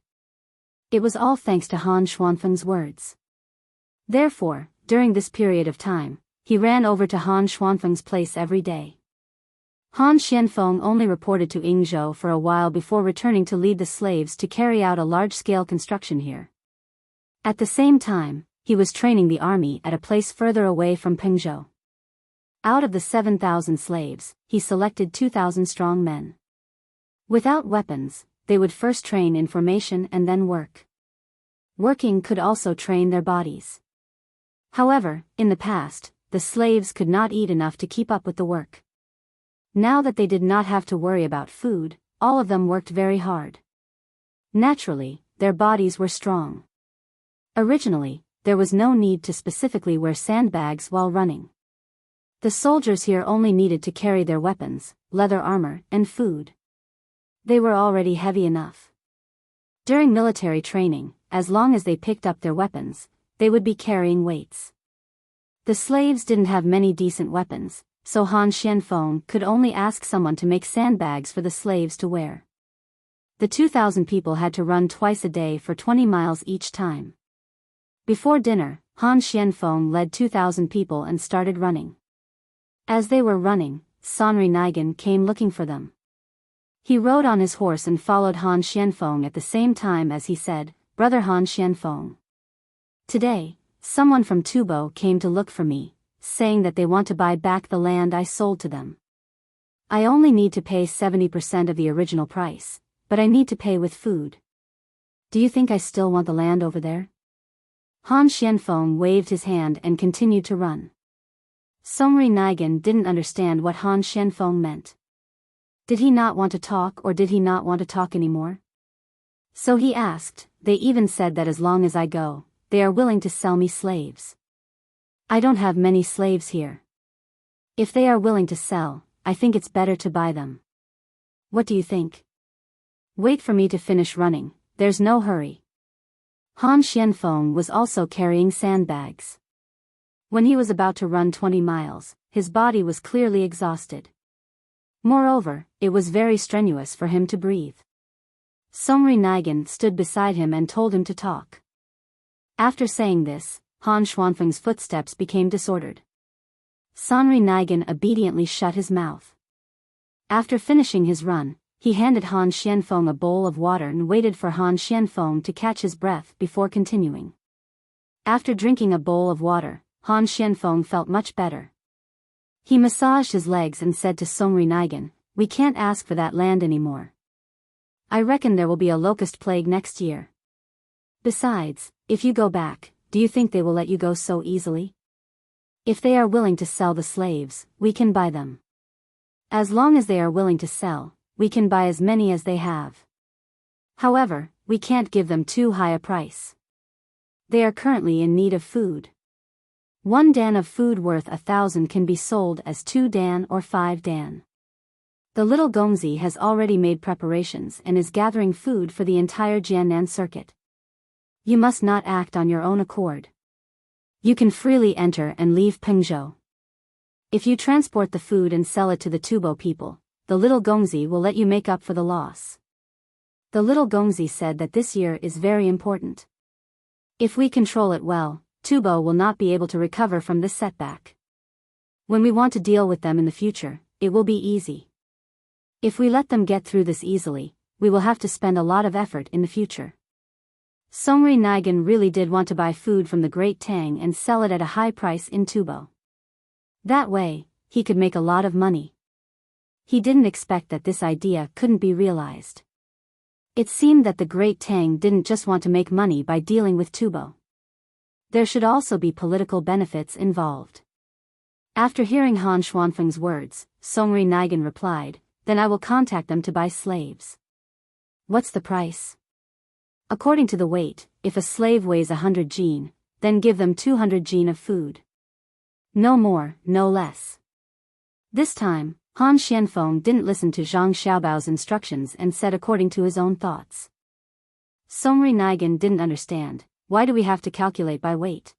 It was all thanks to Han Xuanfeng's words. Therefore, during this period of time, he ran over to Han Xuanfeng's place every day. Han Xianfeng only reported to Yingzhou for a while before returning to lead the slaves to carry out a large-scale construction here. At the same time, he was training the army at a place further away from Pengzhou. Out of the 7,000 slaves, he selected 2,000 strong men. Without weapons, they would first train in formation and then work. Working could also train their bodies. However, in the past, the slaves could not eat enough to keep up with the work. Now that they did not have to worry about food, all of them worked very hard. Naturally, their bodies were strong. Originally, there was no need to specifically wear sandbags while running. The soldiers here only needed to carry their weapons, leather armor, and food. They were already heavy enough. During military training, as long as they picked up their weapons, they would be carrying weights. The slaves didn't have many decent weapons, so Han Xianfeng could only ask someone to make sandbags for the slaves to wear. The 2,000 people had to run twice a day for 20 miles each time. Before dinner, Han Xianfeng led 2,000 people and started running. As they were running, Sonri Nigan came looking for them. He rode on his horse and followed Han Xianfeng at the same time as he said, "Brother Han Xianfeng. Today, someone from Tubo came to look for me, saying that they want to buy back the land I sold to them. I only need to pay 70% of the original price, but I need to pay with food. Do you think I still want the land over there?" Han Xianfeng waved his hand and continued to run. Sonri Nigan didn't understand what Han Xianfeng meant. Did he not want to talk or did he not want to talk anymore? So he asked, "They even said that as long as I go, they are willing to sell me slaves. I don't have many slaves here. If they are willing to sell, I think it's better to buy them. What do you think? Wait for me to finish running, there's no hurry." Han Xianfeng was also carrying sandbags. When he was about to run 20 miles, his body was clearly exhausted. Moreover, it was very strenuous for him to breathe. Sonri Nigan stood beside him and told him to talk. After saying this, Han Xianfeng's footsteps became disordered. Sonri Nigan obediently shut his mouth. After finishing his run, he handed Han Xianfeng a bowl of water and waited for Han Xianfeng to catch his breath before continuing. After drinking a bowl of water, Han Xianfeng felt much better. He massaged his legs and said to Sonri Nigan, "We can't ask for that land anymore. I reckon there will be a locust plague next year. Besides, if you go back, do you think they will let you go so easily? If they are willing to sell the slaves, we can buy them. As long as they are willing to sell, we can buy as many as they have. However, we can't give them too high a price. They are currently in need of food. 1 dan of food worth 1,000 can be sold as 2 dan or 5 dan. The little Gongzi has already made preparations and is gathering food for the entire Jiannan circuit. You must not act on your own accord. You can freely enter and leave Pengzhou. If you transport the food and sell it to the Tubo people, the little Gongzi will let you make up for the loss." The little Gongzi said that this year is very important. If we control it well, Tubo will not be able to recover from this setback. When we want to deal with them in the future, it will be easy. If we let them get through this easily, we will have to spend a lot of effort in the future. Sonri Nigan really did want to buy food from the great Tang and sell it at a high price in Tubo. That way, he could make a lot of money. He didn't expect that this idea couldn't be realized. It seemed that the great Tang didn't just want to make money by dealing with Tubo. There should also be political benefits involved. After hearing Han Xianfeng's words, Sonri Nigan replied, "Then I will contact them to buy slaves." "What's the price?" "According to the weight, if a slave weighs 100 jin, then give them 200 jin of food. No more, no less." This time, Han Xianfeng didn't listen to Zhang Xiaobao's instructions and said according to his own thoughts. Sonri Nigan didn't understand, why do we have to calculate by weight?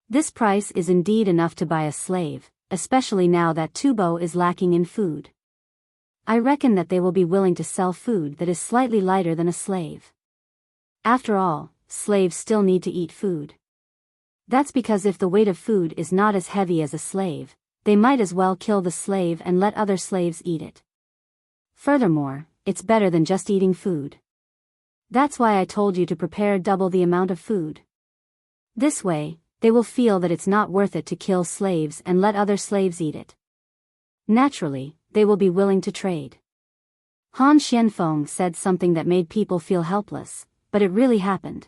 This price is indeed enough to buy a slave, especially now that Tubo is lacking in food. I reckon that they will be willing to sell food that is slightly lighter than a slave. After all, slaves still need to eat food. That's because if the weight of food is not as heavy as a slave, they might as well kill the slave and let other slaves eat it. Furthermore, it's better than just eating food. That's why I told you to prepare double the amount of food. This way, they will feel that it's not worth it to kill slaves and let other slaves eat it. Naturally, they will be willing to trade. Han Xianfeng said something that made people feel helpless, but it really happened.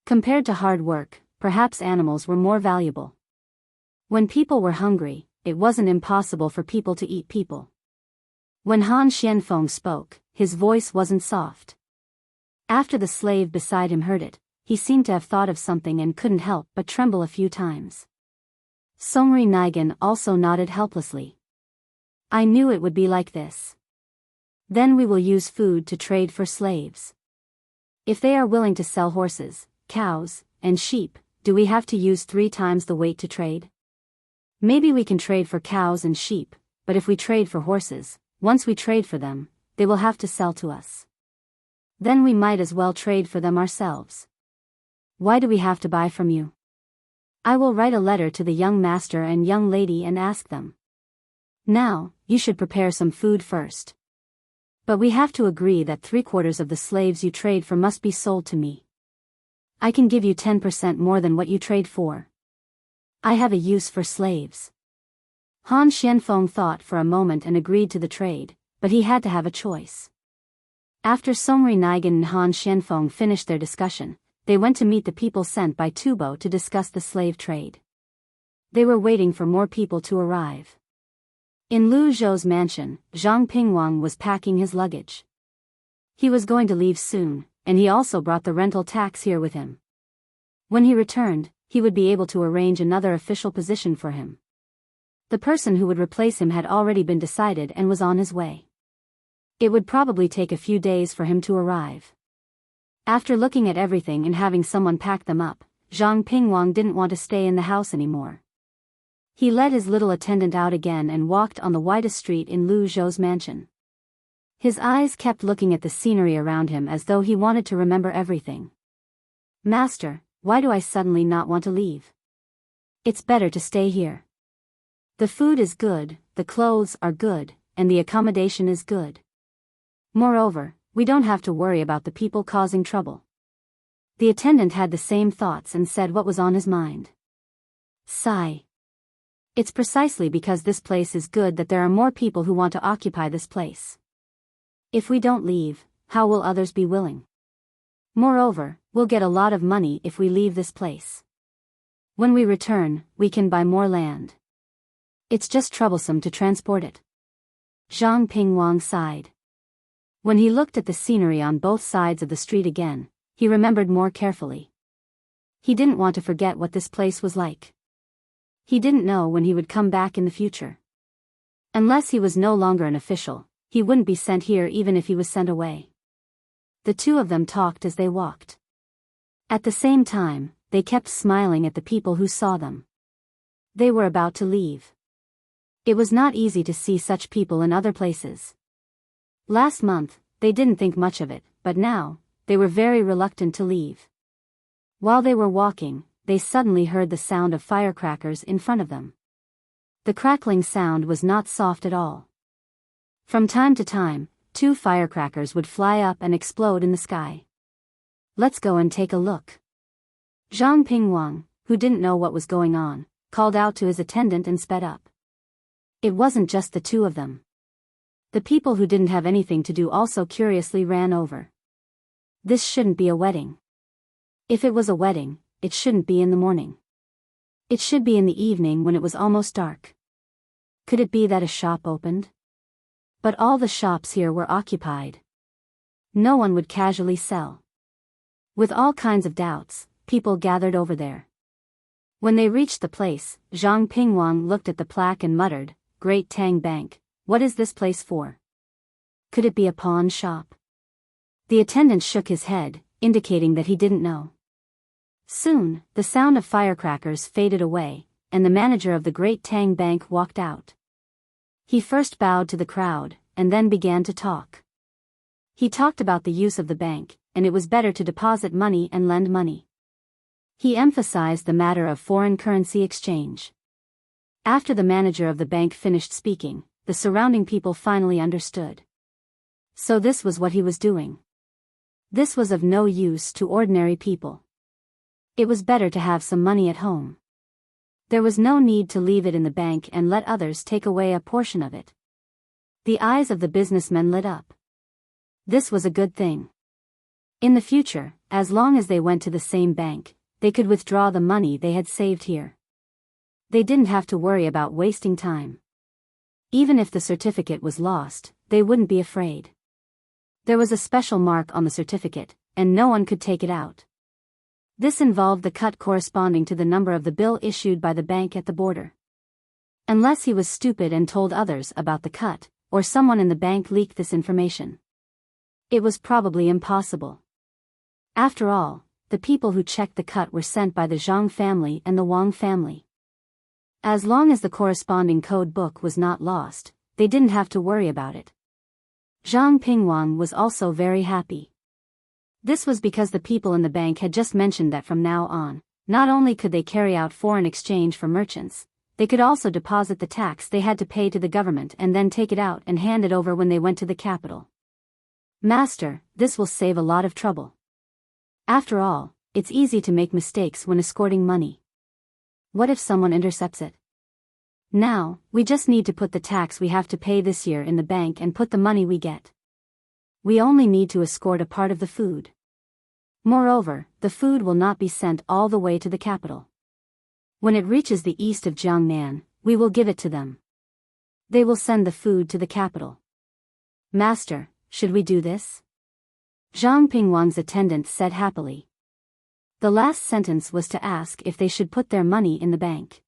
Compared to hard work, perhaps animals were more valuable. When people were hungry, it wasn't impossible for people to eat people. When Han Xianfeng spoke, his voice wasn't soft. After the slave beside him heard it, he seemed to have thought of something and couldn't help but tremble a few times. Songri Nigan also nodded helplessly. I knew it would be like this. Then we will use food to trade for slaves. If they are willing to sell horses, cows, and sheep, do we have to use 3 times the weight to trade? Maybe we can trade for cows and sheep, but if we trade for horses, once we trade for them, they will have to sell to us. Then we might as well trade for them ourselves. Why do we have to buy from you? I will write a letter to the young master and young lady and ask them. Now, you should prepare some food first. But we have to agree that 3/4 of the slaves you trade for must be sold to me. I can give you 10% more than what you trade for. I have a use for slaves. Han Xianfeng thought for a moment and agreed to the trade, but he had to have a choice. After Songri Nigan and Han Xianfeng finished their discussion, they went to meet the people sent by Tubo to discuss the slave trade. They were waiting for more people to arrive. In Lu Zhou's mansion, Zhang Pingwang was packing his luggage. He was going to leave soon, and he also brought the rental tax here with him. When he returned, he would be able to arrange another official position for him. The person who would replace him had already been decided and was on his way. It would probably take a few days for him to arrive. After looking at everything and having someone pack them up, Zhang Pingwang didn't want to stay in the house anymore. He led his little attendant out again and walked on the widest street in Lu Zhou's mansion. His eyes kept looking at the scenery around him as though he wanted to remember everything. Master, why do I suddenly not want to leave? It's better to stay here. The food is good, the clothes are good, and the accommodation is good. Moreover, we don't have to worry about the people causing trouble. The attendant had the same thoughts and said what was on his mind. Sigh. It's precisely because this place is good that there are more people who want to occupy this place. If we don't leave, how will others be willing? Moreover, we'll get a lot of money if we leave this place. When we return, we can buy more land. It's just troublesome to transport it. Zhang Pingwang sighed. When he looked at the scenery on both sides of the street again, he remembered more carefully. He didn't want to forget what this place was like. He didn't know when he would come back in the future. Unless he was no longer an official, he wouldn't be sent here even if he was sent away. The two of them talked as they walked. At the same time, they kept smiling at the people who saw them. They were about to leave. It was not easy to see such people in other places. Last month, they didn't think much of it, but now, they were very reluctant to leave. While they were walking, they suddenly heard the sound of firecrackers in front of them. The crackling sound was not soft at all. From time to time, 2 firecrackers would fly up and explode in the sky. Let's go and take a look. Zhang Pingwang, who didn't know what was going on, called out to his attendant and sped up. It wasn't just the 2 of them. The people who didn't have anything to do also curiously ran over. This shouldn't be a wedding. If it was a wedding, it shouldn't be in the morning. It should be in the evening when it was almost dark. Could it be that a shop opened? But all the shops here were occupied. No one would casually sell. With all kinds of doubts, people gathered over there. When they reached the place, Zhang Pingwang looked at the plaque and muttered, "Great Tang Bank, what is this place for? Could it be a pawn shop?" The attendant shook his head, indicating that he didn't know. Soon, the sound of firecrackers faded away, and the manager of the Great Tang Bank walked out. He first bowed to the crowd, and then began to talk. He talked about the use of the bank, and it was better to deposit money and lend money. He emphasized the matter of foreign currency exchange. After the manager of the bank finished speaking, the surrounding people finally understood. So this was what he was doing. This was of no use to ordinary people. It was better to have some money at home. There was no need to leave it in the bank and let others take away a portion of it. The eyes of the businessmen lit up. This was a good thing. In the future, as long as they went to the same bank, they could withdraw the money they had saved here. They didn't have to worry about wasting time. Even if the certificate was lost, they wouldn't be afraid. There was a special mark on the certificate, and no one could take it out. This involved the cut corresponding to the number of the bill issued by the bank at the border. Unless he was stupid and told others about the cut, or someone in the bank leaked this information. It was probably impossible. After all, the people who checked the cut were sent by the Zhang family and the Wang family. As long as the corresponding code book was not lost, they didn't have to worry about it. Zhang Pingwang was also very happy. This was because the people in the bank had just mentioned that from now on, not only could they carry out foreign exchange for merchants, they could also deposit the tax they had to pay to the government and then take it out and hand it over when they went to the capital. Master, this will save a lot of trouble. After all, it's easy to make mistakes when escorting money. What if someone intercepts it? Now, we just need to put the tax we have to pay this year in the bank and put the money we get. We only need to escort a part of the food. Moreover, the food will not be sent all the way to the capital. When it reaches the east of Jiangnan, we will give it to them. They will send the food to the capital. Master, should we do this? Zhang Pingwang's attendant said happily. The last sentence was to ask if they should put their money in the bank.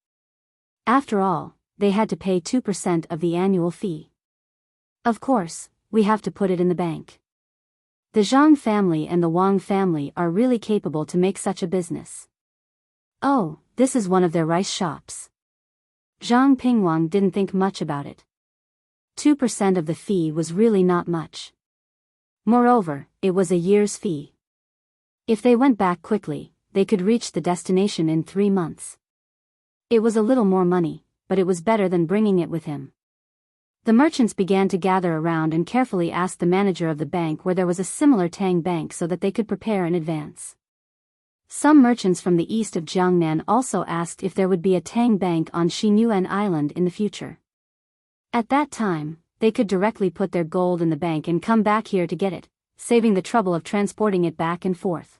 After all, they had to pay 2% of the annual fee. Of course, we have to put it in the bank. The Zhang family and the Wang family are really capable to make such a business. Oh, this is one of their rice shops. Zhang Pingwang didn't think much about it. 2% of the fee was really not much. Moreover, it was a year's fee. If they went back quickly, they could reach the destination in 3 months. It was a little more money, but it was better than bringing it with him. The merchants began to gather around and carefully asked the manager of the bank where there was a similar Tang bank so that they could prepare in advance. Some merchants from the east of Jiangnan also asked if there would be a Tang bank on Xinyuan Island in the future. At that time, they could directly put their gold in the bank and come back here to get it, saving the trouble of transporting it back and forth.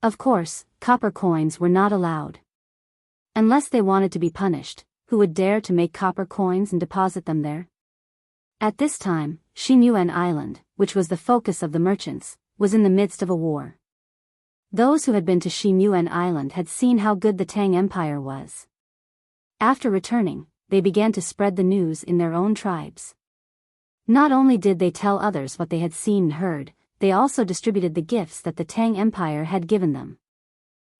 Of course, copper coins were not allowed. Unless they wanted to be punished, who would dare to make copper coins and deposit them there? At this time, Xinyuan Island, which was the focus of the merchants, was in the midst of a war. Those who had been to Xinyuan Island had seen how good the Tang Empire was. After returning, they began to spread the news in their own tribes. Not only did they tell others what they had seen and heard, they also distributed the gifts that the Tang Empire had given them.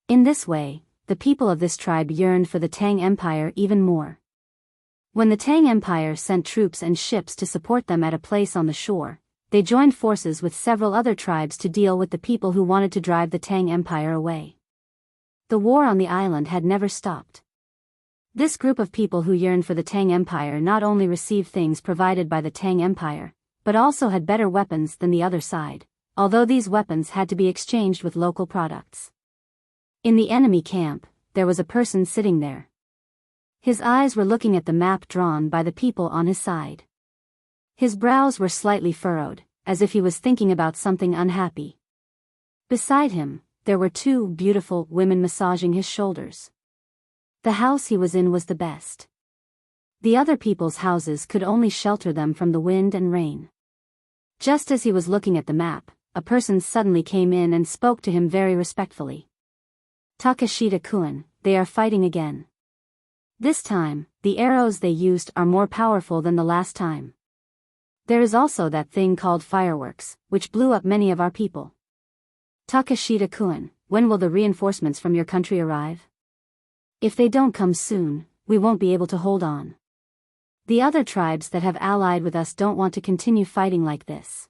In this way, the people of this tribe yearned for the Tang Empire even more. When the Tang Empire sent troops and ships to support them at a place on the shore, they joined forces with several other tribes to deal with the people who wanted to drive the Tang Empire away. The war on the island had never stopped. This group of people who yearned for the Tang Empire not only received things provided by the Tang Empire, but also had better weapons than the other side, although these weapons had to be exchanged with local products. In the enemy camp, there was a person sitting there. His eyes were looking at the map drawn by the people on his side. His brows were slightly furrowed, as if he was thinking about something unhappy. Beside him, there were 2 beautiful women massaging his shoulders. The house he was in was the best. The other people's houses could only shelter them from the wind and rain. Just as he was looking at the map, a person suddenly came in and spoke to him very respectfully. Takashita-kun, they are fighting again. This time, the arrows they used are more powerful than the last time. There is also that thing called fireworks, which blew up many of our people. Takashita-kun, when will the reinforcements from your country arrive? If they don't come soon, we won't be able to hold on. The other tribes that have allied with us don't want to continue fighting like this.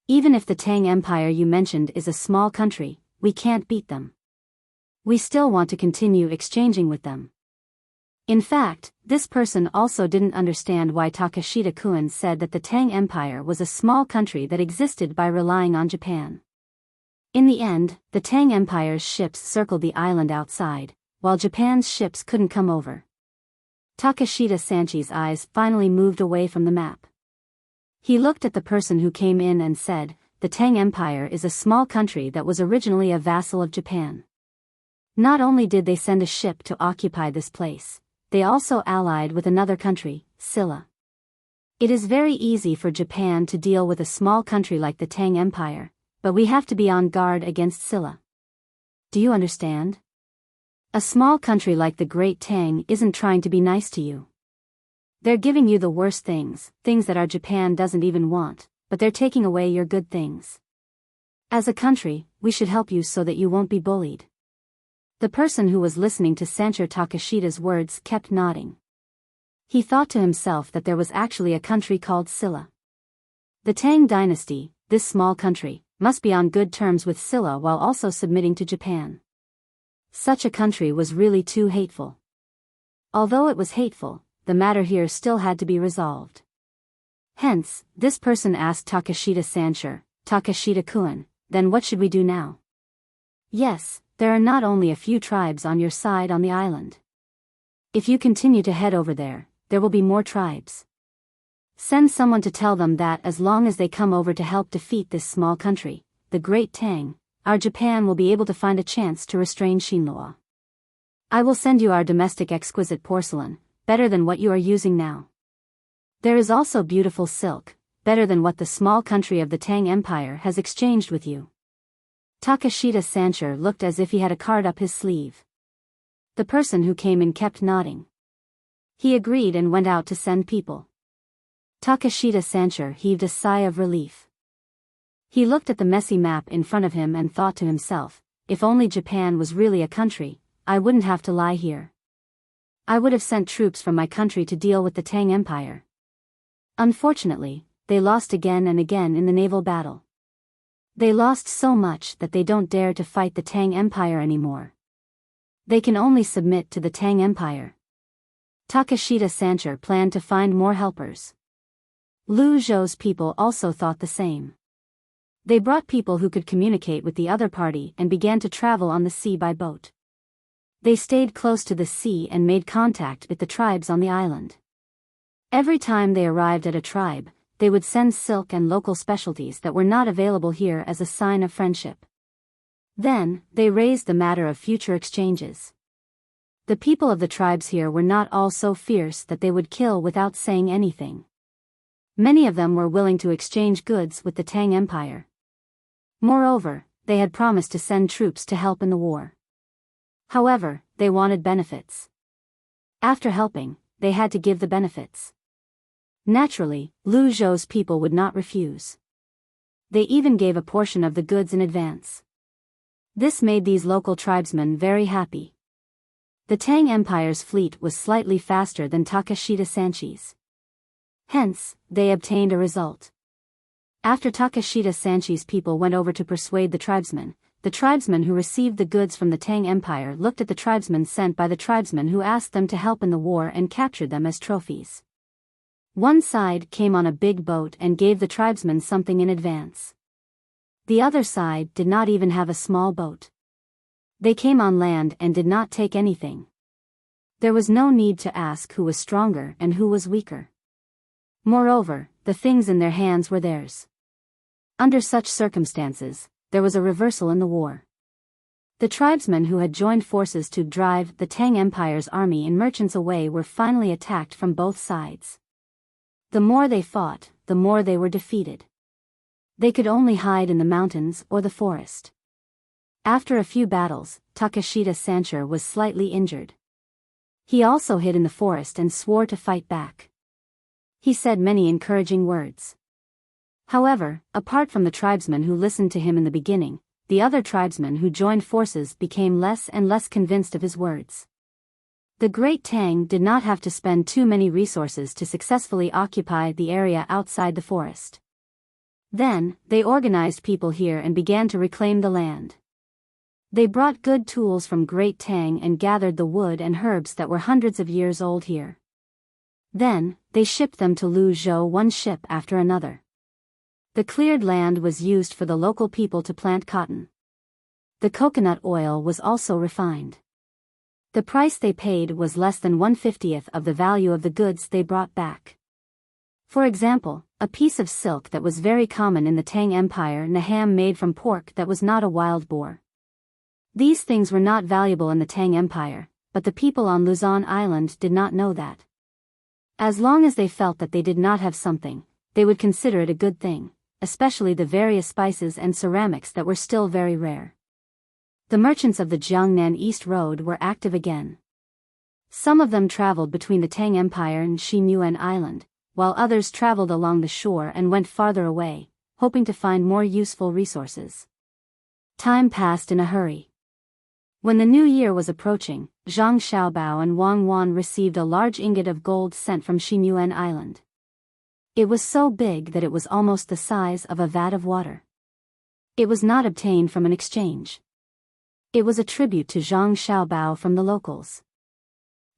Even if the Tang Empire you mentioned is a small country, we can't beat them. We still want to continue exchanging with them. In fact, this person also didn't understand why Takashita-kun said that the Tang Empire was a small country that existed by relying on Japan. In the end, the Tang Empire's ships circled the island outside, while Japan's ships couldn't come over. Takeshita Sanchi's eyes finally moved away from the map. He looked at the person who came in and said, "The Tang Empire is a small country that was originally a vassal of Japan. Not only did they send a ship to occupy this place, they also allied with another country, Silla. It is very easy for Japan to deal with a small country like the Tang Empire, but we have to be on guard against Silla. Do you understand? A small country like the Great Tang isn't trying to be nice to you. They're giving you the worst things that our Japan doesn't even want, but they're taking away your good things. As a country, we should help you so that you won't be bullied." The person who was listening to Sancho Takeshita's words kept nodding. He thought to himself that there was actually a country called Silla. The Tang Dynasty, this small country, must be on good terms with Silla while also submitting to Japan. Such a country was really too hateful. Although it was hateful, the matter here still had to be resolved. Hence, this person asked Takeshita Sancho, "Takeshita-kun, then what should we do now?" "Yes, there are not only a few tribes on your side on the island. If you continue to head over there will be more tribes. Send someone to tell them that as long as they come over to help defeat this small country, the Great Tang, our Japan will be able to find a chance to restrain Shinloa. I will send you our domestic exquisite porcelain, better than what you are using now. There is also beautiful silk, better than what the small country of the Tang Empire has exchanged with you." Takeshita Sancho looked as if he had a card up his sleeve. The person who came in kept nodding. He agreed and went out to send people. Takeshita Sancho heaved a sigh of relief. He looked at the messy map in front of him and thought to himself, if only Japan was really a country, I wouldn't have to lie here. I would have sent troops from my country to deal with the Tang Empire. Unfortunately, they lost again and again in the naval battle. They lost so much that they don't dare to fight the Tang Empire anymore. They can only submit to the Tang Empire. Takeshita Sancho planned to find more helpers. Lu Zhou's people also thought the same. They brought people who could communicate with the other party and began to travel on the sea by boat. They stayed close to the sea and made contact with the tribes on the island. Every time they arrived at a tribe, they would send silk and local specialties that were not available here as a sign of friendship. Then, they raised the matter of future exchanges. The people of the tribes here were not all so fierce that they would kill without saying anything. Many of them were willing to exchange goods with the Tang Empire. Moreover, they had promised to send troops to help in the war. However, they wanted benefits. After helping, they had to give the benefits. Naturally, Lu Zhou's people would not refuse. They even gave a portion of the goods in advance. This made these local tribesmen very happy. The Tang Empire's fleet was slightly faster than Takeshita Sanchi's. Hence, they obtained a result. After Takeshita Sanchi's people went over to persuade the tribesmen who received the goods from the Tang Empire looked at the tribesmen sent by the tribesmen who asked them to help in the war and captured them as trophies. One side came on a big boat and gave the tribesmen something in advance. The other side did not even have a small boat. They came on land and did not take anything. There was no need to ask who was stronger and who was weaker. Moreover, the things in their hands were theirs. Under such circumstances, there was a reversal in the war. The tribesmen who had joined forces to drive the Tang Empire's army and merchants away were finally attacked from both sides. The more they fought, the more they were defeated. They could only hide in the mountains or the forest. After a few battles, Takeshita Sancho was slightly injured. He also hid in the forest and swore to fight back. He said many encouraging words. However, apart from the tribesmen who listened to him in the beginning, the other tribesmen who joined forces became less and less convinced of his words. The Great Tang did not have to spend too many resources to successfully occupy the area outside the forest. Then, they organized people here and began to reclaim the land. They brought good tools from Great Tang and gathered the wood and herbs that were hundreds of years old here. Then, they shipped them to Lu Zhou one ship after another. The cleared land was used for the local people to plant cotton. The coconut oil was also refined. The price they paid was less than 1/50th of the value of the goods they brought back. For example, a piece of silk that was very common in the Tang Empire and a ham made from pork that was not a wild boar. These things were not valuable in the Tang Empire, but the people on Luzon Island did not know that. As long as they felt that they did not have something, they would consider it a good thing, especially the various spices and ceramics that were still very rare. The merchants of the Jiangnan East Road were active again. Some of them traveled between the Tang Empire and Xinyuan Island, while others traveled along the shore and went farther away, hoping to find more useful resources. Time passed in a hurry. When the new year was approaching, Zhang Xiaobao and Wang Wan received a large ingot of gold sent from Xinyuan Island. It was so big that it was almost the size of a vat of water. It was not obtained from an exchange. It was a tribute to Zhang Xiaobao from the locals.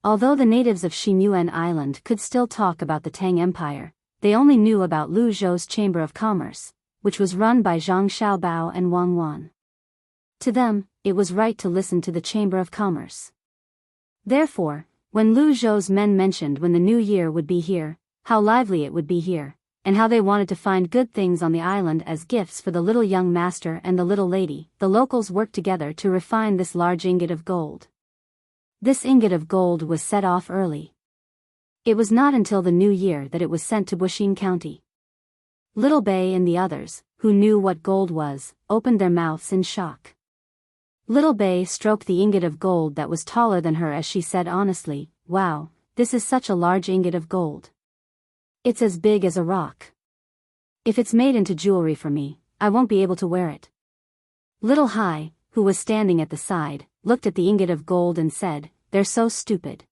Although the natives of Xinyuan Island could still talk about the Tang Empire, they only knew about Lu Zhou's Chamber of Commerce, which was run by Zhang Xiaobao and Wang Wan. To them, it was right to listen to the Chamber of Commerce. Therefore, when Lu Zhou's men mentioned when the new year would be here, how lively it would be here, and how they wanted to find good things on the island as gifts for the little young master and the little lady, the locals worked together to refine this large ingot of gold. This ingot of gold was set off early. It was not until the new year that it was sent to Buxin County. Little Bei and the others, who knew what gold was, opened their mouths in shock. Little Bei stroked the ingot of gold that was taller than her as she said honestly, "Wow, this is such a large ingot of gold. It's as big as a rock. If it's made into jewelry for me, I won't be able to wear it." Little Hai, who was standing at the side, looked at the ingot of gold and said, "They're so stupid.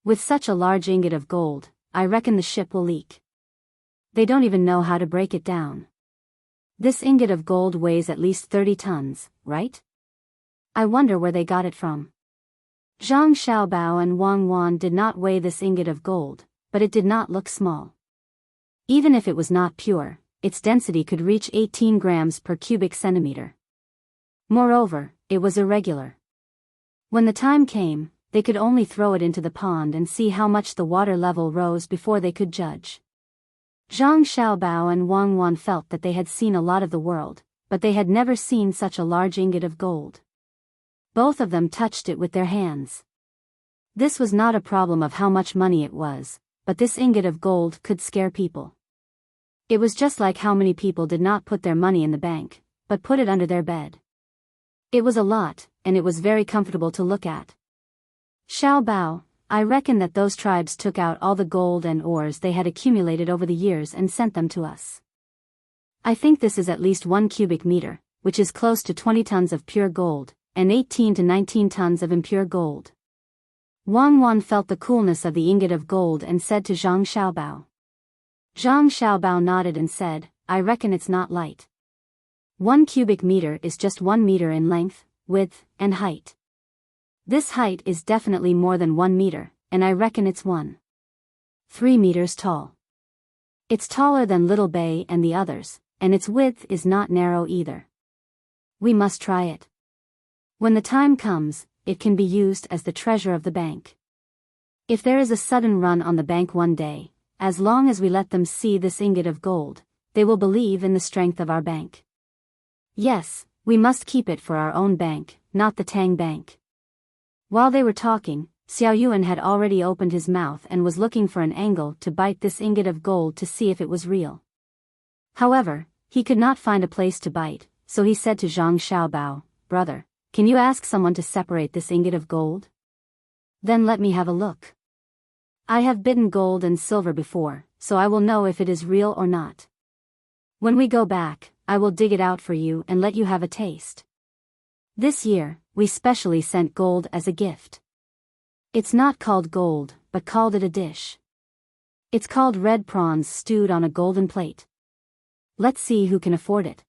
With such a large ingot of gold, I reckon the ship will leak. They don't even know how to break it down. This ingot of gold weighs at least 30 tons, right? I wonder where they got it from." Zhang Xiaobao and Wang Wan did not weigh this ingot of gold, but it did not look small. Even if it was not pure, its density could reach 18 grams per cubic centimeter. Moreover, it was irregular. When the time came, they could only throw it into the pond and see how much the water level rose before they could judge. Zhang Xiaobao and Wang Wan felt that they had seen a lot of the world, but they had never seen such a large ingot of gold. Both of them touched it with their hands. This was not a problem of how much money it was, but this ingot of gold could scare people. It was just like how many people did not put their money in the bank, but put it under their bed. It was a lot, and it was very comfortable to look at. "Xiaobao, I reckon that those tribes took out all the gold and ores they had accumulated over the years and sent them to us. I think this is at least 1 cubic meter, which is close to 20 tons of pure gold, and 18 to 19 tons of impure gold." Wang Wan felt the coolness of the ingot of gold and said to Zhang Xiaobao. Zhang Xiaobao nodded and said, "I reckon it's not light. 1 cubic meter is just 1 meter in length, width, and height. This height is definitely more than 1 meter, and I reckon it's 1.3 meters tall. It's taller than Little Bei and the others, and its width is not narrow either. We must try it. When the time comes, it can be used as the treasure of the bank. If there is a sudden run on the bank one day, as long as we let them see this ingot of gold, they will believe in the strength of our bank. Yes, we must keep it for our own bank, not the Tang Bank." While they were talking, Xiao Yuan had already opened his mouth and was looking for an angle to bite this ingot of gold to see if it was real. However, he could not find a place to bite, so he said to Zhang Xiaobao, "Brother, can you ask someone to separate this ingot of gold? Then let me have a look. I have bitten gold and silver before, so I will know if it is real or not. When we go back, I will dig it out for you and let you have a taste. This year, we specially sent gold as a gift. It's not called gold, but called it a dish. It's called red prawns stewed on a golden plate. Let's see who can afford it."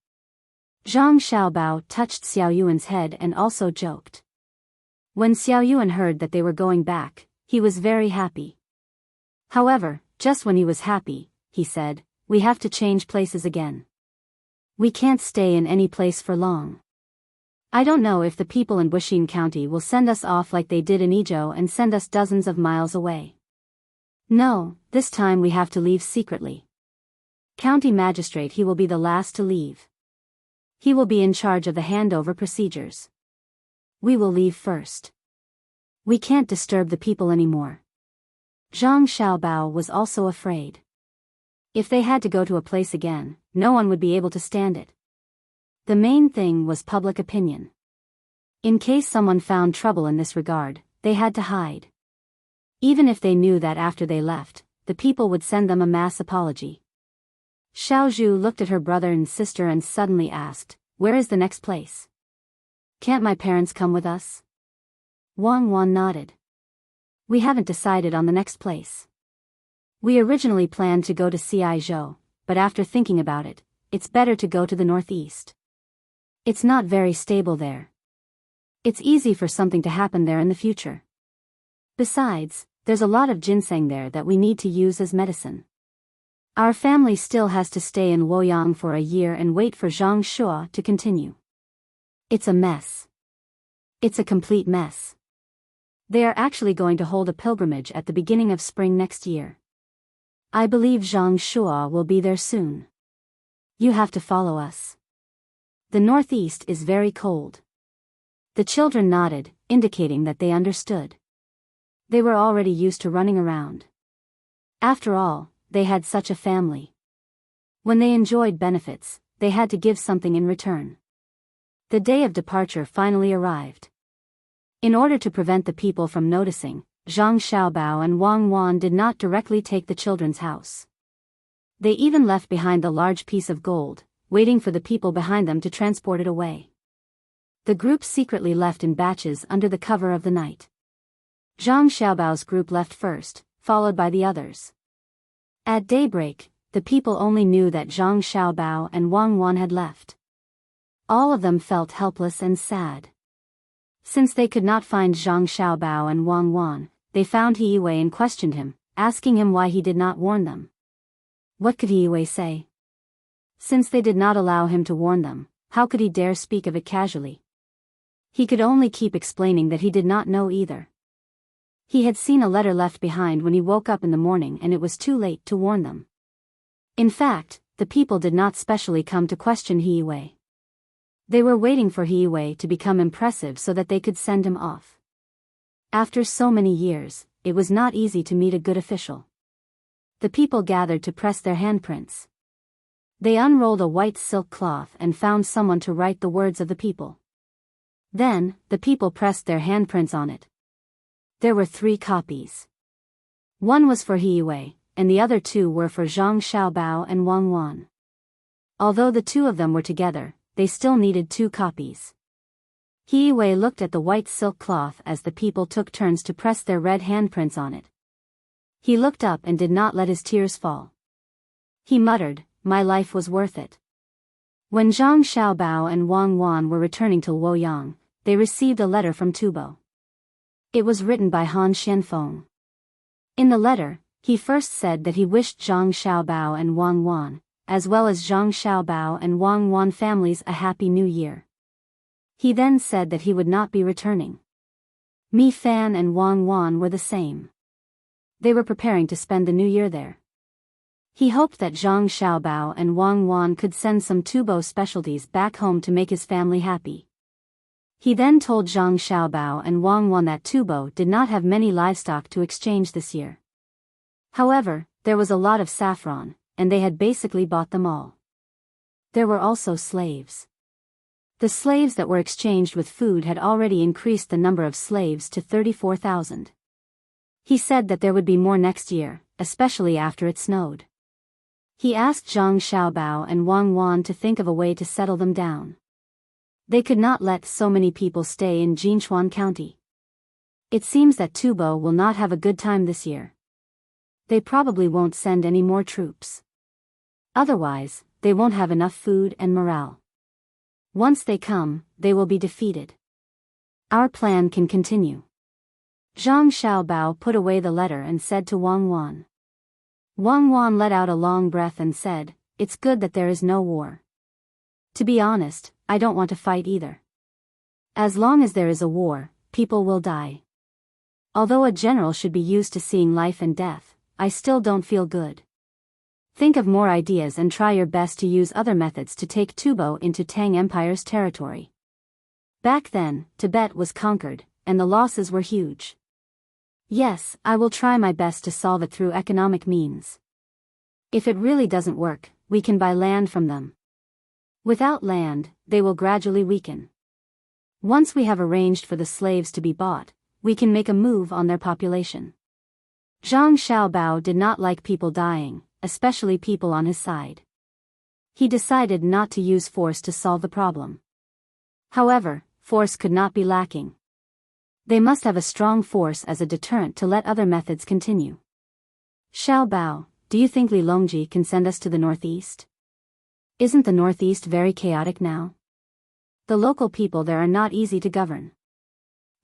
Zhang Xiaobao touched Xiao Yuan's head and also joked. When Xiao Yuan heard that they were going back, he was very happy. However, just when he was happy, he said, "We have to change places again. We can't stay in any place for long. I don't know if the people in Wuxia County will send us off like they did in Izhou and send us dozens of miles away. No, this time we have to leave secretly. County magistrate, he will be the last to leave. He will be in charge of the handover procedures. We will leave first. We can't disturb the people anymore. Zhang Xiaobao was also afraid. If they had to go to a place again, no one would be able to stand it. The main thing was public opinion. In case someone found trouble in this regard, they had to hide. Even if they knew that after they left, the people would send them a mass apology. Xiaozhu looked at her brother and sister and suddenly asked, "Where is the next place? Can't my parents come with us?" Wang Wan nodded. "We haven't decided on the next place. We originally planned to go to Ciizhou, but after thinking about it, it's better to go to the northeast. It's not very stable there. It's easy for something to happen there in the future. Besides, there's a lot of ginseng there that we need to use as medicine. Our family still has to stay in Luoyang for a year and wait for Zhang Shuo to continue. It's a mess. It's a complete mess. They are actually going to hold a pilgrimage at the beginning of spring next year. I believe Zhang Shuo will be there soon. You have to follow us. The northeast is very cold." The children nodded, indicating that they understood. They were already used to running around. After all, they had such a family. When they enjoyed benefits, they had to give something in return. The day of departure finally arrived. In order to prevent the people from noticing, Zhang Xiaobao and Wang Wan did not directly take the children's house. They even left behind the large piece of gold, waiting for the people behind them to transport it away. The group secretly left in batches under the cover of the night. Zhang Xiaobao's group left first, followed by the others. At daybreak, the people only knew that Zhang Xiaobao and Wang Wan had left. All of them felt helpless and sad. Since they could not find Zhang Xiaobao and Wang Wan, they found He Wei and questioned him, asking him why he did not warn them. What could He Wei say? Since they did not allow him to warn them, how could he dare speak of it casually? He could only keep explaining that he did not know either. He had seen a letter left behind when he woke up in the morning and it was too late to warn them. In fact, the people did not specially come to question He Wei. They were waiting for He Wei to become impressive so that they could send him off. After so many years, it was not easy to meet a good official. The people gathered to press their handprints. They unrolled a white silk cloth and found someone to write the words of the people. Then, the people pressed their handprints on it. There were 3 copies. One was for He Wei, and the other 2 were for Zhang Xiaobao and Wang Wan. Although the 2 of them were together, they still needed 2 copies. He Wei looked at the white silk cloth as the people took turns to press their red handprints on it. He looked up and did not let his tears fall. He muttered, "My life was worth it." When Zhang Xiaobao and Wang Wan were returning to Luoyang, they received a letter from Tubo. It was written by Han Xianfeng. In the letter, he first said that he wished Zhang Xiaobao and Wang Wan, as well as Zhang Xiaobao and Wang Wan families, a happy new year. He then said that he would not be returning. Mi Fan and Wang Wan were the same. They were preparing to spend the new year there. He hoped that Zhang Xiaobao and Wang Wan could send some Tubo specialties back home to make his family happy. He then told Zhang Xiaobao and Wang Wan that Tubo did not have many livestock to exchange this year. However, there was a lot of saffron, and they had basically bought them all. There were also slaves. The slaves that were exchanged with food had already increased the number of slaves to 34,000. He said that there would be more next year, especially after it snowed. He asked Zhang Xiaobao and Wang Wan to think of a way to settle them down. They could not let so many people stay in Jinchuan County. It seems that Tubo will not have a good time this year. They probably won't send any more troops. Otherwise, they won't have enough food and morale. Once they come, they will be defeated. Our plan can continue. Zhang Xiaobao put away the letter and said to Wang Wan. Wang Wan let out a long breath and said, "It's good that there is no war. To be honest, I don't want to fight either. As long as there is a war, people will die. Although a general should be used to seeing life and death, I still don't feel good. Think of more ideas and try your best to use other methods to take Tubo into Tang Empire's territory. Back then, Tibet was conquered, and the losses were huge. Yes, I will try my best to solve it through economic means. If it really doesn't work, we can buy land from them. Without land, they will gradually weaken. Once we have arranged for the slaves to be bought, we can make a move on their population. Zhang Xiaobao did not like people dying, especially people on his side. He decided not to use force to solve the problem. However, force could not be lacking. They must have a strong force as a deterrent to let other methods continue. Xiaobao, do you think Li Longji can send us to the northeast? Isn't the northeast very chaotic now? The local people there are not easy to govern.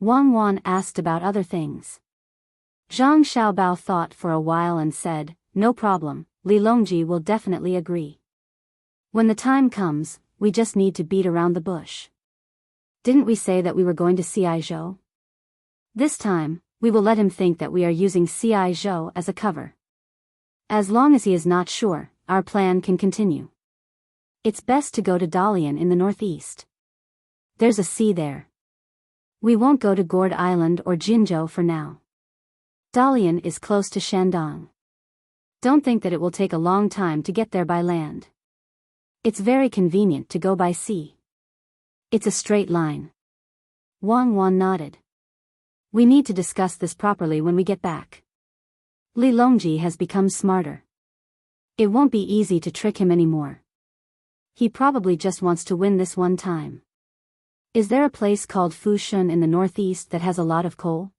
Wang Wan asked about other things. Zhang Xiaobao thought for a while and said, no problem, Li Longji will definitely agree. When the time comes, we just need to beat around the bush. Didn't we say that we were going to C.I. Zhou? This time, we will let him think that we are using C.I. Zhou as a cover. As long as he is not sure, our plan can continue. It's best to go to Dalian in the northeast. There's a sea there. We won't go to Gourd Island or Jinzhou for now. Dalian is close to Shandong. Don't think that it will take a long time to get there by land. It's very convenient to go by sea. It's a straight line. Wang Wan nodded. We need to discuss this properly when we get back. Li Longji has become smarter. It won't be easy to trick him anymore. He probably just wants to win this one time. Is there a place called Fushun in the northeast that has a lot of coal?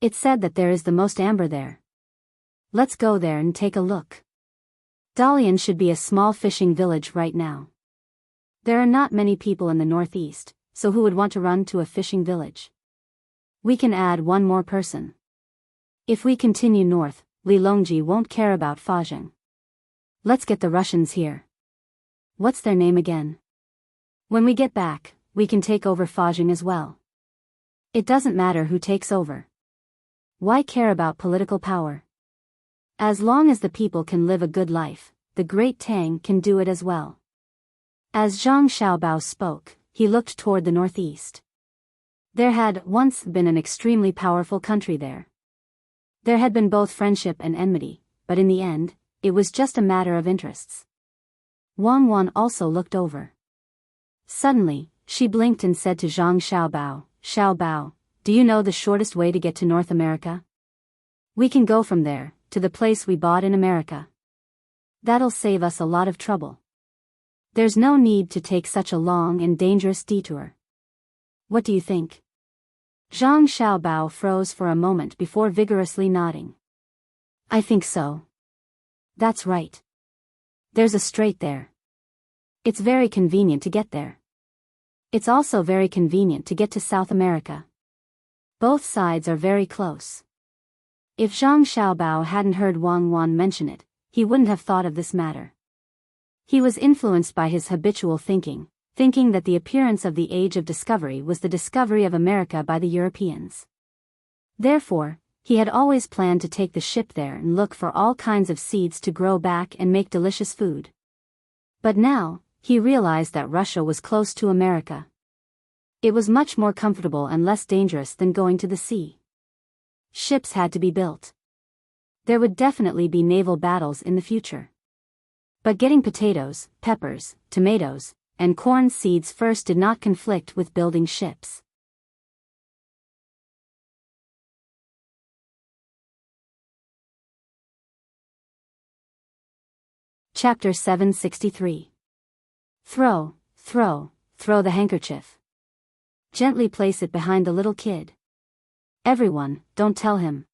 It's said that there is the most amber there. Let's go there and take a look. Dalian should be a small fishing village right now. There are not many people in the northeast, so who would want to run to a fishing village? We can add one more person. If we continue north, Li Longji won't care about Fajing. Let's get the Russians here. What's their name again? When we get back, we can take over Fajing as well. It doesn't matter who takes over. Why care about political power? As long as the people can live a good life, the great Tang can do it as well. As Zhang Xiaobao spoke, he looked toward the northeast. There had once been an extremely powerful country there. There had been both friendship and enmity, but in the end, it was just a matter of interests. Wang Wan also looked over. Suddenly, she blinked and said to Zhang Xiaobao, Xiaobao, do you know the shortest way to get to North America? We can go from there, to the place we bought in America. That'll save us a lot of trouble. There's no need to take such a long and dangerous detour. What do you think? Zhang Xiaobao froze for a moment before vigorously nodding. I think so. That's right. There's a strait there. It's very convenient to get there. It's also very convenient to get to South America. Both sides are very close. If Zhang Xiaobao hadn't heard Wang Wan mention it, he wouldn't have thought of this matter. He was influenced by his habitual thinking that the appearance of the Age of Discovery was the discovery of America by the Europeans. Therefore, he had always planned to take the ship there and look for all kinds of seeds to grow back and make delicious food. But now, he realized that Russia was close to America. It was much more comfortable and less dangerous than going to the sea. Ships had to be built. There would definitely be naval battles in the future. But getting potatoes, peppers, tomatoes, and corn seeds first did not conflict with building ships. Chapter 763. Throw the handkerchief. Gently place it behind the little kid. Everyone, don't tell him.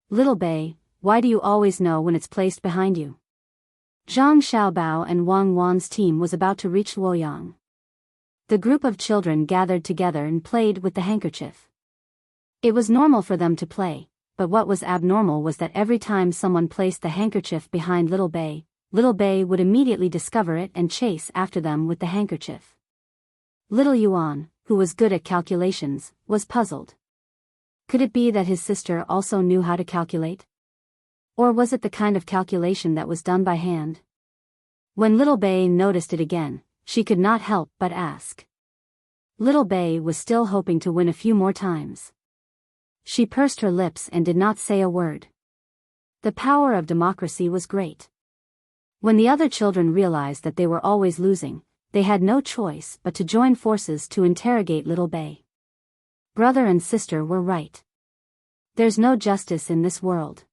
Little Bei, why do you always know when it's placed behind you? Zhang Xiaobao and Wang Wan's team was about to reach Luoyang. The group of children gathered together and played with the handkerchief. It was normal for them to play, but what was abnormal was that every time someone placed the handkerchief behind Little Bei would immediately discover it and chase after them with the handkerchief. Little Yuan, who was good at calculations, was puzzled. Could it be that his sister also knew how to calculate? Or was it the kind of calculation that was done by hand? When little Bei noticed it again, she could not help but ask. Little Bei was still hoping to win a few more times. She pursed her lips and did not say a word. The power of democracy was great. When the other children realized that they were always losing, they had no choice but to join forces to interrogate little Bei. Brother and sister were right. There's no justice in this world.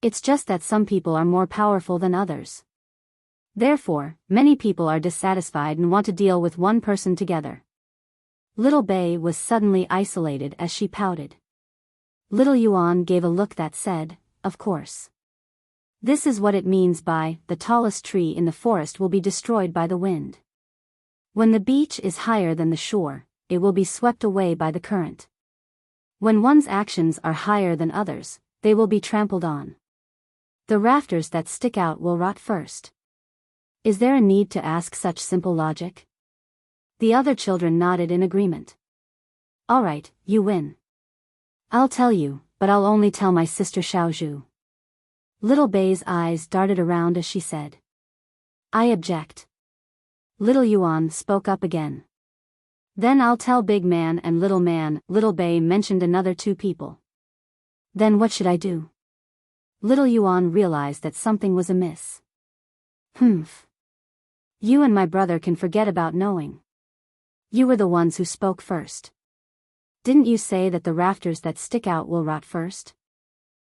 It's just that some people are more powerful than others. Therefore, many people are dissatisfied and want to deal with one person together. Little Bei was suddenly isolated as she pouted. Little Yuan gave a look that said, "Of course. This is what it means by, the tallest tree in the forest will be destroyed by the wind. When the beach is higher than the shore, it will be swept away by the current. When one's actions are higher than others, they will be trampled on. The rafters that stick out will rot first." Is there a need to ask such simple logic? The other children nodded in agreement. All right, you win. I'll tell you, but I'll only tell my sister Xiaozhu. Little Bei's eyes darted around as she said. I object. Little Yuan spoke up again. Then I'll tell Big Man and Little Man. Little Bei mentioned another two people. Then what should I do? Little Yuan realized that something was amiss. Humph. You and my brother can forget about knowing. You were the ones who spoke first. Didn't you say that the rafters that stick out will rot first?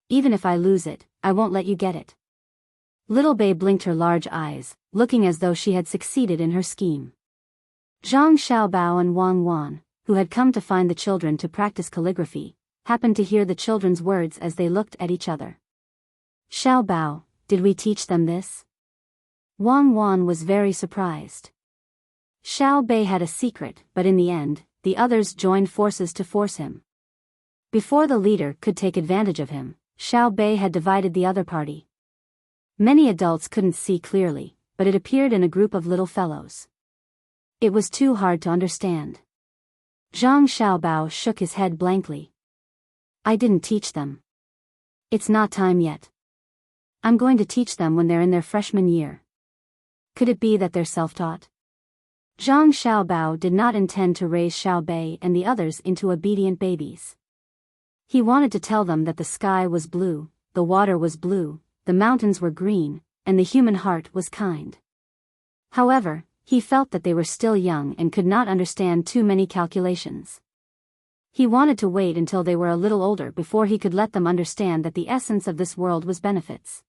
Even if I lose it, I won't let you get it. Little Bei blinked her large eyes, looking as though she had succeeded in her scheme. Zhang Xiaobao and Wang Wan, who had come to find the children to practice calligraphy, happened to hear the children's words as they looked at each other. Xiaobao, did we teach them this? Wang Wan was very surprised. Xiao Bei had a secret, but in the end, the others joined forces to force him. Before the leader could take advantage of him, Xiao Bei had divided the other party. Many adults couldn't see clearly, but it appeared in a group of little fellows. It was too hard to understand. Zhang Xiaobao shook his head blankly. I didn't teach them. It's not time yet. I'm going to teach them when they're in their freshman year. Could it be that they're self-taught? Zhang Xiaobao did not intend to raise Xiao Bei and the others into obedient babies. He wanted to tell them that the sky was blue, the water was blue, the mountains were green, and the human heart was kind. However, he felt that they were still young and could not understand too many calculations. He wanted to wait until they were a little older before he could let them understand that the essence of this world was benefits.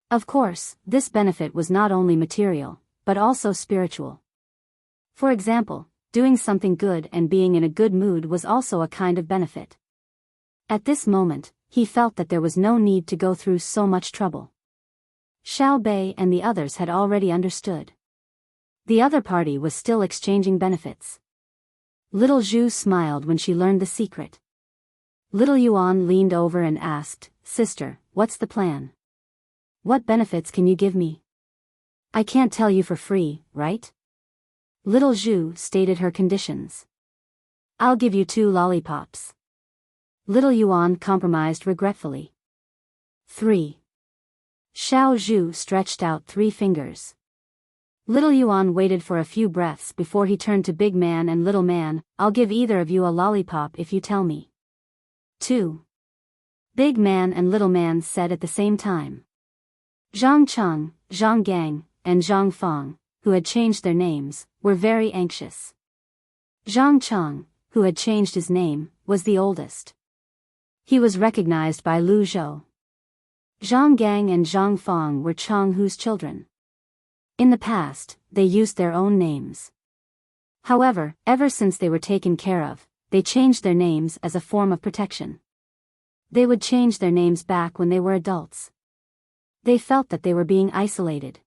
Of course, this benefit was not only material, but also spiritual. For example, doing something good and being in a good mood was also a kind of benefit. At this moment, he felt that there was no need to go through so much trouble. Xiao Bei and the others had already understood. The other party was still exchanging benefits. Little Zhu smiled when she learned the secret. Little Yuan leaned over and asked, Sister, what's the plan? What benefits can you give me? I can't tell you for free, right? Little Zhu stated her conditions. I'll give you 2 lollipops. Little Yuan compromised regretfully. 3. Xiao Zhu stretched out 3 fingers. Little Yuan waited for a few breaths before he turned to Big Man and Little Man. I'll give either of you a lollipop if you tell me. 2. Big Man and Little Man said at the same time. Zhang Cheng, Zhang Gang, and Zhang Fang, who had changed their names, were very anxious. Zhang Cheng, who had changed his name, was the oldest. He was recognized by Lu Zhou. Zhang Gang and Zhang Fang were Chang Hu's children. In the past, they used their own names. However, ever since they were taken care of, they changed their names as a form of protection. They would change their names back when they were adults. They felt that they were being isolated.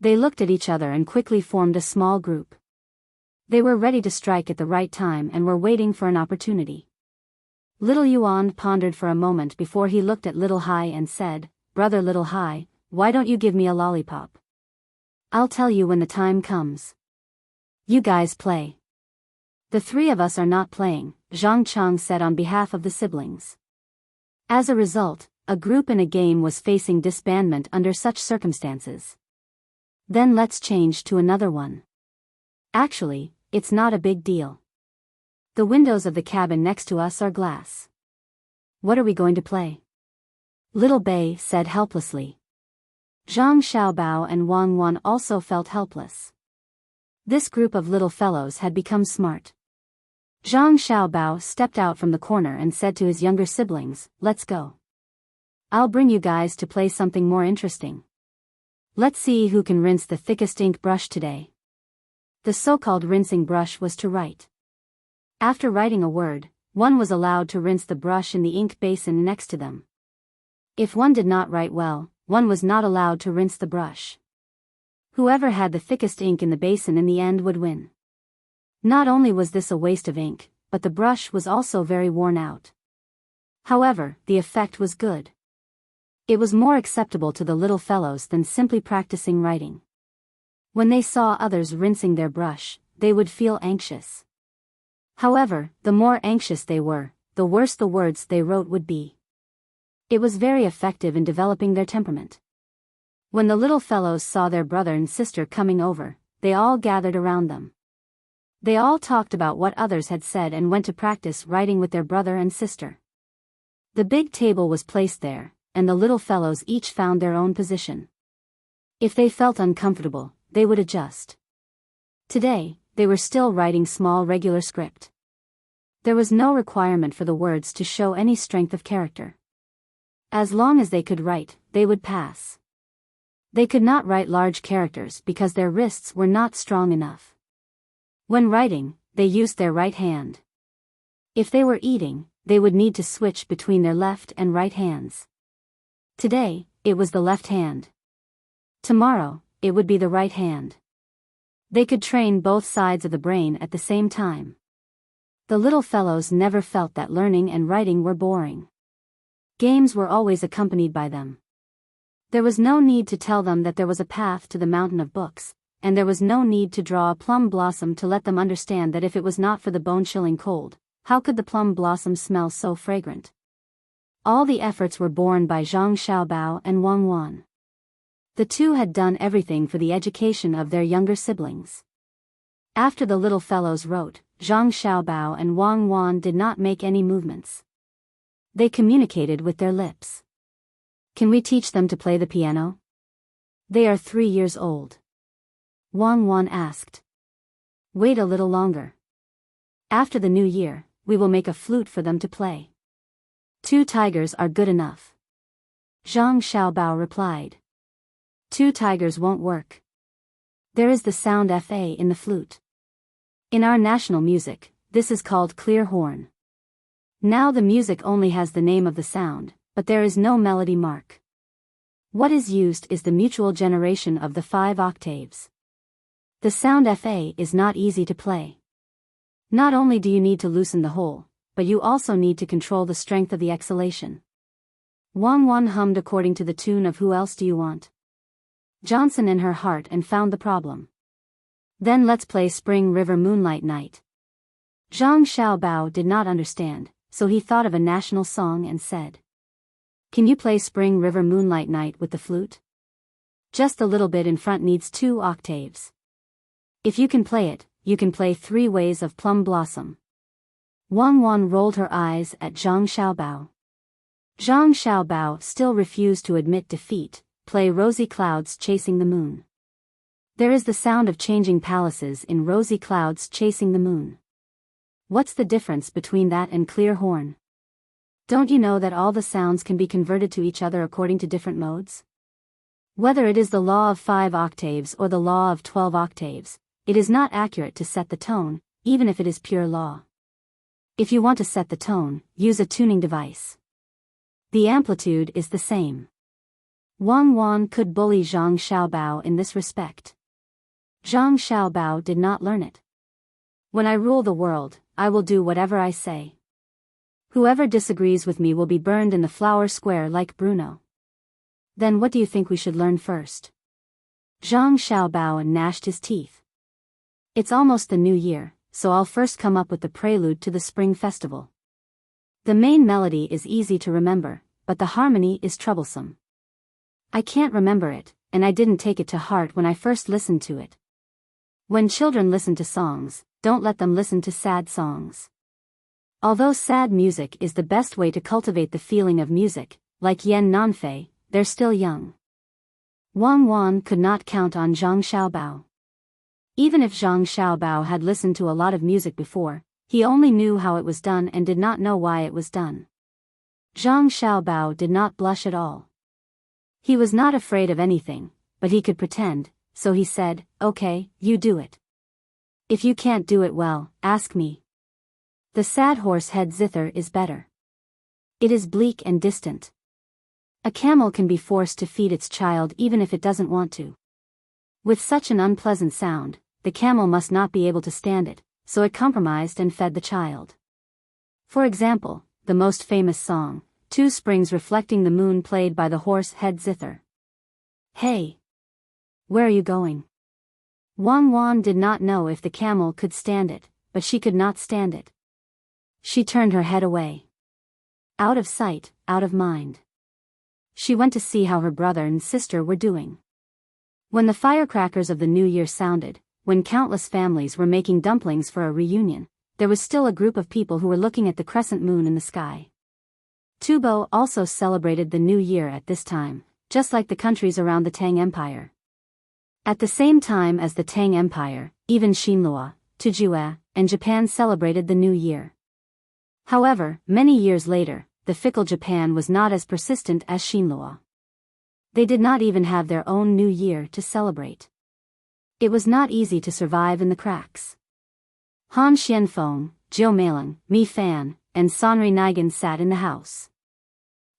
They looked at each other and quickly formed a small group. They were ready to strike at the right time and were waiting for an opportunity. Little Yuan pondered for a moment before he looked at Little Hai and said, Brother Little Hai, why don't you give me a lollipop? I'll tell you when the time comes. You guys play. The three of us are not playing, Zhang Chang said on behalf of the siblings. As a result, a group in a game was facing disbandment under such circumstances. Then let's change to another one. Actually, it's not a big deal. The windows of the cabin next to us are glass. What are we going to play? Little Bei said helplessly. Zhang Xiaobao and Wang Wan also felt helpless. This group of little fellows had become smart. Zhang Xiaobao stepped out from the corner and said to his younger siblings, "Let's go. I'll bring you guys to play something more interesting. Let's see who can rinse the thickest ink brush today." The so-called rinsing brush was to write. After writing a word, one was allowed to rinse the brush in the ink basin next to them. If one did not write well, one was not allowed to rinse the brush. Whoever had the thickest ink in the basin in the end would win. Not only was this a waste of ink, but the brush was also very worn out. However, the effect was good. It was more acceptable to the little fellows than simply practicing writing. When they saw others rinsing their brush, they would feel anxious. However, the more anxious they were, the worse the words they wrote would be. It was very effective in developing their temperament. When the little fellows saw their brother and sister coming over, they all gathered around them. They all talked about what others had said and went to practice writing with their brother and sister. The big table was placed there, and the little fellows each found their own position. If they felt uncomfortable, they would adjust. Today, they were still writing small regular script. There was no requirement for the words to show any strength of character. As long as they could write, they would pass. They could not write large characters because their wrists were not strong enough. When writing, they used their right hand. If they were eating, they would need to switch between their left and right hands. Today, it was the left hand. Tomorrow, it would be the right hand. They could train both sides of the brain at the same time. The little fellows never felt that learning and writing were boring. Games were always accompanied by them. There was no need to tell them that there was a path to the mountain of books, and there was no need to draw a plum blossom to let them understand that if it was not for the bone-chilling cold, how could the plum blossom smell so fragrant? All the efforts were borne by Zhang Xiaobao and Wang Wan. The two had done everything for the education of their younger siblings. After the little fellows wrote, Zhang Xiaobao and Wang Wan did not make any movements. They communicated with their lips. "Can we teach them to play the piano? They are 3 years old." Wang Wan asked. "Wait a little longer. After the new year, we will make a flute for them to play. 2 tigers are good enough." Zhang Xiaobao replied. "2 tigers won't work. There is the sound fa in the flute. In our national music, this is called clear horn. Now the music only has the name of the sound, but there is no melody mark. What is used is the mutual generation of the 5 octaves. The sound fa is not easy to play. Not only do you need to loosen the hole, but you also need to control the strength of the exhalation." Wang Wan hummed according to the tune of Who Else Do You Want? Johnson in her heart and found the problem. "Then let's play Spring River Moonlight Night." Zhang Xiaobao did not understand, so he thought of a national song and said, "Can you play Spring River Moonlight Night with the flute? Just a little bit in front needs 2 octaves. If you can play it, you can play 3 ways of plum blossom." Wang Wan rolled her eyes at Zhang Xiaobao. Zhang Xiaobao still refused to admit defeat. "Play Rosy Clouds Chasing the Moon." There is the sound of changing palaces in Rosy Clouds Chasing the Moon. What's the difference between that and clear horn? Don't you know that all the sounds can be converted to each other according to different modes? Whether it is the law of 5 octaves or the law of 12 octaves, it is not accurate to set the tone, even if it is pure law. If you want to set the tone, use a tuning device. The amplitude is the same. Wang Wan could bully Zhang Xiaobao in this respect. Zhang Xiaobao did not learn it. "When I rule the world, I will do whatever I say. Whoever disagrees with me will be burned in the flower square like Bruno." "Then what do you think we should learn first?" Zhang Xiaobao gnashed his teeth. "It's almost the new year, so I'll first come up with the prelude to the Spring Festival. The main melody is easy to remember, but the harmony is troublesome. I can't remember it, and I didn't take it to heart when I first listened to it. When children listen to songs, don't let them listen to sad songs. Although sad music is the best way to cultivate the feeling of music, like Yen Nanfei, they're still young. Wang Wan could not count on Zhang Xiaobao. Even if Zhang Xiaobao had listened to a lot of music before, he only knew how it was done and did not know why it was done. Zhang Xiaobao did not blush at all. He was not afraid of anything, but he could pretend, so he said, "Okay, you do it. If you can't do it well, ask me." The sad horse head zither is better. It is bleak and distant. A camel can be forced to feed its child even if it doesn't want to. With such an unpleasant sound, the camel must not be able to stand it, so it compromised and fed the child. For example, the most famous song, Two Springs Reflecting the Moon, played by the horse head zither. "Hey! Where are you going?" Wang Wan did not know if the camel could stand it, but she could not stand it. She turned her head away. Out of sight, out of mind. She went to see how her brother and sister were doing. When the firecrackers of the New Year sounded, when countless families were making dumplings for a reunion, there was still a group of people who were looking at the crescent moon in the sky. Tubo also celebrated the New Year at this time, just like the countries around the Tang Empire. At the same time as the Tang Empire, even Xinlua, Tujue, and Japan celebrated the New Year. However, many years later, the fickle Japan was not as persistent as Xinlua. They did not even have their own New Year to celebrate. It was not easy to survive in the cracks. Han Xianfeng, Jiu Meiling, Mi Fan, and Sonri Nigan sat in the house.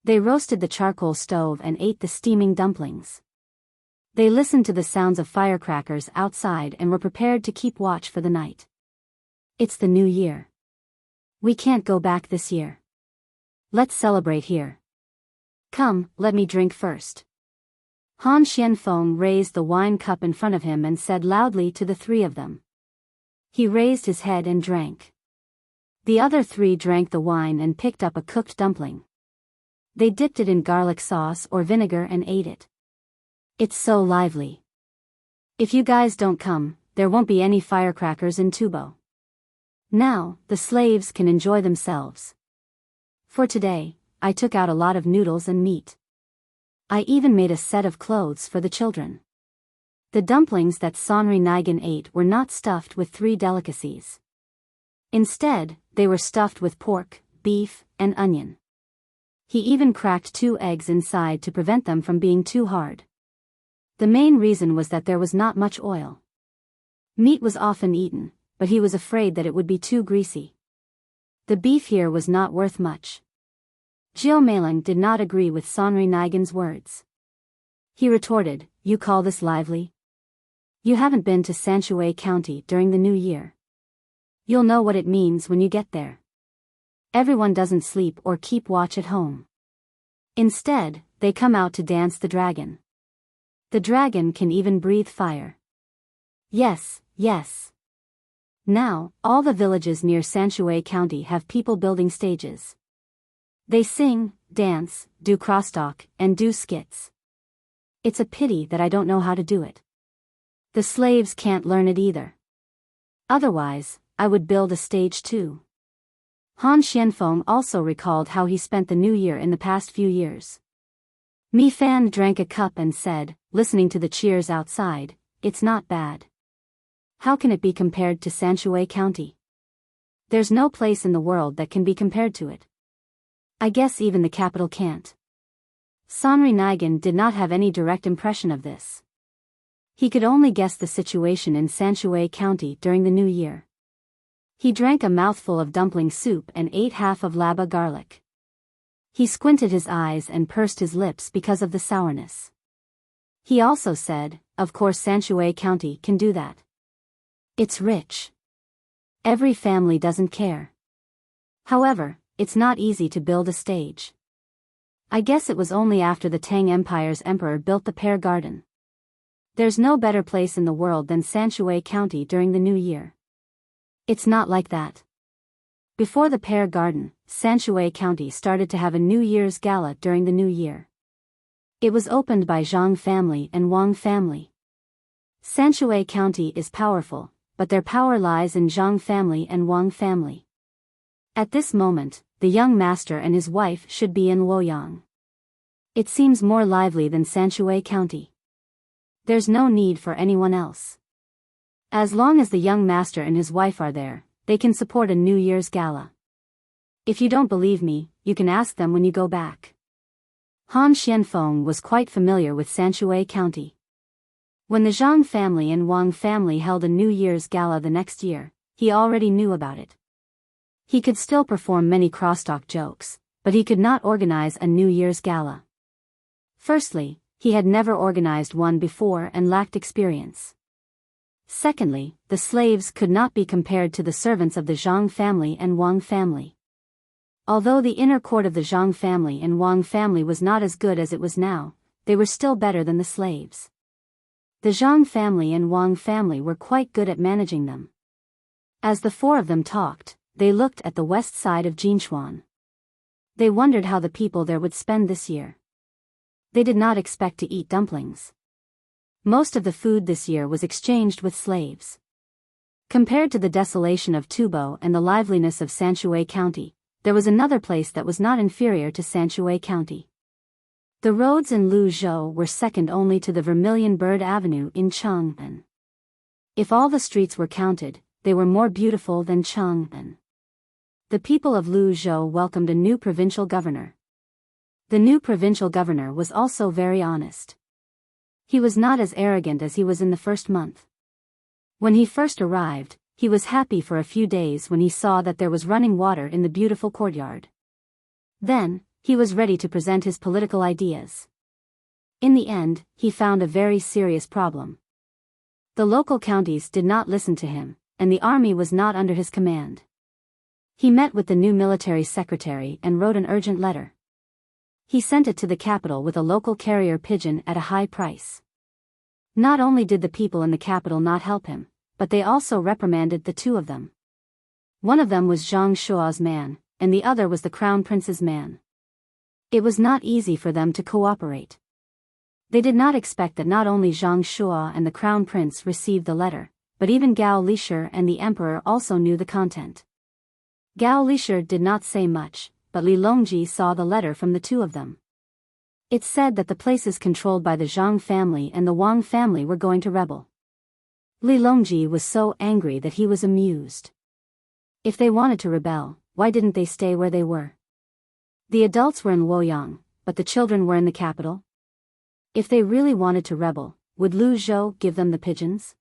They roasted the charcoal stove and ate the steaming dumplings. They listened to the sounds of firecrackers outside and were prepared to keep watch for the night. It's the New Year. We can't go back this year. Let's celebrate here. Come, let me drink first. Han Xianfeng raised the wine cup in front of him and said loudly to the three of them. He raised his head and drank. The other three drank the wine and picked up a cooked dumpling. They dipped it in garlic sauce or vinegar and ate it. It's so lively. If you guys don't come, there won't be any firecrackers in Tubo. Now, the slaves can enjoy themselves. For today, I took out a lot of noodles and meat. I even made a set of clothes for the children. The dumplings that Sonri Nigan ate were not stuffed with 3 delicacies. Instead, they were stuffed with pork, beef, and onion. He even cracked 2 eggs inside to prevent them from being too hard. The main reason was that there was not much oil. Meat was often eaten, but he was afraid that it would be too greasy. The beef here was not worth much. Jiu Meiling did not agree with Sonri Nigan's words. He retorted, "You call this lively? You haven't been to Sanshui County during the New Year. You'll know what it means when you get there. Everyone doesn't sleep or keep watch at home. Instead, they come out to dance the dragon. The dragon can even breathe fire. Yes, yes. Now, all the villages near Sanshui County have people building stages. They sing, dance, do crosstalk, and do skits. It's a pity that I don't know how to do it. The slaves can't learn it either. Otherwise, I would build a stage too." Han Xianfeng also recalled how he spent the New Year in the past few years. Mi Fan drank a cup and said, listening to the cheers outside, "It's not bad. How can it be compared to Sanshui County? There's no place in the world that can be compared to it. I guess even the capital can't." Sonri Nigan did not have any direct impression of this. He could only guess the situation in Sanshui County during the New Year. He drank a mouthful of dumpling soup and ate half of laba garlic. He squinted his eyes and pursed his lips because of the sourness. He also said, "Of course Sanshui County can do that. It's rich. Every family doesn't care. However, it's not easy to build a stage. I guess it was only after the Tang Empire's emperor built the Pear Garden. There's no better place in the world than Sanshui County during the New Year. It's not like that. Before the Pear Garden, Sanshui County started to have a New Year's gala during the New Year. It was opened by Zhang family and Wang family. Sanshui County is powerful, but their power lies in Zhang family and Wang family. At this moment, the young master and his wife should be in Luoyang. It seems more lively than Sanshui County. There's no need for anyone else. As long as the young master and his wife are there, they can support a New Year's gala. If you don't believe me, you can ask them when you go back. Han Xianfeng was quite familiar with Sanshui County. When the Zhang family and Wang family held a New Year's gala the next year, he already knew about it. He could still perform many crosstalk jokes, but he could not organize a New Year's gala. Firstly, he had never organized one before and lacked experience. Secondly, the slaves could not be compared to the servants of the Zhang family and Wang family. Although the inner court of the Zhang family and Wang family was not as good as it was now, they were still better than the slaves. The Zhang family and Wang family were quite good at managing them. As the four of them talked, they looked at the west side of Jinchuan. They wondered how the people there would spend this year. They did not expect to eat dumplings. Most of the food this year was exchanged with slaves. Compared to the desolation of Tubo and the liveliness of Sanshui County, there was another place that was not inferior to Sanshui County. The roads in Luzhou were second only to the Vermilion Bird Avenue in Chang'an. If all the streets were counted, they were more beautiful than Chang'an. The people of Luzhou welcomed a new provincial governor. The new provincial governor was also very honest. He was not as arrogant as he was in the first month. When he first arrived, he was happy for a few days when he saw that there was running water in the beautiful courtyard. Then, he was ready to present his political ideas. In the end, he found a very serious problem. The local counties did not listen to him, and the army was not under his command. He met with the new military secretary and wrote an urgent letter. He sent it to the capital with a local carrier pigeon at a high price. Not only did the people in the capital not help him, but they also reprimanded the two of them. One of them was Zhang Shua's man, and the other was the crown prince's man. It was not easy for them to cooperate. They did not expect that not only Zhang Shua and the crown prince received the letter, but even Gao Lishir and the emperor also knew the content. Gao Lishir did not say much, but Li Longji saw the letter from the two of them. It said that the places controlled by the Zhang family and the Wang family were going to rebel. Li Longji was so angry that he was amused. If they wanted to rebel, why didn't they stay where they were? The adults were in Luoyang, but the children were in the capital. If they really wanted to rebel, would Lu Zhou give them the pigeons?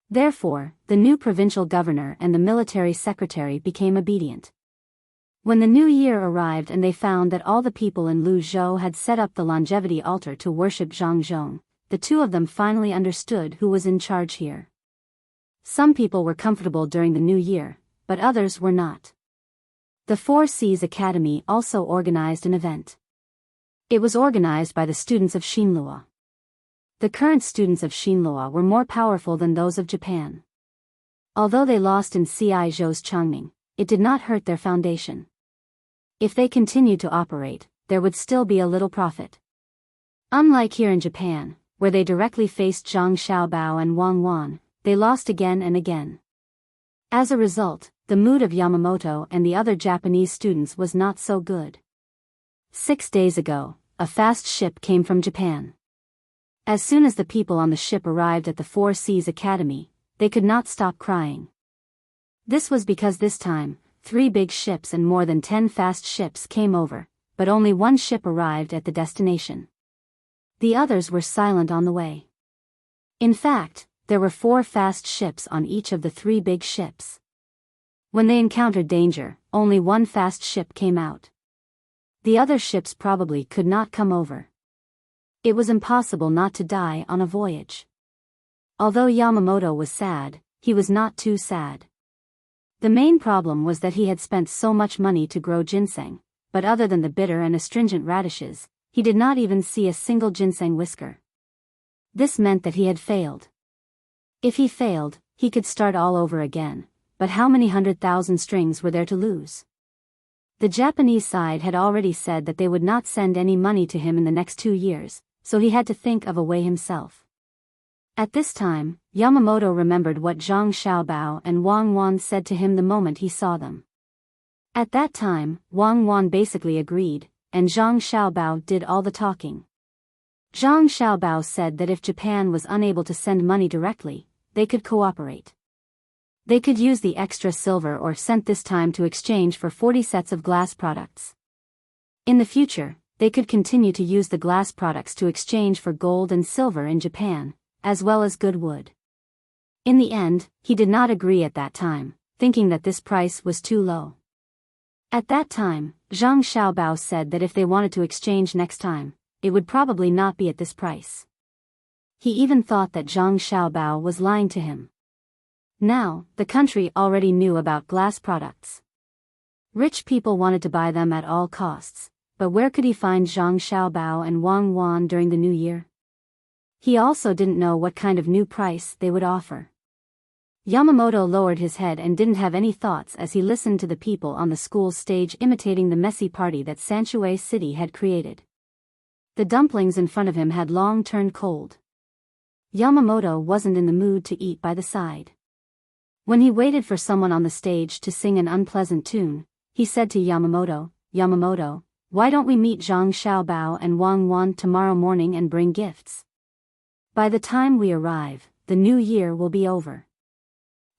Therefore, the new provincial governor and the military secretary became obedient. When the new year arrived and they found that all the people in Luzhou had set up the longevity altar to worship Zhangzhong, the two of them finally understood who was in charge here. Some people were comfortable during the new year, but others were not. The Four Seas Academy also organized an event. It was organized by the students of Xinlua. The current students of Xinlua were more powerful than those of Japan. Although they lost in C.I. Zhou's Changning, it did not hurt their foundation. If they continued to operate, there would still be a little profit. Unlike here in Japan, where they directly faced Zhang Xiaobao and Wang Wan, they lost again and again. As a result, the mood of Yamamoto and the other Japanese students was not so good. 6 days ago, a fast ship came from Japan. As soon as the people on the ship arrived at the Four Seas Academy, they could not stop crying. This was because this time, 3 big ships and more than 10 fast ships came over, but only one ship arrived at the destination. The others were silent on the way. In fact, there were 4 fast ships on each of the 3 big ships. When they encountered danger, only one fast ship came out. The other ships probably could not come over. It was impossible not to die on a voyage. Although Yamamoto was sad, he was not too sad. The main problem was that he had spent so much money to grow ginseng, but other than the bitter and astringent radishes, he did not even see a single ginseng whisker. This meant that he had failed. If he failed, he could start all over again, but how many 100,000 strings were there to lose? The Japanese side had already said that they would not send any money to him in the next 2 years, so he had to think of a way himself. At this time, Yamamoto remembered what Zhang Xiaobao and Wang Wan said to him the moment he saw them. At that time, Wang Wan basically agreed, and Zhang Xiaobao did all the talking. Zhang Xiaobao said that if Japan was unable to send money directly, they could cooperate. They could use the extra silver or cent this time to exchange for 40 sets of glass products. In the future, they could continue to use the glass products to exchange for gold and silver in Japan, as well as good wood. In the end, he did not agree at that time, thinking that this price was too low. At that time, Zhang Xiaobao said that if they wanted to exchange next time, it would probably not be at this price. He even thought that Zhang Xiaobao was lying to him. Now, the country already knew about glass products. Rich people wanted to buy them at all costs, but where could he find Zhang Xiaobao and Wang Wan during the new year? He also didn't know what kind of new price they would offer. Yamamoto lowered his head and didn't have any thoughts as he listened to the people on the school stage imitating the messy party that Sanshui City had created. The dumplings in front of him had long turned cold. Yamamoto wasn't in the mood to eat by the side. When he waited for someone on the stage to sing an unpleasant tune, he said to Yamamoto, "Yamamoto, why don't we meet Zhang Xiaobao and Wang Wan tomorrow morning and bring gifts? By the time we arrive, the new year will be over.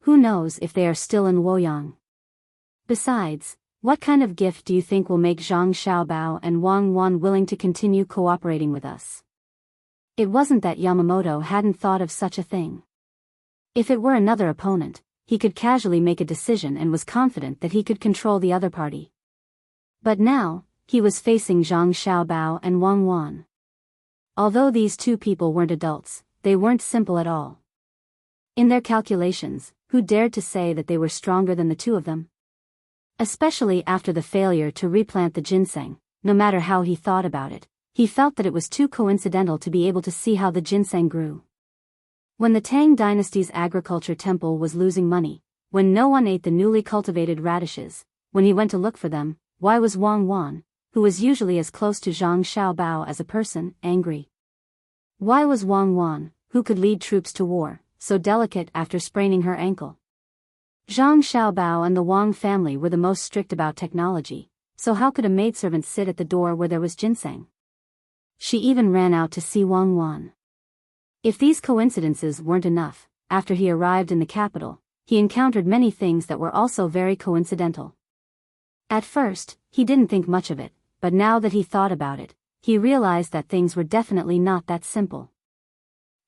Who knows if they are still in Luoyang? Besides, what kind of gift do you think will make Zhang Xiaobao and Wang Wan willing to continue cooperating with us?" It wasn't that Yamamoto hadn't thought of such a thing. If it were another opponent, he could casually make a decision and was confident that he could control the other party. But now, he was facing Zhang Xiaobao and Wang Wan. Although these two people weren't adults, they weren't simple at all. In their calculations, who dared to say that they were stronger than the two of them? Especially after the failure to replant the ginseng, no matter how he thought about it, he felt that it was too coincidental to be able to see how the ginseng grew. When the Tang Dynasty's agriculture temple was losing money, when no one ate the newly cultivated radishes, when he went to look for them, why was Wang Wan, who was usually as close to Zhang Xiaobao as a person, angry? Why was Wang Wan, who could lead troops to war, so delicate after spraining her ankle? Zhang Xiaobao and the Wang family were the most strict about technology, so how could a maidservant sit at the door where there was ginseng? She even ran out to see Wang Wan. If these coincidences weren't enough, after he arrived in the capital, he encountered many things that were also very coincidental. At first, he didn't think much of it, but now that he thought about it, he realized that things were definitely not that simple.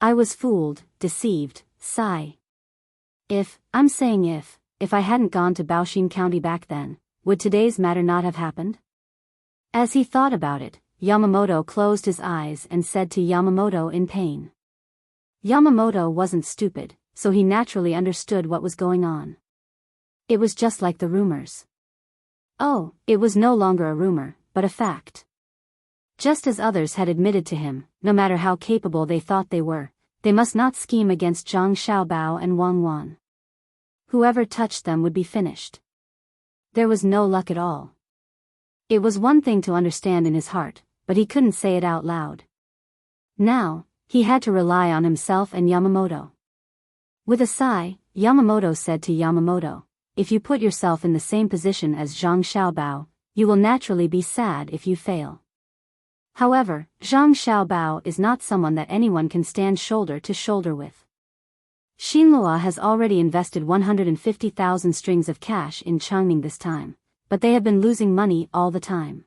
I was fooled, deceived, sigh. If I hadn't gone to Baoshin County back then, would today's matter not have happened? As he thought about it, Yamamoto closed his eyes and said to Yamamoto in pain. Yamamoto wasn't stupid, so he naturally understood what was going on. It was just like the rumors. Oh, it was no longer a rumor, but a fact. Just as others had admitted to him, no matter how capable they thought they were, they must not scheme against Zhang Xiaobao and Wang Wan. Whoever touched them would be finished. There was no luck at all. It was one thing to understand in his heart, but he couldn't say it out loud. Now, he had to rely on himself and Yamamoto. With a sigh, Yamamoto said to Yamamoto, "If you put yourself in the same position as Zhang Xiaobao, you will naturally be sad if you fail. However, Zhang Xiaobao is not someone that anyone can stand shoulder to shoulder with. Xinhua has already invested 150,000 strings of cash in Changning this time, but they have been losing money all the time.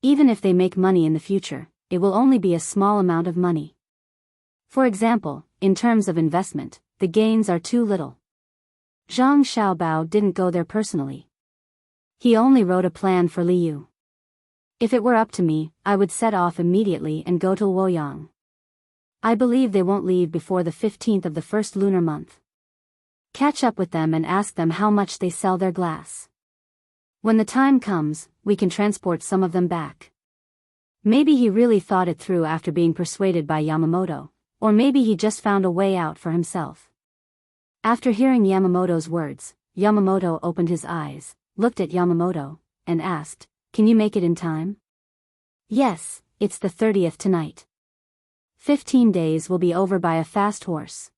Even if they make money in the future, it will only be a small amount of money. For example, in terms of investment, the gains are too little. Zhang Xiaobao didn't go there personally. He only wrote a plan for Liu. If it were up to me, I would set off immediately and go to Luoyang. I believe they won't leave before the 15th of the first lunar month. Catch up with them and ask them how much they sell their glass. When the time comes, we can transport some of them back." Maybe he really thought it through after being persuaded by Yamamoto, or maybe he just found a way out for himself. After hearing Yamamoto's words, Yamamoto opened his eyes, looked at Yamamoto, and asked, "Can you make it in time?" "Yes, it's the 30th tonight. 15 days will be over by a fast horse.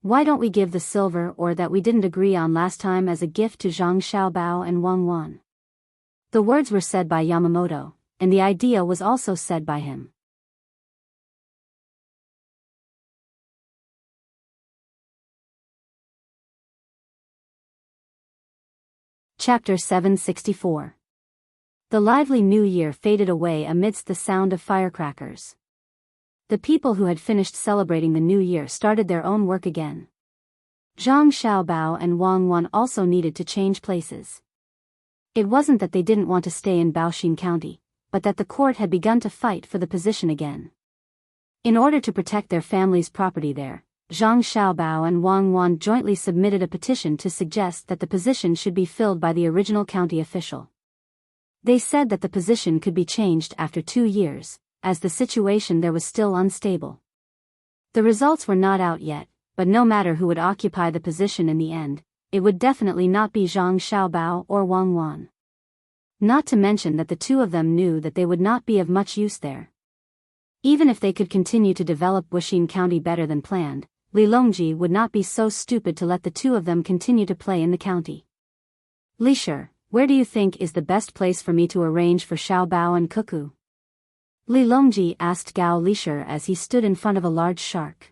Why don't we give the silver ore that we didn't agree on last time as a gift to Zhang Xiaobao and Wang Wan?" The words were said by Yamamoto, and the idea was also said by him. Chapter 764. The lively new year faded away amidst the sound of firecrackers. The people who had finished celebrating the new year started their own work again. Zhang Xiaobao and Wang Wan also needed to change places. It wasn't that they didn't want to stay in Baoxin County, but that the court had begun to fight for the position again. In order to protect their family's property there, Zhang Xiaobao and Wang Wan jointly submitted a petition to suggest that the position should be filled by the original county official. They said that the position could be changed after 2 years, as the situation there was still unstable. The results were not out yet, but no matter who would occupy the position in the end, it would definitely not be Zhang Xiaobao or Wang Wan. Not to mention that the two of them knew that they would not be of much use there. Even if they could continue to develop Wuxia County better than planned, Li Longji would not be so stupid to let the two of them continue to play in the county. "Li Shi, where do you think is the best place for me to arrange for Xiaobao and Cuckoo?" Li Longji asked Gao Lishir as he stood in front of a large shark.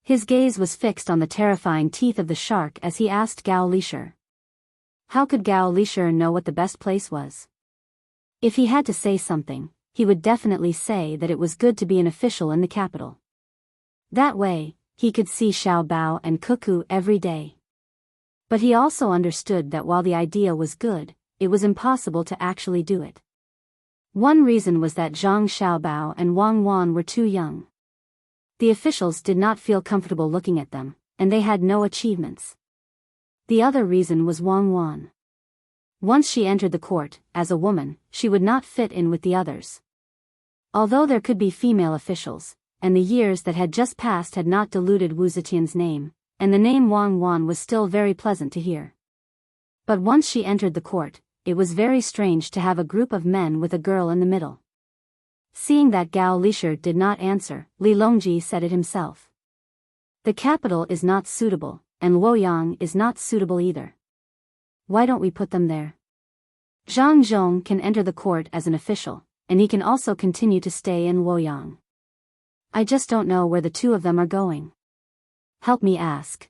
His gaze was fixed on the terrifying teeth of the shark as he asked Gao Lishir. How could Gao Lishir know what the best place was? If he had to say something, he would definitely say that it was good to be an official in the capital. That way, he could see Xiaobao and Cuckoo every day. But he also understood that while the idea was good, it was impossible to actually do it. One reason was that Zhang Xiaobao and Wang Wan were too young. The officials did not feel comfortable looking at them, and they had no achievements. The other reason was Wang Wan. Once she entered the court, as a woman, she would not fit in with the others. Although there could be female officials, and the years that had just passed had not diluted Wu Zetian's name, and the name Wang Wan was still very pleasant to hear. But once she entered the court, it was very strange to have a group of men with a girl in the middle. Seeing that Gao Lishir did not answer, Li Longji said it himself. The capital is not suitable, and Luoyang is not suitable either. Why don't we put them there? Zhang Zhong can enter the court as an official, and he can also continue to stay in Luoyang. I just don't know where the two of them are going. Help me ask.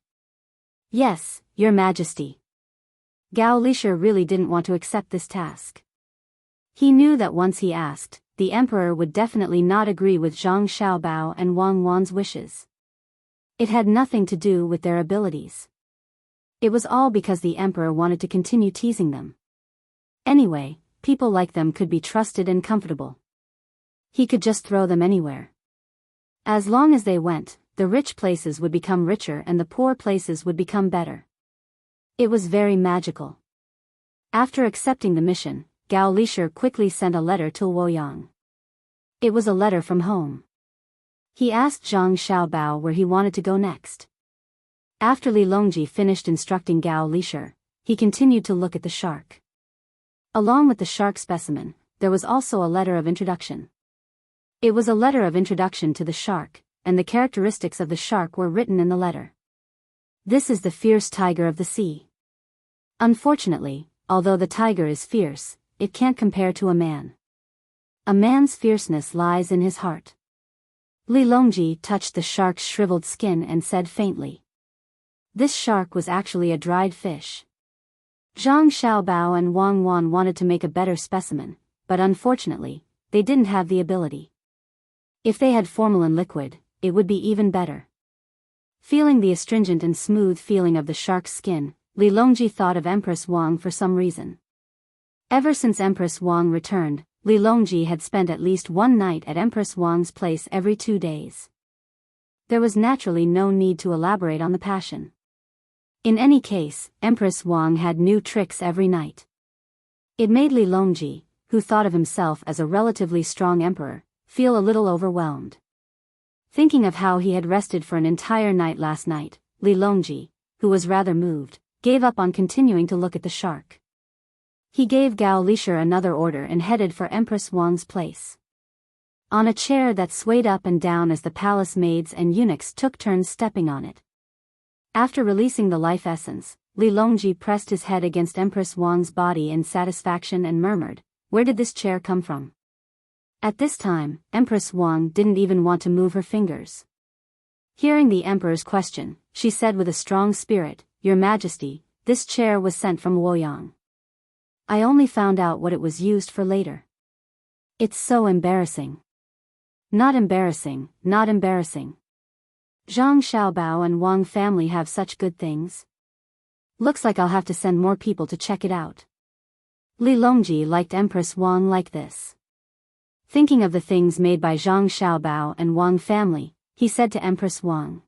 Yes, Your Majesty. Gao Lishir really didn't want to accept this task. He knew that once he asked, the emperor would definitely not agree with Zhang Xiaobao and Wang Wan's wishes. It had nothing to do with their abilities. It was all because the emperor wanted to continue teasing them. Anyway, people like them could be trusted and comfortable. He could just throw them anywhere. As long as they went, the rich places would become richer and the poor places would become better. It was very magical. After accepting the mission, Gao Lishir quickly sent a letter to Luoyang. It was a letter from home. He asked Zhang Xiaobao where he wanted to go next. After Li Longji finished instructing Gao Lishir, he continued to look at the shark. Along with the shark specimen, there was also a letter of introduction. It was a letter of introduction to the shark, and the characteristics of the shark were written in the letter. This is the fierce tiger of the sea. Unfortunately, although the tiger is fierce, it can't compare to a man. A man's fierceness lies in his heart. Li Longji touched the shark's shriveled skin and said faintly. This shark was actually a dried fish. Zhang Xiaobao and Wang Wan wanted to make a better specimen, but unfortunately, they didn't have the ability. If they had formalin liquid, it would be even better. Feeling the astringent and smooth feeling of the shark's skin, Li Longji thought of Empress Wang for some reason. Ever since Empress Wang returned, Li Longji had spent at least one night at Empress Wang's place every 2 days. There was naturally no need to elaborate on the passion. In any case, Empress Wang had new tricks every night. It made Li Longji, who thought of himself as a relatively strong emperor, feel a little overwhelmed. Thinking of how he had rested for an entire night last night, Li Longji, who was rather moved, gave up on continuing to look at the shark. He gave Gao Lishir another order and headed for Empress Wang's place. On a chair that swayed up and down as the palace maids and eunuchs took turns stepping on it. After releasing the life essence, Li Longji pressed his head against Empress Wang's body in satisfaction and murmured, "Where did this chair come from?" At this time, Empress Wang didn't even want to move her fingers. Hearing the emperor's question, she said with a strong spirit, "Your Majesty, this chair was sent from Luoyang. I only found out what it was used for later. It's so embarrassing." "Not embarrassing, not embarrassing. Zhang Xiaobao and Wang family have such good things. Looks like I'll have to send more people to check it out." Li Longji liked Empress Wang like this. Thinking of the things made by Zhang Xiaobao and Wang family, he said to Empress Wang.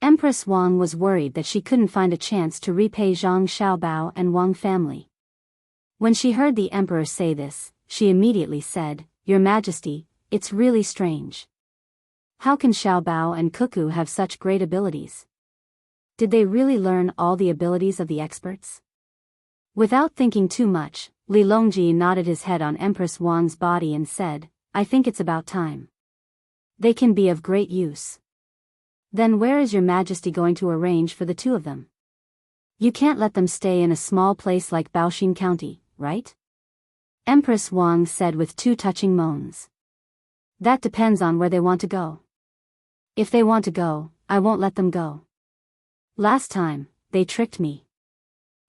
Empress Wang was worried that she couldn't find a chance to repay Zhang Xiaobao and Wang family. When she heard the emperor say this, she immediately said, "Your Majesty, it's really strange. How can Xiaobao and Cuckoo have such great abilities? Did they really learn all the abilities of the experts?" Without thinking too much, Li Longji nodded his head on Empress Wang's body and said, "I think it's about time. They can be of great use." "Then where is your Majesty going to arrange for the two of them? You can't let them stay in a small place like Baoxin County, right?" Empress Wang said with two touching moans. "That depends on where they want to go. If they want to go, I won't let them go. Last time, they tricked me."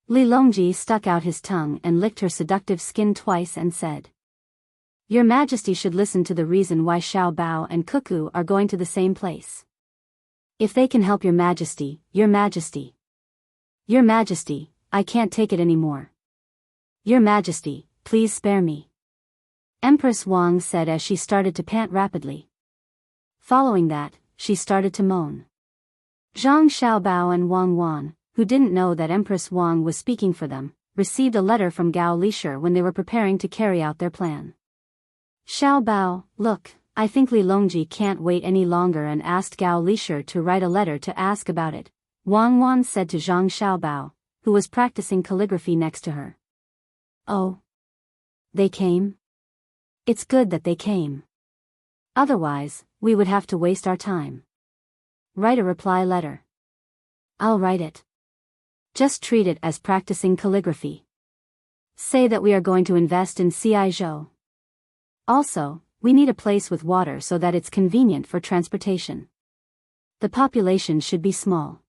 Li Longji stuck out his tongue and licked her seductive skin twice and said, "Your Majesty should listen to the reason why Xiao Bao and Cuckoo are going to the same place. If they can help your Majesty, your Majesty. Your Majesty, I can't take it anymore. Your Majesty, please spare me." Empress Wang said as she started to pant rapidly. Following that, she started to moan. Zhang Xiaobao and Wang Wan, who didn't know that Empress Wang was speaking for them, received a letter from Gao Lishir when they were preparing to carry out their plan. "Xiaobao, look, I think Li Longji can't wait any longer and asked Gao Lishir to write a letter to ask about it," Wang Wan said to Zhang Xiaobao, who was practicing calligraphy next to her. "Oh. They came? It's good that they came. Otherwise, we would have to waste our time. Write a reply letter." "I'll write it. Just treat it as practicing calligraphy. Say that we are going to invest in Ciizhou. Also, we need a place with water so that it's convenient for transportation. The population should be small.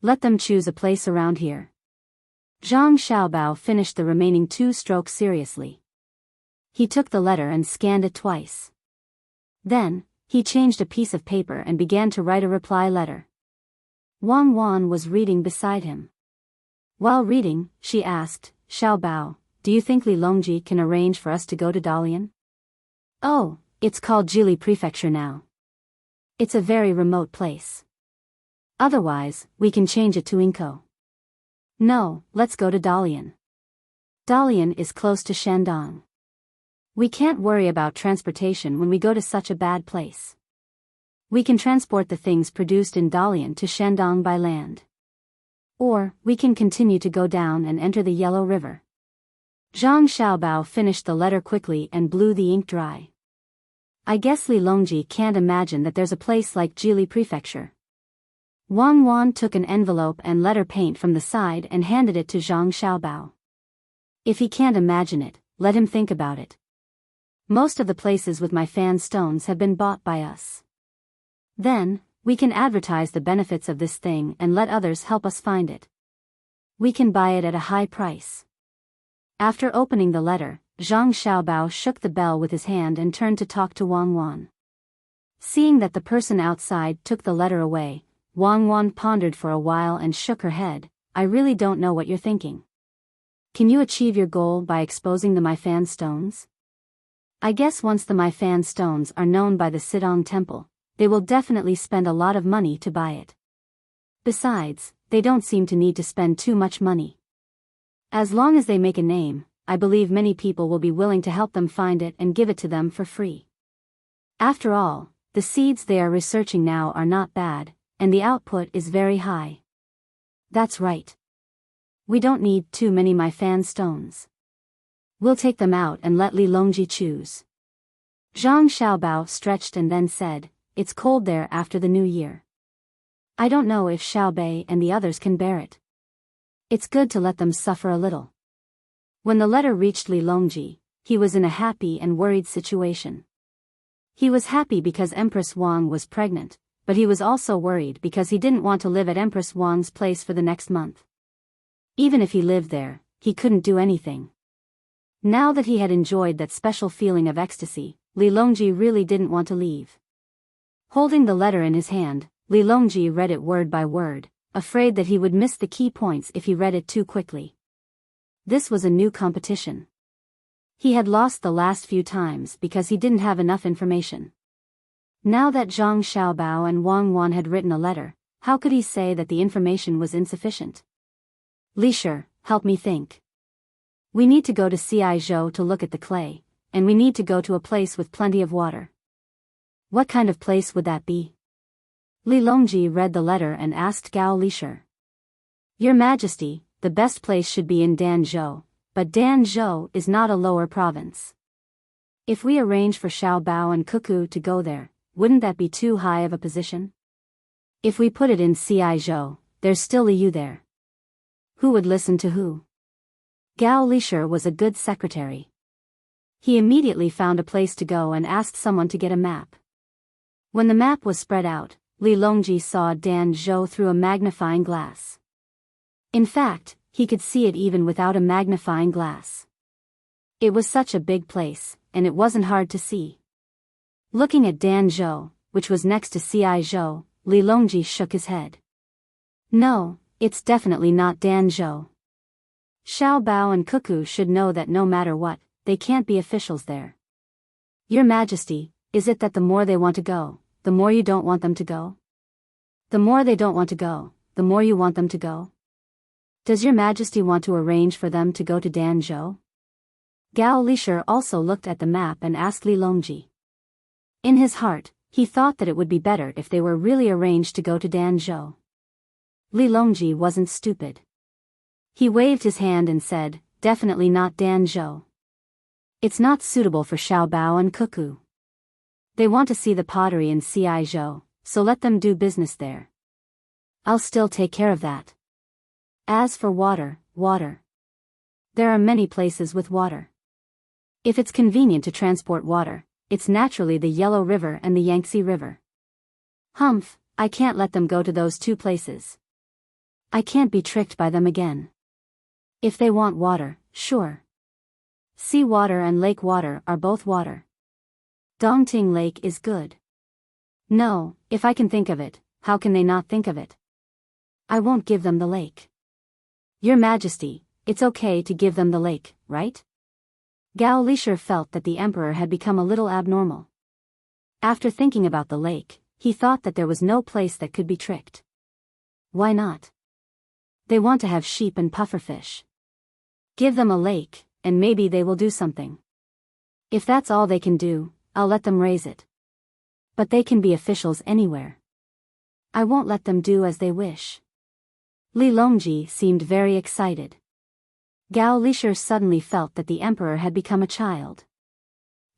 Let them choose a place around here." Zhang Xiaobao finished the remaining 2 strokes seriously. He took the letter and scanned it twice. Then, he changed a piece of paper and began to write a reply letter. Wang Wan was reading beside him. While reading, she asked, "Xiaobao, do you think Li Longji can arrange for us to go to Dalian?" "Oh, it's called Jili Prefecture now. It's a very remote place. Otherwise, we can change it to Inko." "No, let's go to Dalian. Dalian is close to Shandong. We can't worry about transportation when we go to such a bad place. We can transport the things produced in Dalian to Shandong by land. Or, we can continue to go down and enter the Yellow River." Zhang Xiaobao finished the letter quickly and blew the ink dry. "I guess Li Longji can't imagine that there's a place like Jili Prefecture." Wang Wan took an envelope and letter paint from the side and handed it to Zhang Xiaobao. "If he can't imagine it, let him think about it. Most of the places with my fan stones have been bought by us. Then, we can advertise the benefits of this thing and let others help us find it. We can buy it at a high price." After opening the letter, Zhang Xiaobao shook the bell with his hand and turned to talk to Wang Wan. Seeing that the person outside took the letter away, Wang Wan pondered for a while and shook her head. "I really don't know what you're thinking. Can you achieve your goal by exposing the Maifan stones? I guess once the Maifan stones are known by the Sidong Temple, they will definitely spend a lot of money to buy it. Besides, they don't seem to need to spend too much money. As long as they make a name, I believe many people will be willing to help them find it and give it to them for free. After all, the seeds they are researching now are not bad, and the output is very high." "That's right. We don't need too many my fan stones. We'll take them out and let Li Longji choose. Zhang Xiaobao stretched and then said, it's cold there after the new year. I don't know if Xiaobei and the others can bear it. It's good to let them suffer a little. When the letter reached Li Longji, he was in a happy and worried situation. He was happy because Empress Wang was pregnant, but he was also worried because he didn't want to live at Empress Wang's place for the next month. Even if he lived there, he couldn't do anything. Now that he had enjoyed that special feeling of ecstasy, Li Longji really didn't want to leave. Holding the letter in his hand, Li Longji read it word by word, afraid that he would miss the key points if he read it too quickly. This was a new competition. He had lost the last few times because he didn't have enough information. Now that Zhang Xiaobao and Wang Wan had written a letter, how could he say that the information was insufficient? Li Shi, help me think. We need to go to Ciizhou to look at the clay, and we need to go to a place with plenty of water. What kind of place would that be? Li Longji read the letter and asked Gao Li Shi. Your Majesty, the best place should be in Danzhou, but Danzhou is not a lower province. If we arrange for Xiaobao and Cuckoo to go there, wouldn't that be too high of a position? If we put it in Ciizhou, there's still a you there. Who would listen to who? Gao Li Shi was a good secretary. He immediately found a place to go and asked someone to get a map. When the map was spread out, Li Longji saw Danzhou through a magnifying glass. In fact, he could see it even without a magnifying glass. It was such a big place, and it wasn't hard to see. Looking at Danzhou, which was next to Ciizhou, Li Longji shook his head. No, it's definitely not Danzhou. Xiaobao and Cuckoo should know that no matter what, they can't be officials there. Your Majesty, is it that the more they want to go, the more you don't want them to go? The more they don't want to go, the more you want them to go? Does Your Majesty want to arrange for them to go to Danzhou? Gao Li Shi also looked at the map and asked Li Longji. In his heart, he thought that it would be better if they were really arranged to go to Danzhou. Li Longji wasn't stupid. He waved his hand and said, definitely not Danzhou. It's not suitable for Xiaobao and Cuckoo. They want to see the pottery in Ciizhou, so let them do business there. I'll still take care of that. As for water. There are many places with water. If it's convenient to transport water, it's naturally the Yellow River and the Yangtze River. Humph, I can't let them go to those two places. I can't be tricked by them again. If they want water, sure. Sea water and lake water are both water. Dongting Lake is good. No, if I can think of it, how can they not think of it? I won't give them the lake. Your Majesty, it's okay to give them the lake, right? Gao Li Shi felt that the emperor had become a little abnormal. After thinking about the lake, he thought that there was no place that could be tricked. Why not? They want to have sheep and pufferfish. Give them a lake, and maybe they will do something. If that's all they can do, I'll let them raise it. But they can be officials anywhere. I won't let them do as they wish. Li Longji seemed very excited. Gao Li Shi suddenly felt that the emperor had become a child.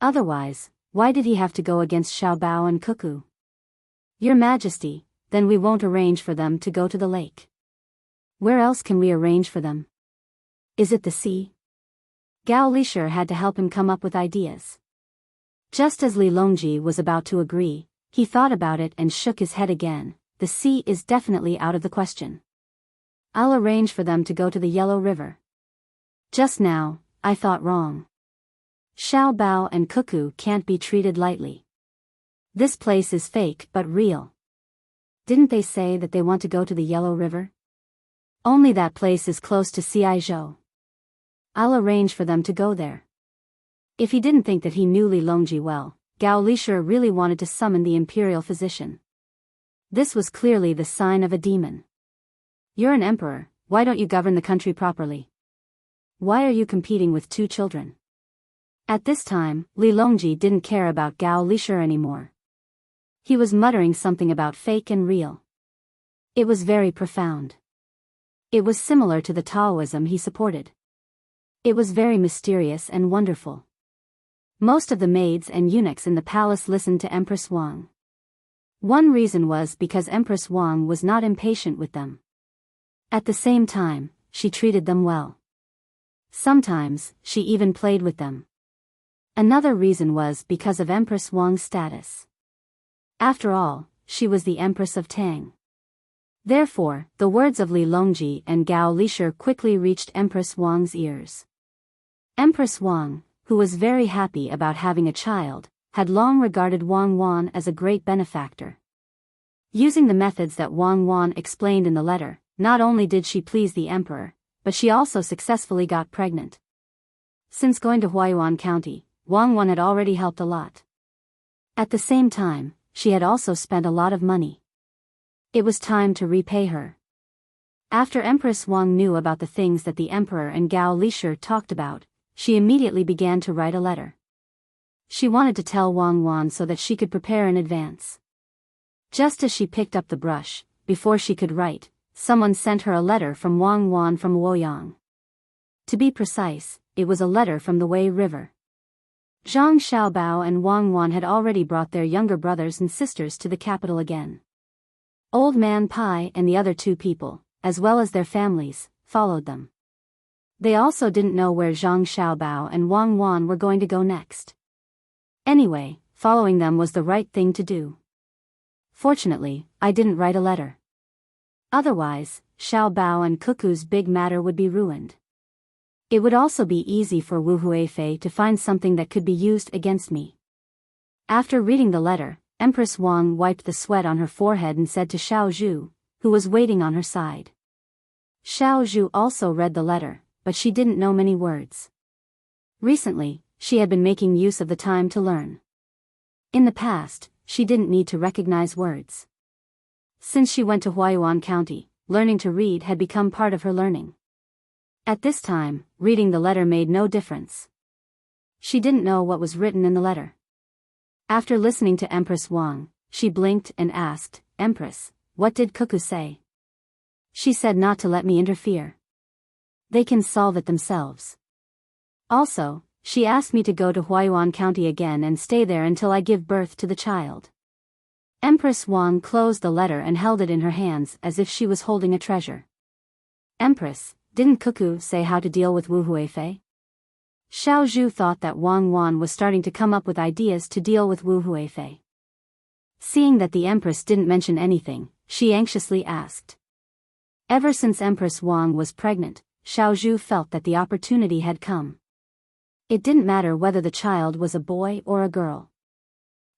Otherwise, why did he have to go against Xiaobao and Cuckoo? Your Majesty, then we won't arrange for them to go to the lake. Where else can we arrange for them? Is it the sea? Gao Li Shi had to help him come up with ideas. Just as Li Longji was about to agree, he thought about it and shook his head again. The sea is definitely out of the question. I'll arrange for them to go to the Yellow River. Just now, I thought wrong. Xiaobao and Cuckoo can't be treated lightly. This place is fake but real. Didn't they say that they want to go to the Yellow River? Only that place is close to Ciizhou. I'll arrange for them to go there. If he didn't think that he knew Li Longji well, Gao Li Shi really wanted to summon the imperial physician. This was clearly the sign of a demon. You're an emperor, why don't you govern the country properly? Why are you competing with two children? At this time, Li Longji didn't care about Gao Li Shi anymore. He was muttering something about fake and real. It was very profound. It was similar to the Taoism he supported. It was very mysterious and wonderful. Most of the maids and eunuchs in the palace listened to Empress Wang. One reason was because Empress Wang was not impatient with them. At the same time, she treated them well. Sometimes, she even played with them. Another reason was because of Empress Wang's status. After all, she was the Empress of Tang. Therefore, the words of Li Longji and Gao Lisher quickly reached Empress Wang's ears. Empress Wang, who was very happy about having a child, had long regarded Wang Wan as a great benefactor. Using the methods that Wang Wan explained in the letter, not only did she please the emperor, but she also successfully got pregnant. Since going to Huaiyuan County, Wang Wan had already helped a lot. At the same time, she had also spent a lot of money. It was time to repay her. After Empress Wang knew about the things that the emperor and Gao Lisher talked about, she immediately began to write a letter. She wanted to tell Wang Wan so that she could prepare in advance. Just as she picked up the brush, before she could write, someone sent her a letter from Wang Wan from Luoyang. To be precise, it was a letter from the Wei River. Zhang Xiaobao and Wang Wan had already brought their younger brothers and sisters to the capital again. Old Man Pai and the other two people, as well as their families, followed them. They also didn't know where Zhang Xiaobao and Wang Wan were going to go next. Anyway, following them was the right thing to do. Fortunately, I didn't write a letter. Otherwise, Xiaobao and Cuckoo's big matter would be ruined. It would also be easy for Wu Huifei to find something that could be used against me. After reading the letter, Empress Wang wiped the sweat on her forehead and said to Xiao Zhu, who was waiting on her side. Xiao Zhu also read the letter, but she didn't know many words. Recently, she had been making use of the time to learn. In the past, she didn't need to recognize words. Since she went to Huaiyuan County, learning to read had become part of her learning. At this time, reading the letter made no difference. She didn't know what was written in the letter. After listening to Empress Wang, she blinked and asked, "Empress, what did Cuckoo say?" She said not to let me interfere. They can solve it themselves. Also, she asked me to go to Huaiyuan County again and stay there until I give birth to the child. Empress Wang closed the letter and held it in her hands as if she was holding a treasure. Empress, didn't Cuckoo say how to deal with Wu Huifei? Xiao Zhu thought that Wang Wan was starting to come up with ideas to deal with Wu Huifei. Seeing that the Empress didn't mention anything, she anxiously asked. Ever since Empress Wang was pregnant, Xiao Zhu felt that the opportunity had come. It didn't matter whether the child was a boy or a girl.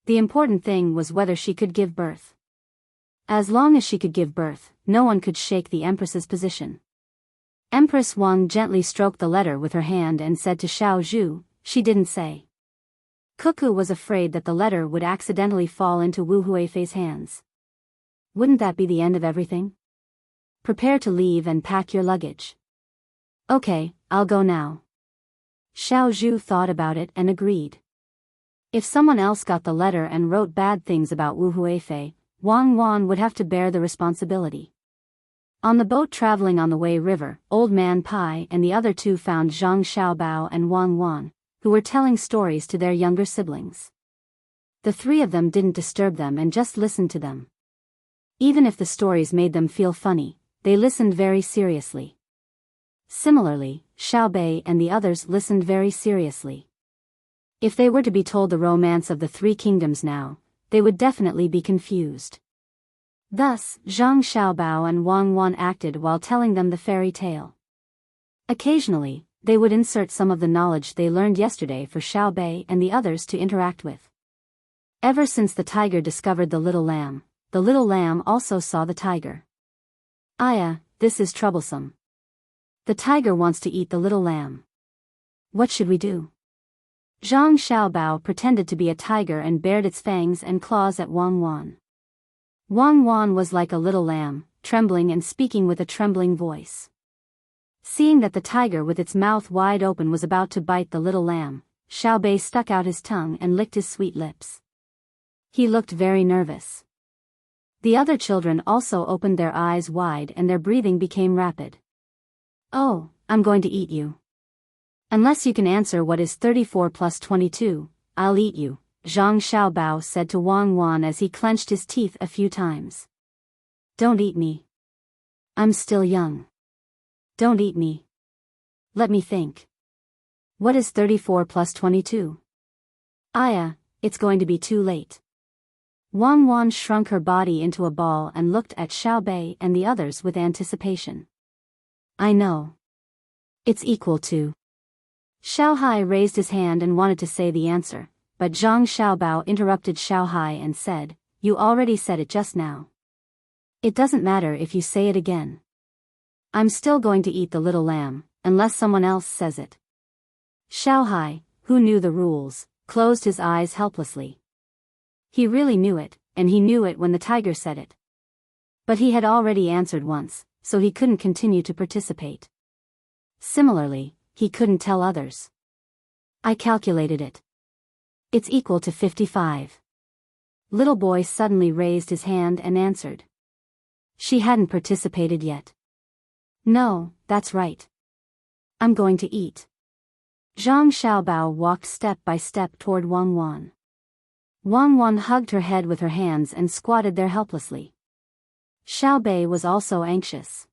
The important thing was whether she could give birth. As long as she could give birth, no one could shake the Empress's position. Empress Wang gently stroked the letter with her hand and said to Xiao Zhu, "She didn't say." Cuckoo was afraid that the letter would accidentally fall into Wu Huifei's hands. Wouldn't that be the end of everything? Prepare to leave and pack your luggage. Okay, I'll go now. Xiao Zhu thought about it and agreed. If someone else got the letter and wrote bad things about Wu Huifei, Wang Wan would have to bear the responsibility. On the boat traveling on the Wei River, Old Man Pai and the other two found Zhang Xiaobao and Wang Wan, who were telling stories to their younger siblings. The three of them didn't disturb them and just listened to them. Even if the stories made them feel funny, they listened very seriously. Similarly, Xiaobei and the others listened very seriously. If they were to be told the romance of the three kingdoms now, they would definitely be confused. Thus, Zhang Xiaobao and Wang Wan acted while telling them the fairy tale. Occasionally, they would insert some of the knowledge they learned yesterday for Xiaobei and the others to interact with. Ever since the tiger discovered the little lamb also saw the tiger. Aya, this is troublesome. The tiger wants to eat the little lamb. What should we do? Zhang Xiaobao pretended to be a tiger and bared its fangs and claws at Wang Wan. Wang Wan was like a little lamb, trembling and speaking with a trembling voice. Seeing that the tiger with its mouth wide open was about to bite the little lamb, Xiaobei stuck out his tongue and licked his sweet lips. He looked very nervous. The other children also opened their eyes wide and their breathing became rapid. Oh, I'm going to eat you. Unless you can answer what is 34 plus 22, I'll eat you, Zhang Xiaobao said to Wang Wan as he clenched his teeth a few times. Don't eat me. I'm still young. Don't eat me. Let me think. What is 34 plus 22? Aya, it's going to be too late. Wang Wan shrunk her body into a ball and looked at Xiao Bei and the others with anticipation. I know. It's equal to. Xiao Hai raised his hand and wanted to say the answer, but Zhang Xiaobao interrupted Xiao Hai and said, You already said it just now. It doesn't matter if you say it again. I'm still going to eat the little lamb, unless someone else says it. Xiao Hai, who knew the rules, closed his eyes helplessly. He really knew it, and he knew it when the tiger said it. But he had already answered once, so he couldn't continue to participate. Similarly, he couldn't tell others. I calculated it. It's equal to 55. Little boy suddenly raised his hand and answered. She hadn't participated yet. No, that's right. I'm going to eat. Zhang Xiaobao walked step by step toward Wang Wan. Wang Wan hugged her head with her hands and squatted there helplessly. Xiao Bei was also anxious.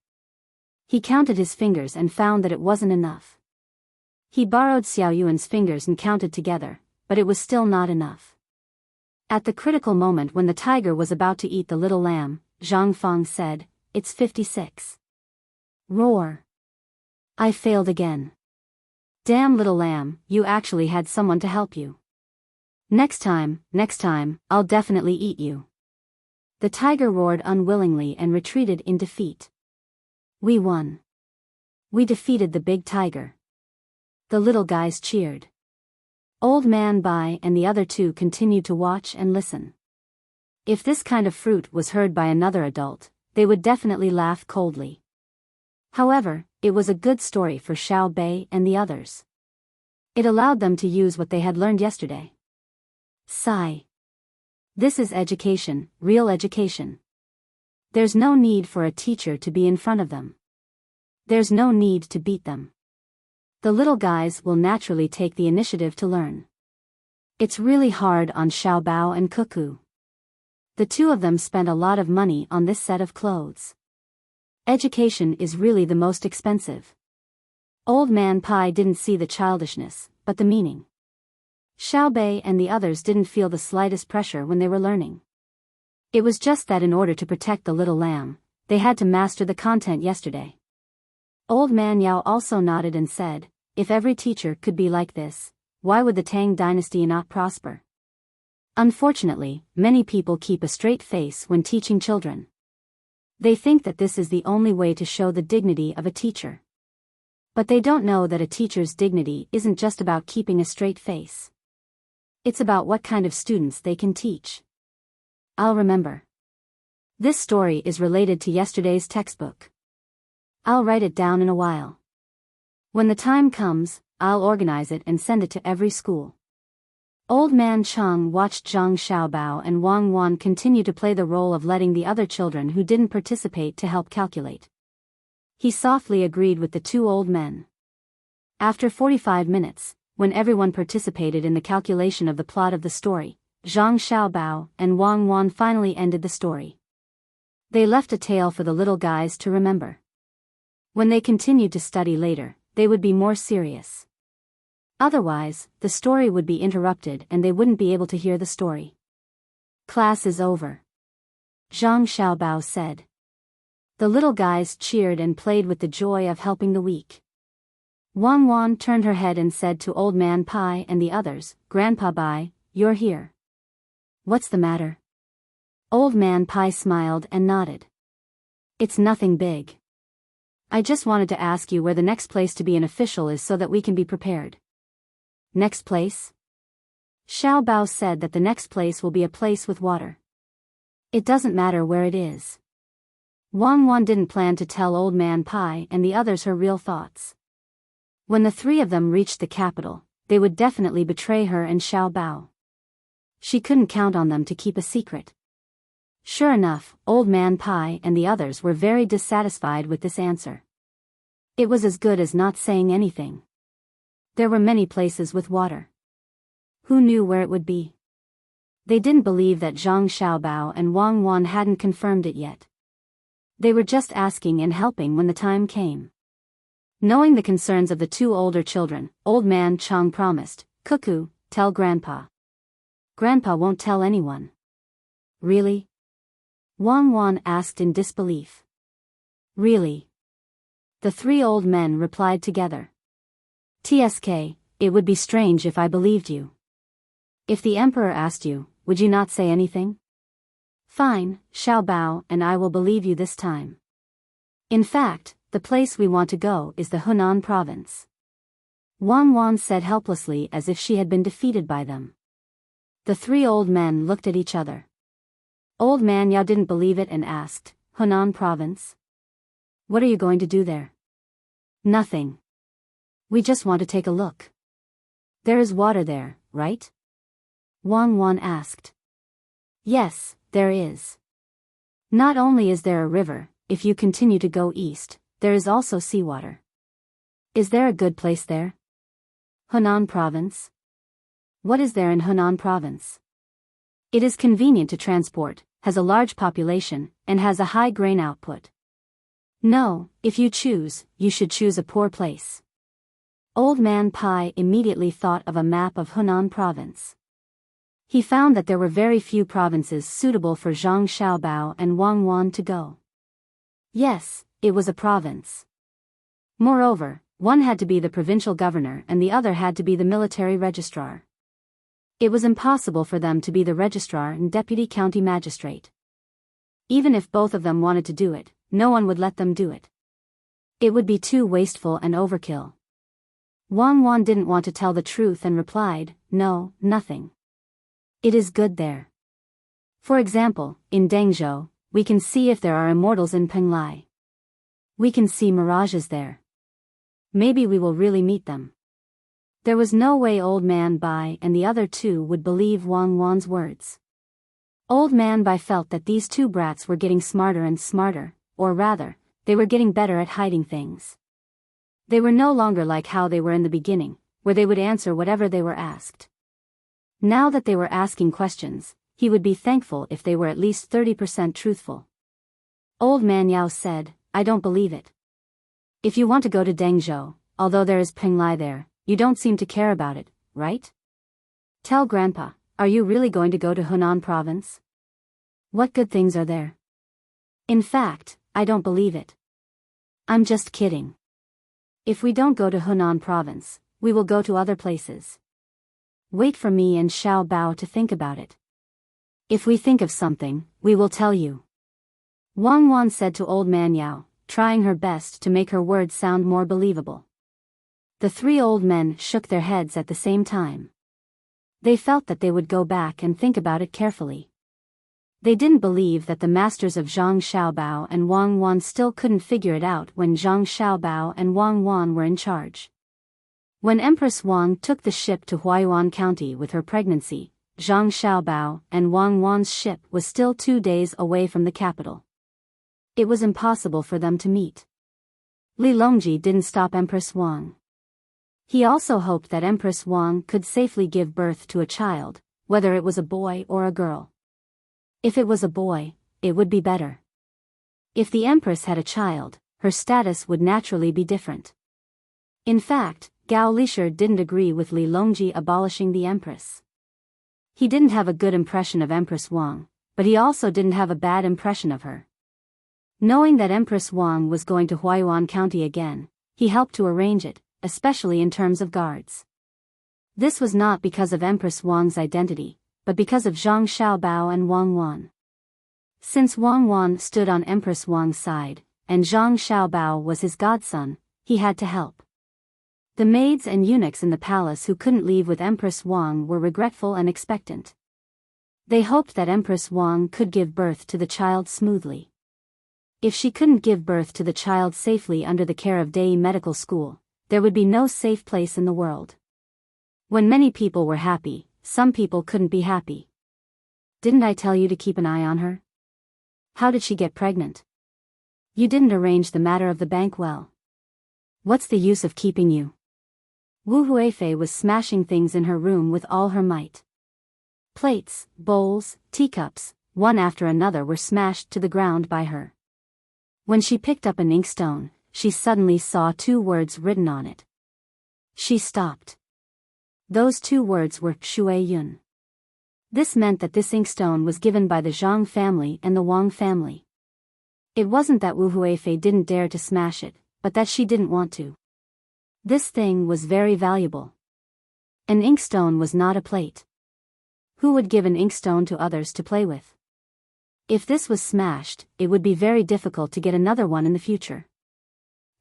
He counted his fingers and found that it wasn't enough. He borrowed Xiao Yuan's fingers and counted together, but it was still not enough. At the critical moment when the tiger was about to eat the little lamb, Zhang Feng said, It's 56. Roar. I failed again. Damn little lamb, you actually had someone to help you. Next time, I'll definitely eat you. The tiger roared unwillingly and retreated in defeat. We won. We defeated the big tiger. The little guys cheered. Old Man Bai and the other two continued to watch and listen. If this kind of fruit was heard by another adult, they would definitely laugh coldly. However, it was a good story for Xiao Bei and the others. It allowed them to use what they had learned yesterday. Sigh. This is education, real education. There's no need for a teacher to be in front of them. There's no need to beat them. The little guys will naturally take the initiative to learn. It's really hard on Xiao Bao and Cuckoo. The two of them spent a lot of money on this set of clothes. Education is really the most expensive. Old Man Pai didn't see the childishness, but the meaning. Xiao Bei and the others didn't feel the slightest pressure when they were learning. It was just that in order to protect the little lamb, they had to master the content yesterday. Old Man Yao also nodded and said, If every teacher could be like this, why would the Tang Dynasty not prosper? Unfortunately, many people keep a straight face when teaching children. They think that this is the only way to show the dignity of a teacher. But they don't know that a teacher's dignity isn't just about keeping a straight face. It's about what kind of students they can teach. I'll remember. This story is related to yesterday's textbook. I'll write it down in a while. When the time comes, I'll organize it and send it to every school. Old Man Cheng watched Zhang Xiaobao and Wang Wan continue to play the role of letting the other children who didn't participate to help calculate. He softly agreed with the two old men. After 45 minutes, when everyone participated in the calculation of the plot of the story, Zhang Xiaobao and Wang Wan finally ended the story. They left a tale for the little guys to remember. When they continued to study later, they would be more serious. Otherwise, the story would be interrupted and they wouldn't be able to hear the story. Class is over. Zhang Xiaobao said. The little guys cheered and played with the joy of helping the weak. Wang Wan turned her head and said to Old Man Pai and the others, Grandpa Bai, you're here. What's the matter? Old Man Pai smiled and nodded. It's nothing big. I just wanted to ask you where the next place to be an official is so that we can be prepared. Next place? Xiao Bao said that the next place will be a place with water. It doesn't matter where it is. Wang Wan didn't plan to tell Old Man Pai and the others her real thoughts. When the three of them reached the capital, they would definitely betray her and Xiao Bao. She couldn't count on them to keep a secret. Sure enough, Old Man Pai and the others were very dissatisfied with this answer. It was as good as not saying anything. There were many places with water. Who knew where it would be? They didn't believe that Zhang Xiaobao and Wang Wan hadn't confirmed it yet. They were just asking and helping when the time came. Knowing the concerns of the two older children, Old Man Chang promised, "Cuckoo, tell Grandpa." Grandpa won't tell anyone. Really? Wang Wan asked in disbelief. Really? The three old men replied together. "TSK, it would be strange if I believed you. If the emperor asked you, would you not say anything?" "Fine, Xiaobao, and I will believe you this time. In fact, the place we want to go is the Hunan province." Wang Wan said helplessly as if she had been defeated by them. The three old men looked at each other. Old Man Yao didn't believe it and asked, "Hunan province? What are you going to do there?" "Nothing. We just want to take a look." "There is water there, right?" Wang Wan asked. "Yes, there is. Not only is there a river, if you continue to go east, there is also seawater." "Is there a good place there?" "Hunan province? What is there in Hunan province?" "It is convenient to transport, has a large population, and has a high grain output." "No, if you choose, you should choose a poor place." Old Man Pai immediately thought of a map of Hunan province. He found that there were very few provinces suitable for Zhang Xiaobao and Wang Wan to go. Yes, it was a province. Moreover, one had to be the provincial governor and the other had to be the military registrar. It was impossible for them to be the registrar and deputy county magistrate. Even if both of them wanted to do it, no one would let them do it. It would be too wasteful and overkill. Wang Wan didn't want to tell the truth and replied, "No, nothing. It is good there. For example, in Dengzhou, we can see if there are immortals in Penglai. We can see mirages there. Maybe we will really meet them." There was no way Old Man Bai and the other two would believe Wang Wan's words. Old Man Bai felt that these two brats were getting smarter and smarter, or rather, they were getting better at hiding things. They were no longer like how they were in the beginning, where they would answer whatever they were asked. Now that they were asking questions, he would be thankful if they were at least 30% truthful. Old Man Yao said, "I don't believe it. If you want to go to Dengzhou, although there is Penglai there, you don't seem to care about it, right? Tell Grandpa, are you really going to go to Hunan province? What good things are there? In fact, I don't believe it. I'm just kidding. If we don't go to Hunan province, we will go to other places. Wait for me and Xiao Bao to think about it. If we think of something, we will tell you." Wang Wan said to Old Man Yao, trying her best to make her words sound more believable. The three old men shook their heads at the same time. They felt that they would go back and think about it carefully. They didn't believe that the masters of Zhang Xiaobao and Wang Wan still couldn't figure it out when Zhang Xiaobao and Wang Wan were in charge. When Empress Wang took the ship to Huayuan County with her pregnancy, Zhang Xiaobao and Wang Wan's ship was still 2 days away from the capital. It was impossible for them to meet. Li Longji didn't stop Empress Wang. He also hoped that Empress Wang could safely give birth to a child, whether it was a boy or a girl. If it was a boy, it would be better. If the Empress had a child, her status would naturally be different. In fact, Gao Lisher didn't agree with Li Longji abolishing the Empress. He didn't have a good impression of Empress Wang, but he also didn't have a bad impression of her. Knowing that Empress Wang was going to Huayuan County again, he helped to arrange it, especially in terms of guards. This was not because of Empress Wang's identity, but because of Zhang Xiaobao and Wang Wan. Since Wang Wan stood on Empress Wang's side, and Zhang Xiaobao was his godson, he had to help. The maids and eunuchs in the palace who couldn't leave with Empress Wang were regretful and expectant. They hoped that Empress Wang could give birth to the child smoothly. If she couldn't give birth to the child safely under the care of Dei Medical School, there would be no safe place in the world. When many people were happy, some people couldn't be happy. Didn't I tell you to keep an eye on her? How did she get pregnant? You didn't arrange the matter of the bank well. What's the use of keeping you? Wu Huifei was smashing things in her room with all her might. Plates, bowls, teacups, one after another were smashed to the ground by her. When she picked up an inkstone, she suddenly saw 2 words written on it. She stopped. Those 2 words were Shui Yun. This meant that this inkstone was given by the Zhang family and the Wang family. It wasn't that Wu Huifei didn't dare to smash it, but that she didn't want to. This thing was very valuable. An inkstone was not a plate. Who would give an inkstone to others to play with? If this was smashed, it would be very difficult to get another one in the future.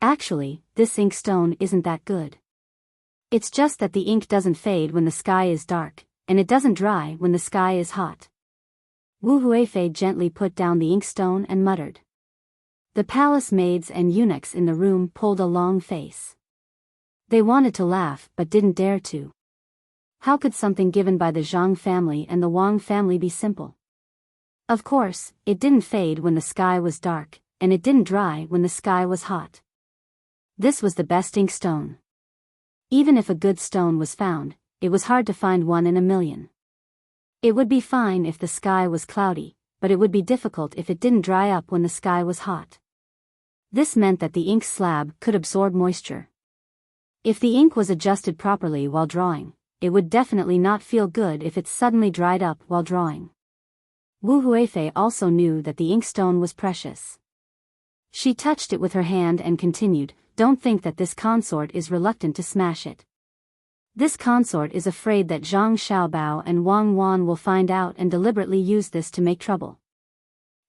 Actually, this inkstone isn't that good. It's just that the ink doesn't fade when the sky is dark, and it doesn't dry when the sky is hot. Wu Huifei gently put down the inkstone and muttered. The palace maids and eunuchs in the room pulled a long face. They wanted to laugh but didn't dare to. How could something given by the Zhang family and the Wang family be simple? Of course, it didn't fade when the sky was dark, and it didn't dry when the sky was hot. This was the best inkstone. Even if a good stone was found, it was hard to find one in a million. It would be fine if the sky was cloudy, but it would be difficult if it didn't dry up when the sky was hot. This meant that the ink slab could absorb moisture. If the ink was adjusted properly while drawing, it would definitely not feel good if it suddenly dried up while drawing. Wu Huifei also knew that the inkstone was precious. She touched it with her hand and continued, "Don't think that this consort is reluctant to smash it. This consort is afraid that Zhang Xiaobao and Wang Wan will find out and deliberately use this to make trouble.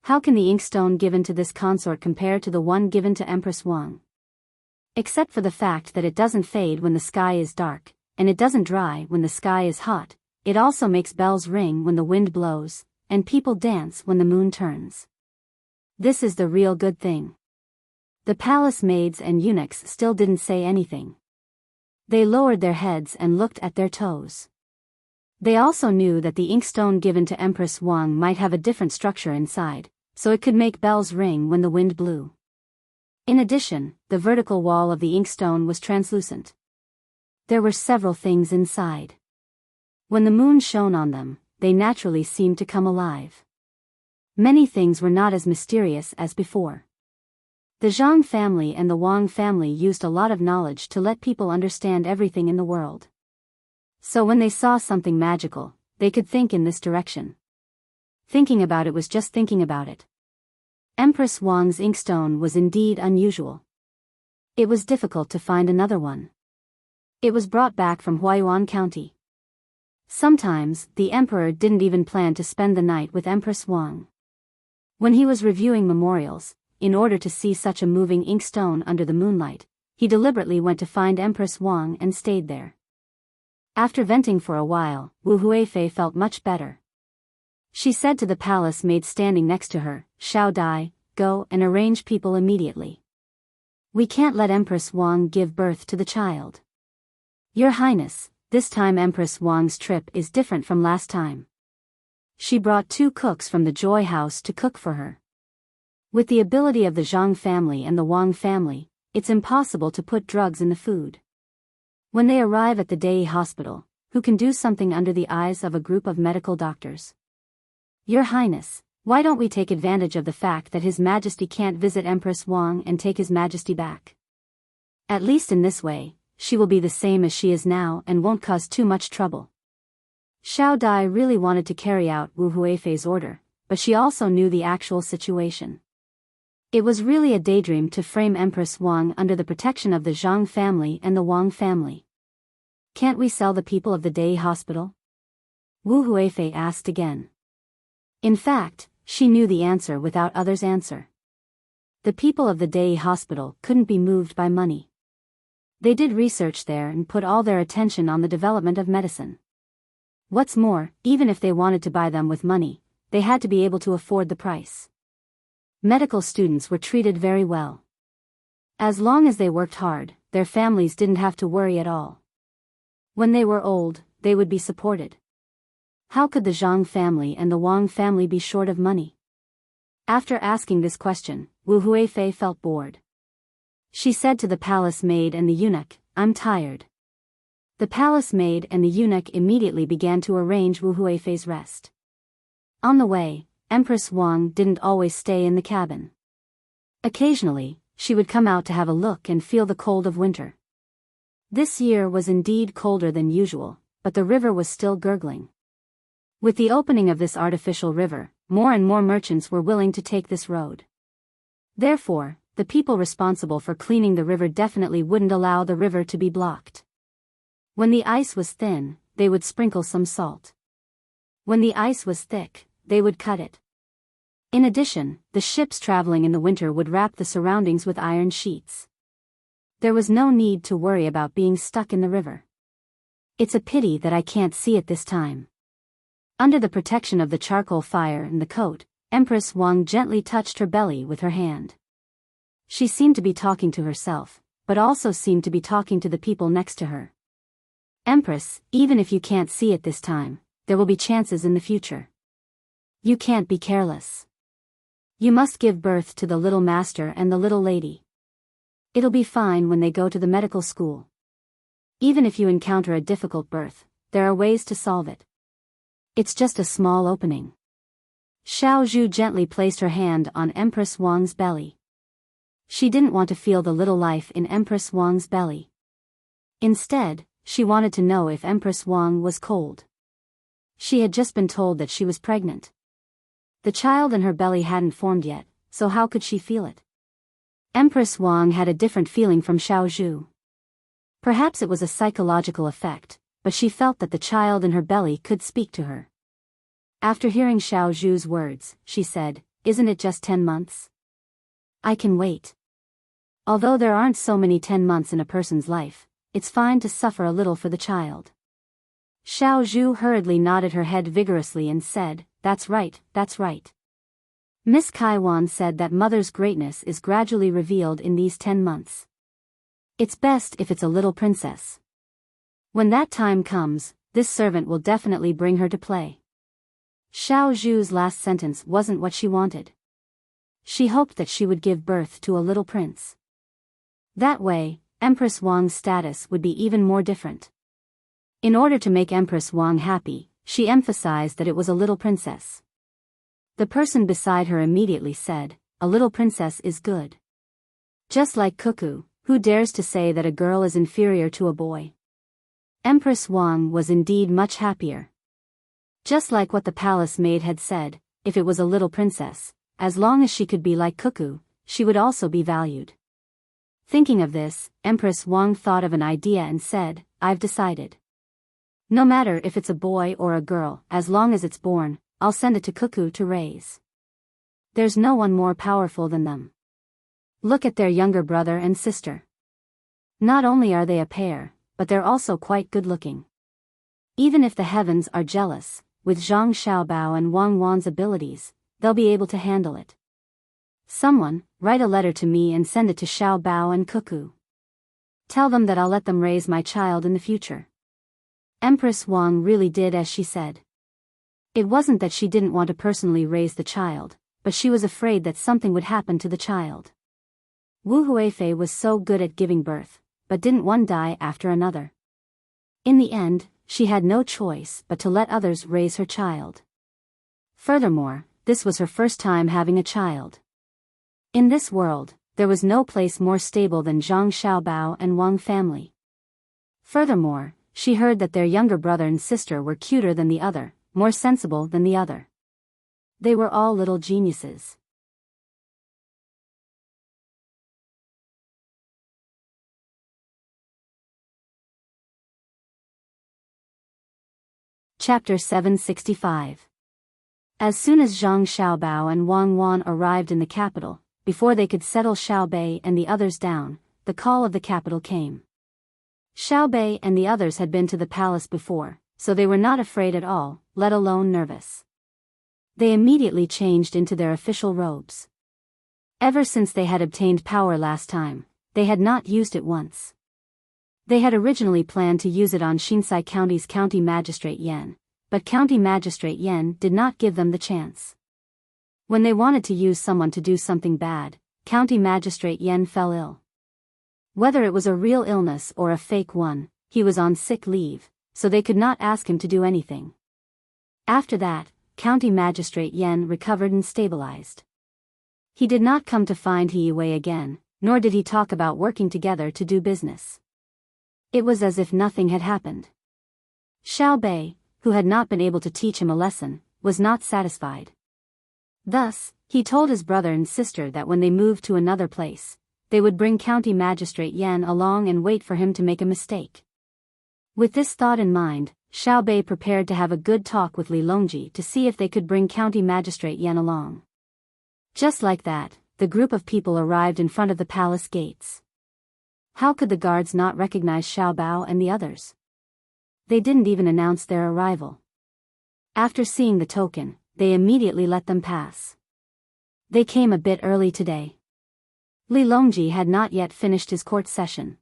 How can the inkstone given to this consort compare to the one given to Empress Wang? Except for the fact that it doesn't fade when the sky is dark, and it doesn't dry when the sky is hot, it also makes bells ring when the wind blows, and people dance when the moon turns. This is the real good thing." The palace maids and eunuchs still didn't say anything. They lowered their heads and looked at their toes. They also knew that the inkstone given to Empress Wang might have a different structure inside, so it could make bells ring when the wind blew. In addition, the vertical wall of the inkstone was translucent. There were several things inside. When the moon shone on them, they naturally seemed to come alive. Many things were not as mysterious as before. The Zhang family and the Wang family used a lot of knowledge to let people understand everything in the world. So when they saw something magical, they could think in this direction. Thinking about it was just thinking about it. Empress Wang's inkstone was indeed unusual. It was difficult to find another one. It was brought back from Huayuan County. Sometimes, the emperor didn't even plan to spend the night with Empress Wang. When he was reviewing memorials, in order to see such a moving inkstone under the moonlight, he deliberately went to find Empress Wang and stayed there. After venting for a while, Wu Huifei felt much better. She said to the palace maid standing next to her, "Xiao Dai, go and arrange people immediately. We can't let Empress Wang give birth to the child. Your Highness, this time Empress Wang's trip is different from last time. She brought 2 cooks from the Joy House to cook for her. With the ability of the Zhang family and the Wang family, it's impossible to put drugs in the food. When they arrive at the Dai hospital, who can do something under the eyes of a group of medical doctors? Your Highness, why don't we take advantage of the fact that His Majesty can't visit Empress Wang and take His Majesty back? At least in this way, she will be the same as she is now and won't cause too much trouble." Xiao Dai really wanted to carry out Wu Huifei's order, but she also knew the actual situation. It was really a daydream to frame Empress Wang under the protection of the Zhang family and the Wang family. "Can't we sell the people of the Dai hospital?" Wu Huifei asked again. In fact, she knew the answer without others' answer. The people of the Dai hospital couldn't be moved by money. They did research there and put all their attention on the development of medicine. What's more, even if they wanted to buy them with money, they had to be able to afford the price. Medical students were treated very well. As long as they worked hard, their families didn't have to worry at all. When they were old, they would be supported. How could the Zhang family and the Wang family be short of money? After asking this question, Wu Huifei felt bored. She said to the palace maid and the eunuch, "I'm tired." The palace maid and the eunuch immediately began to arrange Wu Huifei's rest. On the way, Empress Wang didn't always stay in the cabin. Occasionally, she would come out to have a look and feel the cold of winter. This year was indeed colder than usual, but the river was still gurgling. With the opening of this artificial river, more and more merchants were willing to take this road. Therefore, the people responsible for cleaning the river definitely wouldn't allow the river to be blocked. When the ice was thin, they would sprinkle some salt. When the ice was thick, they would cut it. In addition, the ships traveling in the winter would wrap the surroundings with iron sheets. There was no need to worry about being stuck in the river. It's a pity that I can't see it this time. Under the protection of the charcoal fire and the coat, Empress Wang gently touched her belly with her hand. She seemed to be talking to herself, but also seemed to be talking to the people next to her. Empress, even if you can't see it this time, there will be chances in the future. You can't be careless. You must give birth to the little master and the little lady. It'll be fine when they go to the medical school. Even if you encounter a difficult birth, there are ways to solve it. It's just a small opening. Xiao Zhu gently placed her hand on Empress Wang's belly. She didn't want to feel the little life in Empress Wang's belly. Instead, she wanted to know if Empress Wang was cold. She had just been told that she was pregnant. The child in her belly hadn't formed yet, so how could she feel it? Empress Wang had a different feeling from Xiao Zhu. Perhaps it was a psychological effect, but she felt that the child in her belly could speak to her. After hearing Xiao Zhu's words, she said, "Isn't it just 10 months? I can wait." Although there aren't so many 10 months in a person's life, it's fine to suffer a little for the child. Xiao Zhu hurriedly nodded her head vigorously and said, "That's right, that's right." Miss Kaiwan said that mother's greatness is gradually revealed in these 10 months. It's best if it's a little princess. When that time comes, this servant will definitely bring her to play. Xiao Zhu's last sentence wasn't what she wanted. She hoped that she would give birth to a little prince. That way, Empress Wang's status would be even more different. In order to make Empress Wang happy, she emphasized that it was a little princess. The person beside her immediately said, "A little princess is good." Just like Cuckoo, who dares to say that a girl is inferior to a boy? Empress Wang was indeed much happier. Just like what the palace maid had said, if it was a little princess, as long as she could be like Cuckoo, she would also be valued. Thinking of this, Empress Wang thought of an idea and said, "I've decided. No matter if it's a boy or a girl, as long as it's born, I'll send it to Cuckoo to raise. There's no one more powerful than them. Look at their younger brother and sister. Not only are they a pair, but they're also quite good-looking. Even if the heavens are jealous, with Zhang Xiaobao and Wang Wan's abilities, they'll be able to handle it. Someone, write a letter to me and send it to Xiaobao and Cuckoo. Tell them that I'll let them raise my child in the future." Empress Wang really did as she said. It wasn't that she didn't want to personally raise the child, but she was afraid that something would happen to the child. Wu Huifei was so good at giving birth, but didn't one die after another? In the end, she had no choice but to let others raise her child. Furthermore, this was her first time having a child. In this world, there was no place more stable than Zhang Xiaobao and Wang family. Furthermore, she heard that their younger brother and sister were cuter than the other, more sensible than the other. They were all little geniuses. Chapter 765. As soon as Zhang Xiaobao and Wang Wan arrived in the capital, before they could settle Xiaobei and the others down, the call of the capital came. Xiaobei and the others had been to the palace before, so they were not afraid at all, let alone nervous. They immediately changed into their official robes. Ever since they had obtained power last time, they had not used it once. They had originally planned to use it on Shinsai County's County Magistrate Yan, but County Magistrate Yan did not give them the chance. When they wanted to use someone to do something bad, County Magistrate Yan fell ill. Whether it was a real illness or a fake one, he was on sick leave, so they could not ask him to do anything. After that, County Magistrate Yen recovered and stabilized. He did not come to find He Wei again, nor did he talk about working together to do business. It was as if nothing had happened. Xiao Bei, who had not been able to teach him a lesson, was not satisfied. Thus, he told his brother and sister that when they moved to another place, they would bring County Magistrate Yen along and wait for him to make a mistake. With this thought in mind, Xiao Bei prepared to have a good talk with Li Longji to see if they could bring County Magistrate Yen along. Just like that, the group of people arrived in front of the palace gates. How could the guards not recognize Xiao Bao and the others? They didn't even announce their arrival. After seeing the token, they immediately let them pass. They came a bit early today. Li Longji had not yet finished his court session.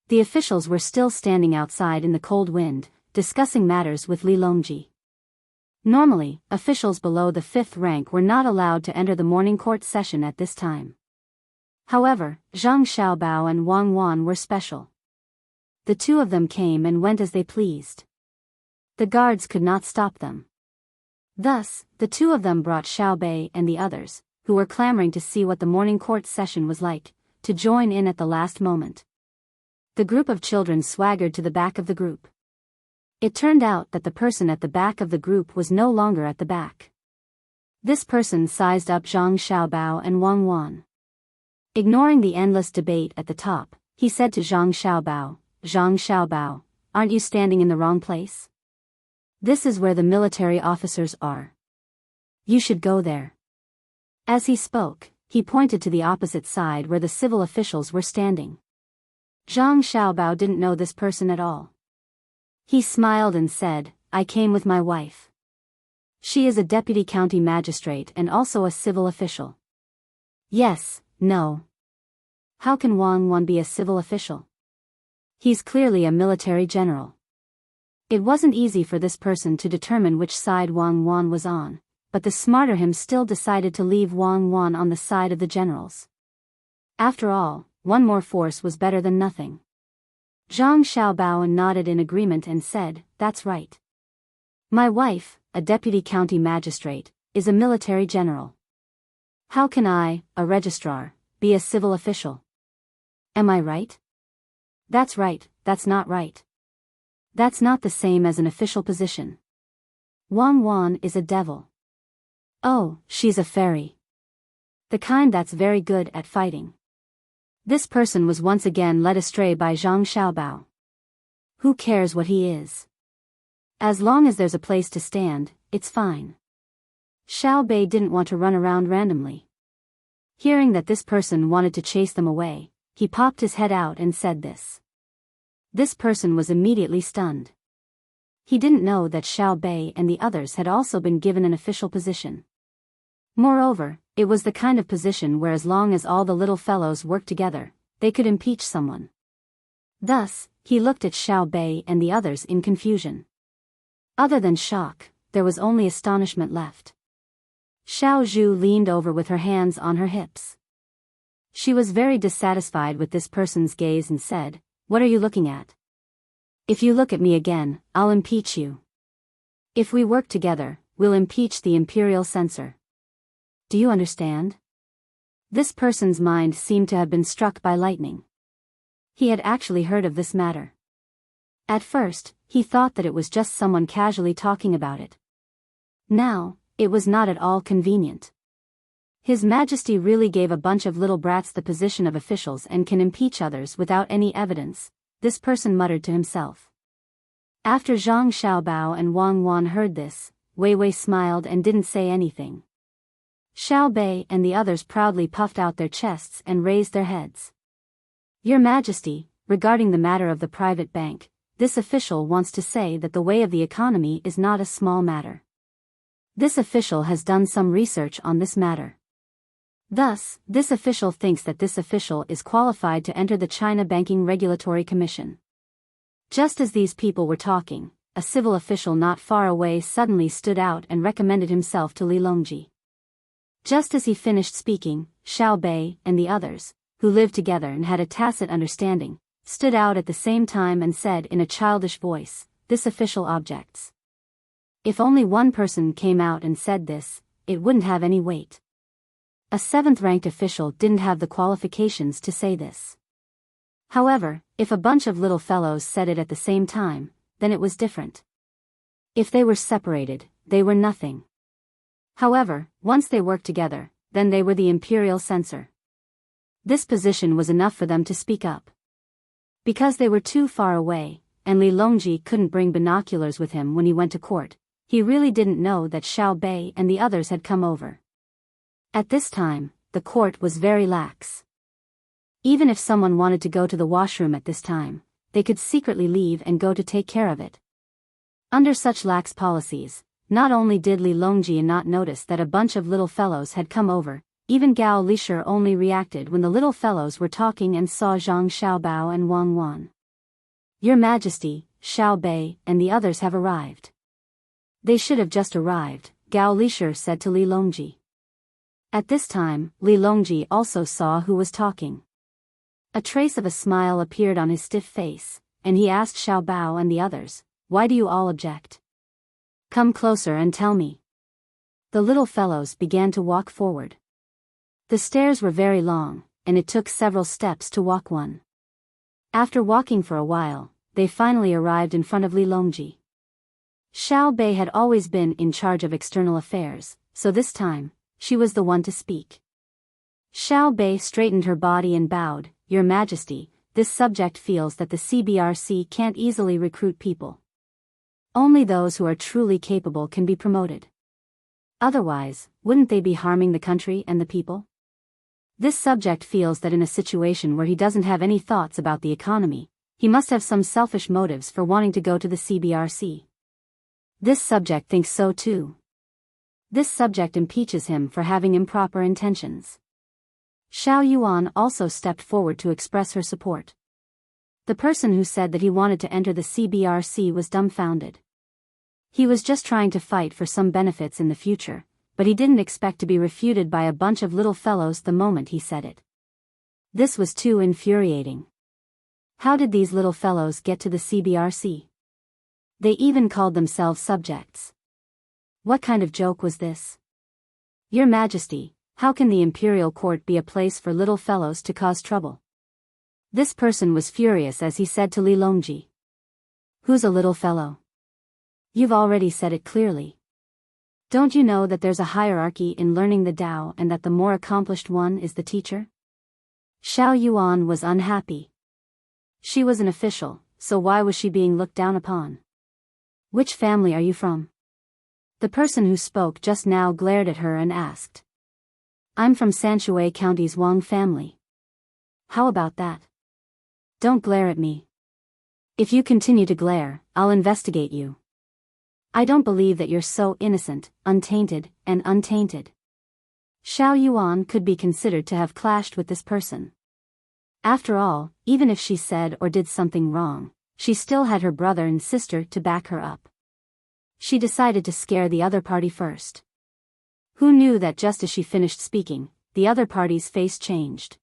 The officials were still standing outside in the cold wind, discussing matters with Li Longji. Normally, officials below the 5th rank were not allowed to enter the morning court session at this time. However, Zhang Xiaobao and Wang Wan were special. The two of them came and went as they pleased. The guards could not stop them. Thus, the two of them brought Xiao Bei and the others, who were clamoring to see what the morning court session was like, to join in at the last moment. The group of children swaggered to the back of the group. It turned out that the person at the back of the group was no longer at the back. This person sized up Zhang Xiaobao and Wang Wan. Ignoring the endless debate at the top, he said to Zhang Xiaobao, aren't you standing in the wrong place? This is where the military officers are. You should go there. As he spoke, he pointed to the opposite side where the civil officials were standing. Zhang Xiaobao didn't know this person at all. He smiled and said, I came with my wife. She is a deputy county magistrate and also a civil official. Yes, no. How can Wang Wan be a civil official? He's clearly a military general. It wasn't easy for this person to determine which side Wang Wan was on, but the smarter him still decided to leave Wang Wan on the side of the generals. After all, one more force was better than nothing. Zhang Xiaobao nodded in agreement and said, that's right. My wife, a deputy county magistrate, is a military general. How can I, a registrar, be a civil official? Am I right? That's right, that's not right. That's not the same as an official position. Wang Wan is a devil. Oh, she's a fairy. The kind that's very good at fighting. This person was once again led astray by Zhang Xiaobao. Who cares what he is? As long as there's a place to stand, it's fine. Xiao Bei didn't want to run around randomly. Hearing that this person wanted to chase them away, he popped his head out and said this. This person was immediately stunned. He didn't know that Xiao Bei and the others had also been given an official position. Moreover, it was the kind of position where as long as all the little fellows worked together, they could impeach someone. Thus, he looked at Xiao Bei and the others in confusion. Other than shock, there was only astonishment left. Xiao Zhu leaned over with her hands on her hips. She was very dissatisfied with this person's gaze and said, what are you looking at? If you look at me again, I'll impeach you. If we work together, we'll impeach the imperial censor. Do you understand? This person's mind seemed to have been struck by lightning. He had actually heard of this matter. At first, he thought that it was just someone casually talking about it. Now, it was not at all convenient. His Majesty really gave a bunch of little brats the position of officials and can impeach others without any evidence, this person muttered to himself. After Zhang Xiaobao and Wang Wan heard this, Wei Wei smiled and didn't say anything. Xiao Bei and the others proudly puffed out their chests and raised their heads. Your Majesty, regarding the matter of the private bank, this official wants to say that the way of the economy is not a small matter. This official has done some research on this matter. Thus, this official thinks that this official is qualified to enter the China Banking Regulatory Commission. Just as these people were talking, a civil official not far away suddenly stood out and recommended himself to Li Longji. Just as he finished speaking, Xiao Bei and the others, who lived together and had a tacit understanding, stood out at the same time and said in a childish voice, "This official objects." If only one person came out and said this, it wouldn't have any weight. A seventh-ranked official didn't have the qualifications to say this. However, if a bunch of little fellows said it at the same time, then it was different. If they were separated, they were nothing. However, once they worked together, then they were the imperial censor. This position was enough for them to speak up. Because they were too far away, and Li Longji couldn't bring binoculars with him when he went to court, he really didn't know that Xiao Bei and the others had come over. At this time, the court was very lax. Even if someone wanted to go to the washroom at this time, they could secretly leave and go to take care of it. Under such lax policies, not only did Li Longji not notice that a bunch of little fellows had come over, even Gao Lishir only reacted when the little fellows were talking and saw Zhang Xiaobao and Wang Wan. "Your Majesty, Xiao Bei and the others have arrived." "They should have just arrived," Gao Lishir said to Li Longji. At this time, Li Longji also saw who was talking. A trace of a smile appeared on his stiff face, and he asked Xiao Bao and the others, "Why do you all object? Come closer and tell me." The little fellows began to walk forward. The stairs were very long, and it took several steps to walk one. After walking for a while, they finally arrived in front of Li Longji. Xiao Bei had always been in charge of external affairs, so this time, she was the one to speak. Xiao Bei straightened her body and bowed, "Your Majesty, this subject feels that the CBRC can't easily recruit people. Only those who are truly capable can be promoted. Otherwise, wouldn't they be harming the country and the people? This subject feels that in a situation where he doesn't have any thoughts about the economy, he must have some selfish motives for wanting to go to the CBRC. This subject thinks so too. This subject impeaches him for having improper intentions." Xiao Yuan also stepped forward to express her support. The person who said that he wanted to enter the CBRC was dumbfounded. He was just trying to fight for some benefits in the future, but he didn't expect to be refuted by a bunch of little fellows the moment he said it. This was too infuriating. How did these little fellows get to the CBRC? They even called themselves subjects. What kind of joke was this? "Your Majesty, how can the imperial court be a place for little fellows to cause trouble?" This person was furious as he said to Li Longji. "Who's a little fellow? You've already said it clearly. Don't you know that there's a hierarchy in learning the Tao and that the more accomplished one is the teacher?" Xiao Yuan was unhappy. She was an official, so why was she being looked down upon? "Which family are you from?" The person who spoke just now glared at her and asked. "I'm from Sanshui County's Wang family." "How about that? Don't glare at me. If you continue to glare, I'll investigate you. I don't believe that you're so innocent, untainted, and untainted." Xiao Yuan could be considered to have clashed with this person. After all, even if she said or did something wrong, she still had her brother and sister to back her up. She decided to scare the other party first. Who knew that just as she finished speaking, the other party's face changed.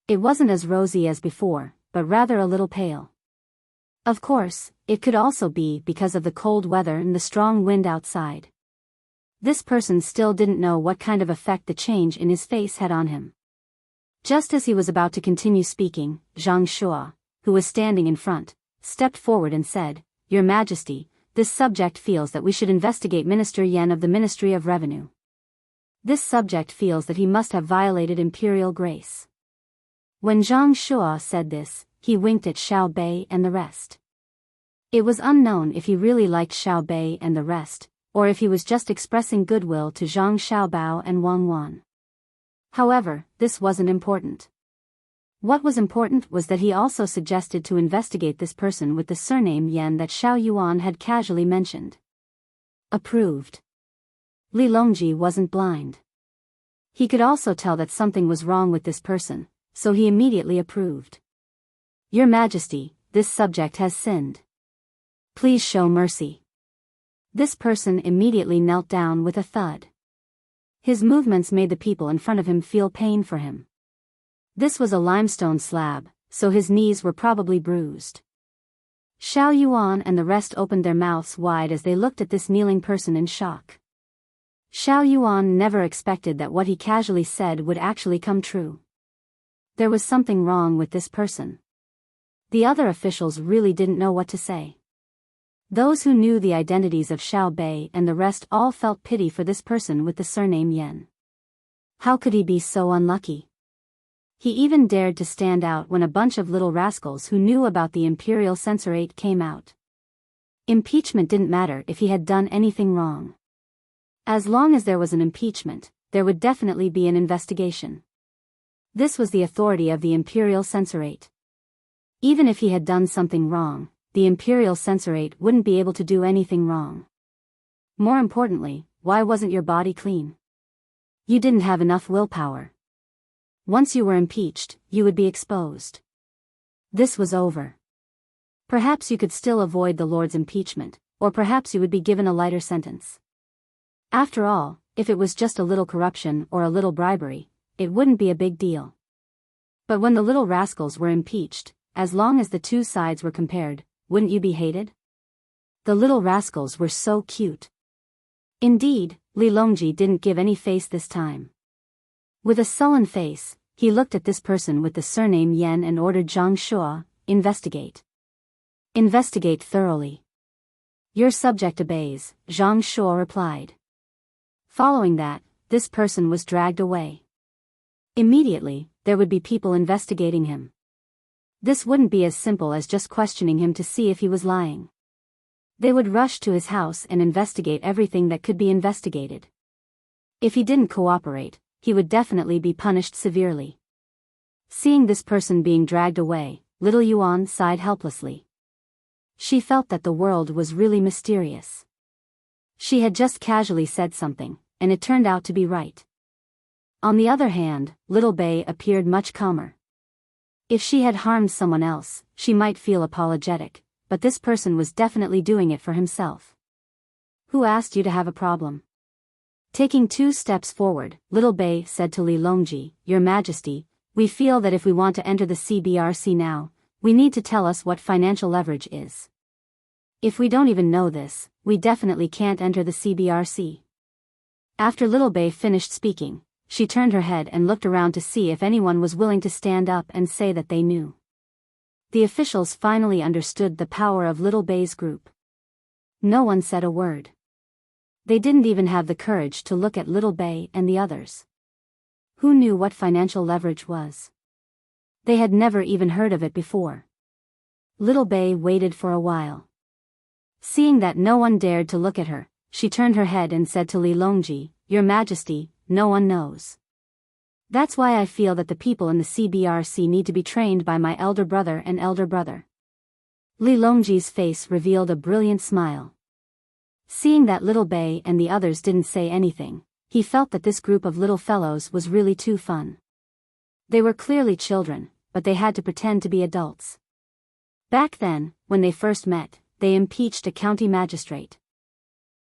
It wasn't as rosy as before, but rather a little pale. Of course, it could also be because of the cold weather and the strong wind outside. This person still didn't know what kind of effect the change in his face had on him. Just as he was about to continue speaking, Zhang Shua, who was standing in front, stepped forward and said, "Your Majesty, this subject feels that we should investigate Minister Yan of the Ministry of Revenue. This subject feels that he must have violated imperial grace." When Zhang Shua said this, he winked at Xiao Bei and the rest. It was unknown if he really liked Xiao Bei and the rest, or if he was just expressing goodwill to Zhang Xiaobao and Wang Wan. However, this wasn't important. What was important was that he also suggested to investigate this person with the surname Yan that Xiao Yuan had casually mentioned. Approved. Li Longji wasn't blind. He could also tell that something was wrong with this person, so he immediately approved. "Your Majesty, this subject has sinned. Please show mercy." This person immediately knelt down with a thud. His movements made the people in front of him feel pain for him. This was a limestone slab, so his knees were probably bruised. Xiao Yuan and the rest opened their mouths wide as they looked at this kneeling person in shock. Xiao Yuan never expected that what he casually said would actually come true. There was something wrong with this person. The other officials really didn't know what to say. Those who knew the identities of Xiao Bei and the rest all felt pity for this person with the surname Yan. How could he be so unlucky? He even dared to stand out when a bunch of little rascals who knew about the imperial censorate came out. Impeachment didn't matter if he had done anything wrong. As long as there was an impeachment, there would definitely be an investigation. This was the authority of the imperial censorate. Even if he had done something wrong, the imperial censorate wouldn't be able to do anything wrong. More importantly, why wasn't your body clean? You didn't have enough willpower. Once you were impeached, you would be exposed. This was over. Perhaps you could still avoid the Lord's impeachment, or perhaps you would be given a lighter sentence. After all, if it was just a little corruption or a little bribery, it wouldn't be a big deal. But when the little rascals were impeached, as long as the two sides were compared, wouldn't you be hated? The little rascals were so cute. Indeed, Li Longji didn't give any face this time. With a sullen face, he looked at this person with the surname Yan and ordered Zhang Shuo, investigate. Investigate thoroughly. Your subject obeys, Zhang Shuo replied. Following that, this person was dragged away. Immediately, there would be people investigating him. This wouldn't be as simple as just questioning him to see if he was lying. They would rush to his house and investigate everything that could be investigated. If he didn't cooperate, he would definitely be punished severely. Seeing this person being dragged away, little Yuan sighed helplessly. She felt that the world was really mysterious. She had just casually said something, and it turned out to be right. On the other hand, little Bei appeared much calmer. If she had harmed someone else, she might feel apologetic, but this person was definitely doing it for himself. Who asked you to have a problem? Taking 2 steps forward, little Bei said to Li Longji, Your Majesty, we feel that if we want to enter the CBRC now, we need to tell us what financial leverage is. If we don't even know this, we definitely can't enter the CBRC. After little Bei finished speaking, she turned her head and looked around to see if anyone was willing to stand up and say that they knew. The officials finally understood the power of little Bei's group. No one said a word. They didn't even have the courage to look at little Bei and the others. Who knew what financial leverage was? They had never even heard of it before. Little Bei waited for a while. Seeing that no one dared to look at her, she turned her head and said to Li Longji, Your Majesty, no one knows. That's why I feel that the people in the CBRC need to be trained by my elder brother and elder brother. Li Longji's face revealed a brilliant smile. Seeing that little Bei and the others didn't say anything, he felt that this group of little fellows was really too fun. They were clearly children, but they had to pretend to be adults. Back then, when they first met, they impeached a county magistrate.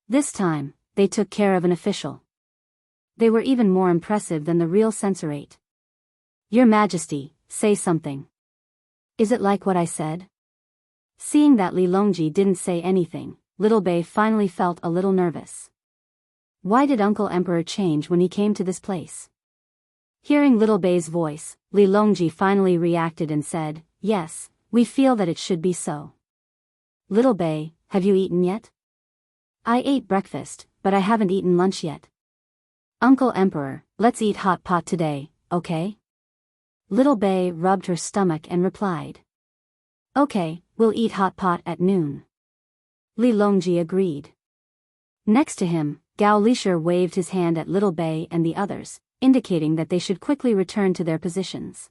This time, they took care of an official. They were even more impressive than the real censorate. Your Majesty, say something. Is it like what I said? Seeing that Li Longji didn't say anything, little Bei finally felt a little nervous. Why did Uncle Emperor change when he came to this place? Hearing little Bei's voice, Li Longji finally reacted and said, Yes, we feel that it should be so. Little Bei, have you eaten yet? I ate breakfast, but I haven't eaten lunch yet. Uncle Emperor, let's eat hot pot today, okay? Little Bei rubbed her stomach and replied. Okay, we'll eat hot pot at noon. Li Longji agreed. Next to him, Gao Lisher waved his hand at little Bei and the others, indicating that they should quickly return to their positions.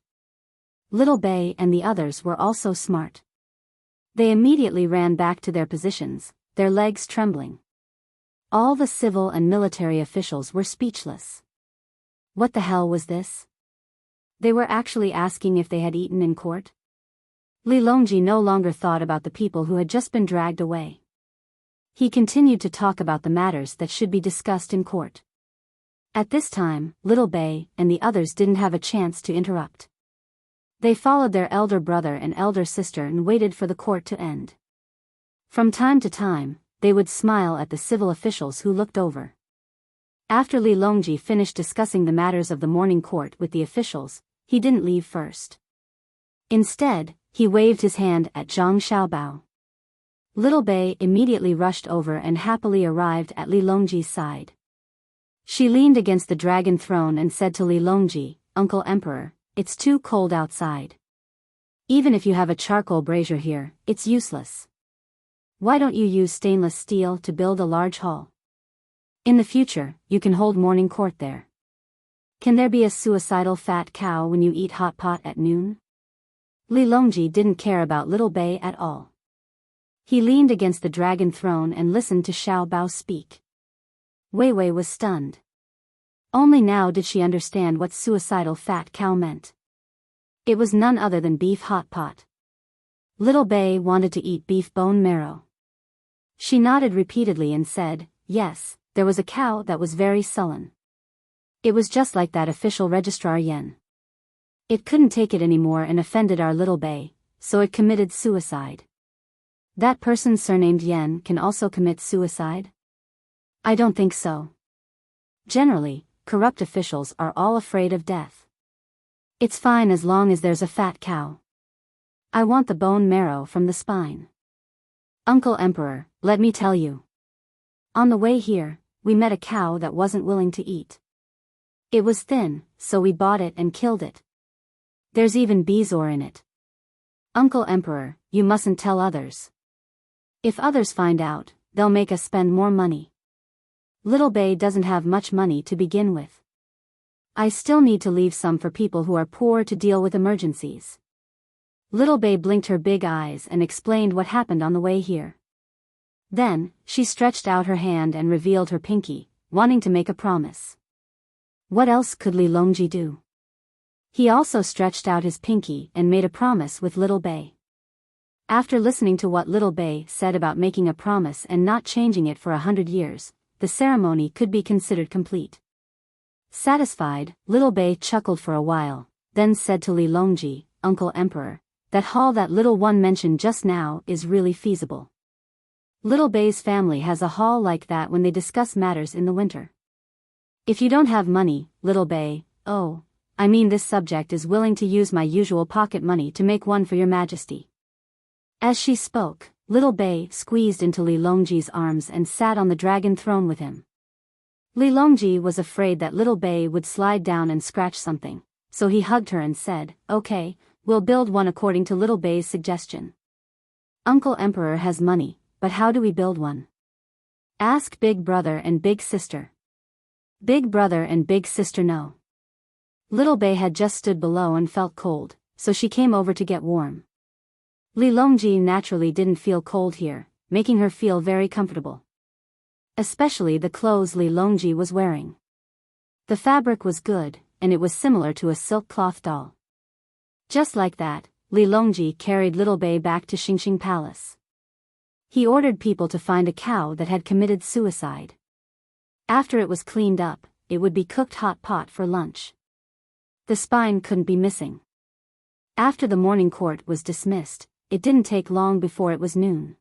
Little Bei and the others were also smart. They immediately ran back to their positions, their legs trembling. All the civil and military officials were speechless. What the hell was this? They were actually asking if they had eaten in court? Li Longji no longer thought about the people who had just been dragged away. He continued to talk about the matters that should be discussed in court. At this time, little Bei and the others didn't have a chance to interrupt. They followed their elder brother and elder sister and waited for the court to end. From time to time, they would smile at the civil officials who looked over. After Li Longji finished discussing the matters of the morning court with the officials, he didn't leave first. Instead, he waved his hand at Zhang Xiaobao. Little Bei immediately rushed over and happily arrived at Li Longji's side. She leaned against the dragon throne and said to Li Longji, "Uncle Emperor, it's too cold outside. Even if you have a charcoal brazier here, it's useless. Why don't you use stainless steel to build a large hall? In the future, you can hold morning court there. Can there be a suicidal fat cow when you eat hot pot at noon?" Li Longji didn't care about Little Bei at all. He leaned against the dragon throne and listened to Xiao Bao speak. Wei Wei was stunned. Only now did she understand what suicidal fat cow meant. It was none other than beef hot pot. Little Bei wanted to eat beef bone marrow. She nodded repeatedly and said, "Yes, there was a cow that was very sullen. It was just like that official registrar Yen. It couldn't take it anymore and offended our Little Bei, so it committed suicide." That person surnamed Yen can also commit suicide? I don't think so. Generally, corrupt officials are all afraid of death. It's fine as long as there's a fat cow. I want the bone marrow from the spine. Uncle Emperor, let me tell you. On the way here, we met a cow that wasn't willing to eat. It was thin, so we bought it and killed it. There's even bezoar in it. Uncle Emperor, you mustn't tell others. If others find out, they'll make us spend more money. Little Bei doesn't have much money to begin with. I still need to leave some for people who are poor to deal with emergencies. Little Bei blinked her big eyes and explained what happened on the way here. Then, she stretched out her hand and revealed her pinky, wanting to make a promise. What else could Li Longji do? He also stretched out his pinky and made a promise with Little Bei. After listening to what Little Bei said about making a promise and not changing it for 100 years, the ceremony could be considered complete. Satisfied, Little Bei chuckled for a while, then said to Li Longji, "Uncle Emperor, that hall that little one mentioned just now is really feasible. Little Bei's family has a hall like that when they discuss matters in the winter. If you don't have money, Little Bei, this subject is willing to use my usual pocket money to make one for your majesty." As she spoke, Little Bei squeezed into Li Longji's arms and sat on the dragon throne with him. Li Longji was afraid that Little Bei would slide down and scratch something, so he hugged her and said, "Okay, we'll build one according to Little Bei's suggestion." Uncle Emperor has money, but how do we build one? Ask Big Brother and Big Sister. Big Brother and Big Sister know. Little Bei had just stood below and felt cold, so she came over to get warm. Li Longji naturally didn't feel cold here, making her feel very comfortable. Especially the clothes Li Longji was wearing. The fabric was good, and it was similar to a silk cloth doll. Just like that, Li Longji carried Little Bei back to Xingxing Palace. He ordered people to find a cow that had committed suicide. After it was cleaned up, it would be cooked hot pot for lunch. The spine couldn't be missing. After the morning court was dismissed, it didn't take long before it was noon.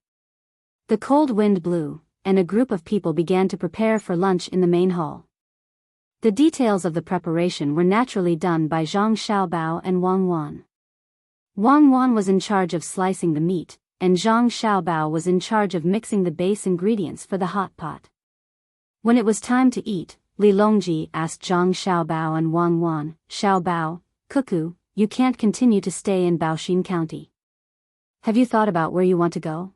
The cold wind blew, and a group of people began to prepare for lunch in the main hall. The details of the preparation were naturally done by Zhang Xiaobao and Wang Wan. Wang Wan was in charge of slicing the meat, and Zhang Xiaobao was in charge of mixing the base ingredients for the hot pot. When it was time to eat, Li Longji asked Zhang Xiaobao and Wang Wan, "Xiaobao, Cuckoo, you can't continue to stay in Baoxin County. Have you thought about where you want to go?"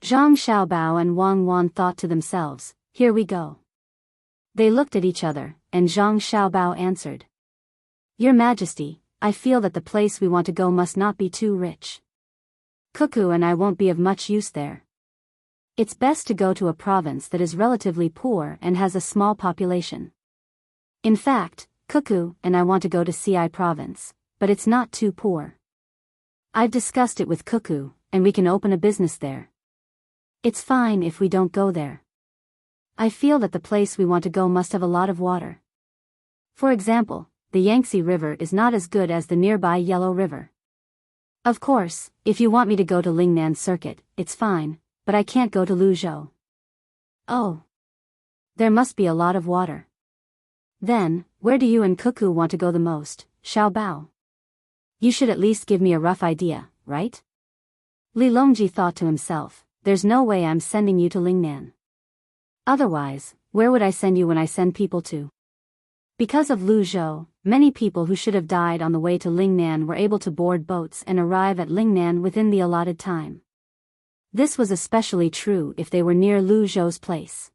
Zhang Xiaobao and Wang Wan thought to themselves, "Here we go." They looked at each other, and Zhang Xiaobao answered, "Your Majesty, I feel that the place we want to go must not be too rich. Cuckoo and I won't be of much use there. It's best to go to a province that is relatively poor and has a small population. In fact, Cuckoo and I want to go to Ci province, but it's not too poor. I've discussed it with Cuckoo, and we can open a business there. It's fine if we don't go there. I feel that the place we want to go must have a lot of water. For example, the Yangtze River is not as good as the nearby Yellow River. Of course, if you want me to go to Lingnan Circuit, it's fine, but I can't go to Luzhou. Oh. There must be a lot of water. Then, where do you and Cuckoo want to go the most, Xiaobao? You should at least give me a rough idea, right? Li Longji thought to himself, there's no way I'm sending you to Lingnan. Otherwise, where would I send you when I send people to? Because of Luzhou, many people who should have died on the way to Lingnan were able to board boats and arrive at Lingnan within the allotted time. This was especially true if they were near Luzhou's place.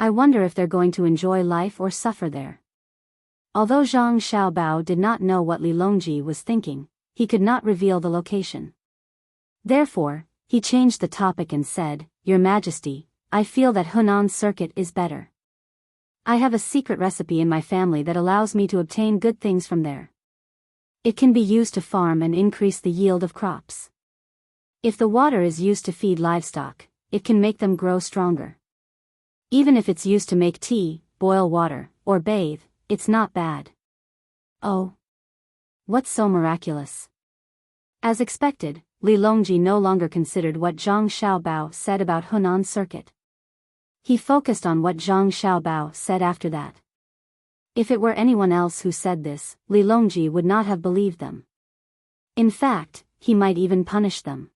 I wonder if they're going to enjoy life or suffer there. Although Zhang Xiaobao did not know what Li Longji was thinking, he could not reveal the location. Therefore, he changed the topic and said, Your Majesty, I feel that Hunan Circuit is better. I have a secret recipe in my family that allows me to obtain good things from there. It can be used to farm and increase the yield of crops. If the water is used to feed livestock, it can make them grow stronger. Even if it's used to make tea, boil water, or bathe, it's not bad. Oh. What's so miraculous? As expected, Li Longji no longer considered what Zhang Xiaobao said about Hunan Circuit. He focused on what Zhang Xiaobao said after that. If it were anyone else who said this, Li Longji would not have believed them. In fact, he might even punish them.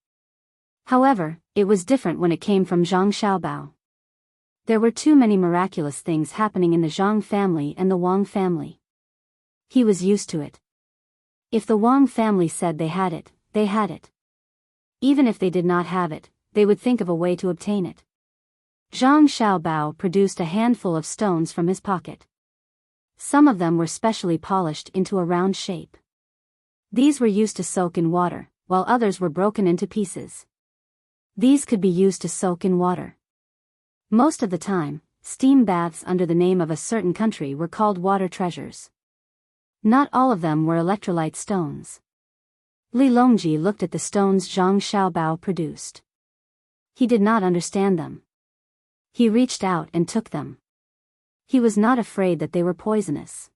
However, it was different when it came from Zhang Xiaobao. There were too many miraculous things happening in the Zhang family and the Wang family. He was used to it. If the Wang family said they had it, they had it. Even if they did not have it, they would think of a way to obtain it. Zhang Xiaobao produced a handful of stones from his pocket. Some of them were specially polished into a round shape. These were used to soak in water, while others were broken into pieces. These could be used to soak in water. Most of the time, steam baths under the name of a certain country were called water treasures. Not all of them were electrolyte stones. Li Longji looked at the stones Zhang Xiaobao produced. He did not understand them. He reached out and took them. He was not afraid that they were poisonous.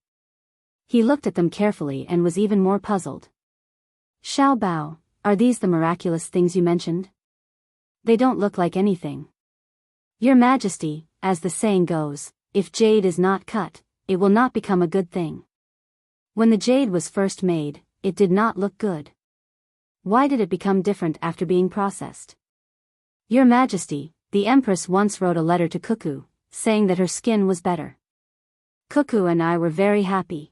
He looked at them carefully and was even more puzzled. Xiaobao, are these the miraculous things you mentioned? They don't look like anything. Your Majesty, as the saying goes, if jade is not cut, it will not become a good thing. When the jade was first made, it did not look good. Why did it become different after being processed? Your Majesty, the Empress once wrote a letter to Cuckoo, saying that her skin was better. Cuckoo and I were very happy.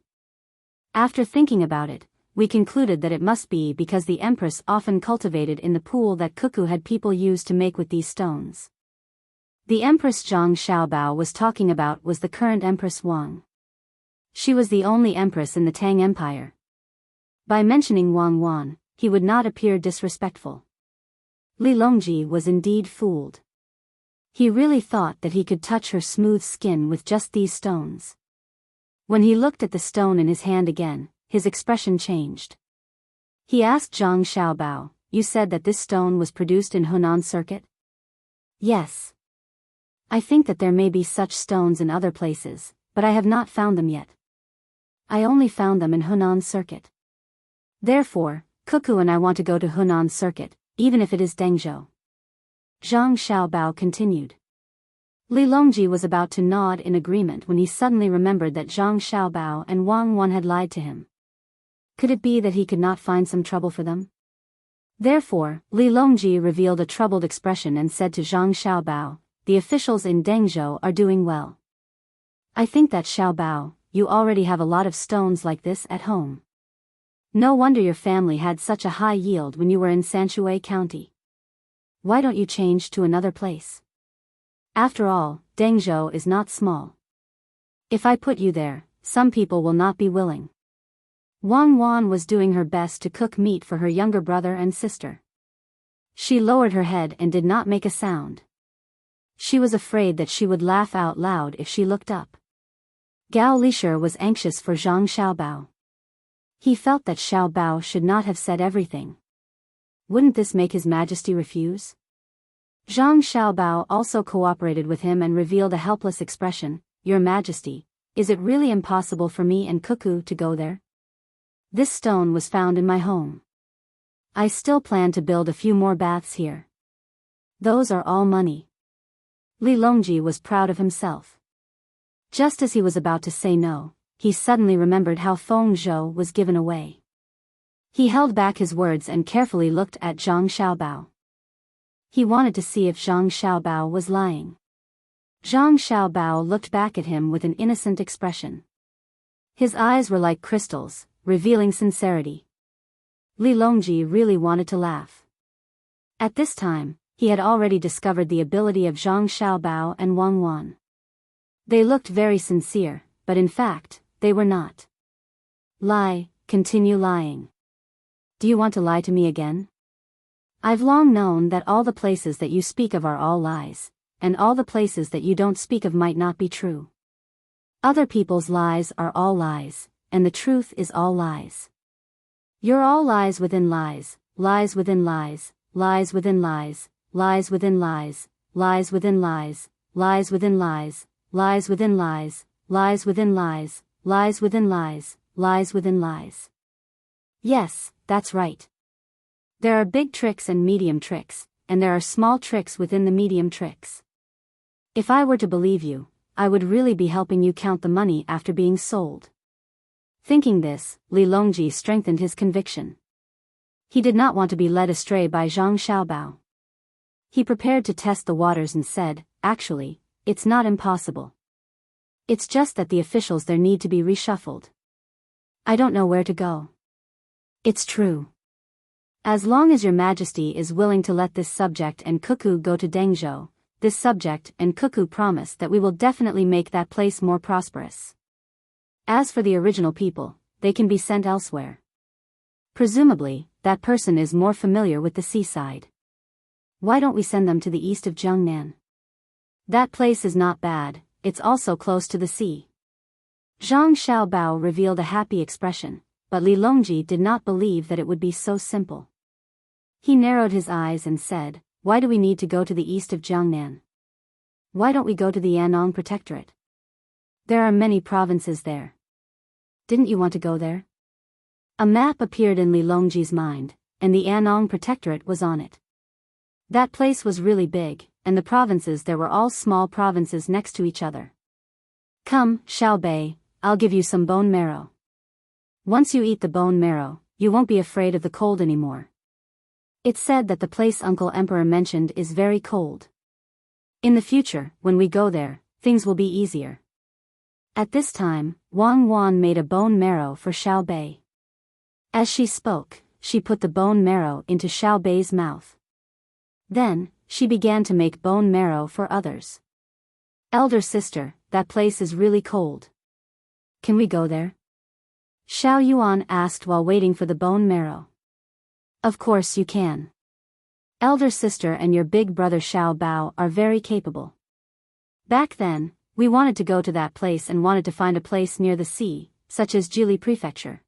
After thinking about it, we concluded that it must be because the Empress often cultivated in the pool that Cuckoo had people use to make with these stones. The Empress Zhang Xiaobao was talking about was the current Empress Wang. She was the only empress in the Tang Empire. By mentioning Wang Wan, he would not appear disrespectful. Li Longji was indeed fooled. He really thought that he could touch her smooth skin with just these stones. When he looked at the stone in his hand again, his expression changed. He asked Zhang Xiaobao, You said that this stone was produced in Hunan Circuit? Yes. I think that there may be such stones in other places, but I have not found them yet. I only found them in Hunan Circuit. Therefore, Cuckoo and I want to go to Hunan Circuit, even if it is Dengzhou. Zhang Xiaobao continued. Li Longji was about to nod in agreement when he suddenly remembered that Zhang Xiaobao and Wang Wan had lied to him. Could it be that he could not find some trouble for them? Therefore, Li Longji revealed a troubled expression and said to Zhang Xiaobao, The officials in Dengzhou are doing well. I think that Xiaobao, you already have a lot of stones like this at home. No wonder your family had such a high yield when you were in Sanshui County. Why don't you change to another place? After all, Dengzhou is not small. If I put you there, some people will not be willing. Wang Wan was doing her best to cook meat for her younger brother and sister. She lowered her head and did not make a sound. She was afraid that she would laugh out loud if she looked up. Gao Lisher was anxious for Zhang Xiaobao. He felt that Xiaobao should not have said everything. Wouldn't this make His Majesty refuse? Zhang Xiaobao also cooperated with him and revealed a helpless expression, Your Majesty, is it really impossible for me and Cuckoo to go there? This stone was found in my home. I still plan to build a few more baths here. Those are all money. Li Longji was proud of himself. Just as he was about to say no, he suddenly remembered how Feng Zhou was given away. He held back his words and carefully looked at Zhang Xiaobao. He wanted to see if Zhang Xiaobao was lying. Zhang Xiaobao looked back at him with an innocent expression. His eyes were like crystals, revealing sincerity. Li Longji really wanted to laugh. At this time, he had already discovered the ability of Zhang Xiaobao and Wang Wan. They looked very sincere, but in fact, they were not. Lie, continue lying. Do you want to lie to me again? I've long known that all the places that you speak of are all lies, and all the places that you don't speak of might not be true. Other people's lies are all lies, and the truth is all lies. You're all lies within lies, lies within lies, lies within lies, lies within lies, lies within lies, lies within lies, lies within lies, lies within lies, lies within lies, lies within lies. Yes, that's right. There are big tricks and medium tricks, and there are small tricks within the medium tricks. If I were to believe you, I would really be helping you count the money after being sold. Thinking this, Li Longji strengthened his conviction. He did not want to be led astray by Zhang Xiaobao. He prepared to test the waters and said, actually, it's not impossible. It's just that the officials there need to be reshuffled. I don't know where to go. It's true. As long as your majesty is willing to let this subject and Cuckoo go to Dengzhou, this subject and Cuckoo promise that we will definitely make that place more prosperous. As for the original people, they can be sent elsewhere. Presumably, that person is more familiar with the seaside. Why don't we send them to the east of Jiangnan? That place is not bad, it's also close to the sea. Zhang Xiaobao revealed a happy expression, but Li Longji did not believe that it would be so simple. He narrowed his eyes and said, why do we need to go to the east of Jiangnan? Why don't we go to the Anong Protectorate? There are many provinces there. Didn't you want to go there? A map appeared in Li Longji's mind, and the Anong Protectorate was on it. That place was really big, and the provinces there were all small provinces next to each other. Come, Xiaobei, I'll give you some bone marrow. Once you eat the bone marrow, you won't be afraid of the cold anymore. It's said that the place Uncle Emperor mentioned is very cold. In the future, when we go there, things will be easier. At this time, Wang Wan made a bone marrow for Xiaobei. As she spoke, she put the bone marrow into Xiaobei's mouth. Then, she began to make bone marrow for others. Elder sister, that place is really cold. Can we go there? Xiao Yuan asked while waiting for the bone marrow. Of course you can. Elder sister and your big brother Xiao Bao are very capable. Back then, we wanted to go to that place and wanted to find a place near the sea, such as Jili Prefecture.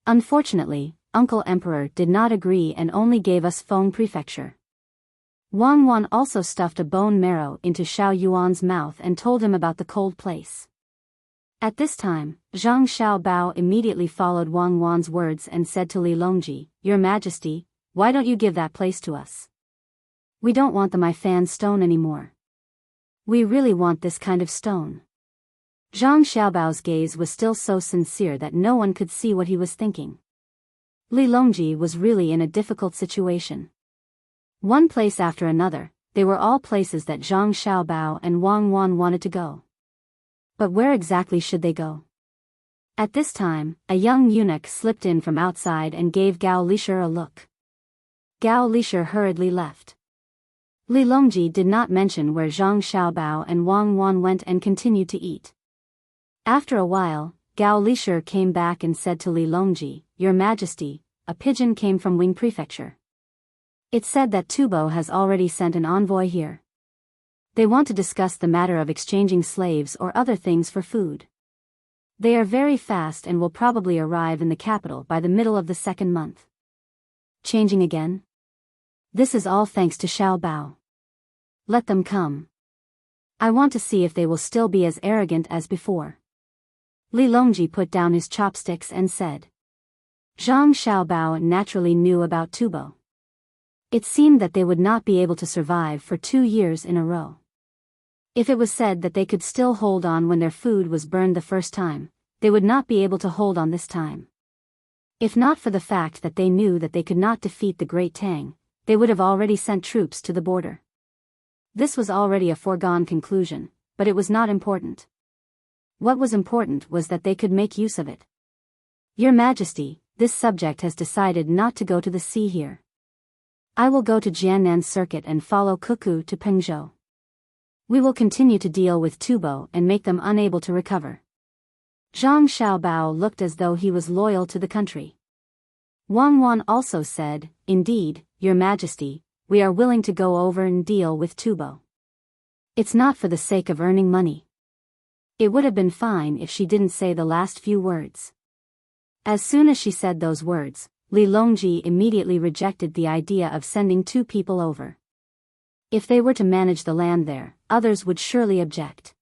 Unfortunately, Uncle Emperor did not agree and only gave us Feng Prefecture. Wang Wan also stuffed a bone marrow into Xiao Yuan's mouth and told him about the cold place. At this time, Zhang Xiaobao immediately followed Wang Wan's words and said to Li Longji, Your Majesty, why don't you give that place to us? We don't want the Maifan stone anymore. We really want this kind of stone. Zhang Xiaobao's gaze was still so sincere that no one could see what he was thinking. Li Longji was really in a difficult situation. One place after another, they were all places that Zhang Xiaobao and Wang Wan wanted to go. But where exactly should they go? At this time, a young eunuch slipped in from outside and gave Gao Lishir a look. Gao Lishir hurriedly left. Li Longji did not mention where Zhang Xiaobao and Wang Wan went and continued to eat. After a while, Gao Lishir came back and said to Li Longji, Your Majesty, a pigeon came from Wing Prefecture. It said that Tubo has already sent an envoy here. They want to discuss the matter of exchanging slaves or other things for food. They are very fast and will probably arrive in the capital by the middle of the second month. Changing again? This is all thanks to Xiao Bao. Let them come. I want to see if they will still be as arrogant as before. Li Longji put down his chopsticks and said. Zhang Xiaobao naturally knew about Tubo. It seemed that they would not be able to survive for 2 years in a row. If it was said that they could still hold on when their food was burned the first time, they would not be able to hold on this time. If not for the fact that they knew that they could not defeat the great Tang, they would have already sent troops to the border. This was already a foregone conclusion, but it was not important. What was important was that they could make use of it. Your Majesty, this subject has decided not to go to the sea here. I will go to Jiannan's circuit and follow Cuckoo to Pengzhou. We will continue to deal with Tubo and make them unable to recover. Zhang Xiaobao looked as though he was loyal to the country. Wang Wan also said, Indeed, Your Majesty, we are willing to go over and deal with Tubo. It's not for the sake of earning money. It would have been fine if she didn't say the last few words. As soon as she said those words, Li Longji immediately rejected the idea of sending 2 people over. If they were to manage the land there, others would surely object.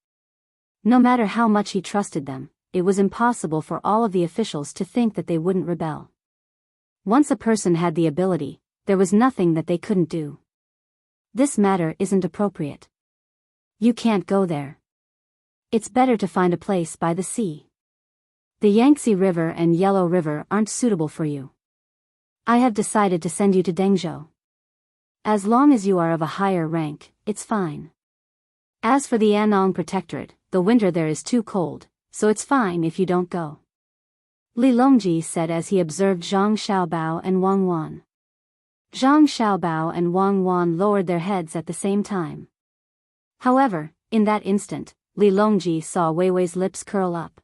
No matter how much he trusted them, it was impossible for all of the officials to think that they wouldn't rebel. Once a person had the ability, there was nothing that they couldn't do. This matter isn't appropriate. You can't go there. It's better to find a place by the sea. The Yangtze River and Yellow River aren't suitable for you. I have decided to send you to Dengzhou. As long as you are of a higher rank, it's fine. As for the Annong Protectorate, the winter there is too cold, so it's fine if you don't go. Li Longji said as he observed Zhang Xiaobao and Wang Wan. Zhang Xiaobao and Wang Wan lowered their heads at the same time. However, in that instant, Li Longji saw Wei Wei's lips curl up.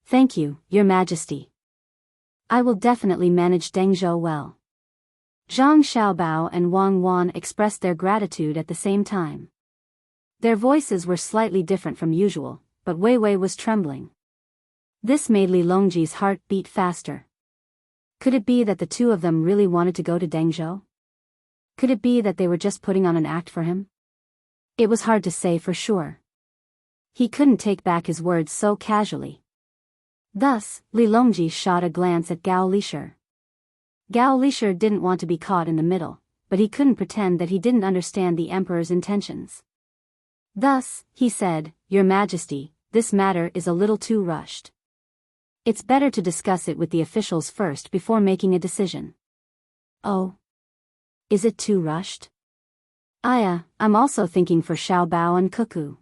Thank you, Your Majesty. I will definitely manage Dengzhou well. Zhang Xiaobao and Wang Wan expressed their gratitude at the same time. Their voices were slightly different from usual, but Wei Wei was trembling. This made Li Longji's heart beat faster. Could it be that the 2 of them really wanted to go to Dengzhou? Could it be that they were just putting on an act for him? It was hard to say for sure. He couldn't take back his words so casually. Thus, Li Longji shot a glance at Gao Lishur. Gao Lishur didn't want to be caught in the middle, but he couldn't pretend that he didn't understand the emperor's intentions. Thus, he said, Your Majesty, this matter is a little too rushed. It's better to discuss it with the officials first before making a decision. Oh. Is it too rushed? I'm also thinking for Xiaobao and Cuckoo.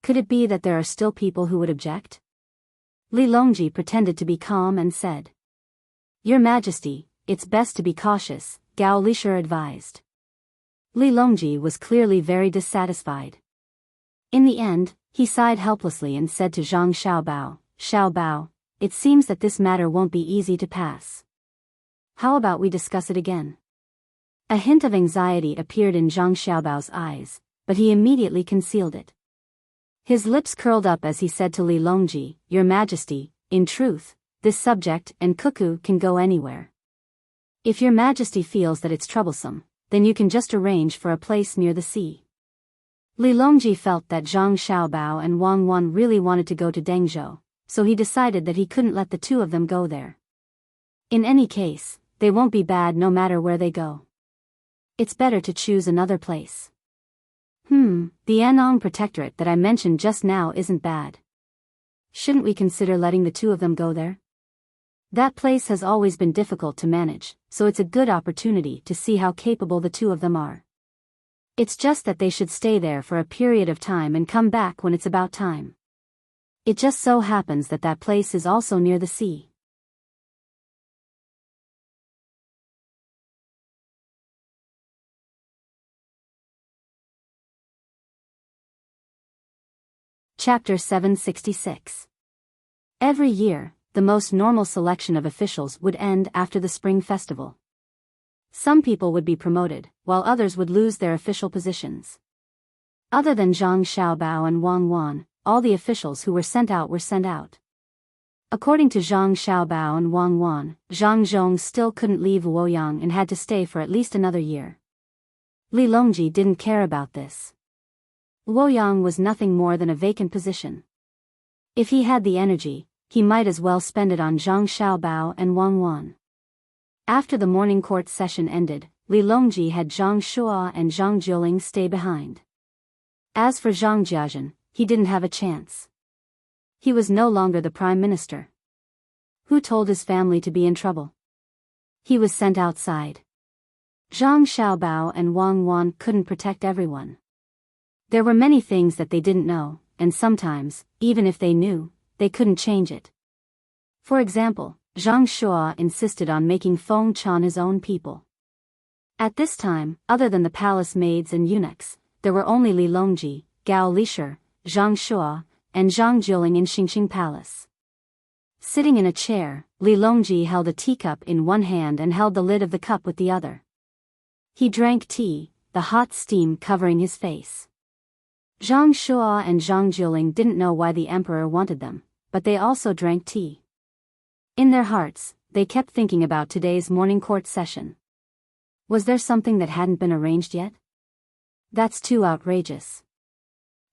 Could it be that there are still people who would object? Li Longji pretended to be calm and said. Your Majesty, it's best to be cautious, Gao Lishur advised. Li Longji was clearly very dissatisfied. In the end, he sighed helplessly and said to Zhang Xiaobao, Xiaobao, it seems that this matter won't be easy to pass. How about we discuss it again? A hint of anxiety appeared in Zhang Xiaobao's eyes, but he immediately concealed it. His lips curled up as he said to Li Longji, Your Majesty, in truth, this subject and Cuckoo can go anywhere. If Your Majesty feels that it's troublesome, then you can just arrange for a place near the sea. Li Longji felt that Zhang Xiaobao and Wang Wan really wanted to go to Dengzhou, so he decided that he couldn't let the 2 of them go there. In any case, they won't be bad no matter where they go. It's better to choose another place. The Annong Protectorate that I mentioned just now isn't bad. Shouldn't we consider letting the 2 of them go there? That place has always been difficult to manage, so it's a good opportunity to see how capable the 2 of them are. It's just that they should stay there for a period of time and come back when it's about time. It just so happens that that place is also near the sea. Chapter 766. Every year, the most normal selection of officials would end after the Spring Festival. Some people would be promoted, while others would lose their official positions. Other than Zhang Xiaobao and Wang Wan, all the officials who were sent out were sent out. According to Zhang Xiaobao and Wang Wan, Zhang Zhong still couldn't leave Luoyang and had to stay for at least another year. Li Longji didn't care about this. Luoyang was nothing more than a vacant position. If he had the energy, he might as well spend it on Zhang Xiaobao and Wang Wan. After the morning court session ended, Li Longji had Zhang Shuo and Zhang Jiuling stay behind. As for Zhang Jiazhen, he didn't have a chance. He was no longer the prime minister. Who told his family to be in trouble? He was sent outside. Zhang Xiaobao and Wang Wan couldn't protect everyone. There were many things that they didn't know, and sometimes, even if they knew, they couldn't change it. For example, Zhang Shuo insisted on making Feng Chan his own people. At this time, other than the palace maids and eunuchs, there were only Li Longji, Gao Lishir, Zhang Shuo, and Zhang Jiuling in Xingxing Palace. Sitting in a chair, Li Longji held a teacup in one hand and held the lid of the cup with the other. He drank tea, the hot steam covering his face. Zhang Shuo and Zhang Jiuling didn't know why the emperor wanted them, but they also drank tea. In their hearts, they kept thinking about today's morning court session. Was there something that hadn't been arranged yet? That's too outrageous.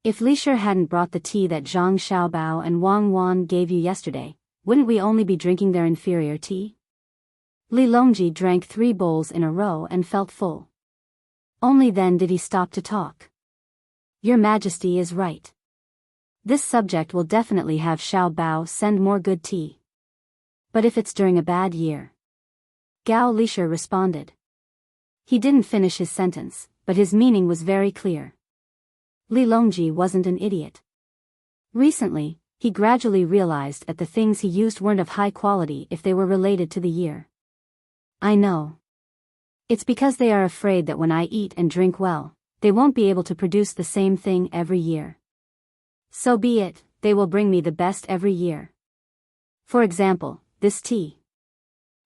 If Lishir hadn't brought the tea that Zhang Xiaobao and Wang Wan gave you yesterday, wouldn't we only be drinking their inferior tea? Li Longji drank 3 bowls in a row and felt full. Only then did he stop to talk. Your Majesty is right. This subject will definitely have Xiaobao send more good tea. But if it's during a bad year? Gao Lishir responded. He didn't finish his sentence, but his meaning was very clear. Li Longji wasn't an idiot. Recently, he gradually realized that the things he used weren't of high quality if they were related to the year. I know. It's because they are afraid that when I eat and drink well, they won't be able to produce the same thing every year. So be it, they will bring me the best every year. For example, this tea.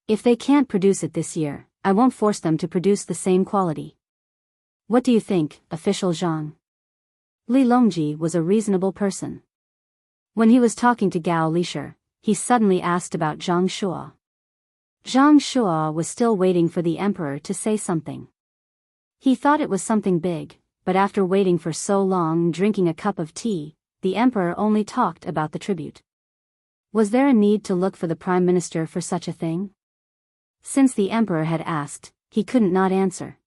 If they can't produce it this year, I won't force them to produce the same quality. What do you think, Official Zhang? Li Longji was a reasonable person. When he was talking to Gao Lishir, he suddenly asked about Zhang Shuo. Zhang Shuo was still waiting for the emperor to say something. He thought it was something big, but after waiting for so long and drinking a cup of tea, the emperor only talked about the tribute. Was there a need to look for the prime minister for such a thing? Since the emperor had asked, he couldn't not answer.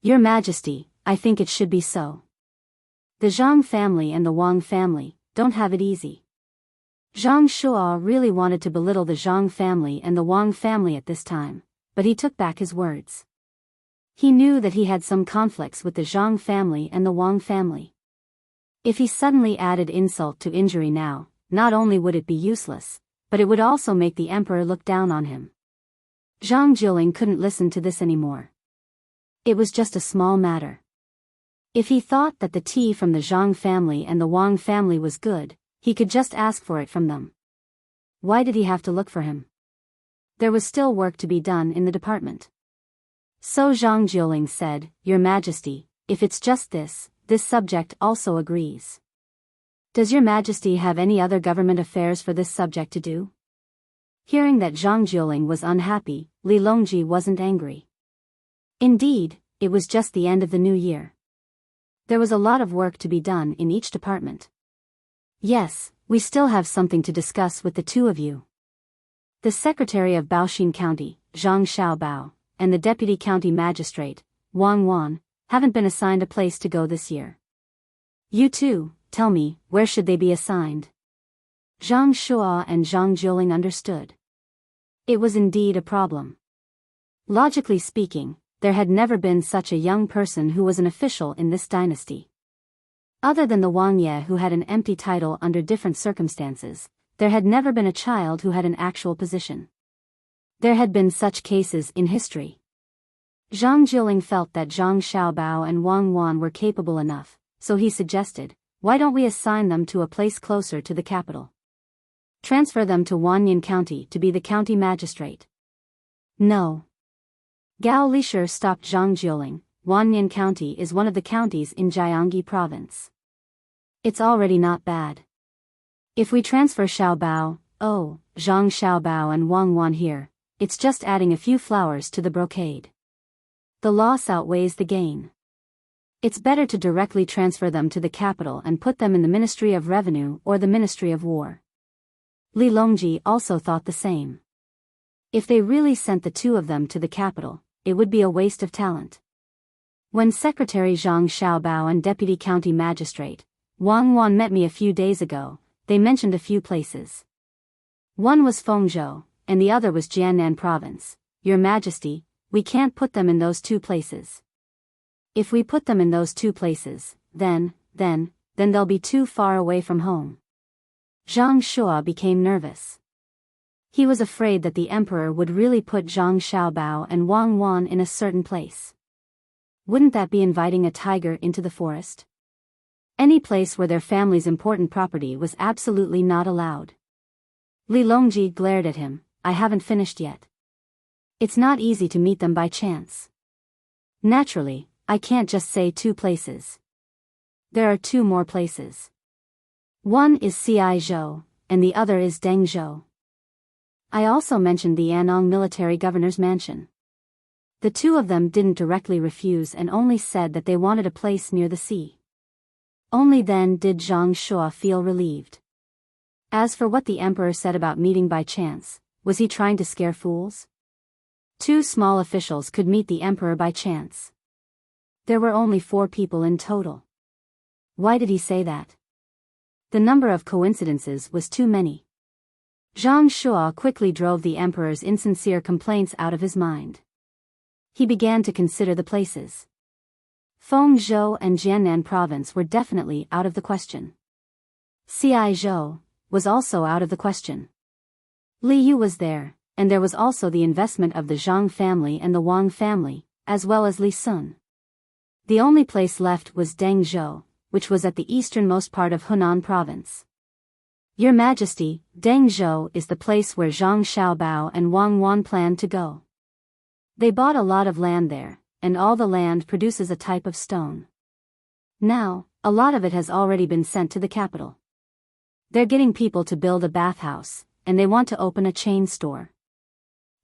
Your Majesty, I think it should be so. The Zhang family and the Wang family don't have it easy. Zhang Shuo really wanted to belittle the Zhang family and the Wang family at this time, but he took back his words. He knew that he had some conflicts with the Zhang family and the Wang family. If he suddenly added insult to injury now, not only would it be useless, but it would also make the emperor look down on him. Zhang Jiuling couldn't listen to this anymore. It was just a small matter. If he thought that the tea from the Zhang family and the Wang family was good, he could just ask for it from them. Why did he have to look for him? There was still work to be done in the department. So Zhang Jiuling said, Your Majesty, if it's just this subject also agrees. Does Your Majesty have any other government affairs for this subject to do? Hearing that Zhang Jiuling was unhappy, Li Longji wasn't angry. Indeed, it was just the end of the new year. There was a lot of work to be done in each department. Yes, we still have something to discuss with the two of you. The Secretary of Baoxin County, Zhang Xiaobao, and the Deputy County Magistrate, Wang Wan, haven't been assigned a place to go this year. You two, tell me, where should they be assigned? Zhang Shuo and Zhang Jiuling understood. It was indeed a problem. Logically speaking, there had never been such a young person who was an official in this dynasty. Other than the Wang Ye who had an empty title under different circumstances, there had never been a child who had an actual position. There had been such cases in history. Zhang Jiuling felt that Zhang Xiaobao and Wang Wan were capable enough, so he suggested, why don't we assign them to a place closer to the capital? Transfer them to Wanyan County to be the county magistrate. No. Gao Lishir stopped Zhang Jiuling. Wanyan County is one of the counties in Jiangxi province. It's already not bad. If we transfer Zhang Xiaobao and Wang Wan here, it's just adding a few flowers to the brocade. The loss outweighs the gain. It's better to directly transfer them to the capital and put them in the Ministry of Revenue or the Ministry of War. Li Longji also thought the same. If they really sent the two of them to the capital, it would be a waste of talent. When Secretary Zhang Xiaobao and Deputy County Magistrate Wang Wan met me a few days ago, they mentioned a few places. One was Fengzhou, and the other was Jiannan Province. Your Majesty, we can't put them in those two places. If we put them in those two places, then they'll be too far away from home. Zhang Shua became nervous. He was afraid that the emperor would really put Zhang Xiaobao and Wang Wan in a certain place. Wouldn't that be inviting a tiger into the forest? Any place where their family's important property was absolutely not allowed. Li Longji glared at him. I haven't finished yet. It's not easy to meet them by chance. Naturally, I can't just say two places. There are two more places. One is Ciizhou, and the other is Dengzhou. I also mentioned the Anong military governor's mansion. The two of them didn't directly refuse and only said that they wanted a place near the sea. Only then did Zhang Shua feel relieved. As for what the emperor said about meeting by chance, was he trying to scare fools? Two small officials could meet the emperor by chance. There were only 4 people in total. Why did he say that? The number of coincidences was too many. Zhang Shua quickly drove the emperor's insincere complaints out of his mind. He began to consider the places. Fengzhou and Jiannan Province were definitely out of the question. Ciizhou was also out of the question. Li Yu was there, and there was also the investment of the Zhang family and the Wang family, as well as Li Sun. The only place left was Dengzhou, which was at the easternmost part of Hunan Province. Your Majesty, Dengzhou is the place where Zhang Xiaobao and Wang Wan planned to go. They bought a lot of land there, and all the land produces a type of stone. Now, a lot of it has already been sent to the capital. They're getting people to build a bathhouse, and they want to open a chain store.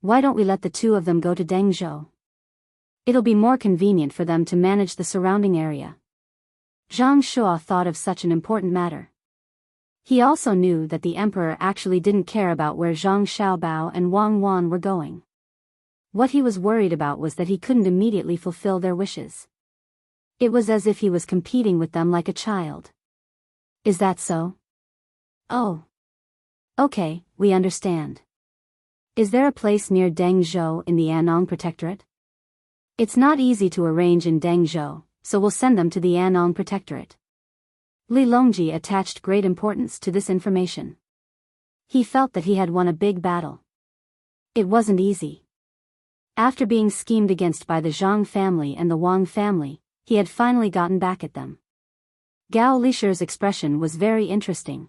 Why don't we let the two of them go to Dengzhou? It'll be more convenient for them to manage the surrounding area. Zhang Shua thought of such an important matter. He also knew that the emperor actually didn't care about where Zhang Xiaobao and Wang Wan were going. What he was worried about was that he couldn't immediately fulfill their wishes. It was as if he was competing with them like a child. Is that so? Oh. Okay, we understand. Is there a place near Dengzhou in the Anong Protectorate? It's not easy to arrange in Dengzhou, so we'll send them to the Anong Protectorate. Li Longji attached great importance to this information. He felt that he had won a big battle. It wasn't easy. After being schemed against by the Zhang family and the Wang family, he had finally gotten back at them. Gao Lisher's expression was very interesting.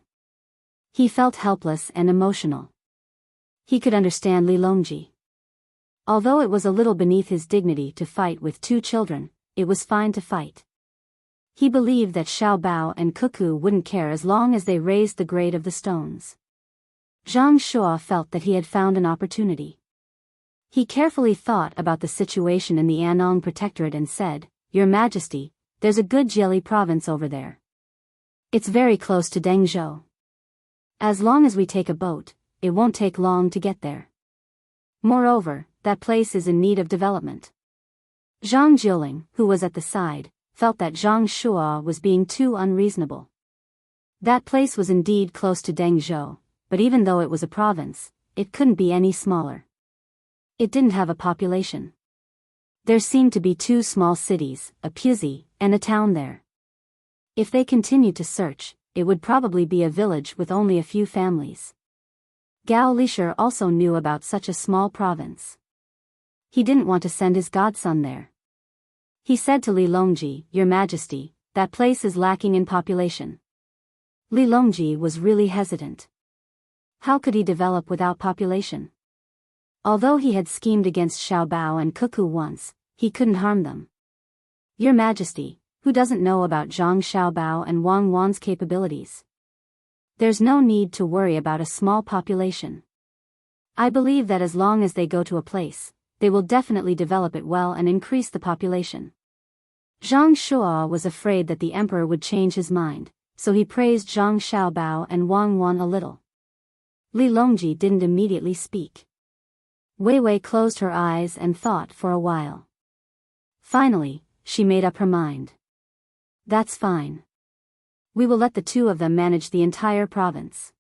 He felt helpless and emotional. He could understand Li Longji. Although it was a little beneath his dignity to fight with 2 children, it was fine to fight. He believed that Xiao Bao and Cuckoo wouldn't care as long as they raised the grade of the stones. Zhang Shua felt that he had found an opportunity. He carefully thought about the situation in the Anong Protectorate and said, Your Majesty, there's a good Jieli province over there. It's very close to Dengzhou. As long as we take a boat, it won't take long to get there. Moreover, that place is in need of development. Zhang Jiling, who was at the side, felt that Zhang Shua was being too unreasonable. That place was indeed close to Dengzhou, but even though it was a province, it couldn't be any smaller. It didn't have a population. There seemed to be 2 small cities, a Puzi, and a town there. If they continued to search, it would probably be a village with only a few families. Gao Lisher also knew about such a small province. He didn't want to send his godson there. He said to Li Longji, Your Majesty, that place is lacking in population. Li Longji was really hesitant. How could he develop without population? Although he had schemed against Xiao Bao and Cuckoo once, he couldn't harm them. Your Majesty, who doesn't know about Zhang Xiaobao and Wang Wan's capabilities? There's no need to worry about a small population. I believe that as long as they go to a place, they will definitely develop it well and increase the population. Zhang Shuo was afraid that the emperor would change his mind, so he praised Zhang Xiaobao and Wang Wan a little. Li Longji didn't immediately speak. Wei Wei closed her eyes and thought for a while. Finally, she made up her mind. That's fine. We will let the two of them manage the entire province.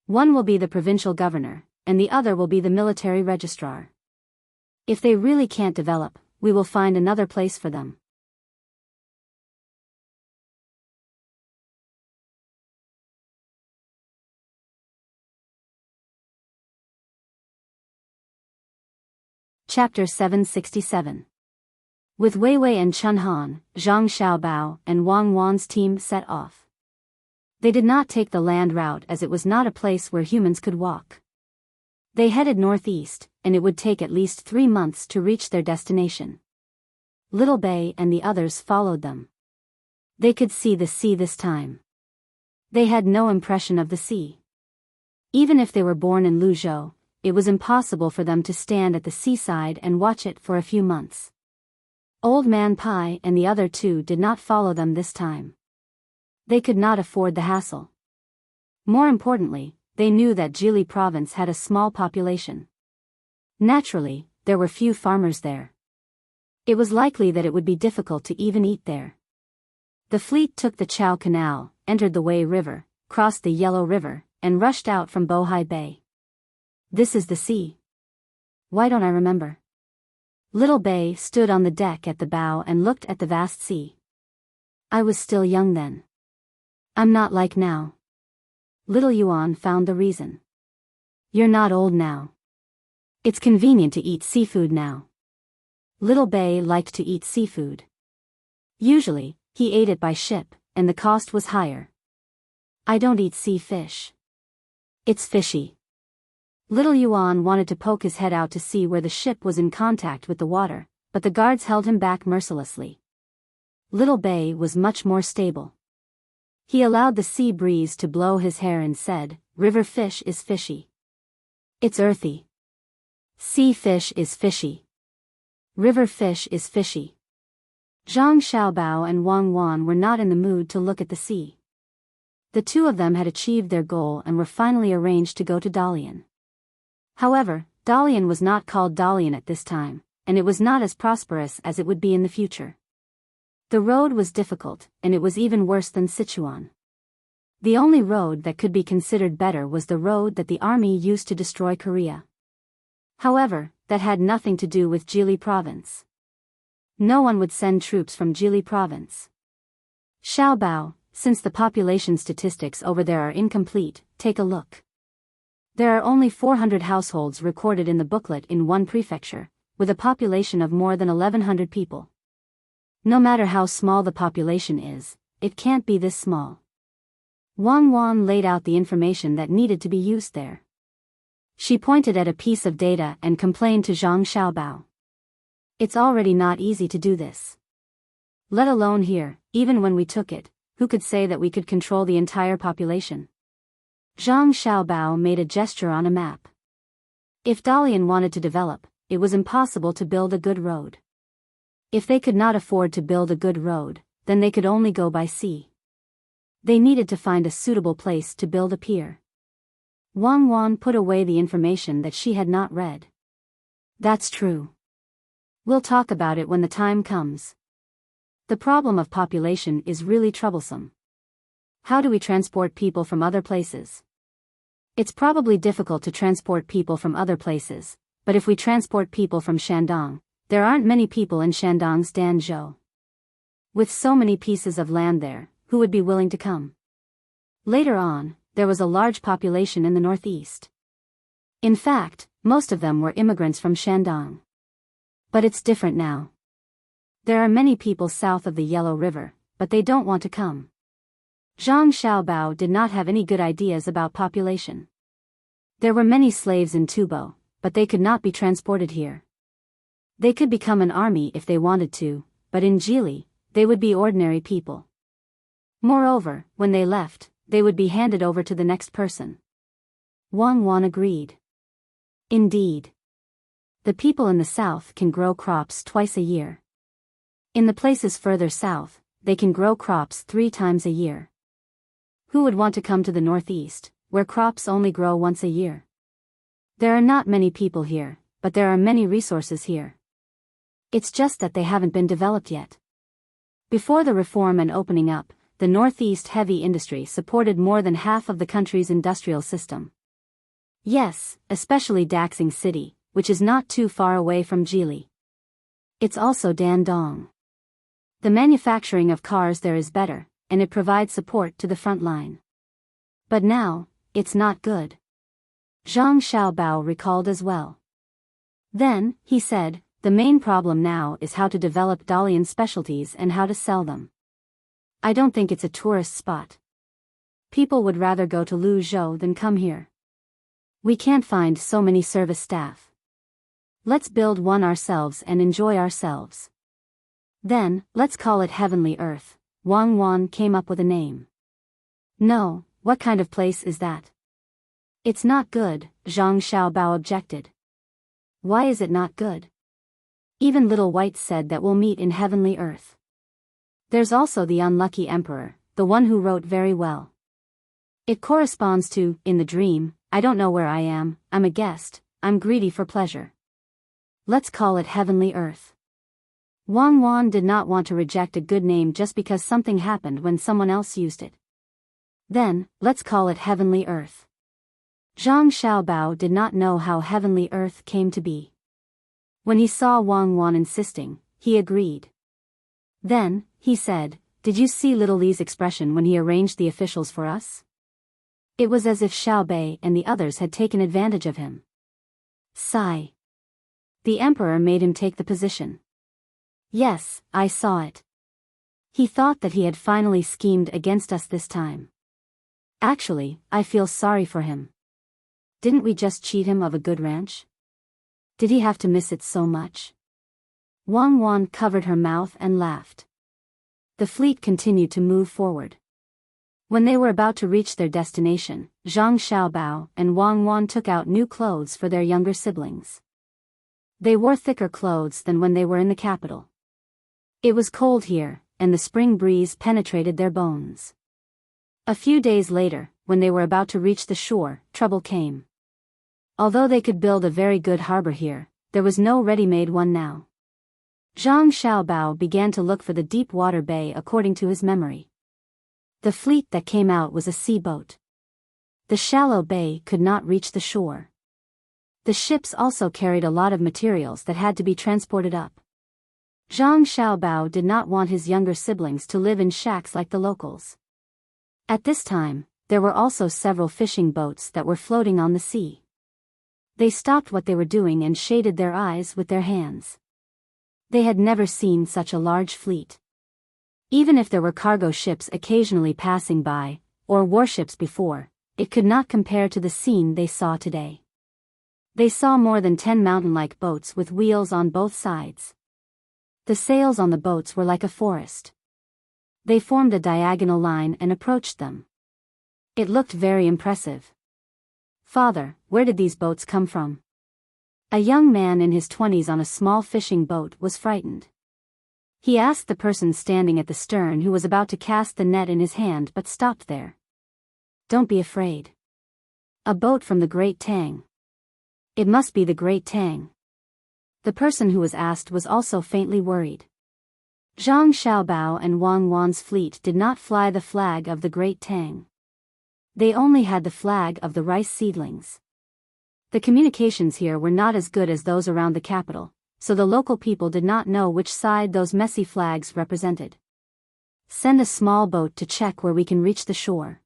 One will be the provincial governor, and the other will be the military registrar. If they really can't develop, we will find another place for them. Chapter 767. With Wei Wei and Chen Han, Zhang Xiaobao and Wang Wan's team set off. They did not take the land route as it was not a place where humans could walk. They headed northeast, and it would take at least 3 months to reach their destination. Little Bei and the others followed them. They could see the sea this time. They had no impression of the sea. Even if they were born in Luzhou, it was impossible for them to stand at the seaside and watch it for a few months. Old Man Pai and the other two did not follow them this time. They could not afford the hassle. More importantly, they knew that Jili province had a small population. Naturally, there were few farmers there. It was likely that it would be difficult to even eat there. The fleet took the Chao Canal, entered the Wei River, crossed the Yellow River, and rushed out from Bohai Bay. This is the sea. Why don't I remember? Little Bei stood on the deck at the bow and looked at the vast sea. I was still young then. I'm not like now. Little Yuan found the reason. You're not old now. It's convenient to eat seafood now. Little Bei liked to eat seafood. Usually, he ate it by ship, and the cost was higher. I don't eat sea fish. It's fishy. Little Yuan wanted to poke his head out to see where the ship was in contact with the water, but the guards held him back mercilessly. Little Bei was much more stable. He allowed the sea breeze to blow his hair and said, "River fish is fishy. It's earthy. Sea fish is fishy. River fish is fishy." Zhang Xiaobao and Wang Wan were not in the mood to look at the sea. The two of them had achieved their goal and were finally arranged to go to Dalian. However, Dalian was not called Dalian at this time, and it was not as prosperous as it would be in the future. The road was difficult, and it was even worse than Sichuan. The only road that could be considered better was the road that the army used to destroy Korea. However, that had nothing to do with Jili province. No one would send troops from Jili province. Xiaobao, since the population statistics over there are incomplete, take a look. There are only 400 households recorded in the booklet in one prefecture, with a population of more than 1,100 people. No matter how small the population is, it can't be this small. Wang Wan laid out the information that needed to be used there. She pointed at a piece of data and complained to Zhang Xiaobao. It's already not easy to do this. Let alone here, even when we took it, who could say that we could control the entire population? Zhang Xiaobao made a gesture on a map. If Dalian wanted to develop, it was impossible to build a good road. If they could not afford to build a good road, then they could only go by sea. They needed to find a suitable place to build a pier. Wang Wan put away the information that she had not read. That's true. We'll talk about it when the time comes. The problem of population is really troublesome. How do we transport people from other places? It's probably difficult to transport people from other places, but if we transport people from Shandong, there aren't many people in Shandong's Danzhou. With so many pieces of land there, who would be willing to come? Later on, there was a large population in the northeast. In fact, most of them were immigrants from Shandong. But it's different now. There are many people south of the Yellow River, but they don't want to come. Zhang Xiaobao did not have any good ideas about population. There were many slaves in Tubo, but they could not be transported here. They could become an army if they wanted to, but in Jili, they would be ordinary people. Moreover, when they left, they would be handed over to the next person. Wang Wan agreed. Indeed. The people in the south can grow crops twice a year. In the places further south, they can grow crops 3 times a year. Who would want to come to the northeast, where crops only grow once a year? There are not many people here, but there are many resources here. It's just that they haven't been developed yet. Before the reform and opening up, the Northeast heavy industry supported more than half of the country's industrial system. Yes, especially Daxing City, which is not too far away from Jili. It's also Dandong. The manufacturing of cars there is better, and it provides support to the front line. But now, it's not good. Zhang Xiaobao recalled as well. Then, he said, the main problem now is how to develop Dalian specialties and how to sell them. I don't think it's a tourist spot. People would rather go to Luzhou than come here. We can't find so many service staff. Let's build one ourselves and enjoy ourselves. Then, let's call it Heavenly Earth. Wang Wan came up with a name. No, what kind of place is that? It's not good, Zhang Xiaobao objected. Why is it not good? Even Little White said that we'll meet in Heavenly Earth. There's also the unlucky emperor, the one who wrote very well. It corresponds to, in the dream, I don't know where I am, I'm a guest, I'm greedy for pleasure. Let's call it Heavenly Earth. Wang Wan did not want to reject a good name just because something happened when someone else used it. Then, let's call it Heavenly Earth. Zhang Xiaobao did not know how Heavenly Earth came to be. When he saw Wang Wan insisting, he agreed. Then, he said, did you see Little Li's expression when he arranged the officials for us? It was as if Xiao Bei and the others had taken advantage of him. Sigh. The emperor made him take the position. Yes, I saw it. He thought that he had finally schemed against us this time. Actually, I feel sorry for him. Didn't we just cheat him of a good ranch? Did he have to miss it so much? Wang Wan covered her mouth and laughed. The fleet continued to move forward. When they were about to reach their destination, Zhang Xiaobao and Wang Wan took out new clothes for their younger siblings. They wore thicker clothes than when they were in the capital. It was cold here, and the spring breeze penetrated their bones. A few days later, when they were about to reach the shore, trouble came. Although they could build a very good harbor here, there was no ready-made one now. Zhang Xiaobao began to look for the deep water bay according to his memory. The fleet that came out was a sea boat. The shallow bay could not reach the shore. The ships also carried a lot of materials that had to be transported up. Zhang Xiaobao did not want his younger siblings to live in shacks like the locals. At this time, there were also several fishing boats that were floating on the sea. They stopped what they were doing and shaded their eyes with their hands. They had never seen such a large fleet. Even if there were cargo ships occasionally passing by, or warships before, it could not compare to the scene they saw today. They saw more than 10 mountain-like boats with wheels on both sides. The sails on the boats were like a forest. They formed a diagonal line and approached them. It looked very impressive. Father, where did these boats come from? A young man in his 20s on a small fishing boat was frightened. He asked the person standing at the stern who was about to cast the net in his hand but stopped there. Don't be afraid. A boat from the Great Tang. It must be the Great Tang. The person who was asked was also faintly worried. Zhang Xiaobao and Wang Wan's fleet did not fly the flag of the Great Tang. They only had the flag of the rice seedlings. The communications here were not as good as those around the capital, so the local people did not know which side those messy flags represented. Send a small boat to check where we can reach the shore.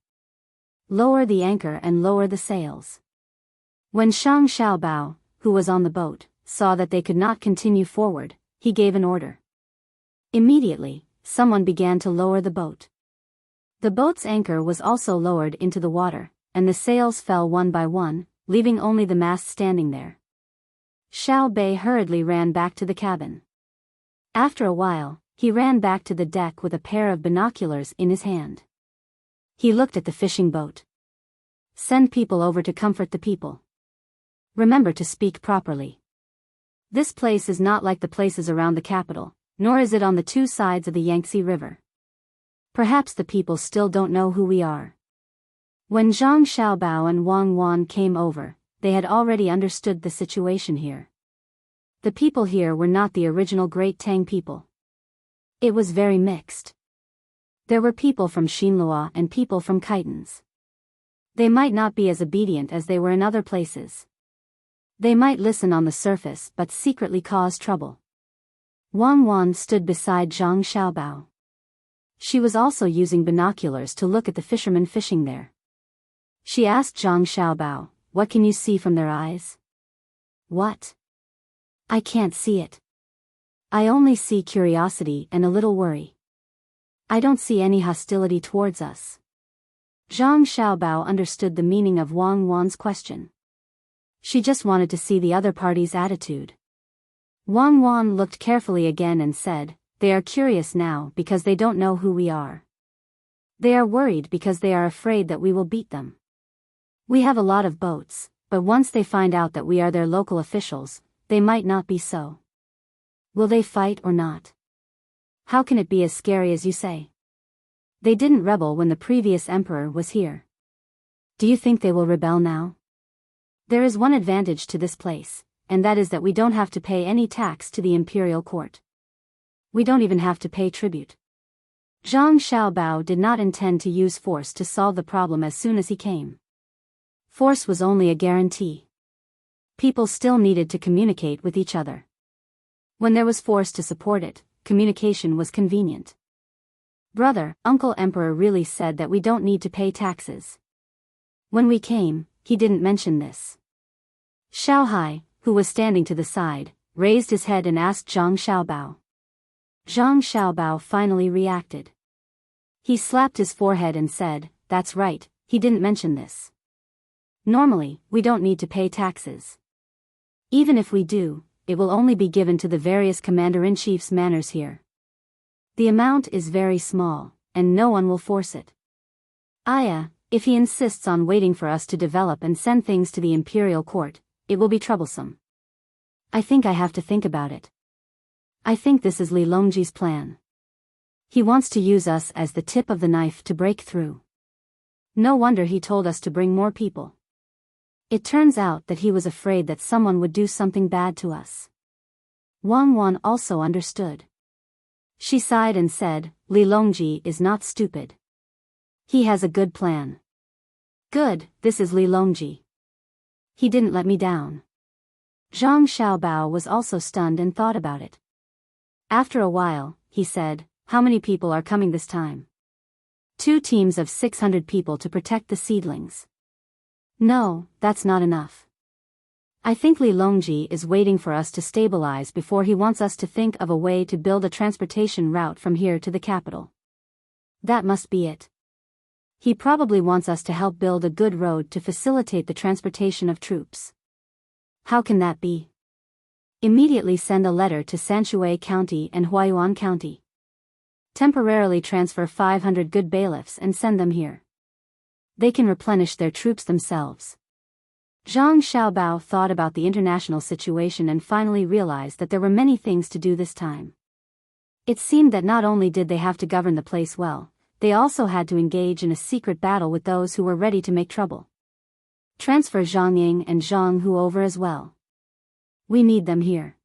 Lower the anchor and lower the sails. When Zhang Xiaobao, who was on the boat, saw that they could not continue forward, he gave an order. Immediately, someone began to lower the boat. The boat's anchor was also lowered into the water, and the sails fell one by one, leaving only the mast standing there. Xiao Bei hurriedly ran back to the cabin. After a while, he ran back to the deck with a pair of binoculars in his hand. He looked at the fishing boat. Send people over to comfort the people. Remember to speak properly. This place is not like the places around the capital. Nor is it on the two sides of the Yangtze River. Perhaps the people still don't know who we are. When Zhang Xiaobao and Wang Wan came over, they had already understood the situation here. The people here were not the original Great Tang people. It was very mixed. There were people from Xinlua and people from Khitans. They might not be as obedient as they were in other places. They might listen on the surface but secretly cause trouble. Wang Wan stood beside Zhang Xiaobao. She was also using binoculars to look at the fishermen fishing there. She asked Zhang Xiaobao, "What can you see from their eyes?" "What?" "I can't see it. I only see curiosity and a little worry. I don't see any hostility towards us." Zhang Xiaobao understood the meaning of Wang Wan's question. She just wanted to see the other party's attitude. Wang Wan looked carefully again and said, "They are curious now because they don't know who we are. They are worried because they are afraid that we will beat them. We have a lot of boats, but once they find out that we are their local officials, they might not be so. Will they fight or not? How can it be as scary as you say? They didn't rebel when the previous emperor was here. Do you think they will rebel now? There is one advantage to this place, and that is that we don't have to pay any tax to the imperial court. We don't even have to pay tribute." Zhang Xiaobao did not intend to use force to solve the problem as soon as he came. Force was only a guarantee. People still needed to communicate with each other. When there was force to support it, communication was convenient. "Brother, Uncle Emperor really said that we don't need to pay taxes. When we came, he didn't mention this." Xiao Hai, who was standing to the side, raised his head and asked Zhang Xiaobao. Zhang Xiaobao finally reacted. He slapped his forehead and said, "That's right, he didn't mention this. Normally, we don't need to pay taxes. Even if we do, it will only be given to the various commander-in-chief's manors here. The amount is very small, and no one will force it. If he insists on waiting for us to develop and send things to the imperial court, it will be troublesome. I think I have to think about it. I think this is Li Longji's plan. He wants to use us as the tip of the knife to break through. No wonder he told us to bring more people. It turns out that he was afraid that someone would do something bad to us." Wang Wan also understood. She sighed and said, "Li Longji is not stupid. He has a good plan." "Good, this is Li Longji. He didn't let me down." Zhang Xiaobao was also stunned and thought about it. After a while, he said, "How many people are coming this time?" "2 teams of 600 people to protect the seedlings." "No, that's not enough. I think Li Longji is waiting for us to stabilize before he wants us to think of a way to build a transportation route from here to the capital. That must be it. He probably wants us to help build a good road to facilitate the transportation of troops." "How can that be?" "Immediately send a letter to Sanshui County and Huayuan County. Temporarily transfer 500 good bailiffs and send them here. They can replenish their troops themselves." Zhang Xiaobao thought about the international situation and finally realized that there were many things to do this time. It seemed that not only did they have to govern the place well, they also had to engage in a secret battle with those who were ready to make trouble. Transfer Zhang Ying and Zhang Hu over as well. We need them here.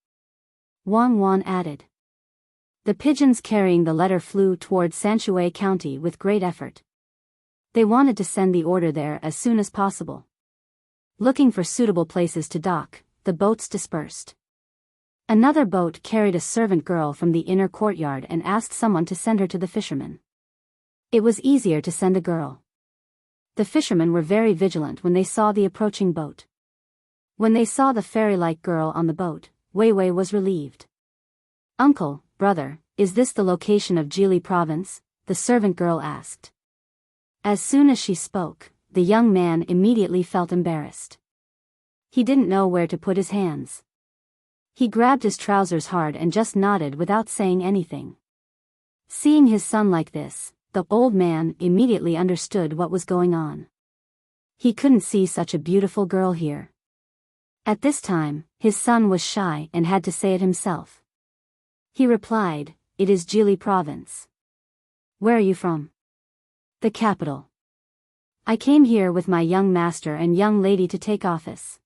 Wang Wan added. The pigeons carrying the letter flew toward Sanshui County with great effort. They wanted to send the order there as soon as possible. Looking for suitable places to dock, the boats dispersed. Another boat carried a servant girl from the inner courtyard and asked someone to send her to the fishermen. It was easier to send a girl. The fishermen were very vigilant when they saw the approaching boat. When they saw the fairy-like girl on the boat, Wei Wei was relieved. "Uncle, brother, is this the location of Jili province?" the servant girl asked. As soon as she spoke, the young man immediately felt embarrassed. He didn't know where to put his hands. He grabbed his trousers hard and just nodded without saying anything. Seeing his son like this, the old man immediately understood what was going on. He couldn't see such a beautiful girl here. At this time, his son was shy and had to say it himself. He replied, "It is Jili province." "Where are you from?" "The capital. I came here with my young master and young lady to take office.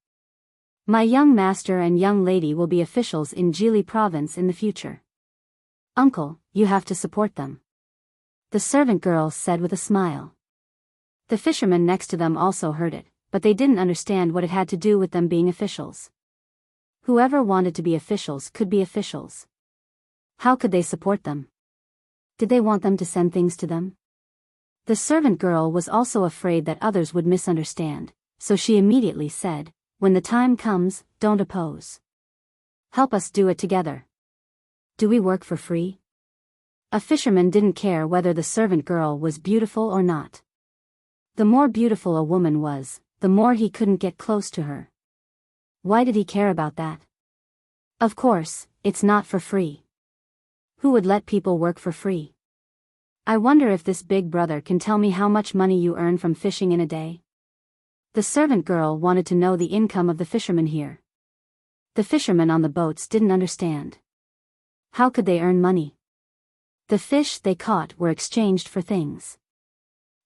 My young master and young lady will be officials in Jili province in the future. Uncle, you have to support them," the servant girl said with a smile. The fishermen next to them also heard it, but they didn't understand what it had to do with them being officials. Whoever wanted to be officials could be officials. How could they support them? Did they want them to send things to them? The servant girl was also afraid that others would misunderstand, so she immediately said, "When the time comes, don't oppose. Help us do it together. Do we work for free?" A fisherman didn't care whether the servant girl was beautiful or not. The more beautiful a woman was, the more he couldn't get close to her. Why did he care about that? Of course, it's not for free. Who would let people work for free? I wonder if this big brother can tell me how much money you earn from fishing in a day? The servant girl wanted to know the income of the fishermen here. The fishermen on the boats didn't understand. How could they earn money? The fish they caught were exchanged for things.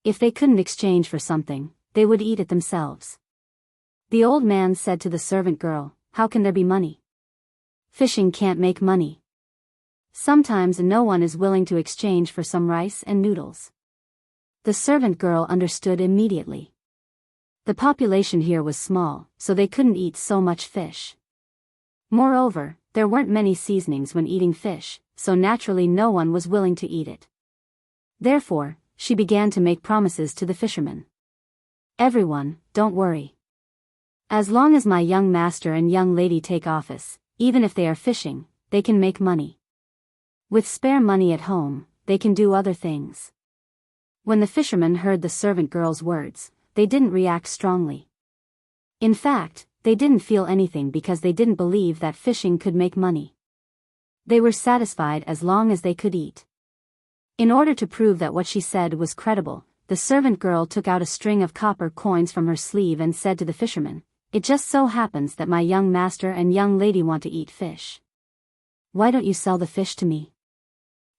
If they couldn't exchange for something, they would eat it themselves. The old man said to the servant girl, "How can there be money? Fishing can't make money. Sometimes no one is willing to exchange for some rice and noodles." The servant girl understood immediately. The population here was small, so they couldn't eat so much fish. Moreover, there weren't many seasonings when eating fish, so naturally no one was willing to eat it. Therefore, she began to make promises to the fishermen. "Everyone, don't worry. As long as my young master and young lady take office, even if they are fishing, they can make money. With spare money at home, they can do other things." When the fishermen heard the servant girl's words, they didn't react strongly. In fact, they didn't feel anything because they didn't believe that fishing could make money. They were satisfied as long as they could eat. In order to prove that what she said was credible, the servant girl took out a string of copper coins from her sleeve and said to the fisherman, "It just so happens that my young master and young lady want to eat fish. Why don't you sell the fish to me?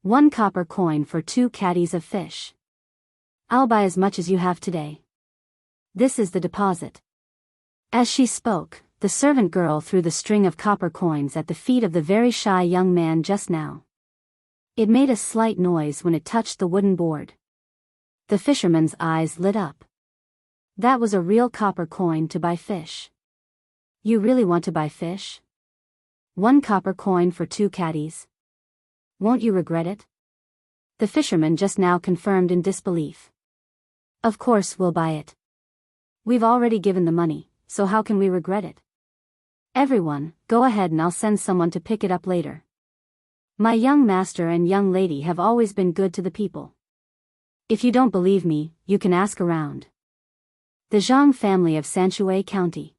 1 copper coin for 2 caddies of fish. I'll buy as much as you have today. This is the deposit." As she spoke, the servant girl threw the string of copper coins at the feet of the very shy young man just now. It made a slight noise when it touched the wooden board. The fisherman's eyes lit up. That was a real copper coin to buy fish. "You really want to buy fish? 1 copper coin for 2 caddies? Won't you regret it?" The fisherman just now confirmed in disbelief. "Of course we'll buy it. We've already given the money, so how can we regret it? Everyone, go ahead and I'll send someone to pick it up later. My young master and young lady have always been good to the people. If you don't believe me, you can ask around." The Zhang family of Sanshui County.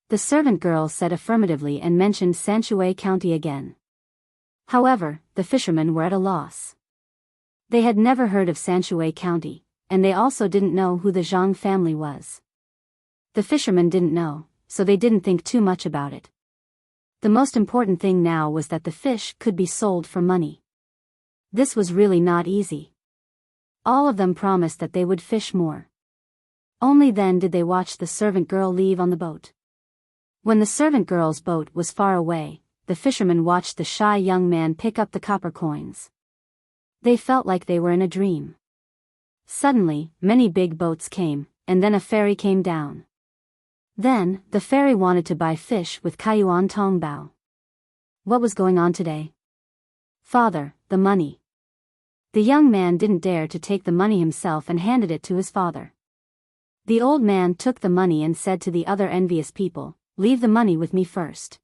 The servant girl said affirmatively and mentioned Sanshui County again. However, the fishermen were at a loss. They had never heard of Sanshui County, and they also didn't know who the Zhang family was. The fishermen didn't know, so they didn't think too much about it. The most important thing now was that the fish could be sold for money. This was really not easy. All of them promised that they would fish more. Only then did they watch the servant girl leave on the boat. When the servant girl's boat was far away, the fishermen watched the shy young man pick up the copper coins. They felt like they were in a dream. Suddenly, many big boats came, and then a ferry came down. Then, the ferry wanted to buy fish with Kaiyuan Tongbao. What was going on today? "Father, the money." The young man didn't dare to take the money himself and handed it to his father. The old man took the money and said to the other envious people, "Leave the money with me first.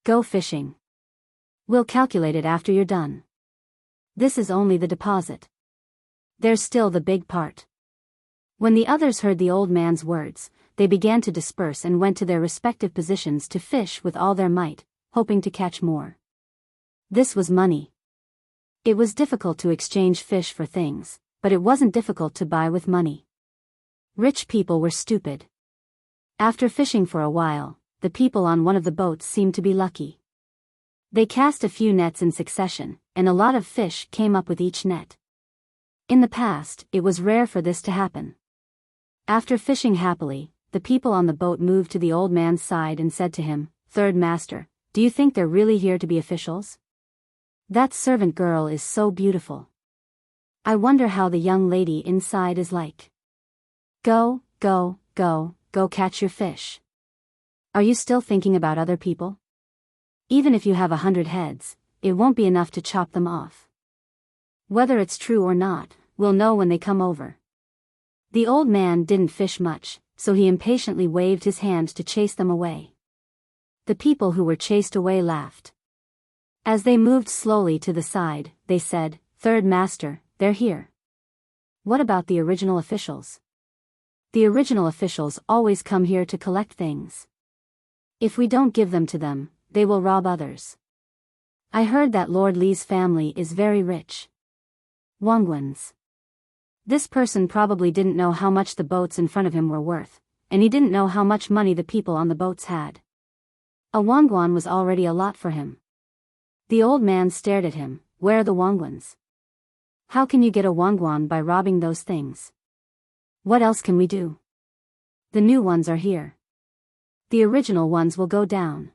Go fishing. We'll calculate it after you're done. This is only the deposit. There's still the big part." When the others heard the old man's words, they began to disperse and went to their respective positions to fish with all their might, hoping to catch more. This was money. It was difficult to exchange fish for things, but it wasn't difficult to buy with money. Rich people were stupid. After fishing for a while, the people on one of the boats seemed to be lucky. They cast a few nets in succession, and a lot of fish came up with each net. In the past, it was rare for this to happen. After fishing happily, the people on the boat moved to the old man's side and said to him, "Third master, do you think they're really here to be officials? That servant girl is so beautiful. I wonder how the young lady inside is like. Go, go, go, go catch your fish. Are you still thinking about other people? Even if you have 100 heads, it won't be enough to chop them off. Whether it's true or not, we'll know when they come over." The old man didn't fish much, so he impatiently waved his hand to chase them away. The people who were chased away laughed. As they moved slowly to the side, they said, "Third master, they're here." "What about the original officials?" "The original officials always come here to collect things. If we don't give them to them, they will rob others. I heard that Lord Li's family is very rich." Wangguans. This person probably didn't know how much the boats in front of him were worth, and he didn't know how much money the people on the boats had. A wangguan was already a lot for him. The old man stared at him. "Where are the wangguans? How can you get a wangguan by robbing those things? What else can we do? The new ones are here. The original ones will go down.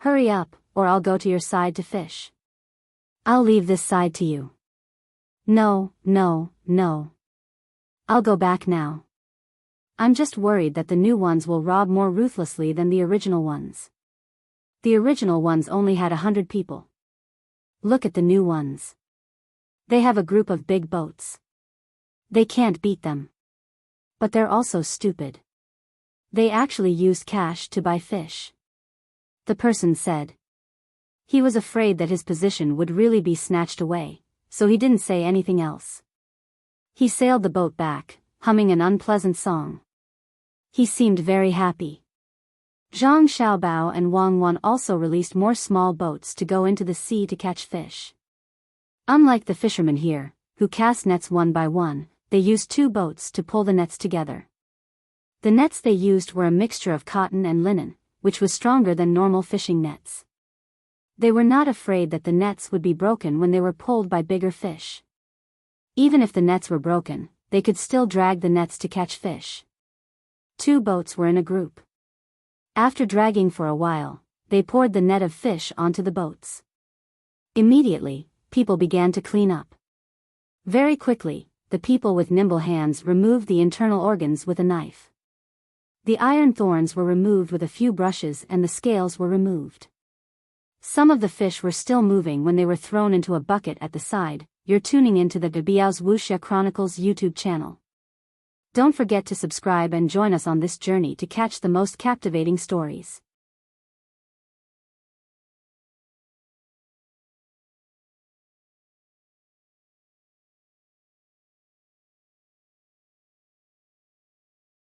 Hurry up, or I'll go to your side to fish." "I'll leave this side to you." "No, no, no. I'll go back now. I'm just worried that the new ones will rob more ruthlessly than the original ones. The original ones only had 100 people. Look at the new ones. They have a group of big boats. They can't beat them. But they're also stupid. They actually used cash to buy fish." The person said. He was afraid that his position would really be snatched away, so he didn't say anything else. He sailed the boat back, humming an unpleasant song. He seemed very happy. Zhang Xiaobao and Wang Wan also released more small boats to go into the sea to catch fish. Unlike the fishermen here, who cast nets one by one, they used 2 boats to pull the nets together. The nets they used were a mixture of cotton and linen, which was stronger than normal fishing nets. They were not afraid that the nets would be broken when they were pulled by bigger fish. Even if the nets were broken, they could still drag the nets to catch fish. 2 boats were in a group. After dragging for a while, they poured the net of fish onto the boats. Immediately, people began to clean up. Very quickly, the people with nimble hands removed the internal organs with a knife. The iron thorns were removed with a few brushes and the scales were removed. Some of the fish were still moving when they were thrown into a bucket at the side. You're tuning into the Biyao's Wuxia Chronicles YouTube channel. Don't forget to subscribe and join us on this journey to catch the most captivating stories.